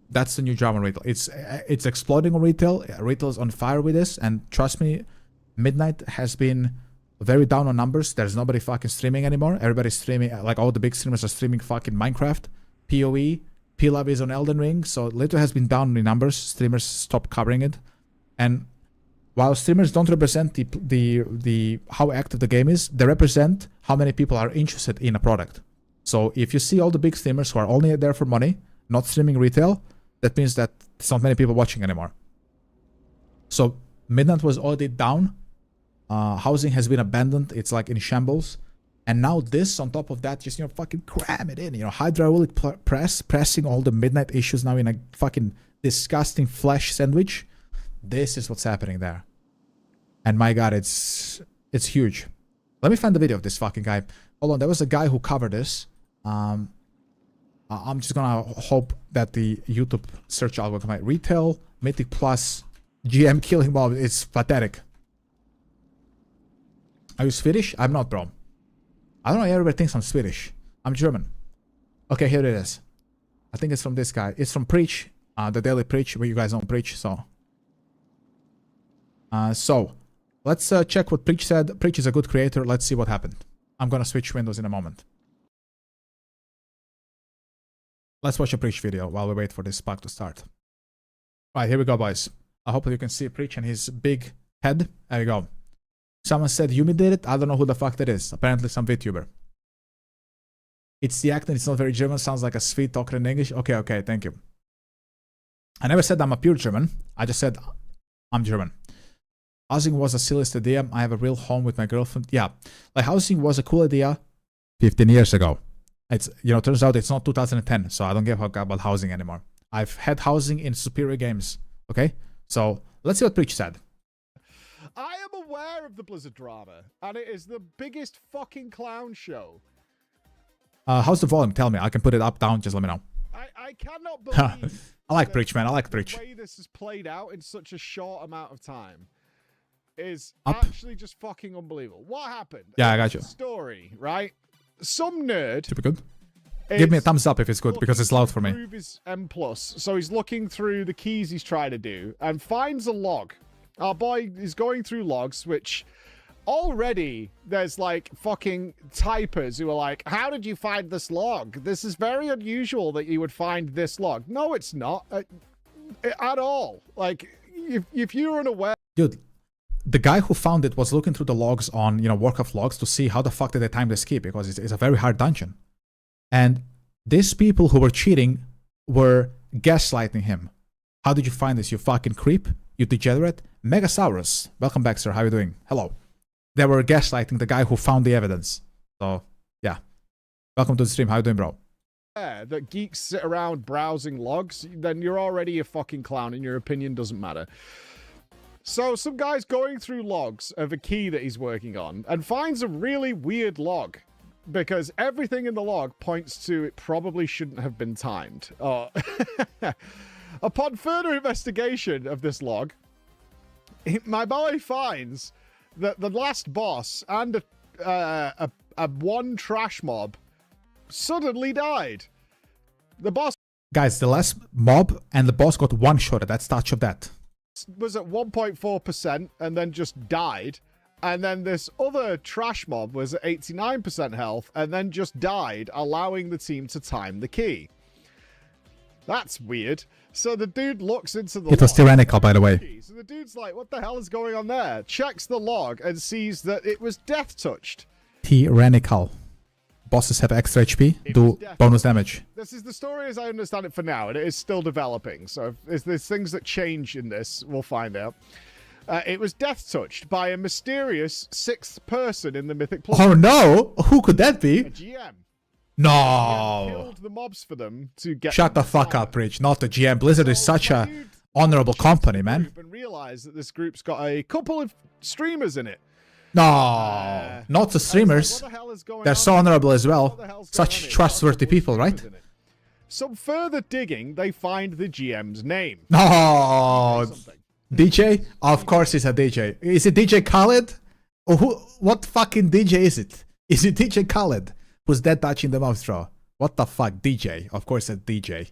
Speaker 1: That's the new drama retail. It's exploding on retail. Retail's on fire with this. And trust me, Midnight has been very down on numbers. There's nobody fucking streaming anymore. Everybody's streaming, like all the big streamers are streaming fucking Minecraft, PoE, P-Lab is on Elden Ring. So Little has been down in numbers. Streamers stopped covering it. And while streamers don't represent the how active the game is, they represent how many people are interested in a product. So if you see all the big streamers who are only there for money, not streaming retail, that means that there's not many people watching anymore. So Midnight was already down. Housing has been abandoned. It's like in shambles. And now this on top of that, just, you know, fucking cram it in. You know, hydraulic pressing all the Midnight issues now in a fucking disgusting flesh sandwich. This is what's happening there. And my god, it's huge. Let me find the video of this fucking guy. Hold on, there was a guy who covered this. I'm just gonna hope that the YouTube search algorithm might retail, Mythic Plus, GM killing mob. It's pathetic. Are you Swedish? I'm not, bro. I don't know, everybody thinks I'm Swedish. I'm German. Okay, here it is. I think it's from this guy. It's from Preach, the Daily Preach, where you guys don't preach, so... So, let's check what Preach said. Preach is a good creator. Let's see what happened. I'm gonna switch windows in a moment. Let's watch a Preach video while we wait for this pack to start. Alright, here we go, boys. I hope that you can see Preach and his big head. There you go. Someone said Yumi did it. I don't know who the fuck that is. Apparently some VTuber. It's the accent. It's not very German. Sounds like a Swede talking in English. Okay, thank you. I never said I'm a pure German. I just said I'm German. Housing was the silliest idea. I have a real home with my girlfriend. Yeah, like housing was a cool idea 15 years ago. It's, you know, turns out it's not 2010, so I don't give a fuck about housing anymore. I've had housing in superior games. Okay, so let's see what Preach said.
Speaker 10: I am aware of the Blizzard drama, and it is the biggest fucking clown show.
Speaker 1: How's the volume? Tell me. I can put it up, down. Just let me know.
Speaker 10: I cannot believe.
Speaker 1: I like Preach, man. I like Preach.
Speaker 10: The way this has played out in such a short amount of time is
Speaker 1: Up.
Speaker 10: actually just fucking unbelievable. What happened?
Speaker 1: Yeah, I got you.
Speaker 10: Story, right? Some nerd.
Speaker 1: Super good. Give me a thumbs up if it's good, because it's loud for me.
Speaker 10: Improve his M+, so he's looking through the keys he's trying to do and finds a log. Our boy is going through logs, which already there's like fucking typers who are like, how did you find this log? This is very unusual that you would find this log. No, it's not at all. Like, if you're unaware.
Speaker 1: Dude, the guy who found it was looking through the logs on, you know, Warcraft logs to see how the fuck did they time this key, because it's a very hard dungeon. And these people who were cheating were gaslighting him. How did you find this, you fucking creep? You degenerate? Megasaurus. Welcome back, sir. How are you doing? Hello. They were gaslighting the guy who found the evidence. So, yeah. Welcome to the stream. How are you doing, bro?
Speaker 10: That geeks sit around browsing logs, then you're already a fucking clown and your opinion doesn't matter. So some guy's going through logs of a key that he's working on and finds a really weird log, because everything in the log points to it probably shouldn't have been timed. Upon further investigation of this log, my boy finds that the last boss and a one trash mob suddenly died. The boss...
Speaker 1: Guys, the last mob and the boss got one-shotted. That's touch of that.
Speaker 10: Was at 1.4% and then just died. And then this other trash mob was at 89% health and then just died, allowing the team to time the key. That's weird. So the dude looks into the log.
Speaker 1: It was tyrannical, by the way.
Speaker 10: So the dude's like, what the hell is going on there? Checks the log and sees that it was death touched.
Speaker 1: Tyrannical. Bosses have extra HP, do bonus damage.
Speaker 10: This is the story as I understand it for now, and it is still developing. So if there's things that change in this, we'll find out. It was death touched by a mysterious sixth person in the Mythic Plus.
Speaker 1: Oh no! Who could that be?
Speaker 10: A GM.
Speaker 1: No!
Speaker 10: GM killed the mobs for them to get.
Speaker 1: Shut the fuck up, Rich. Not the GM. Blizzard is such a honorable company, man.
Speaker 10: And realized that this group's got a couple of streamers in it.
Speaker 1: No, not the streamers. They're so honorable as well. Such trustworthy people, right?
Speaker 10: Some further digging, they find the GM's name.
Speaker 1: No, DJ? Of course it's a DJ. Is it DJ Khaled? Or who? What fucking DJ is it? Is it DJ Khaled? Who's dead touching the mouse straw? What the fuck, DJ? Of course it's DJ.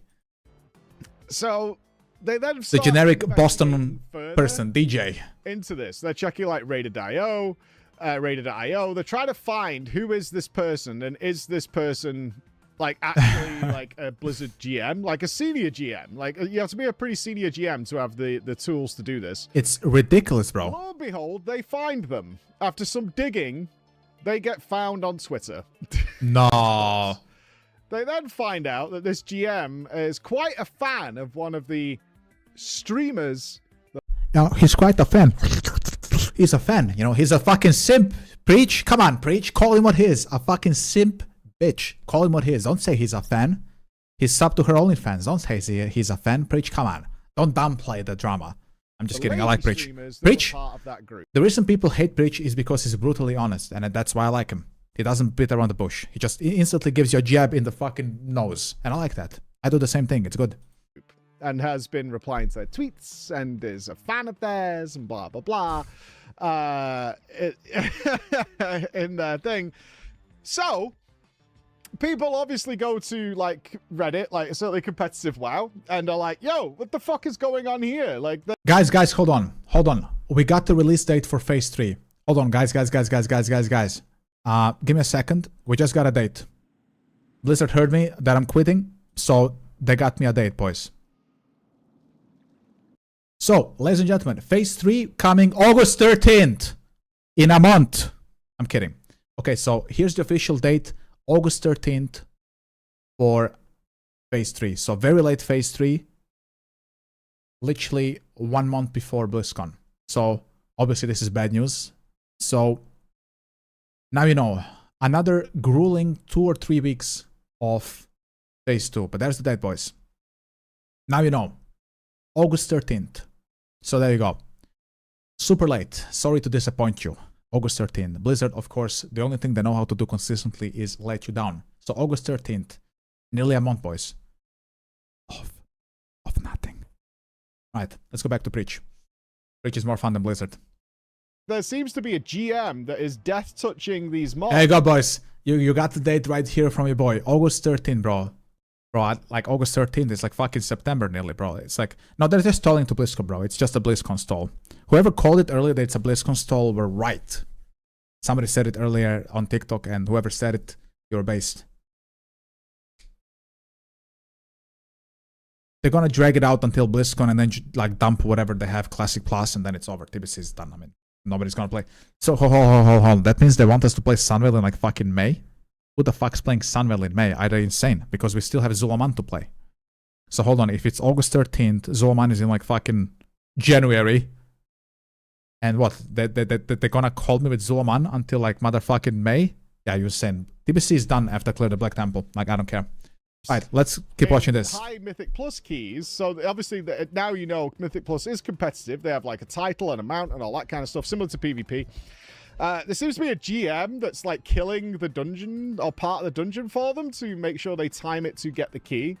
Speaker 10: So they then
Speaker 1: the generic Boston person, DJ.
Speaker 10: Into this, they're checking like Rated.io, Rated.io. They're trying to find who is this person, and is this person like actually like a Blizzard GM, like a senior GM? Like you have to be a pretty senior GM to have the tools to do this.
Speaker 1: It's ridiculous, bro.
Speaker 10: Lo and behold, they find them after some digging. They get found on Twitter.
Speaker 1: No.
Speaker 10: They then find out that this GM is quite a fan of one of the streamers.
Speaker 1: No, he's quite a fan. He's a fan, you know. He's a fucking simp. Preach. Come on, Preach. Call him what he is. A fucking simp bitch. Call him what he is. Don't say he's a fan. He's sub to her OnlyFans. Don't say he's a fan. Preach. Come on. Don't downplay the drama. I'm just kidding. I like Preach. Preach. The reason people hate Preach is because he's brutally honest, and that's why I like him. He doesn't beat around the bush. He just instantly gives you a jab in the fucking nose, and I like that. I do the same thing. It's good.
Speaker 10: And has been replying to their tweets and is a fan of theirs and blah, blah, blah. In their thing. So, people obviously go to, like, Reddit, like, certainly competitive WoW, and are like, yo, what the fuck is going on here? Like,
Speaker 1: Guys, hold on. Hold on. We got the release date for Phase 3. Hold on, guys. Give me a second. We just got a date. Blizzard heard me that I'm quitting, so they got me a date, boys. So, ladies and gentlemen, Phase 3 coming August 13th. In a month. I'm kidding. Okay, so here's the official date. August 13th for Phase 3. So, very late Phase 3. literally 1 month before BlizzCon. So obviously this is bad news. So now you know, another grueling 2 or 3 weeks of phase 2. But there's the date, boys. Now you know, August 13th. So there you go. Super late. Sorry to disappoint you. August 13th. Blizzard, of course, the only thing they know how to do consistently is let you down. So August 13th. Nearly a month, boys. Of nothing. Right, let's go back to Preach. Preach is more fun than Blizzard.
Speaker 10: There seems to be a GM that is death touching these mobs.
Speaker 1: There you go, boys. You got the date right here from your boy. August 13th, bro. Bro, like August 13th is like fucking September nearly, bro. It's like, no, they're just stalling to BlizzCon, bro. It's just a BlizzCon stall. Whoever called it earlier that it's a BlizzCon stall were right. Somebody said it earlier on TikTok, and whoever said it, you're based. They're gonna drag it out until BlizzCon and then like dump whatever they have Classic Plus, and then it's over. TBC is done. I mean, nobody's gonna play. So hold on. That means they want us to play Sunvale in like fucking May? Who the fuck's playing Sunvale in May? Are they insane? Because we still have Zulaman to play. So hold on, if it's August 13th, Zulaman is in like fucking January. And what? They're gonna call me with Zulaman until like motherfucking May? Yeah, you're insane. TBC is done after Clear the Black Temple. Like, I don't care. Alright, let's keep watching this.
Speaker 10: High Mythic Plus keys. So obviously, now you know Mythic Plus is competitive. They have like a title and a mount and all that kind of stuff, similar to PvP. There seems to be a GM that's like killing the dungeon or part of the dungeon for them to make sure they time it to get the key,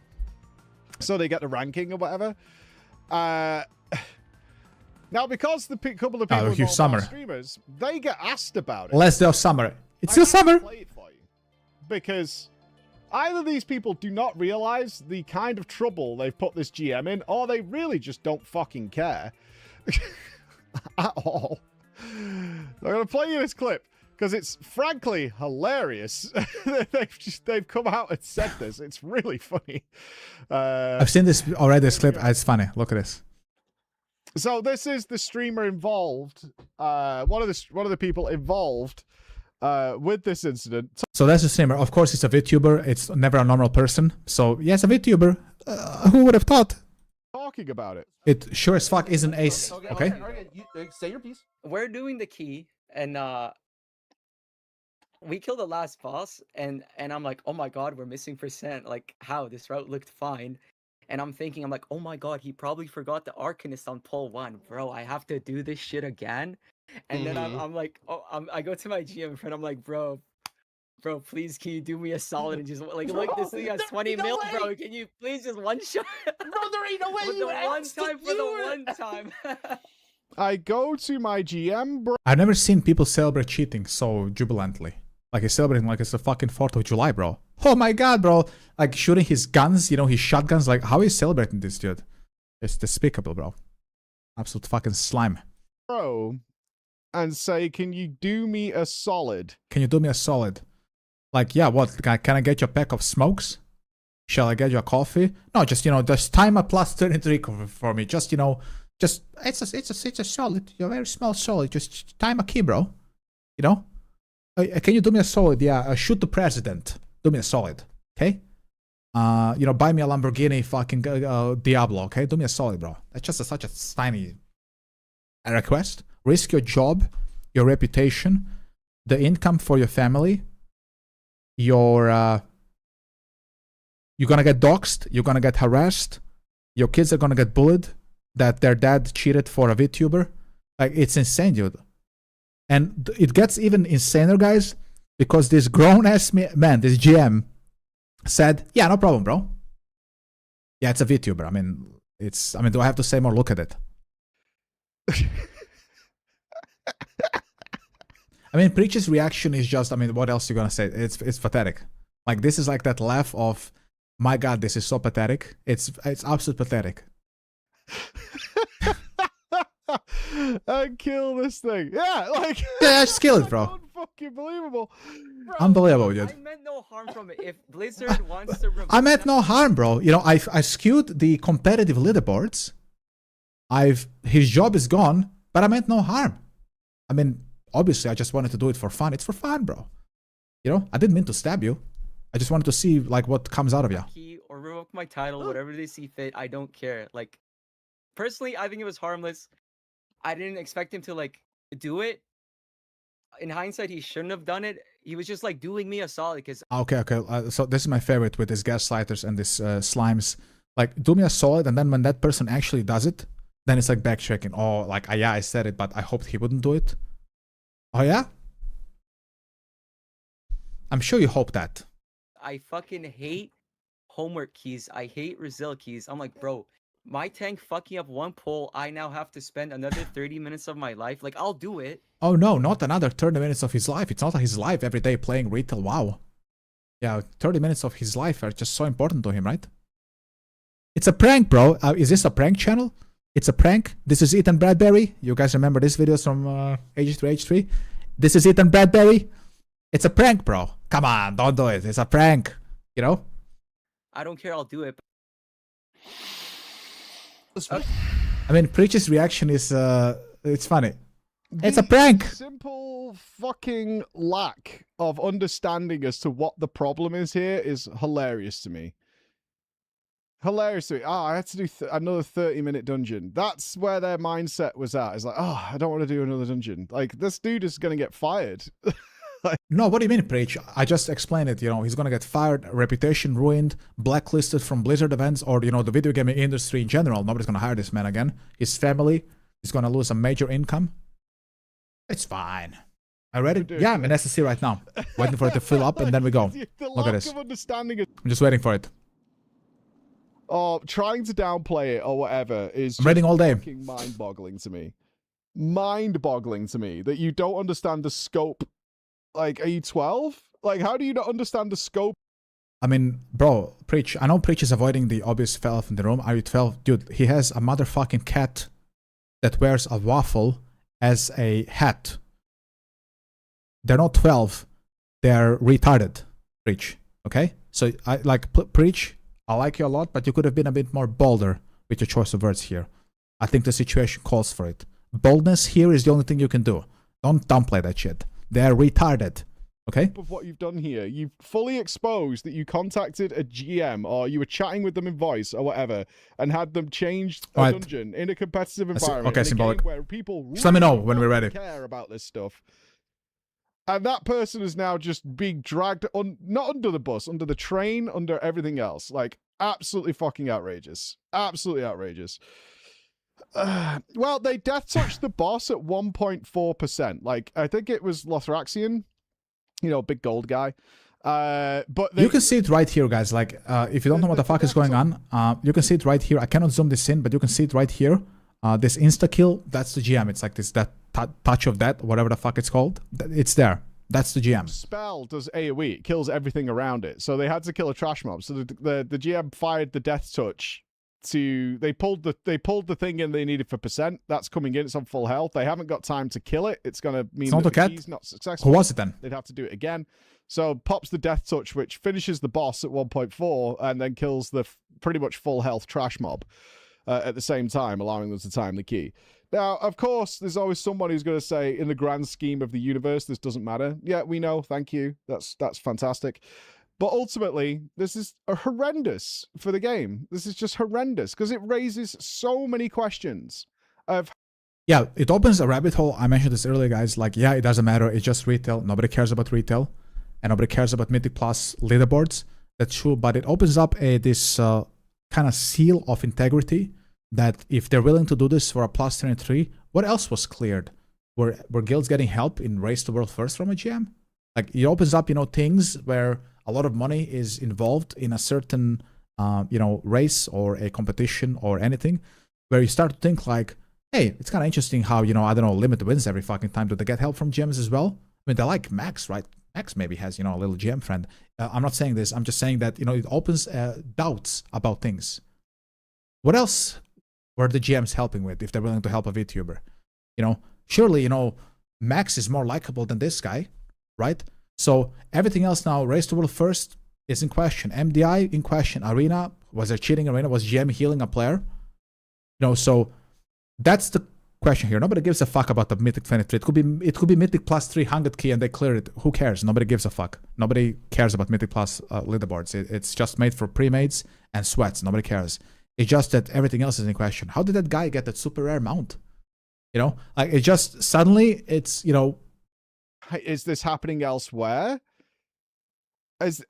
Speaker 10: so they get the ranking or whatever. Now, because the couple of people
Speaker 1: Hugh Summer
Speaker 10: streamers, they get asked about it.
Speaker 1: Let's do Summer. It's still Summer.
Speaker 10: Play it for you because either these people do not realize the kind of trouble they've put this GM in, or they really just don't fucking care at all. I'm gonna play you this clip because it's frankly hilarious. they've come out and said this. It's really funny.
Speaker 1: I've seen this already. This clip. It's funny. Look at this.
Speaker 10: So this is the streamer involved. One of the people involved with this incident.
Speaker 1: So that's the streamer. Of course, it's a VTuber. It's never a normal person. So yes, a VTuber. Who would have thought?
Speaker 10: Talking about it.
Speaker 1: It sure as fuck is an ace. Okay.
Speaker 11: Say your piece.
Speaker 12: We're doing the key, and we killed the last boss, and I'm like, oh my god, we're missing percent. Like, how? This route looked fine. And I'm thinking, I'm like, oh my god, he probably forgot the Arcanist on pull 1. Bro, I have to do this shit again. And then I'm like, I go to my GM friend, I'm like, bro, please, can you do me a solid and just like, look, this thing has 20 mil, bro. Can you please just one shot?
Speaker 11: Bro, there ain't no way.
Speaker 12: For the one time, for the one time.
Speaker 10: I go to my GM, bro.
Speaker 1: I've never seen people celebrate cheating so jubilantly. Like he's celebrating like it's the fucking 4th of July, bro. Oh my god, bro. Like shooting his guns, you know, his shotguns. Like, how are you celebrating this, dude? It's despicable, bro. Absolute fucking slime.
Speaker 10: Bro, and say, can you do me a solid?
Speaker 1: Can you do me a solid? Like, yeah, what? Can I get you a pack of smokes? Shall I get you a coffee? No, just, you know, just time a plus 33 for me. Just, you know, just, it's a solid. You're a very small solid. Just time a key, bro. You know? Can you do me a solid? Yeah, shoot the president. Do me a solid, okay? You know, buy me a Lamborghini fucking Diablo, okay? Do me a solid, bro. That's just such a tiny request. Risk your job, your reputation, the income for your family. You're gonna get doxxed. You're gonna get harassed. Your kids are gonna get bullied that their dad cheated for a VTuber. Like, it's insane, dude. And it gets even insaner, guys, because this grown-ass man, this GM, said, yeah, no problem, bro. Yeah, it's a VTuber. I mean, do I have to say more? Look at it. I mean, Preach's reaction is just, I mean, what else are you gonna say? It's pathetic. Like, this is like that laugh of, my god, this is so pathetic. It's absolutely pathetic.
Speaker 10: And kill this thing. Yeah, like
Speaker 1: yeah, just kill it, bro.
Speaker 10: Fucking believable.
Speaker 12: Bro,
Speaker 1: unbelievable, dude.
Speaker 12: I meant no harm from it. If Blizzard wants to remove
Speaker 1: I meant no harm, bro. You know, I skewed the competitive leaderboards. His job is gone, but I meant no harm. I mean, obviously, I just wanted to do it for fun. It's for fun, bro. You know, I didn't mean to stab you. I just wanted to see like what comes out of you.
Speaker 12: Key or revoke my title, whatever they see fit. I don't care. Like, personally, I think it was harmless. I didn't expect him to like do it. In hindsight, he shouldn't have done it. He was just like doing me a solid because.
Speaker 1: Okay. So this is my favorite with these gaslighters and these slimes. Like, do me a solid, and then when that person actually does it, then it's like backtracking. Oh, like, yeah, I said it, but I hoped he wouldn't do it. Oh yeah? I'm sure you hope that.
Speaker 12: I fucking hate homework keys. I hate Resil keys. I'm like, bro, my tank fucking up one pull. I now have to spend another 30 minutes of my life. Like, I'll do it.
Speaker 1: Oh no, not another 30 minutes of his life. It's not his life every day playing retail. Wow. Yeah, 30 minutes of his life are just so important to him, right? It's a prank, bro. Is this a prank channel? It's a prank. This is Ethan Bradbury. You guys remember these videos from H3H3? This is Ethan Bradbury. It's a prank, bro. Come on, don't do it. It's a prank. You know?
Speaker 12: I don't care. I'll do it.
Speaker 1: I mean, Preach's reaction is, it's funny. It's a prank.
Speaker 10: Simple fucking lack of understanding as to what the problem is here is hilarious to me. Hilarious to me. I had to do another 30-minute dungeon. That's where their mindset was at. It's like, oh, I don't want to do another dungeon. Like, this dude is going to get fired.
Speaker 1: No, what do you mean, Preach? I just explained it. You know, he's going to get fired, reputation ruined, blacklisted from Blizzard events, or, you know, the video gaming industry in general. Nobody's going to hire this man again. His family is going to lose a major income. It's fine. I read it. Yeah, I'm in SSC right now. Waiting for it to fill up, and then we go. Look at this. I'm just waiting for it.
Speaker 10: Oh, trying to downplay it or whatever is
Speaker 1: I'm reading all day.
Speaker 10: Mind-boggling to me. Mind-boggling to me that you don't understand the scope. Like, are you 12? Like, how do you not understand the scope?
Speaker 1: I mean, bro, Preach. I know Preach is avoiding the obvious elf in the room. Are you 12? Dude, he has a motherfucking cat that wears a waffle as a hat. They're not 12. They're retarded, Preach. Okay? So, I like, Preach, I like you a lot, but you could have been a bit more bolder with your choice of words here. I think the situation calls for it. Boldness here is the only thing you can do. Don't downplay that shit. They're retarded. Okay?
Speaker 10: Of what you've done here, you've fully exposed that you contacted a GM or you were chatting with them in voice or whatever and had them change a dungeon in a competitive environment.
Speaker 1: Okay, symbolic.
Speaker 10: Where people really
Speaker 1: just let me know when we're ready.
Speaker 10: Care about this stuff. And that person is now just being dragged not under the bus, under the train, under everything else. Like, absolutely fucking outrageous. Absolutely outrageous. Well, they death touched the boss at 1.4%. Like, I think it was Lothraxian, you know, big gold guy. But
Speaker 1: you can see it right here, guys. Like, if you don't know what the fuck is going on, you can see it right here. I cannot zoom this in, but you can see it right here. This insta kill, that's the GM. It's like this touch of that, whatever the fuck it's called. It's there. That's the GM.
Speaker 10: Spell does AoE. It kills everything around it. So they had to kill a trash mob. So the GM fired the death touch. They pulled the thing in they needed for percent. That's coming in. It's on full health. They haven't got time to kill it. It's going to mean that the key's not successful.
Speaker 1: Who was it then?
Speaker 10: They'd have to do it again. So pops the death touch, which finishes the boss at 1.4 and then kills the pretty much full health trash mob at the same time, allowing them to time the key. Now, of course, there's always someone who's going to say, in the grand scheme of the universe, this doesn't matter. Yeah, we know. Thank you. That's fantastic. But ultimately, this is horrendous for the game. This is just horrendous because it raises so many questions of...
Speaker 1: Yeah, it opens a rabbit hole. I mentioned this earlier, guys. Like, yeah, it doesn't matter. It's just retail. Nobody cares about retail. And nobody cares about Mythic Plus leaderboards. That's true. But it opens up this kind of seal of integrity that if they're willing to do this for a plus 23, what else was cleared? Were guilds getting help in Race to World First from a GM? Like, it opens up, you know, things where a lot of money is involved in a certain, you know, race or a competition or anything, where you start to think like, hey, it's kind of interesting how, you know, I don't know, Limit wins every fucking time. Do they get help from GMs as well? I mean, they like Max, right? Max maybe has, you know, a little GM friend. I'm not saying this. I'm just saying that, you know, it opens doubts about things. What else were the GMs helping with if they're willing to help a VTuber? You know, surely, you know, Max is more likable than this guy, right? So everything else now, Race to World First is in question. MDI in question. Arena, was there cheating arena? Was GM healing a player? You know, so that's the question here. Nobody gives a fuck about the Mythic 23. It could be Mythic Plus 300 key and they clear it. Who cares? Nobody gives a fuck. Nobody cares about Mythic Plus leaderboards. It's just made for pre-mades and sweats. Nobody cares. It's just that everything else is in question. How did that guy get that super rare mount? You know, like it just suddenly it's, you know.
Speaker 10: Is this happening elsewhere?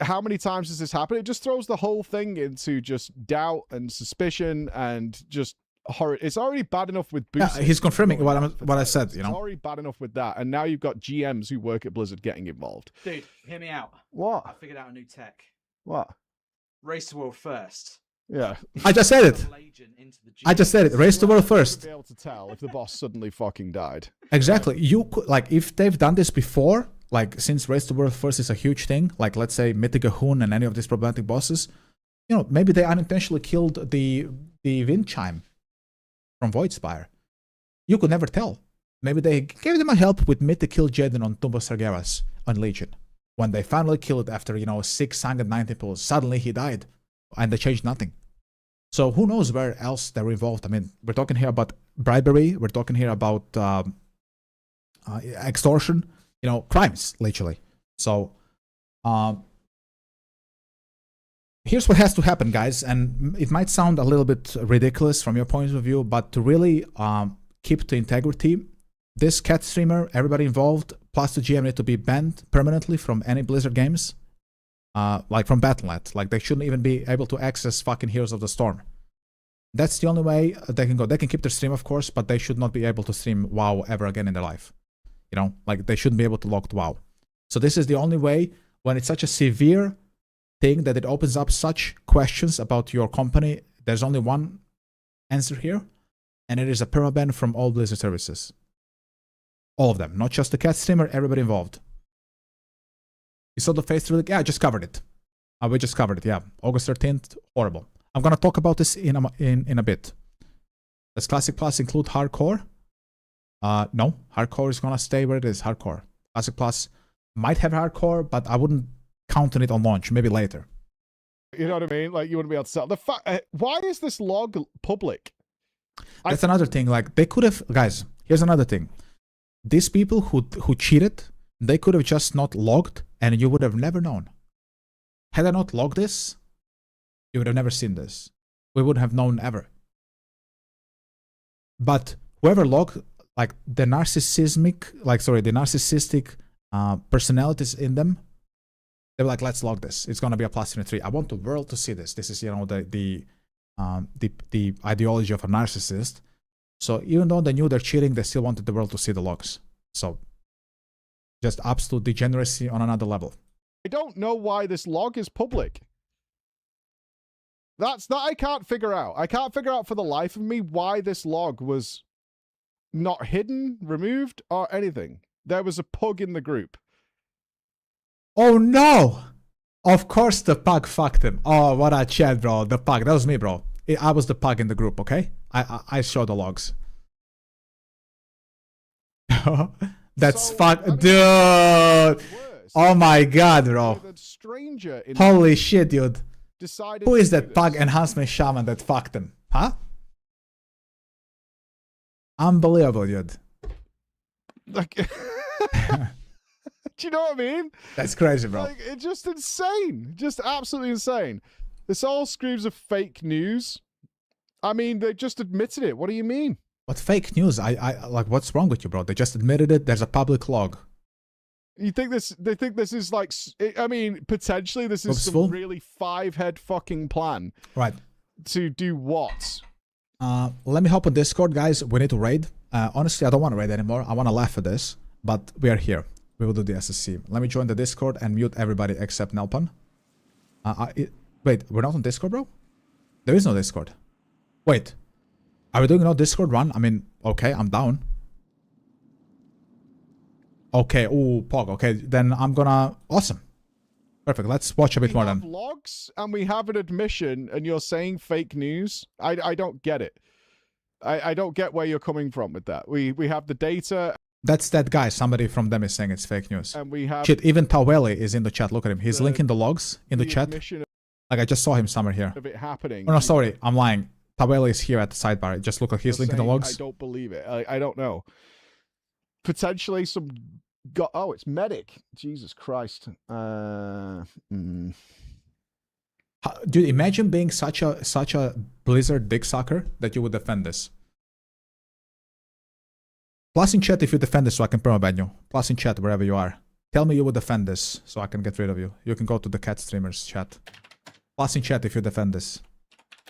Speaker 10: How many times has this happened? It just throws the whole thing into just doubt and suspicion and just horror. It's already bad enough with boosting.
Speaker 1: Yeah, he's confirming what I said, you know.
Speaker 10: It's already bad enough with that. And now you've got GMs who work at Blizzard getting involved.
Speaker 13: Dude, hear me out.
Speaker 10: What?
Speaker 13: I figured out a new tech.
Speaker 10: What?
Speaker 13: Race to world first.
Speaker 10: Yeah.
Speaker 1: I just said it. I just said it. Race the world first.
Speaker 10: Be able to tell if the boss suddenly fucking died.
Speaker 1: Exactly. You could, like, if they've done this before, like, since Race the World First is a huge thing, like, let's say Mythic Hoon and any of these problematic bosses, you know, maybe they unintentionally killed the wind chime from Voidspire. You could never tell. Maybe they gave them a help with Mythic kill Jaden on Tumbo Sargeras on Legion. When they finally killed after, you know, 690 pulls, suddenly he died. And they changed nothing. So who knows where else they're involved. I mean, we're talking here about bribery. We're talking here about extortion. You know, crimes, literally. So here's what has to happen, guys. And it might sound a little bit ridiculous from your point of view, but to really keep the integrity, this cat streamer, everybody involved, plus the GM need to be banned permanently from any Blizzard games. Like from Battle.net. Like, they shouldn't even be able to access fucking Heroes of the Storm. That's the only way they can go. They can keep their stream, of course, but they should not be able to stream WoW ever again in their life. You know, like, they shouldn't be able to log to WoW. So this is the only way, when it's such a severe thing that it opens up such questions about your company. There's only one answer here, and it is a permaban from all Blizzard services. All of them, not just the cat streamer, everybody involved. You saw the face reveal? Yeah, I just covered it. We just covered it, yeah. August 13th, horrible. I'm gonna talk about this in a bit. Does Classic Plus include Hardcore? No, Hardcore is gonna stay where it is, Hardcore. Classic Plus might have Hardcore, but I wouldn't count on it on launch, maybe later.
Speaker 10: You know what I mean? Like, you wouldn't be able to sell. Why is this log public?
Speaker 1: That's another thing, like, they could have, guys, here's another thing. These people who cheated, they could have just not logged, and you would have never known. Had I not logged this, you would have never seen this. We wouldn't have known ever. But whoever logged, like, the narcissistic personalities in them, they were like, let's log this. It's gonna be a +3. I want the world to see this. This is, you know, the ideology of a narcissist. So even though they knew they're cheating, they still wanted the world to see the logs. So just absolute degeneracy on another level.
Speaker 10: I don't know why this log is public. That I can't figure out. I can't figure out for the life of me why this log was not hidden, removed, or anything. There was a pug in the group.
Speaker 1: Oh no! Of course the pug fucked him. Oh, what a chat, bro. The pug. That was me, bro. I was the pug in the group, okay? I showed the logs. That's dude. Oh my god, bro. Holy shit, dude. Who is that pug enhancement shaman that fucked him? Huh? Unbelievable, dude.
Speaker 10: Like, do you know what I mean?
Speaker 1: That's crazy, bro.
Speaker 10: Like, it's just insane. Just absolutely insane. This all screams of fake news. I mean, they just admitted it. What do you mean?
Speaker 1: What fake news? I like, what's wrong with you, bro? They just admitted it. There's a public log.
Speaker 10: You think this? They think this is like? I mean, potentially this is some really five-head fucking plan.
Speaker 1: Right.
Speaker 10: To do what?
Speaker 1: Let me hop on Discord, guys. We need to raid. Honestly, I don't want to raid anymore. I want to laugh at this, but we are here. We will do the SSC. Let me join the Discord and mute everybody except Nelpan. Wait, we're not on Discord, bro? There is no Discord. Wait. Are we doing no Discord run? I mean, okay, I'm down. Okay, ooh, Pog. Okay, then I'm gonna... Awesome. Perfect, let's watch a bit more then.
Speaker 10: We have logs and we have an admission and you're saying fake news? I don't get it. I don't get where you're coming from with that. We have the data...
Speaker 1: That's that guy. Somebody from them is saying it's fake news.
Speaker 10: And we have...
Speaker 1: Shit, even Taweli is in the chat. Look at him. He's linking the logs in the chat. Like, I just saw him somewhere here.
Speaker 10: Of it happening.
Speaker 1: Oh, no, sorry. I'm lying. Taweli is here at the sidebar. Just look like he's linking the logs.
Speaker 10: I don't believe it. I don't know. Potentially some... Oh, it's medic. Jesus Christ. How
Speaker 1: Dude, imagine being such a Blizzard dick sucker that you would defend this. Plus in chat if you defend this so I can permaban you. Plus in chat wherever you are. Tell me you would defend this so I can get rid of you. You can go to the cat streamers chat. Plus in chat if you defend this.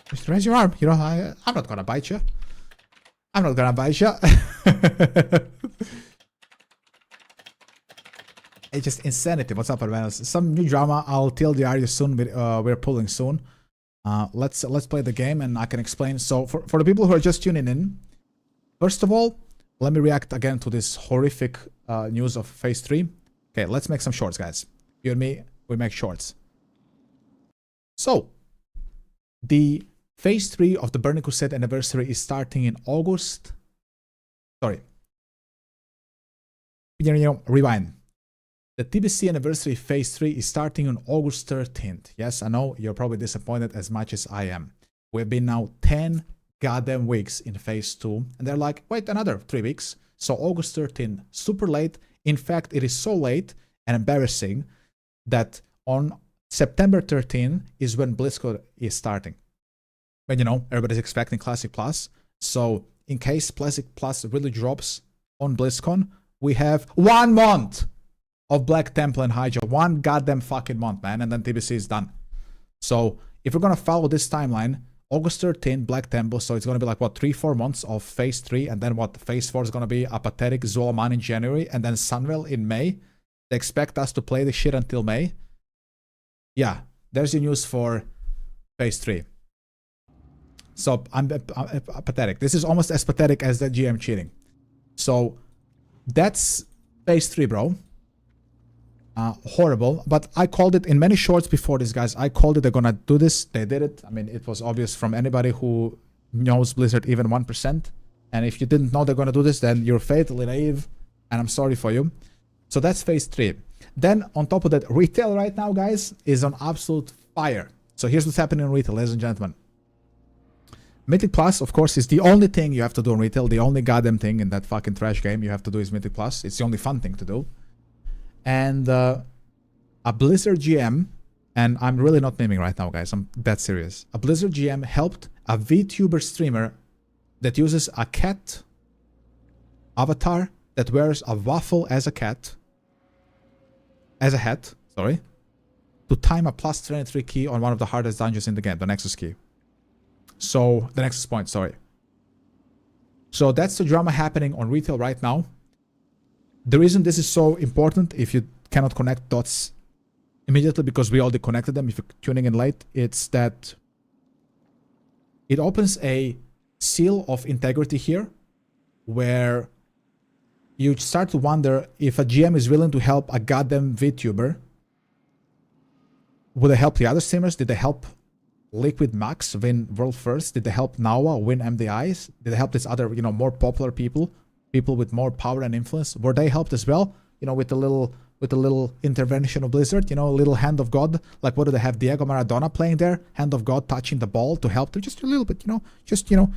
Speaker 1: Just raise your arm. You know, I'm not gonna bite you. I'm not gonna bite you. It's just insanity. What's up, Advanced? Some new drama. I'll TLDR you soon. We're pulling soon. Let's play the game and I can explain. So for the people who are just tuning in, first of all, let me react again to this horrific news of Phase 3. Okay, let's make some shorts, guys. You and me, we make shorts. So, the Phase 3 of the Burning Crusade anniversary is starting in August. Sorry. Rewind. The TBC anniversary Phase 3 is starting on August 13th. Yes, I know you're probably disappointed as much as I am. We've been now 10 goddamn weeks in Phase 2. And they're like, wait, another 3 weeks. So August 13th, super late. In fact, it is so late and embarrassing that on September 13th is when BlizzCon is starting. When, you know, everybody's expecting Classic Plus. So in case Classic Plus really drops on BlizzCon, we have 1 month of Black Temple and Hydra. 1 goddamn fucking month, man. And then TBC is done. So if we're going to follow this timeline, August 13th, Black Temple. So it's going to be like, what, 3-4 months of Phase 3. And then what, Phase 4 is going to be a pathetic Zulaman in January. And then Sunwell in May. They expect us to play this shit until May. Yeah, there's your news for Phase 3. So I'm pathetic. This is almost as pathetic as the GM cheating. So that's Phase 3, bro. Horrible. But I called it in many shorts before this, guys. I called it. They're gonna do this. They did it. I mean, it was obvious from anybody who knows Blizzard even 1%. And if you didn't know they're gonna do this, then you're fatally naive. And I'm sorry for you. So that's Phase 3. Then on top of that, retail right now, guys, is on absolute fire. So here's what's happening in retail, ladies and gentlemen. Mythic Plus, of course, is the only thing you have to do in retail. The only goddamn thing in that fucking trash game you have to do is Mythic Plus. It's the only fun thing to do. And a Blizzard GM, and I'm really not naming right now, guys. I'm that serious. A Blizzard GM helped a VTuber streamer that uses a cat avatar that wears a waffle as a cat, as a hat, sorry, to time a plus 23 key on one of the hardest dungeons in the game, the Nexus key. So, the Nexus point, sorry. So that's the drama happening on retail right now. The reason this is so important, if you cannot connect dots immediately because we already connected them, if you're tuning in late, it's that it opens a seal of integrity here where you start to wonder if a GM is willing to help a goddamn VTuber. Would they help the other streamers? Did they help Liquid Max win World First? Did they help Nawa win MDIs? Did they help these other, you know, more popular people with more power and influence? Were they helped as well? You know, with the little intervention of Blizzard, you know, a little hand of God. Like, what do they have? Diego Maradona playing there, hand of God touching the ball to help them just a little bit, you know, just, you know,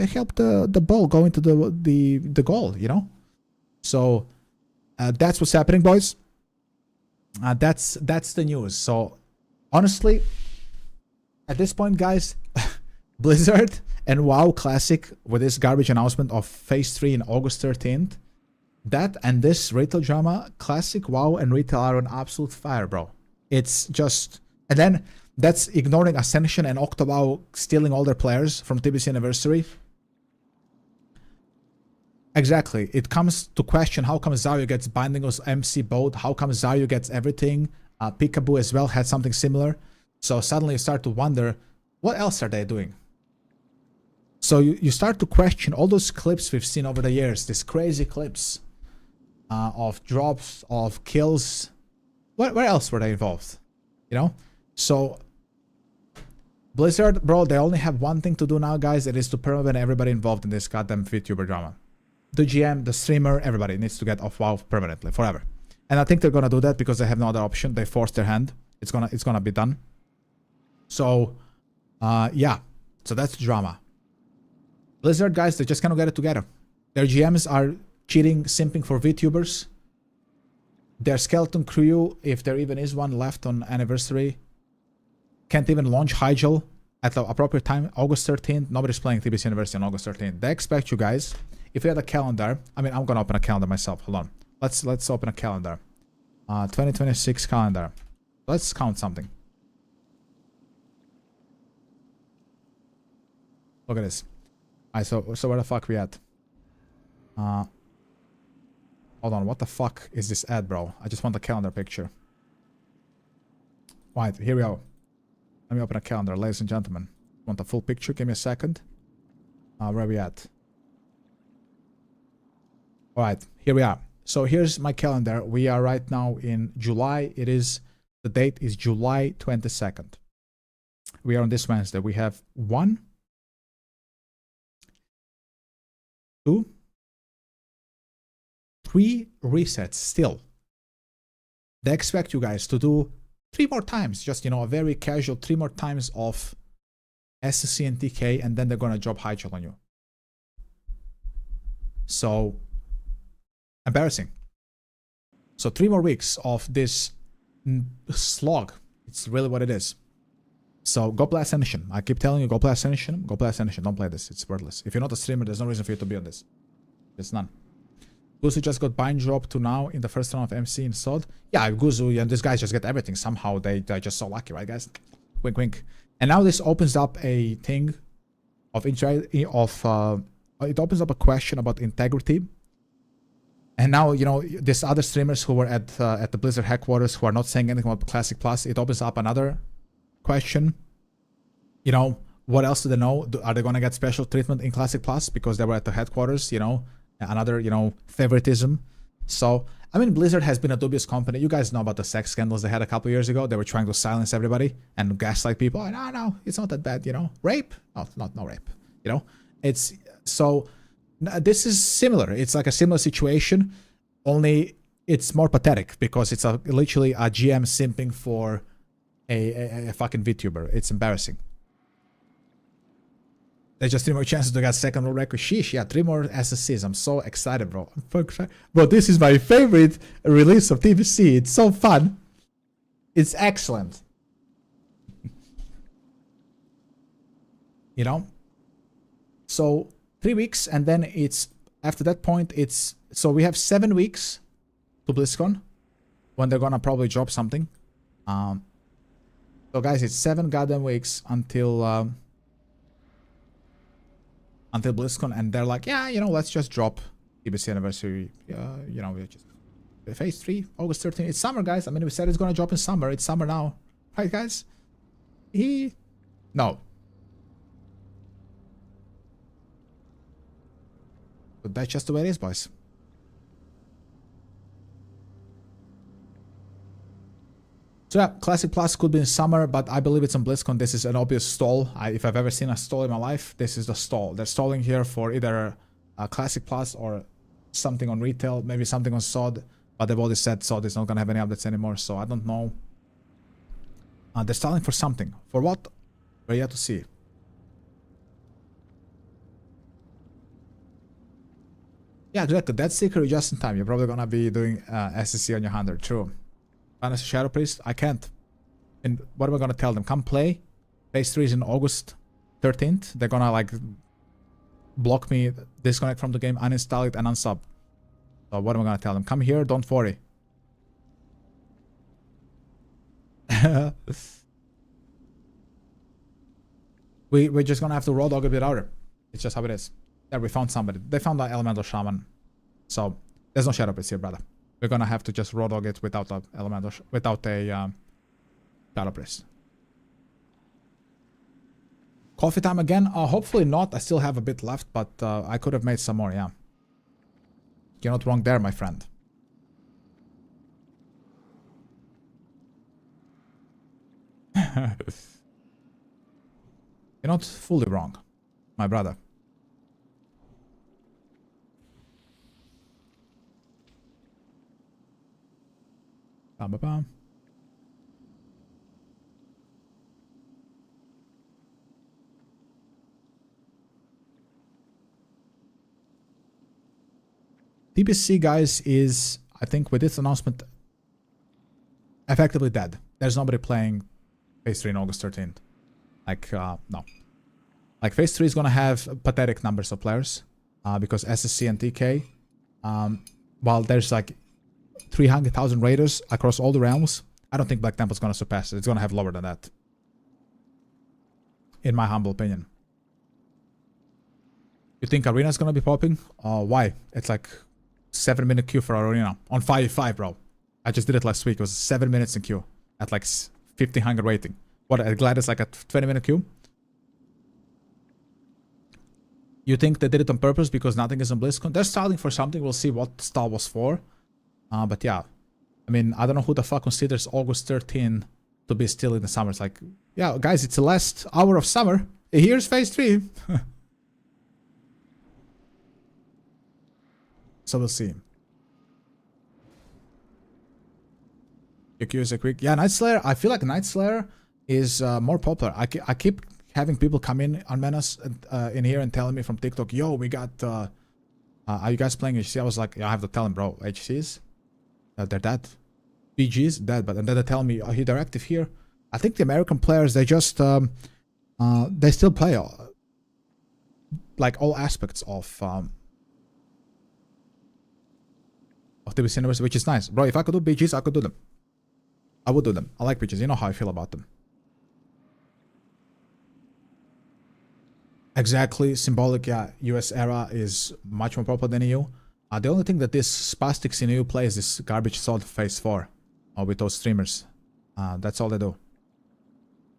Speaker 1: help the ball go into the goal, you know. So that's what's happening, boys. That's the news. So honestly, at this point, guys, Blizzard and WoW Classic with this garbage announcement of Phase 3 in August 13th, that and this retail drama, Classic, WoW, and retail are on absolute fire, bro. It's just... And then that's ignoring Ascension and OctoWow stealing all their players from TBC Anniversary. Exactly. It comes to question how come Zarya gets Binding's MC boat, how come Zarya gets everything. Peekaboo as well had something similar. So suddenly you start to wonder, what else are they doing? So you start to question all those clips we've seen over the years, these crazy clips of drops, of kills. Where else were they involved? You know? So Blizzard, bro, they only have one thing to do now, guys. It is to permanent everybody involved in this goddamn VTuber drama. The GM, the streamer, everybody needs to get off WoW permanently, forever. And I think they're gonna do that because they have no other option. They forced their hand. It's gonna be done. So, yeah. So that's the drama. Blizzard, guys, they just cannot get it together. Their GMs are cheating, simping for VTubers. Their skeleton crew, if there even is one left on Anniversary, can't even launch Hyjal at the appropriate time. August 13th, nobody's playing TBC University on August 13th. They expect you guys, if you had a calendar, I mean, I'm gonna open a calendar myself. Hold on. Let's open a calendar. 2026 calendar. Let's count something. Look at this. Alright, so where the fuck we at? Hold on, what the fuck is this ad, bro? I just want the calendar picture. Right, here we go. Let me open a calendar, ladies and gentlemen. Want the full picture? Give me a second. Where are we at? Alright, here we are. So here's my calendar. We are right now in July. The date is July 22nd. We are on this Wednesday. We have 1, 2, 3 resets still. They expect you guys to do 3 more times, just, you know, a very casual 3 more times of SSC and TK, and then they're gonna drop Hyjal on you. So embarrassing. So 3 more weeks of this slog. It's really what it is. So go play Ascension. I keep telling you, go play Ascension. Go play Ascension. Don't play this. It's worthless. If you're not a streamer, there's no reason for you to be on this. There's none. Guzu just got bind drop to now in the first round of MC in SOD. Yeah, Guzu and these guys just get everything. Somehow they're just so lucky, right, guys? Wink, wink. And now this opens up a thing of it opens up a question about integrity. And now, you know, these other streamers who were at the Blizzard headquarters who are not saying anything about Classic Plus, it opens up another question. You know, what else do they know? Are they going to get special treatment in Classic Plus because they were at the headquarters? You know, another, you know, favoritism. So, I mean, Blizzard has been a dubious company. You guys know about the sex scandals they had a couple years ago. They were trying to silence everybody and gaslight people. Oh, no, it's not that bad, you know. Rape? Oh, no rape. You know, it's so. This is similar. It's like a similar situation, only it's more pathetic because it's literally a GM simping for a fucking VTuber. It's embarrassing. There's just 3 more chances to get second world record. Sheesh, yeah, 3 more SSCs. I'm so excited, bro. I'm so excited. Bro, this is my favorite release of TBC. It's so fun. It's excellent. You know? So 3 weeks, and then it's after that point it's so we have 7 weeks to BlizzCon when they're gonna probably drop something. So guys, it's 7 goddamn weeks until BlizzCon, and they're like, yeah, you know, let's just drop TBC anniversary. You know, we just phase 3 August 13th. It's summer, guys. I mean, we said it's gonna drop in summer. It's summer now, right, guys? No. But that's just the way it is, boys. So yeah, Classic Plus could be in summer, but I believe it's on BlizzCon. This is an obvious stall. If I've ever seen a stall in my life, this is the stall. They're stalling here for either a Classic Plus or something on retail, maybe something on SOD, but they've already said SOD is not going to have any updates anymore, so I don't know. They're stalling for something. For what? We're yet to see. Yeah, exactly. That's secret just in time. You're probably gonna be doing SSC on your 100. True. Finance Shadow Priest? I can't. And what am I gonna tell them? Come play. Phase 3 is in August 13th. They're gonna like block me, disconnect from the game, uninstall it, and unsub. So what am I gonna tell them? Come here, don't worry. We're just gonna have to raw dog a bit harder. It's just how it is. Yeah, we found somebody. They found the elemental shaman. So there's no shadow priest here, brother. We're gonna have to just raw dog it without a elemental, without a shadow priest. Coffee time again? Hopefully not. I still have a bit left, but I could have made some more. Yeah. You're not wrong there, my friend. You're not fully wrong, my brother. Bam, bam, bam. TBC, guys, is, I think, with this announcement, effectively dead. There's nobody playing phase 3 in August 13th. Like, no. Like, phase 3 is gonna have pathetic numbers of players. Because SSC and TK, while there's like 300,000 raiders across all the realms, I don't think Black Temple's gonna surpass it. It's gonna have lower than that. In my humble opinion. You think Arena's gonna be popping? Why? It's like 7-minute queue for Arena. On 5v5, bro. I just did it last week. It was 7 minutes in queue. At like 1500 rating. What, at Gladys like a 20-minute queue? You think they did it on purpose because nothing is on BlizzCon? They're stalling for something. We'll see what stall was for. But yeah. I mean, I don't know who the fuck considers August 13 to be still in the summer. It's like, yeah, guys, it's the last hour of summer. Here's phase 3. So we'll see. Accuse a quick. Yeah, Night Slayer. I feel like Night Slayer is more popular. I keep having people come in on Menace in here and telling me from TikTok, yo, we got, are you guys playing HC? I was like, yeah, I have to tell them, bro, HCs, they're dead. PGs, dead. But and then they tell me, oh, they're active here. I think the American players, they just, they still play like all aspects of TBC Universe, which is nice. Bro, if I could do BGs, I could do them. I would do them. I like BGs. You know how I feel about them. Exactly. Symbolic, yeah. US era is much more popular than EU. The only thing that this spastics in EU play is this garbage salt phase 4. With those streamers. That's all they do.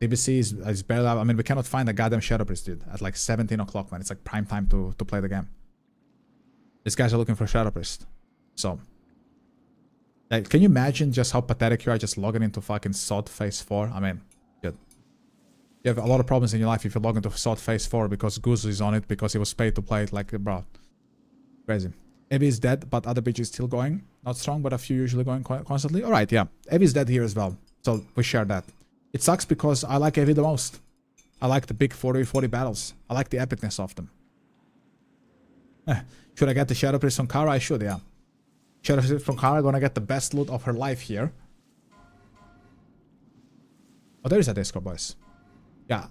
Speaker 1: TBC is barely... I mean, we cannot find a goddamn Shadow Priest, dude. At like 17 o'clock, man. It's like prime time to play the game. These guys are looking for Shadow Priest. So... Like, can you imagine just how pathetic you are just logging into fucking SOD phase 4? I mean, you have a lot of problems in your life if you log into SOD phase 4 because Goose is on it because he was paid to play it. Like, bro. Crazy. Evi is dead, but other bitch is still going. Not strong, but a few usually going constantly. Alright, yeah. Evi is dead here as well. So, we share that. It sucks because I like Evi the most. I like the big 40v40 battles. I like the epicness of them. Should I get the Shadow Priest on Kara? I should, yeah. Shadow Priest from Kara gonna get the best loot of her life here. Oh, there is a Discord, boys. Yeah.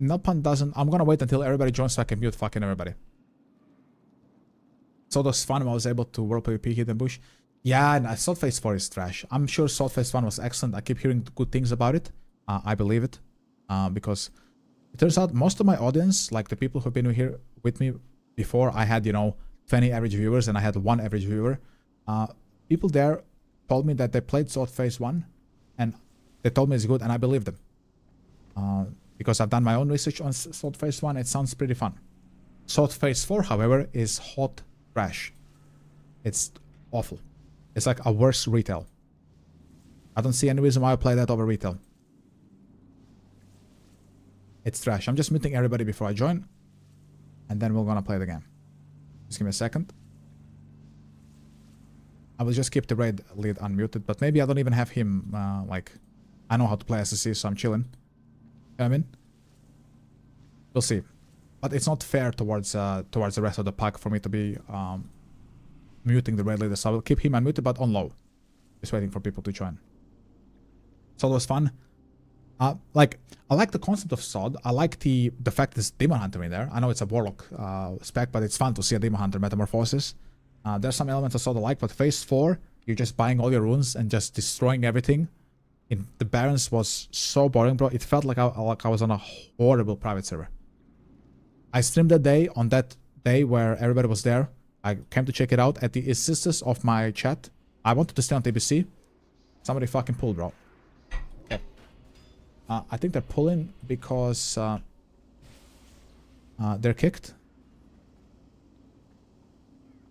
Speaker 1: Nilpan doesn't... I'm gonna wait until everybody joins so I can mute fucking everybody. So those fun when I was able to World PvP Hidden Bush. Yeah, and Salt Phase 4 is trash. I'm sure Salt Phase 1 was excellent. I keep hearing good things about it. I believe it. Because it turns out most of my audience, like the people who've been here with me before, I had, you know, 20 average viewers and I had 1 average viewer. People there told me that they played Salt Phase 1 and they told me it's good and I believe them. Because I've done my own research on Salt Phase 1, it sounds pretty fun. Salt Phase 4, however, is hot trash. It's awful. It's like a worse retail. I don't see any reason why I play that over retail. It's trash. I'm just muting everybody before I join. And then we're gonna play the game. Just give me a second. I will just keep the raid lead unmuted, but maybe I don't even have him, like... I know how to play SSC, so I'm chilling. You know what I mean? We'll see. But it's not fair towards the rest of the pack for me to be muting the raid leader, so I will keep him unmuted, but on low. Just waiting for people to join. SOD was fun. Like, I like the concept of SOD. I like the fact there's Demon Hunter in there. I know it's a Warlock spec, but it's fun to see a Demon Hunter metamorphosis. There's some elements of SOD I like, but Phase 4, you're just buying all your runes and just destroying everything. The Barons was so boring, bro. It felt like I was on a horrible private server. I streamed that day, on that day where everybody was there. I came to check it out at the insistence of my chat. I wanted to stay on TBC. Somebody fucking pulled, bro. Okay. I think they're pulling because they're kicked.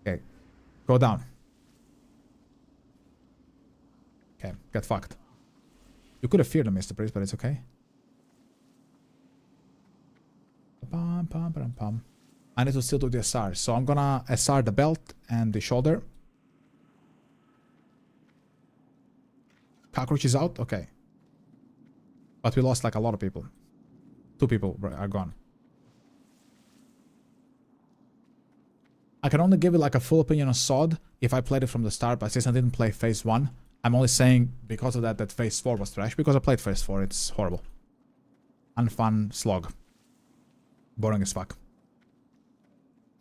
Speaker 1: Okay. Go down. Okay, get fucked. You could have feared them, Mr. Priest, but it's okay. I need to still do the SR, so I'm gonna SR the belt and the shoulder. Cockroach is out? Okay. But we lost like a lot of people. 2 people are gone. I can only give it like a full opinion on SOD if I played it from the start, but since I didn't play Phase 1, I'm only saying because of that Phase 4 was trash, because I played Phase 4, it's horrible. unfun slog. Boring as fuck.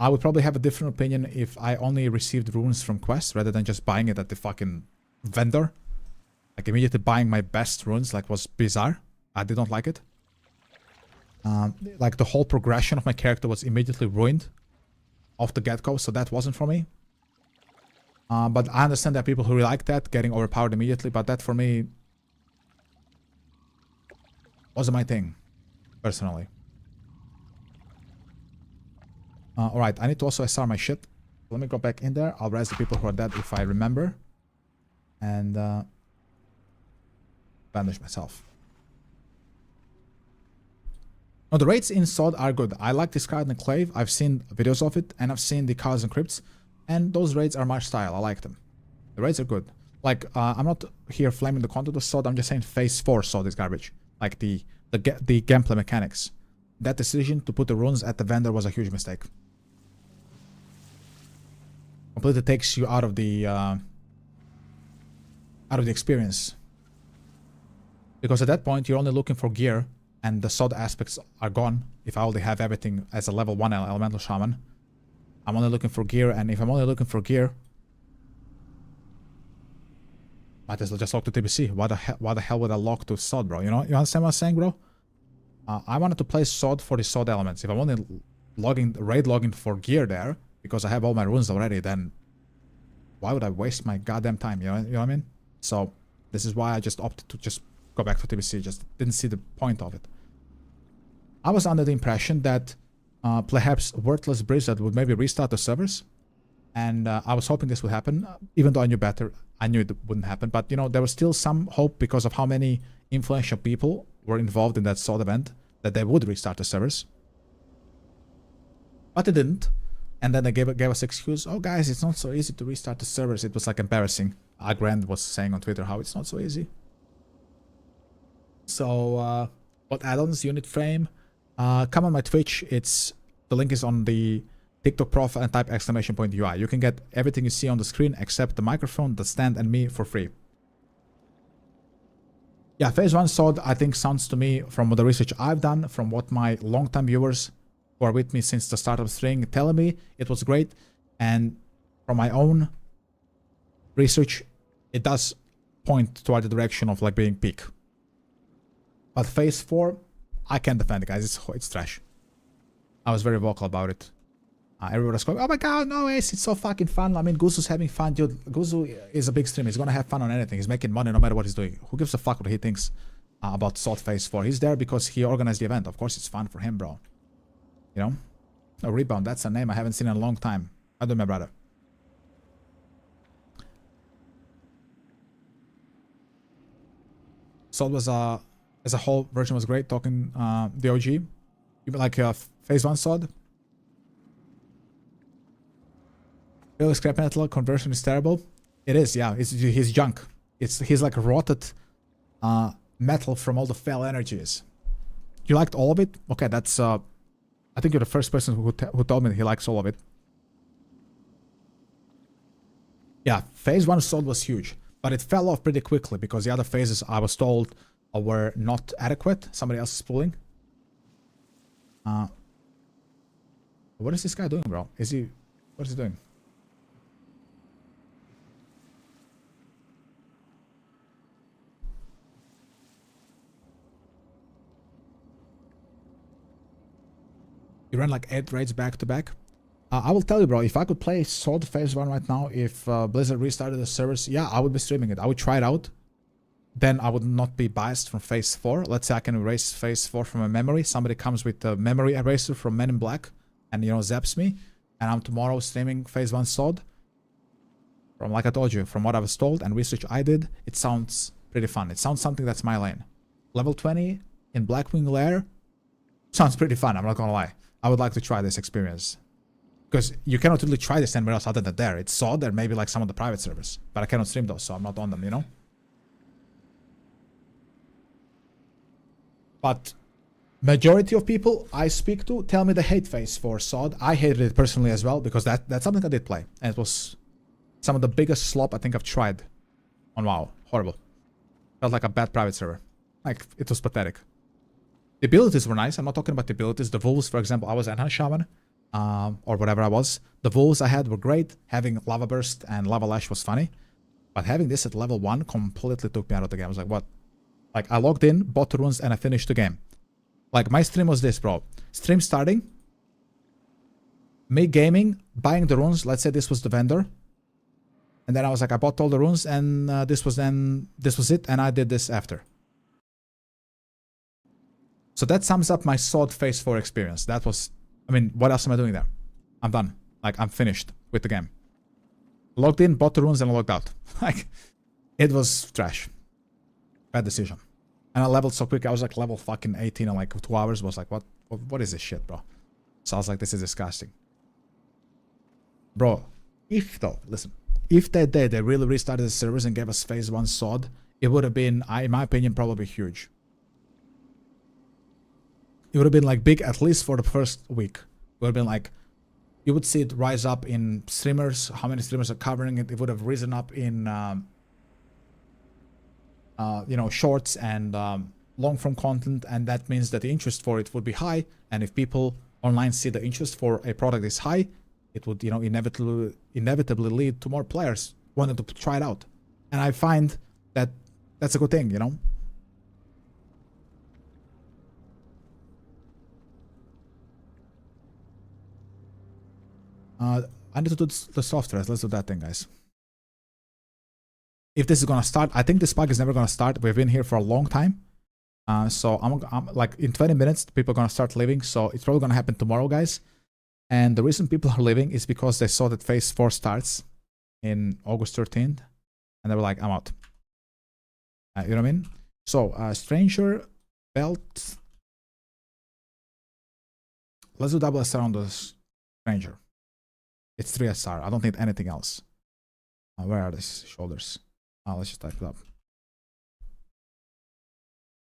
Speaker 1: I would probably have a different opinion if I only received runes from quests rather than just buying it at the fucking vendor. Like immediately buying my best runes like was bizarre. I didn't like it. Like the whole progression of my character was immediately ruined off the get-go, so that wasn't for me. But I understand that people who really like that, getting overpowered immediately, but that for me wasn't my thing, personally. Alright, I need to also SR my shit. Let me go back in there. I'll res the people who are dead if I remember. And banish myself. No, the raids in SOD are good. I like this Scarlet Enclave. I've seen videos of it, and I've seen the Chaos and Crypts. And those raids are my style. I like them. The raids are good. Like, I'm not here flaming the content of SOD. I'm just saying Phase 4 SOD is garbage. Like, the gameplay mechanics. That decision to put the runes at the vendor was a huge mistake. Completely takes you out of the experience. Because at that point, you're only looking for gear, and the SOD aspects are gone. If I only have everything as a level 1 elemental shaman, I'm only looking for gear, and if I'm only looking for gear, might as well just log to TBC. Why the hell would I log to SOD, bro? You know, you understand what I'm saying, bro? I wanted to play SOD for the SOD elements. If I'm only raid logging for gear there, because I have all my runes already, then why would I waste my goddamn time? You know what I mean? So this is why I just opted to just go back to TBC. Just didn't see the point of it. I was under the impression that perhaps Worthless Blizzard would maybe restart the servers, and I was hoping this would happen, even though I knew better. I knew it wouldn't happen, but you know, there was still some hope because of how many influential people were involved in that SOD event that they would restart the servers. But they didn't, and then they gave us excuse. Oh guys, it's not so easy to restart the servers. It was like embarrassing. Grand was saying on Twitter how it's not so easy. So what add-ons? Unit frame. Come on my Twitch. The link is on the TikTok profile and type !UI. You can get everything you see on the screen except the microphone, the stand, and me for free. Yeah, Phase 1 SOD, I think, sounds to me, from the research I've done, from what my long-time viewers who are with me since the start of the string telling me, it was great. And from my own research, it does point toward the direction of like being peak. But Phase 4, I can't defend it, guys. It's trash. I was very vocal about it. Everyone was going, oh my god, no, Ace, it's so fucking fun. I mean, Guzu's having fun, dude. Guzu is a big streamer. He's gonna have fun on anything. He's making money no matter what he's doing. Who gives a fuck what he thinks about SOD Phase 4? He's there because he organized the event. Of course, it's fun for him, bro. You know? Oh, Rebound, that's a name I haven't seen in a long time. I do, my brother. SOD was, as a whole, version was great. Talking the OG. Even like Phase 1 SOD. Really, scrap metal conversion is terrible. It is, yeah. He's junk. He's like rotted metal from all the fell energies. You liked all of it? Okay, that's I think you're the first person who told me he likes all of it. Yeah, Phase 1 SOD was huge, but it fell off pretty quickly because the other phases, I was told, were not adequate. Somebody else is pulling. What is this guy doing, bro? What is he doing? You ran like 8 raids back to back. I will tell you, bro, if I could play SOD Phase 1 right now, if Blizzard restarted the servers, yeah, I would be streaming it. I would try it out. Then I would not be biased from Phase 4. Let's say I can erase Phase 4 from my memory. Somebody comes with a memory eraser from Men in Black and, you know, zaps me. And I'm tomorrow streaming Phase 1 SOD. From, like I told you, from what I was told and research I did, it sounds pretty fun. It sounds something that's my lane. Level 20 in Blackwing Lair sounds pretty fun, I'm not gonna lie. I would like to try this experience. Because you cannot really try this anywhere else other than there. It's SOD, there maybe like some of the private servers. But I cannot stream those, so I'm not on them, you know? But majority of people I speak to tell me they hate Phase 4 SOD. I hated it personally as well, because that's something I did play. And it was some of the biggest slop I think I've tried on WoW. Horrible. Felt like a bad private server. Like, it was pathetic. The abilities were nice. I'm not talking about the abilities. The wolves, for example, I was Enhanced Shaman, or whatever I was. The wolves I had were great. Having Lava Burst and Lava Lash was funny. But having this at level 1 completely took me out of the game. I was like, what? Like, I logged in, bought the runes, and I finished the game. Like, my stream was this, bro. Stream starting, me gaming, buying the runes. Let's say this was the vendor. And then I was like, I bought all the runes, and this was it, and I did this after. So that sums up my sword phase 4 experience. That was, I mean, what else am I doing there? I'm done. Like, I'm finished with the game. Logged in, bought the runes, and logged out. Like, it was trash. Bad decision. And I leveled so quick. I was like level fucking 18 in like 2 hours. I was like, what is this shit, bro? So I was like, this is disgusting. Bro, if that day they really restarted the servers and gave us phase 1 sword, it would have been, in my opinion, probably huge. It would have been like big, at least for the first week. It would have been like, you would see it rise up in streamers, how many streamers are covering it. It would have risen up in, you know, shorts and long form content, and that means that the interest for it would be high. And if people online see the interest for a product is high, it would, you know, inevitably lead to more players wanting to try it out. And I find that that's a good thing, you know. I need to do the software. Let's do that thing, guys. If this is gonna start, I think this bug is never gonna start. We've been here for a long time. So I'm like, in 20 minutes, people are gonna start leaving. So it's probably gonna happen tomorrow, guys. And the reason people are leaving is because they saw that phase 4 starts in August 13th. And they were like, I'm out. You know what I mean? So, Stranger, Belt. Let's do double SR on the Stranger. It's 3 SR. I don't need anything else. Where are these shoulders? Let's just type it up.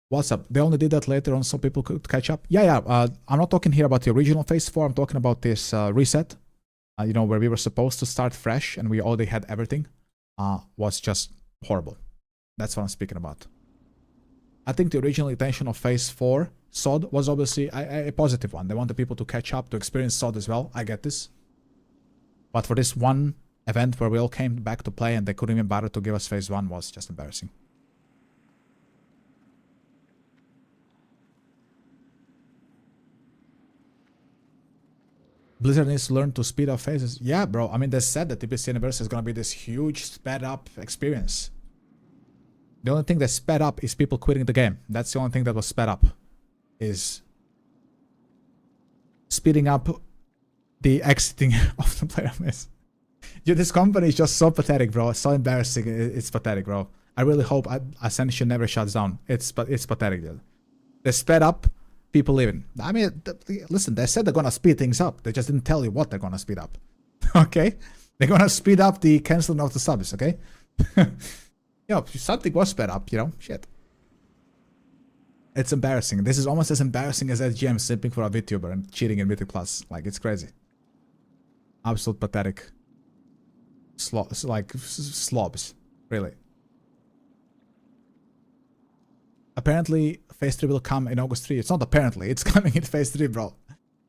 Speaker 1: What's up? They only did that later on so people could catch up. Yeah. I'm not talking here about the original phase 4. I'm talking about this reset. You know, where we were supposed to start fresh and we already had everything. Was just horrible. That's what I'm speaking about. I think the original intention of phase 4 SOD was obviously a positive one. They wanted people to catch up, to experience SOD as well. I get this. But for this one event where we all came back to play and they couldn't even bother to give us phase 1 was just embarrassing. Blizzard needs to learn to speed up phases. Yeah, bro. I mean, they said that TBC Anniversary is going to be this huge sped up experience. The only thing that sped up is people quitting the game. That's the only thing that was sped up. Is speeding up the exiting of the player base. Dude, this company is just so pathetic, bro. It's so embarrassing. It's pathetic, bro. I really hope Ascension never shuts down. It's pathetic, dude. They sped up people leaving. I mean, listen, they said they're gonna speed things up. They just didn't tell you what they're gonna speed up. Okay? They're gonna speed up the canceling of the subs, okay? You know, something was sped up, you know? Shit. It's embarrassing. This is almost as embarrassing as SGM simping for a VTuber and cheating in Mythic Plus. Like, it's crazy. Absolute pathetic. Slobs. Really. Apparently, phase 3 will come in August 3. It's not apparently. It's coming in phase 3, bro.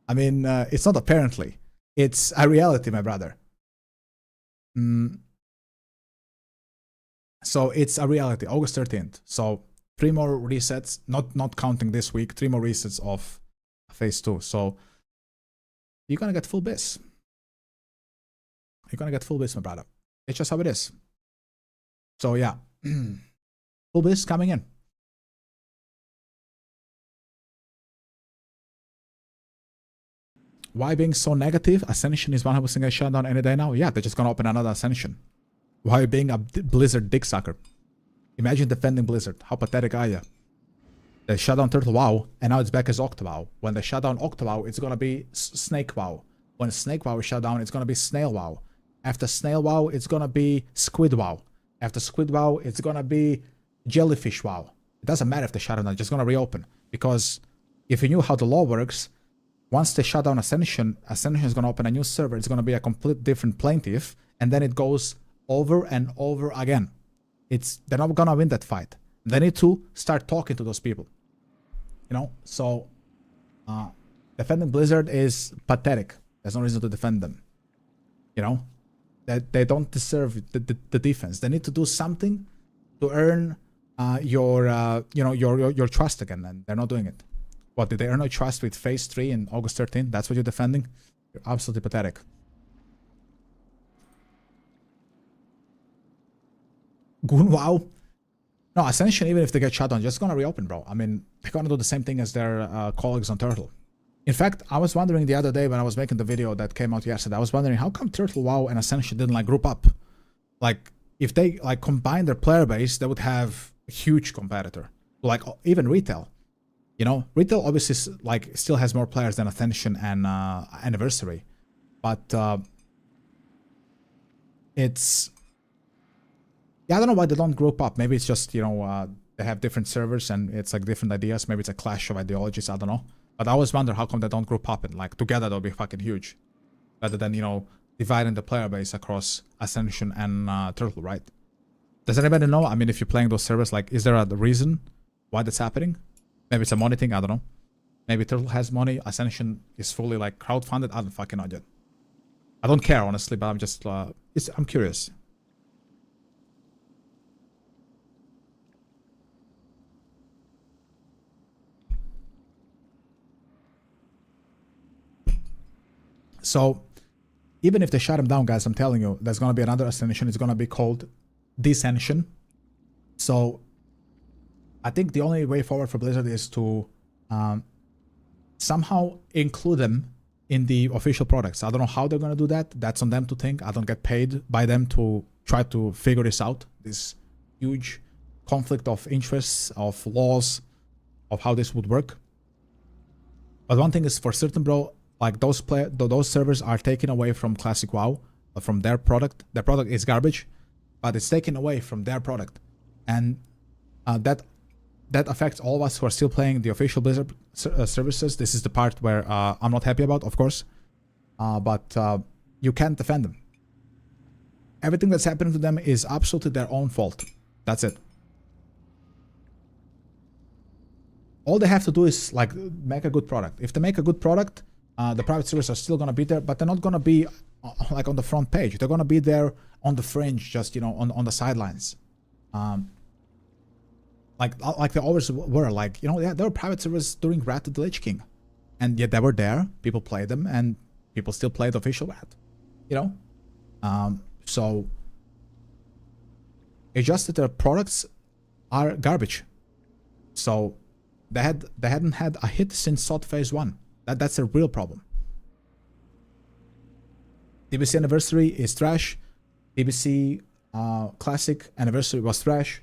Speaker 1: I mean, it's not apparently. It's a reality, my brother. So it's a reality. August 13th. So 3 more resets. Not counting this week. 3 more resets of phase 2. So you're gonna get full bis. You're gonna get full bis, my brother. It's just how it is. So yeah. Full bis coming in. Why being so negative? Ascension is 100% gonna shut down any day now. Yeah, they're just gonna open another Ascension. Why being a Blizzard dick sucker? Imagine defending Blizzard. How pathetic are you? They shut down Turtle WoW, and now it's back as Octowow. When they shut down Octowow, it's gonna be Snake WoW. When Snake WoW is shut down, it's gonna be Snail WoW. After Snail WoW, it's gonna be Squid WoW. After Squid WoW, it's gonna be Jellyfish WoW. It doesn't matter if they shut down, it's just gonna reopen. Because if you knew how the law works, once they shut down Ascension, Ascension is gonna open a new server. It's gonna be a complete different plaintiff, and then it goes over and over again. They're not gonna win that fight. They need to start talking to those people. You know, so defending Blizzard is pathetic. There's no reason to defend them. You know, that they don't deserve the defense. They need to do something to earn your trust again, and they're not doing it. What, did they earn your trust with Phase 3 in August 13? That's what you're defending? You're absolutely pathetic. Goon WoW? No, Ascension, even if they get shut down, just gonna reopen, bro. I mean, they're gonna do the same thing as their colleagues on Turtle. In fact, I was wondering the other day when I was making the video that came out yesterday, I was wondering how come Turtle WoW and Ascension didn't like group up? Like, if they like combine their player base, they would have a huge competitor. Like, even Retail. You know, Retail obviously like still has more players than Ascension and Anniversary. But it's... Yeah, I don't know why they don't group up. Maybe it's just, you know, they have different servers and it's like different ideas. Maybe it's a clash of ideologies. I don't know. But I always wonder how come they don't group up and like together they'll be fucking huge. Rather than, you know, dividing the player base across Ascension and Turtle, right? Does anybody know? I mean, if you're playing those servers, like, is there a reason why that's happening? Maybe it's a money thing. I don't know. Maybe Turtle has money. Ascension is fully like crowdfunded. I don't fucking know yet. I don't care, honestly, but I'm just, I'm curious. So, even if they shut him down, guys, I'm telling you, there's going to be another Ascension. It's going to be called Descension. So, I think the only way forward for Blizzard is to somehow include them in the official products. I don't know how they're going to do that. That's on them to think. I don't get paid by them to try to figure this out. This huge conflict of interests, of laws, of how this would work. But one thing is for certain, bro, like those servers are taken away from Classic WoW, from their product. Their product is garbage, but it's taken away from their product, and that affects all of us who are still playing the official Blizzard services. This is the part where I'm not happy about, of course, but you can't defend them. Everything that's happening to them is absolutely their own fault. That's it. All they have to do is like make a good product. If they make a good product, the private servers are still gonna be there, but they're not gonna be like on the front page. They're gonna be there on the fringe, just, you know, on the sidelines. Like they always were. Like, you know, yeah, there were private servers during Wrath of the Lich King, and yet they were there. People played them, and people still play the official Wrath. You know, so it's just that their products are garbage. So they hadn't had a hit since SOT Phase 1. That's a real problem. DBC Anniversary is trash. DBC Classic Anniversary was trash.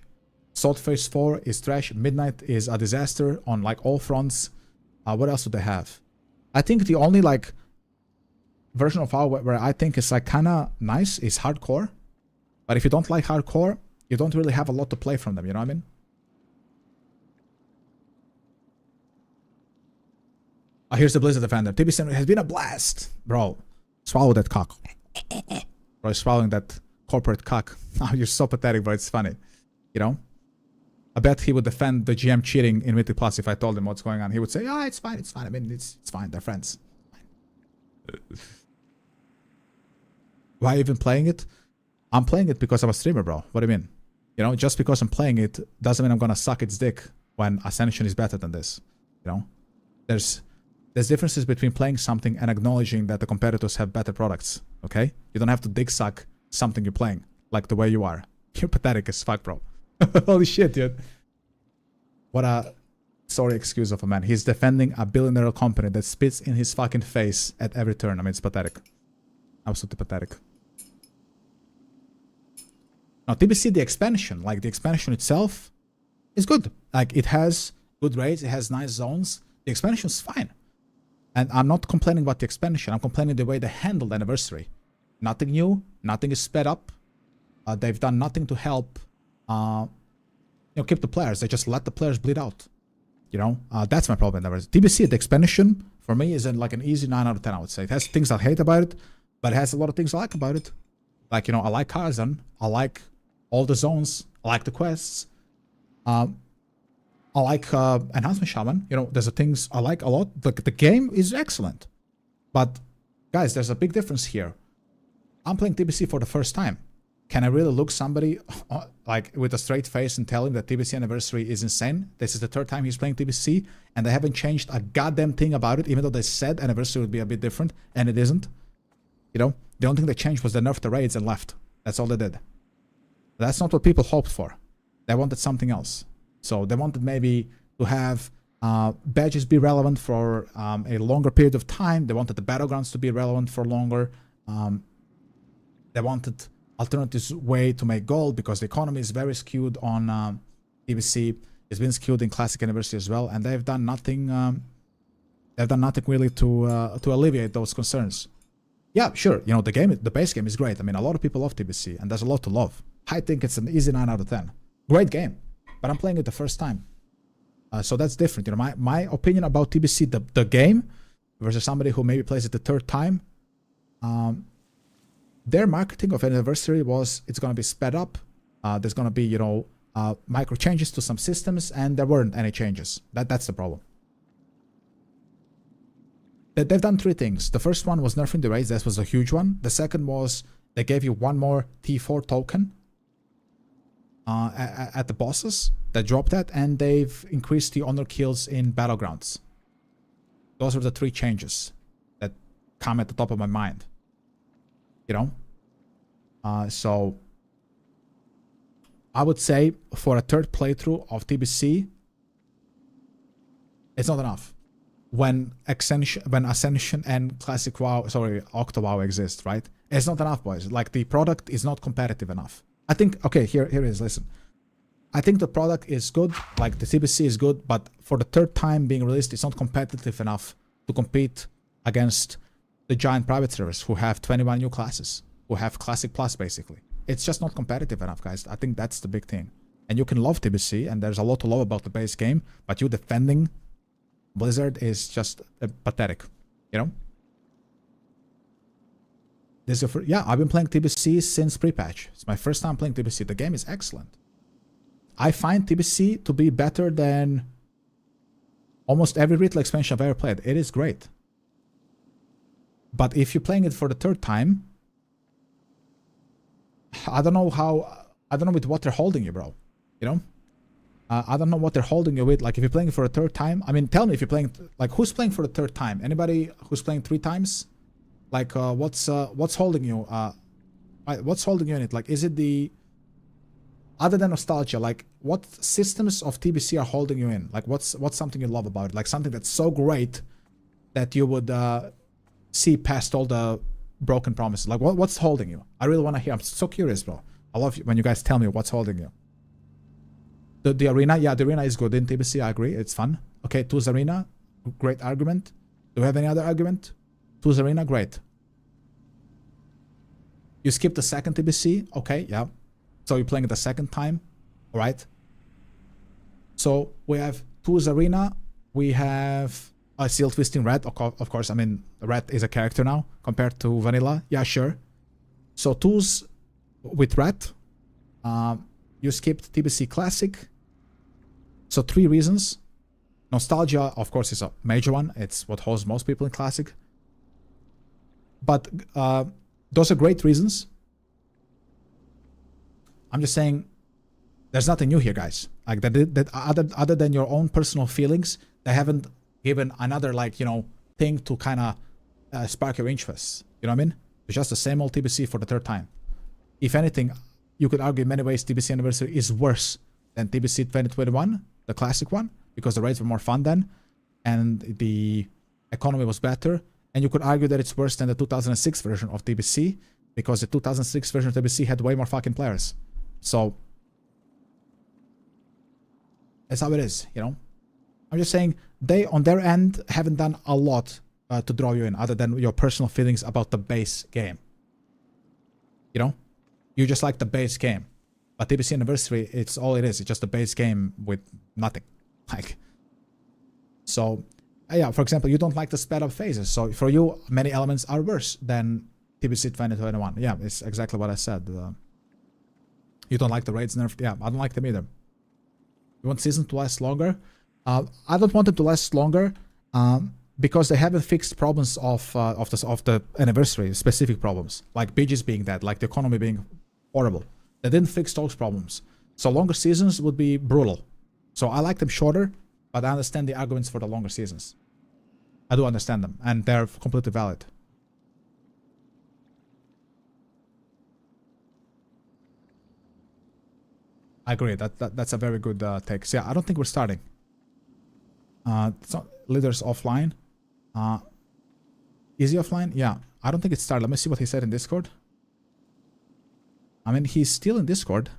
Speaker 1: SOT Phase 4 is trash. Midnight is a disaster on like all fronts. What else do they have? I think the only like version of WoW where I think is like kind of nice is Hardcore. But if you don't like Hardcore, you don't really have a lot to play from them. You know what I mean? Here's the Blizzard Defender. TBC has been a blast. Bro, swallow that cock. Bro, swallowing that corporate cock. Oh, you're so pathetic, bro. It's funny. You know? I bet he would defend the GM cheating in Mythic Plus if I told him what's going on. He would say, oh, it's fine, it's fine. I mean, it's fine. They're friends. Why even playing it? I'm playing it because I'm a streamer, bro. What do you mean? You know, just because I'm playing it doesn't mean I'm gonna suck its dick when Ascension is better than this. You know? There's differences between playing something and acknowledging that the competitors have better products, okay? You don't have to dick suck something you're playing, like the way you are. You're pathetic as fuck, bro. Holy shit, dude. What a sorry excuse of a man. He's defending a billionaire company that spits in his fucking face at every turn. I mean, it's pathetic. Absolutely pathetic. Now, TBC, the expansion, like the expansion itself is good. Like, it has good raids, it has nice zones. The expansion's fine. And I'm not complaining about the expansion. I'm complaining the way they handled Anniversary. Nothing new. Nothing is sped up. They've done nothing to help, you know, keep the players. They just let the players bleed out. You know, that's my problem. TBC, the expansion, for me, is like an easy 9 out of 10, I would say. It has things I hate about it, but it has a lot of things I like about it. Like, you know, I like Kazan. I like all the zones. I like the quests. I like Enhancement Shaman. You know, there's the things I like a lot. The game is excellent. But, guys, there's a big difference here. I'm playing TBC for the first time. Can I really look somebody like with a straight face and tell him that TBC Anniversary is insane? This is the third time he's playing TBC, and they haven't changed a goddamn thing about it, even though they said Anniversary would be a bit different, and it isn't. You know, the only thing they changed was they nerfed the raids and left. That's all they did. That's not what people hoped for. They wanted something else. So they wanted maybe to have badges be relevant for a longer period of time. They wanted the Battlegrounds to be relevant for longer. They wanted alternatives way to make gold because the economy is very skewed on TBC. It's been skewed in Classic Anniversary as well, and they've done nothing. They've done nothing really to alleviate those concerns. Yeah, sure. You know, the base game is great. I mean, a lot of people love TBC, and there's a lot to love. I think it's an easy 9 out of 10. Great game, but I'm playing it the first time, so that's different. You know, my opinion about TBC, the game, versus somebody who maybe plays it the third time. Their marketing of Anniversary was it's going to be sped up. There's going to be, you know, micro changes to some systems, and there weren't any changes. That's the problem. They've done 3 things. The first one was nerfing the raids. That was a huge one. The second was they gave you 1 more T4 token at the bosses. They dropped that, and they've increased the honor kills in Battlegrounds. Those are the 3 changes that come at the top of my mind. You know? So I would say for a third playthrough of TBC, it's not enough. When Ascension and Classic WoW, sorry, Octo WoW exist, right? It's not enough, boys. Like, the product is not competitive enough. I think, okay, here it is, listen. I think the product is good, like the TBC is good, but for the third time being released, it's not competitive enough to compete against the giant private servers who have 21 new classes, who have Classic Plus, basically. It's just not competitive enough, guys. I think that's the big thing. And you can love TBC, and there's a lot to love about the base game, but you defending Blizzard is just pathetic, you know? This is yeah, I've been playing TBC since pre-patch. It's my first time playing TBC. The game is excellent. I find TBC to be better than almost every retail expansion I've ever played. It is great. But if you're playing it for the third time, I don't know with what they're holding you, bro. You know? I don't know what they're holding you with. Like, if you're playing it for a third time, I mean, tell me if you're playing, like, who's playing for the third time? Anybody who's playing 3 times? Like, what's holding you? What's holding you in it? Like, is it the, other than nostalgia, like, what systems of TBC are holding you in? Like, what's something you love about it? Like, something that's so great that you would see past all the broken promises. Like, what's holding you? I really want to hear. I'm so curious, bro. I love when you guys tell me what's holding you. The arena, yeah, the arena is good in TBC. I agree, it's fun. Okay, 2's arena, great argument. Do we have any other argument? 2's arena, great. You skip the second TBC, okay, yeah. So you're playing it the second time, all right. So we have 2's arena. We have Seal Twisting Red, of course. I mean, Red is a character now compared to Vanilla. Yeah, sure. So 2's with Red. You skipped TBC Classic. So 3 reasons. Nostalgia, of course, is a major one. It's what holds most people in Classic. But those are great reasons. I'm just saying, there's nothing new here, guys. Like, that other than your own personal feelings, they haven't given another, like, you know, thing to kind of spark your interest. You know what I mean? It's just the same old TBC for the third time. If anything, you could argue in many ways TBC Anniversary is worse than TBC 2021, the classic one, because the raids were more fun then, and the economy was better. And you could argue that it's worse than the 2006 version of TBC, because the 2006 version of TBC had way more fucking players. So that's how it is, you know? I'm just saying, they, on their end, haven't done a lot to draw you in, other than your personal feelings about the base game. You know? You just like the base game. But TBC Anniversary, it's all it is. It's just a base game with nothing. Like, so, yeah, for example, you don't like the sped up phases. So for you, many elements are worse than TBC 2021. Yeah, it's exactly what I said. You don't like the raids nerfed. Yeah, I don't like them either. You want season to last longer? I don't want it to last longer because they haven't fixed problems of the anniversary, specific problems, like BGs being dead, like the economy being horrible. They didn't fix those problems. So longer seasons would be brutal. So I like them shorter, but I understand the arguments for the longer seasons. I do understand them, and they're completely valid. I agree. That's a very good take. So yeah, I don't think we're starting. It's not, leaders offline. Is he offline? Yeah. I don't think it's started. Let me see what he said in Discord. I mean, he's still in Discord.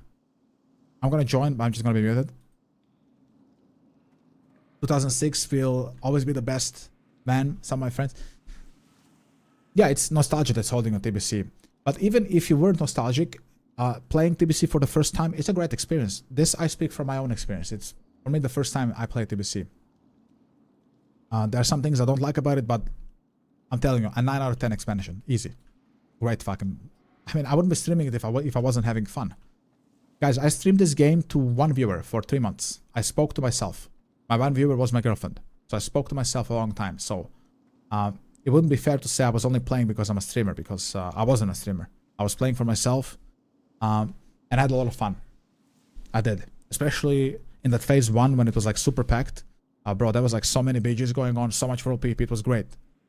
Speaker 1: I'm gonna join, but I'm just gonna be muted. 2006 will always be the best. Man, some of my friends. Yeah, it's nostalgia that's holding on TBC. But even if you were nostalgic, playing TBC for the first time, it's a great experience. This, I speak from my own experience. It's, for me, the first time I played TBC. There are some things I don't like about it, but I'm telling you, a 9 out of 10 expansion. Easy. Great fucking... I mean, I wouldn't be streaming it if I wasn't having fun. Guys, I streamed this game to one viewer for 3 months. I spoke to myself. My one viewer was my girlfriend. So I spoke to myself a long time. So it wouldn't be fair to say I was only playing because I'm a streamer, because I wasn't a streamer. I was playing for myself and I had a lot of fun. I did. Especially in that phase 1 when it was like super packed. Bro, there was like so many BGs going on, so much world PvP, it was great.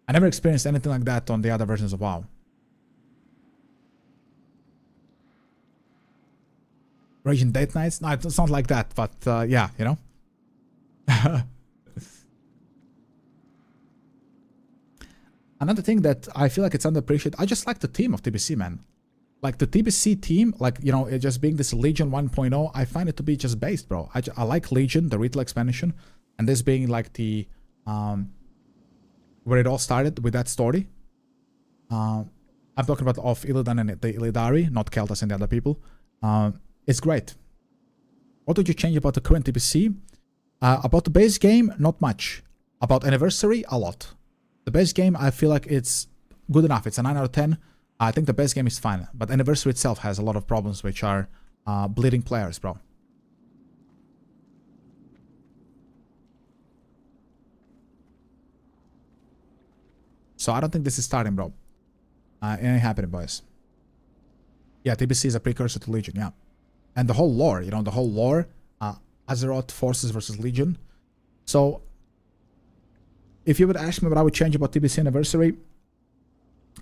Speaker 1: I never experienced anything like that on the other versions of WoW. Raging date nights? No, it's not like that, but yeah, you know? Another thing that I feel like it's underappreciated, I just like the team of TBC, man. Like the TBC team, like, you know, it just being this Legion 1.0, I find it to be just based, bro. I like Legion, the retail expansion, and this being like the, where it all started with that story. I'm talking about of Illidan and the Illidari, not Keltas and the other people. It's great. What would you change about the current TBC? About the base game, not much. About Anniversary, a lot. The base game, I feel like it's good enough. It's a 9 out of 10. I think the base game is fine. But Anniversary itself has a lot of problems which are bleeding players, bro. So I don't think this is starting, bro. It ain't happening, boys. Yeah, TBC is a precursor to Legion, yeah. And the whole lore, you know, the whole lore, Azeroth forces versus Legion. So, if you would ask me what I would change about TBC Anniversary,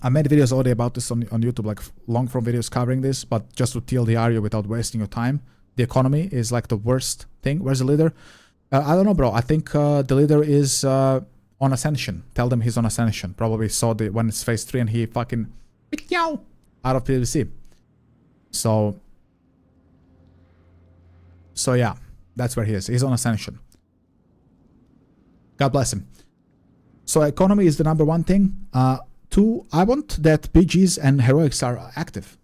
Speaker 1: I made videos already about this on YouTube, like long form videos covering this, but just to TLDR you without wasting your time. The economy is like the worst thing. Where's the leader? I don't know, bro. I think the leader is on Ascension. Tell them he's on Ascension. Probably saw the when it's phase 3 and he fucking out of PvC. So yeah, that's where he is. He's on Ascension. God bless him. So economy is the number 1 thing. 2, I want that BGs and heroics are active.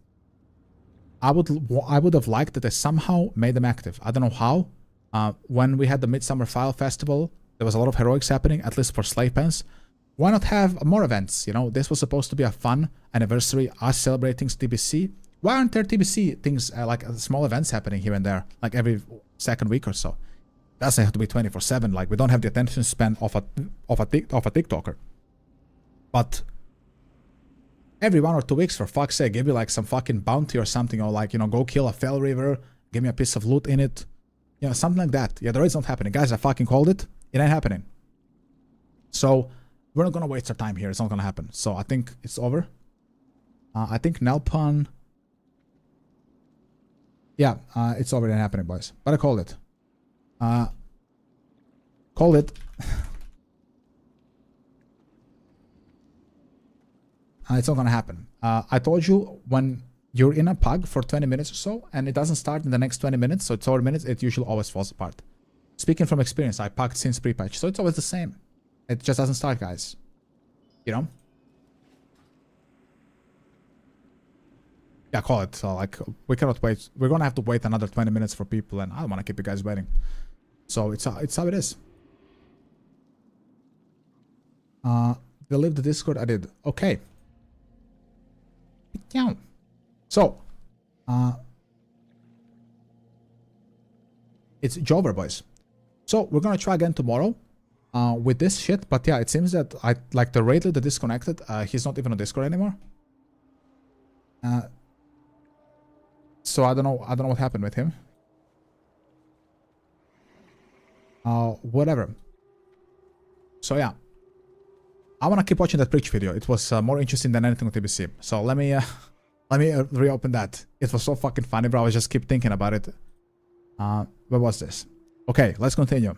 Speaker 1: I would have liked that they somehow made them active. I don't know how. When we had the Midsummer File Festival, there was a lot of heroics happening, at least for slave pens. Why not have more events? You know, this was supposed to be a fun anniversary, us celebrating TBC. Why aren't there TBC things like small events happening here and there, like every second week or so? Doesn't have to be 24/7. Like, we don't have the attention span of a TikToker. But every 1 or 2 weeks, for fuck's sake, give me like some fucking bounty or something, or like, you know, go kill a Fell River, give me a piece of loot in it, you know, something like that. Yeah, the raid's not happening, guys. I fucking called it. It ain't happening. So we're not gonna waste our time here. It's not gonna happen. So I think it's over. I think Nelpon. Yeah, it's already happening, boys. But I called it. Called it. It's not gonna happen. I told you, when you're in a pug for 20 minutes or so, and it doesn't start in the next 20 minutes, so it's 40 minutes, it usually always falls apart. Speaking from experience, I pugged since pre-patch, so it's always the same. It just doesn't start, guys. You know? Yeah, call it. So, like, we cannot wait. We're gonna have to wait another 20 minutes for people, and I don't want to keep you guys waiting. So it's how it is. Delete the Discord. I did. Okay. So, It's Jover, boys. So we're gonna try again tomorrow with this shit. But yeah, it seems that the raid leader disconnected. He's not even on Discord anymore. So I don't know what happened with him. Whatever. So yeah, I wanna keep watching that Preach video. It was more interesting than anything on TBC. So let me reopen that. It was so fucking funny, bro. I just keep thinking about it. Where was this? Okay, let's continue. I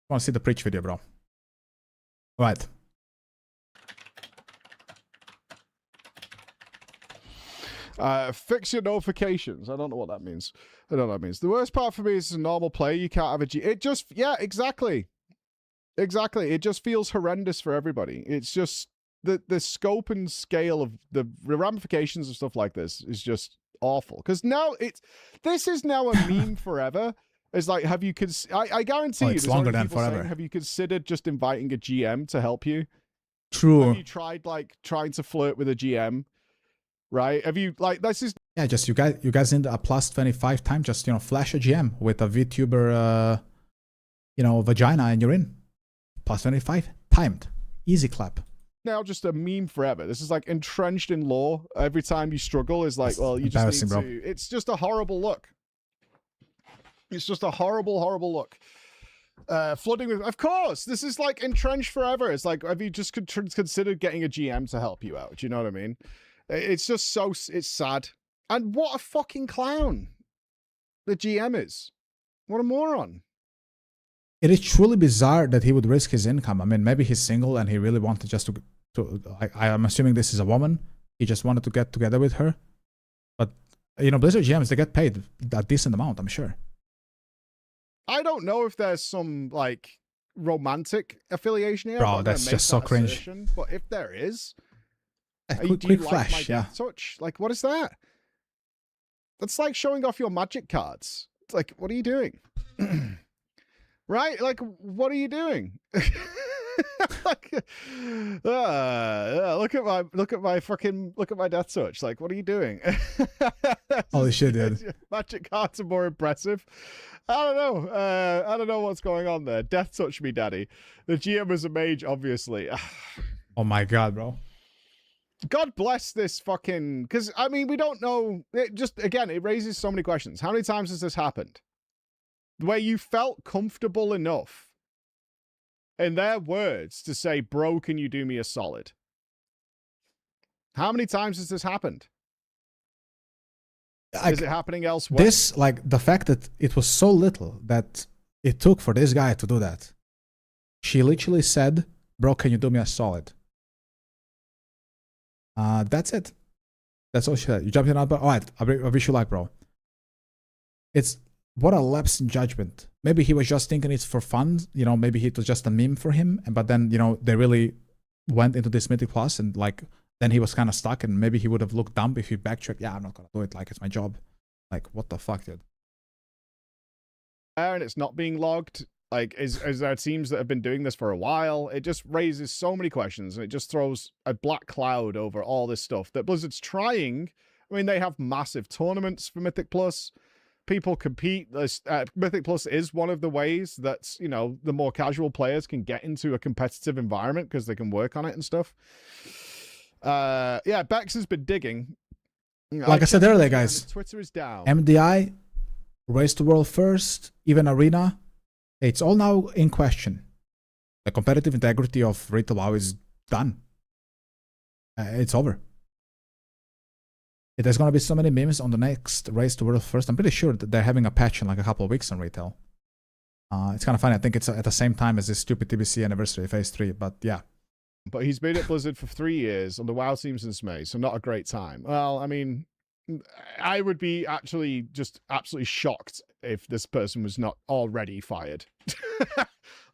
Speaker 1: want to see the Preach video, bro. Alright.
Speaker 10: Fix your notifications. I don't know what that means. I don't know what that means. The worst part for me is as a normal player, you can't have a G. It just, yeah, exactly. Exactly. It just feels horrendous for everybody. It's just the scope and scale of the ramifications of stuff like this is just awful. Because now this is now a meme forever. It's like, have you I guarantee you,
Speaker 1: it's longer than forever.
Speaker 10: Saying, have you considered just inviting a GM to help you?
Speaker 1: True.
Speaker 10: Have you tried like trying to flirt with a GM? Right? Have you like this is
Speaker 1: yeah, just you guys need a plus 25 time, just flash a GM with a VTuber vagina and you're in. Plus 25 timed. Easy clap.
Speaker 10: Now just a meme forever. This is like entrenched in lore. Every time you struggle is like, well, you just need to. Bro. It's just a horrible look. It's just a horrible, horrible look. Flooding with, of course, this is like entrenched forever. It's like, have you just considered getting a GM to help you out? Do you know what I mean? It's just so, it's sad. And what a fucking clown the GM is. What a moron.
Speaker 1: It is truly bizarre that he would risk his income. I mean, maybe he's single and he really wanted just to I'm assuming this is a woman. He just wanted to get together with her. But, Blizzard GMs, they get paid a decent amount, I'm sure.
Speaker 10: I don't know if there's some, like, romantic affiliation here.
Speaker 1: Bro, that's just so cringe.
Speaker 10: But if there is,
Speaker 1: quick flash, yeah.
Speaker 10: Touch? Like, what is that? That's like showing off your magic cards. It's like, what are you doing? Right? Like, what are you doing? Like, look at my death touch. Like, what are you doing?
Speaker 1: Holy shit, dude.
Speaker 10: Magic cards are more impressive. I don't know. I don't know what's going on there. Death touch me, daddy. The GM is a mage, obviously.
Speaker 1: Oh my god, bro.
Speaker 10: God bless this fucking... Because, I mean, we don't know... Again, it raises so many questions. How many times has this happened? Where you felt comfortable enough, in their words, to say, bro, can you do me a solid? How many times has this happened? Is it happening elsewhere?
Speaker 1: This, like, the fact that it was so little that it took for this guy to do that. She literally said, bro, can you do me a solid? That's it. That's all she said. You jumped in, but alright, I wish you luck, bro. It's what a lapse in judgment. Maybe he was just thinking it's for fun, maybe it was just a meme for him, but then, they really went into this Mythic Plus and like, then he was kind of stuck and maybe he would have looked dumb if he backtracked. Yeah, I'm not gonna do it, like it's my job. Like, what the fuck, dude?
Speaker 10: And it's not being logged. Like, as there teams that have been doing this for a while, it just raises so many questions and it just throws a black cloud over all this stuff that Blizzard's trying. I mean, they have massive tournaments for Mythic Plus. People compete. Mythic Plus is one of the ways that, the more casual players can get into a competitive environment because they can work on it and stuff. Yeah, Bex has been digging.
Speaker 1: Like I said earlier, guys,
Speaker 10: Twitter is down.
Speaker 1: MDI, Race to World First, even Arena, it's all now in question. The competitive integrity of Retail WoW is done. It's over. There's going to be so many memes on the next Race to World First. I'm pretty sure that they're having a patch in like a couple of weeks on Retail. It's kind of funny. I think it's at the same time as this stupid TBC anniversary phase 3, but yeah.
Speaker 10: But he's been at Blizzard for 3 years on the WoW team since May, so not a great time. Well, I mean, I would be actually just absolutely shocked if this person was not already fired.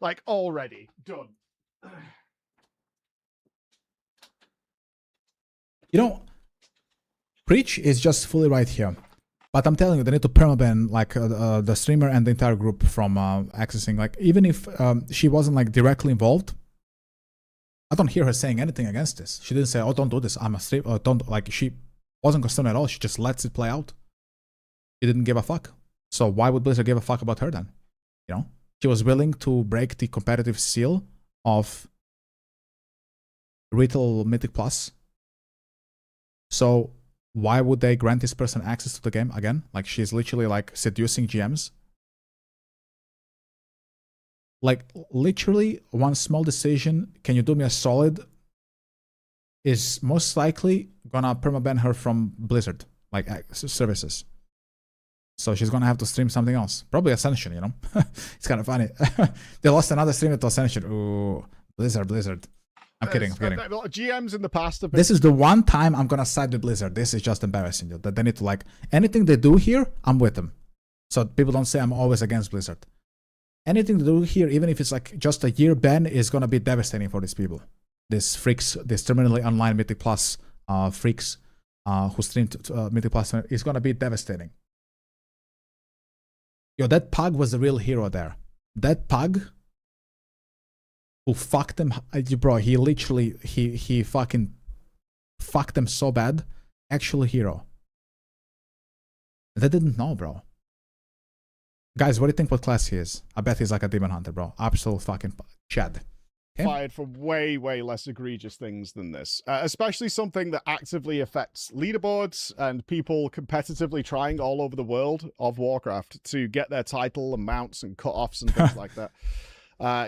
Speaker 10: Like, already. Done.
Speaker 1: Preach is just fully right here. But I'm telling you, they need to permaban like the streamer and the entire group from accessing. Like, even if she wasn't like directly involved, I don't hear her saying anything against this. She didn't say, "Oh, don't do this. I'm a streamer." Don't, like, she wasn't concerned at all. She just lets it play out. She didn't give a fuck. So why would Blizzard give a fuck about her then? You know? She was willing to break the competitive seal of retail Mythic Plus. So why would they grant this person access to the game again? Like, she's literally like seducing GMs. Like, literally one small decision, can you do me a solid, is most likely gonna permaban her from Blizzard, like services. So she's gonna have to stream something else. Probably Ascension, you know? It's kind of funny. They lost another streamer to Ascension. Ooh, Blizzard. I'm kidding.
Speaker 10: GMs in the past have been...
Speaker 1: This is the one time I'm gonna side with Blizzard. This is just embarrassing. That they need to, like, anything they do here, I'm with them. So people don't say I'm always against Blizzard. Anything to do here, even if it's like just a year ban, is gonna be devastating for these people. These freaks, these terminally online Mythic Plus freaks who streamed Mythic Plus, is gonna be devastating. Yo, that pug was the real hero there. That pug who fucked them, bro, he literally, he fucking fucked them so bad. Actual hero. They didn't know, bro. Guys, what do you think what class he is? I bet he's like a demon hunter, bro. Absolute fucking Chad. Okay?
Speaker 10: Fired for way, way less egregious things than this. Especially something that actively affects leaderboards and people competitively trying all over the world of Warcraft to get their title and mounts and cut-offs and things like that.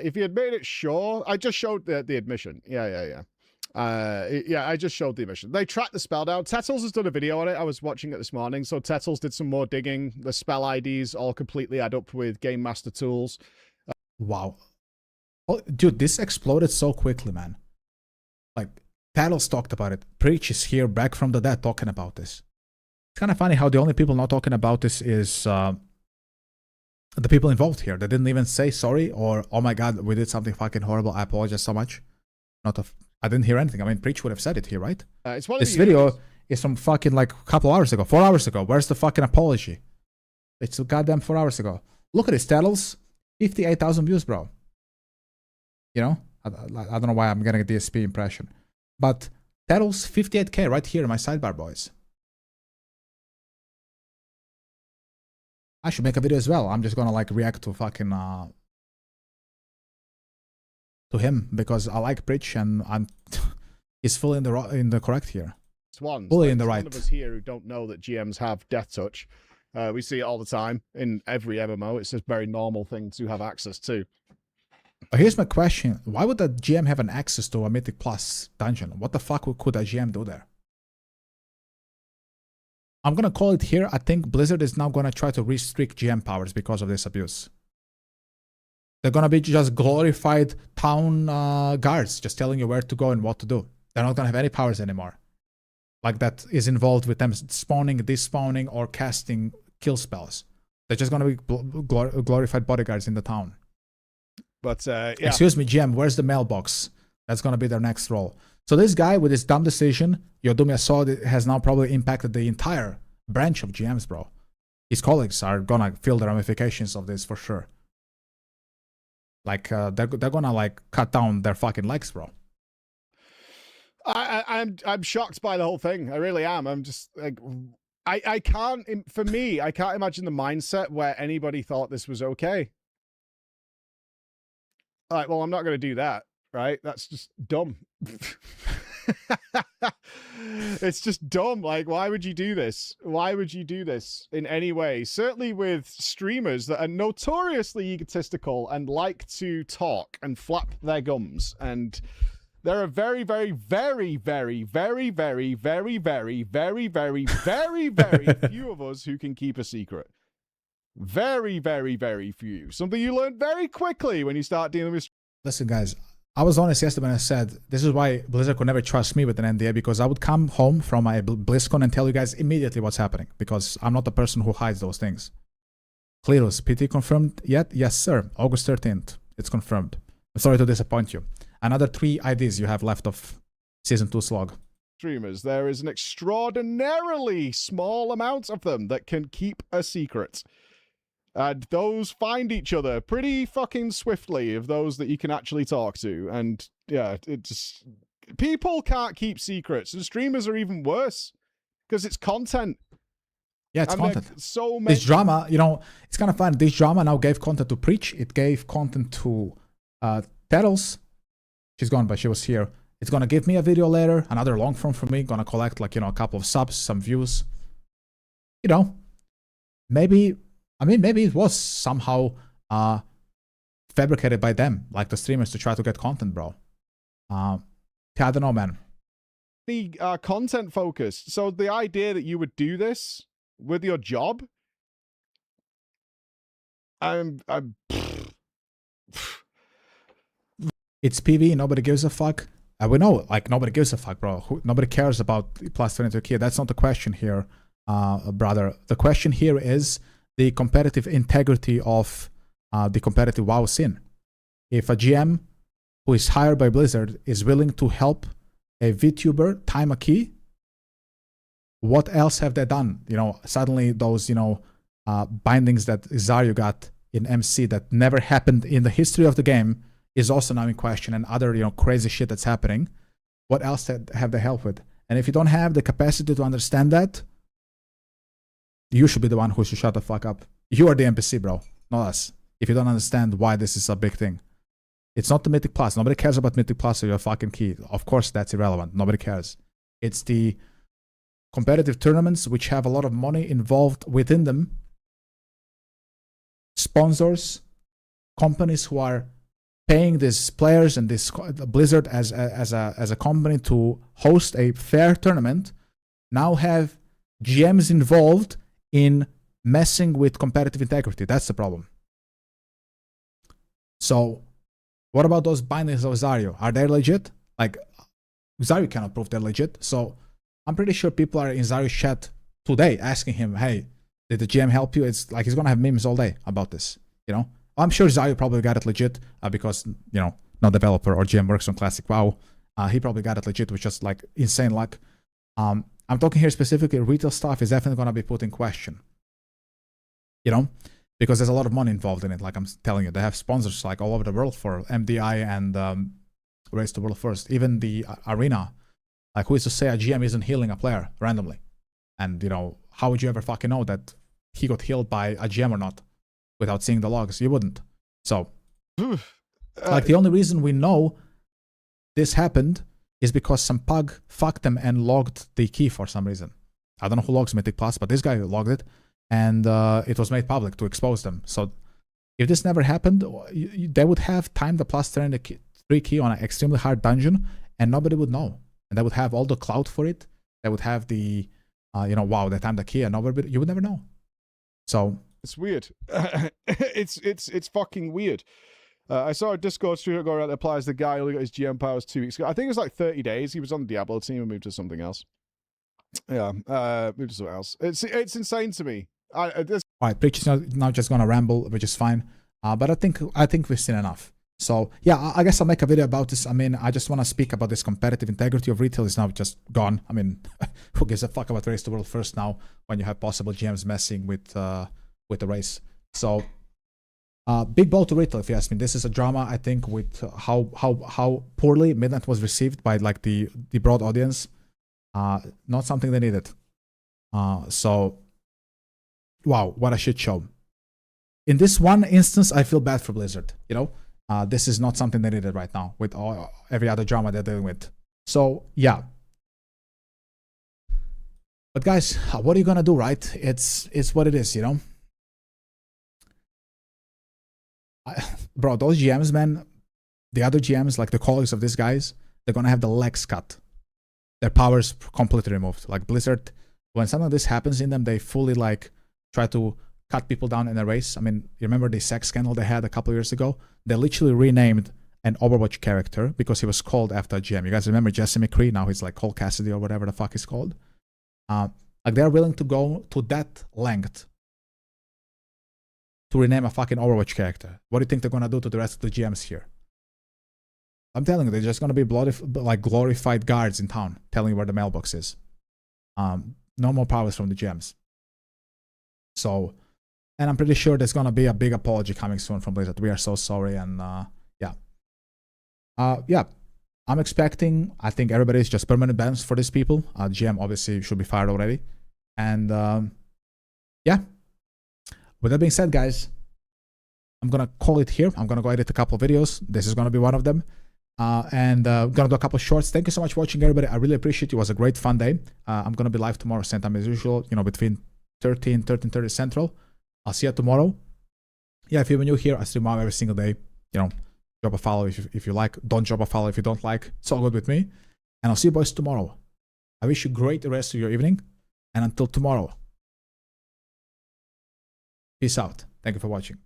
Speaker 10: If you had made it sure, I just showed the admission. Yeah, I just showed the admission. They tracked the spell down. Tettles has done a video on it. I was watching it this morning. So Tettles did some more digging. The spell IDs all completely add up with Game Master tools.
Speaker 1: Wow. Oh, dude, this exploded so quickly, man. Like, Talos talked about it. Preach is here, back from the dead, talking about this. It's kind of funny how the only people not talking about this is the people involved here. They didn't even say sorry or, oh my god, we did something fucking horrible, I apologize so much. I didn't hear anything. I mean, Preach would have said it here, right?
Speaker 10: It's one of
Speaker 1: this video is from fucking like a couple hours ago, 4 hours ago. Where's the fucking apology? It's a goddamn 4 hours ago. Look at this, Talos. 58,000 views, bro. You know, I don't know why I'm getting a DSP impression. But Tattles 58k right here in my sidebar, boys. I should make a video as well. I'm just gonna like react to fucking to him because I like Preach and he's fully in the correct here. Fully in the right.
Speaker 10: One of us here who don't know that GMs have Death Touch. We see it all the time in every MMO. It's a very normal thing to have access to.
Speaker 1: Here's my question. Why would a GM have an access to a Mythic Plus dungeon? What the fuck could a GM do there? I'm gonna call it here. I think Blizzard is now gonna try to restrict GM powers because of this abuse. They're gonna be just glorified town guards, just telling you where to go and what to do. They're not gonna have any powers anymore. Like that is involved with them spawning, despawning, or casting kill spells. They're just gonna be glorified bodyguards in the town.
Speaker 10: But yeah.
Speaker 1: Excuse me, GM, where's the mailbox? That's gonna be their next role. So this guy with his dumb decision, Yodumi Assault, has now probably impacted the entire branch of GMs, bro. His colleagues are gonna feel the ramifications of this for sure. Like they're gonna like cut down their fucking legs, bro.
Speaker 10: I'm shocked by the whole thing. I really am. I'm just like I can't imagine the mindset where anybody thought this was okay. All right, well, I'm not going to do that, right? That's just dumb. It's just dumb. Like, why would you do this? Why would you do this in any way? Certainly with streamers that are notoriously egotistical and like to talk and flap their gums. And there are very, very, very, very, very, very, very, very, very, very, very, very few of us who can keep a secret. Very, very, very few. Something you learn very quickly when you start dealing with...
Speaker 1: Listen, guys, I was honest yesterday when I said this is why Blizzard could never trust me with an NDA, because I would come home from my BlizzCon and tell you guys immediately what's happening, because I'm not the person who hides those things. Cleros, PT confirmed yet? Yes, sir. August 13th. It's confirmed. I'm sorry to disappoint you. Another 3 IDs you have left of Season 2 slog.
Speaker 10: Streamers, there is an extraordinarily small amount of them that can keep a secret. And those find each other pretty fucking swiftly, of those that you can actually talk to. And yeah, it just... people can't keep secrets, and streamers are even worse, because it's content.
Speaker 1: Yeah, it's
Speaker 10: And
Speaker 1: content.
Speaker 10: so many.
Speaker 1: This drama, you know, it's kind of fun. This drama now gave content to Preach. It gave content to Tettles. She's gone, but she was here. It's gonna give me a video later, another long form for me. Gonna collect like, you know, a couple of subs, some views. You know, maybe it was somehow fabricated by them, like the streamers, to try to get content, bro. I don't know, man.
Speaker 10: The content focused. So the idea that you would do this with your job,
Speaker 1: It's PV. Nobody gives a fuck. We know, like, nobody gives a fuck, bro. Nobody cares about plus 22k. That's not the question here, brother. The question here is the competitive integrity of the competitive WoW scene. If a GM who is hired by Blizzard is willing to help a VTuber time a key, what else have they done? You know, suddenly those, you know, bindings that Zaryu got in MC that never happened in the history of the game is also now in question, and other, you know, crazy shit that's happening. What else have they helped with? And if you don't have the capacity to understand that, you should be the one who should shut the fuck up. You are the NPC, bro, not us. If you don't understand why this is a big thing. It's not the Mythic Plus. Nobody cares about Mythic Plus or your fucking key. Of course, that's irrelevant. Nobody cares. It's the competitive tournaments which have a lot of money involved within them. Sponsors, companies who are paying these players and this Blizzard as a company to host a fair tournament now have GMs involved in messing with competitive integrity. That's the problem. So what about those bindings of Zaryu? Are they legit? Like, Zaryu cannot prove they're legit. So I'm pretty sure people are in Zaryu's chat today asking him, hey, did the GM help you? It's like he's going to have memes all day about this, you know? I'm sure Zaryu probably got it legit because, you know, no developer or GM works on Classic WoW. He probably got it legit with just like insane luck. I'm talking here specifically retail stuff is definitely going to be put in question. You know, because there's a lot of money involved in it. Like I'm telling you, they have sponsors like all over the world for MDI and Race to World First. Even the arena, like who is to say a GM isn't healing a player randomly? And, you know, how would you ever fucking know that he got healed by a GM or not without seeing the logs? You wouldn't. So, like the only reason we know this happened is because some pug fucked them and logged the key for some reason. I don't know who logs Mythic Plus, but this guy logged it, and it was made public to expose them. So if this never happened, they would have timed the plus 3 key on an extremely hard dungeon, and nobody would know. And they would have all the clout for it. They would have the, you know, wow, they timed the key, and nobody, you would never know. So
Speaker 10: it's weird. it's fucking weird. I saw a Discord streamer go around that applies the guy who got his GM powers 2 weeks ago. I think it was like 30 days. He was on the Diablo team and moved to something else. Yeah, moved to something else. It's insane to me. All
Speaker 1: right, Preach is now just gonna ramble, which is fine. But I think we've seen enough. So yeah, I guess I'll make a video about this. I mean, I just want to speak about this competitive integrity of retail is now just gone. I mean, who gives a fuck about Race to World First now when you have possible GMs messing with the race? So big blow to retail, if you ask me. This is a drama, I think, with how poorly Midnight was received by like the broad audience. Not something they needed. So wow, what a shit show. In this one instance, I feel bad for Blizzard. You know, this is not something they needed right now with every other drama they're dealing with. So yeah. But guys, what are you gonna do, right? It's what it is, you know. Bro, those GMs, man, the other GMs, like the colleagues of these guys, they're gonna have the legs cut. Their powers completely removed. Like Blizzard, when something like this happens in them, they fully like try to cut people down in a race. I mean, you remember the sex scandal they had a couple of years ago? They literally renamed an Overwatch character because he was called after a GM. You guys remember Jesse McCree? Now he's like Cole Cassidy or whatever the fuck he's called. Like they're willing to go to that length to rename a fucking Overwatch character. What do you think they're gonna do to the rest of the GMs here? I'm telling you, they're just gonna be like glorified guards in town telling you where the mailbox is. No more powers from the GMs. So, and I'm pretty sure there's gonna be a big apology coming soon from Blizzard. We are so sorry, and yeah, I'm expecting. I think everybody's just permanent bans for these people. GM obviously should be fired already, and yeah. With that being said, guys, I'm gonna call it here. I'm gonna go edit a couple of videos. This is gonna be one of them. And gonna do a couple of shorts. Thank you so much for watching, everybody. I really appreciate it. It was a great fun day. I'm gonna be live tomorrow, same time as usual, you know, between 13:30 Central. I'll see you tomorrow. Yeah, if you're new here, I stream live every single day. You know, drop a follow if you like. Don't drop a follow if you don't like. It's all good with me. And I'll see you boys tomorrow. I wish you a great rest of your evening. And until tomorrow, peace out. Thank you for watching.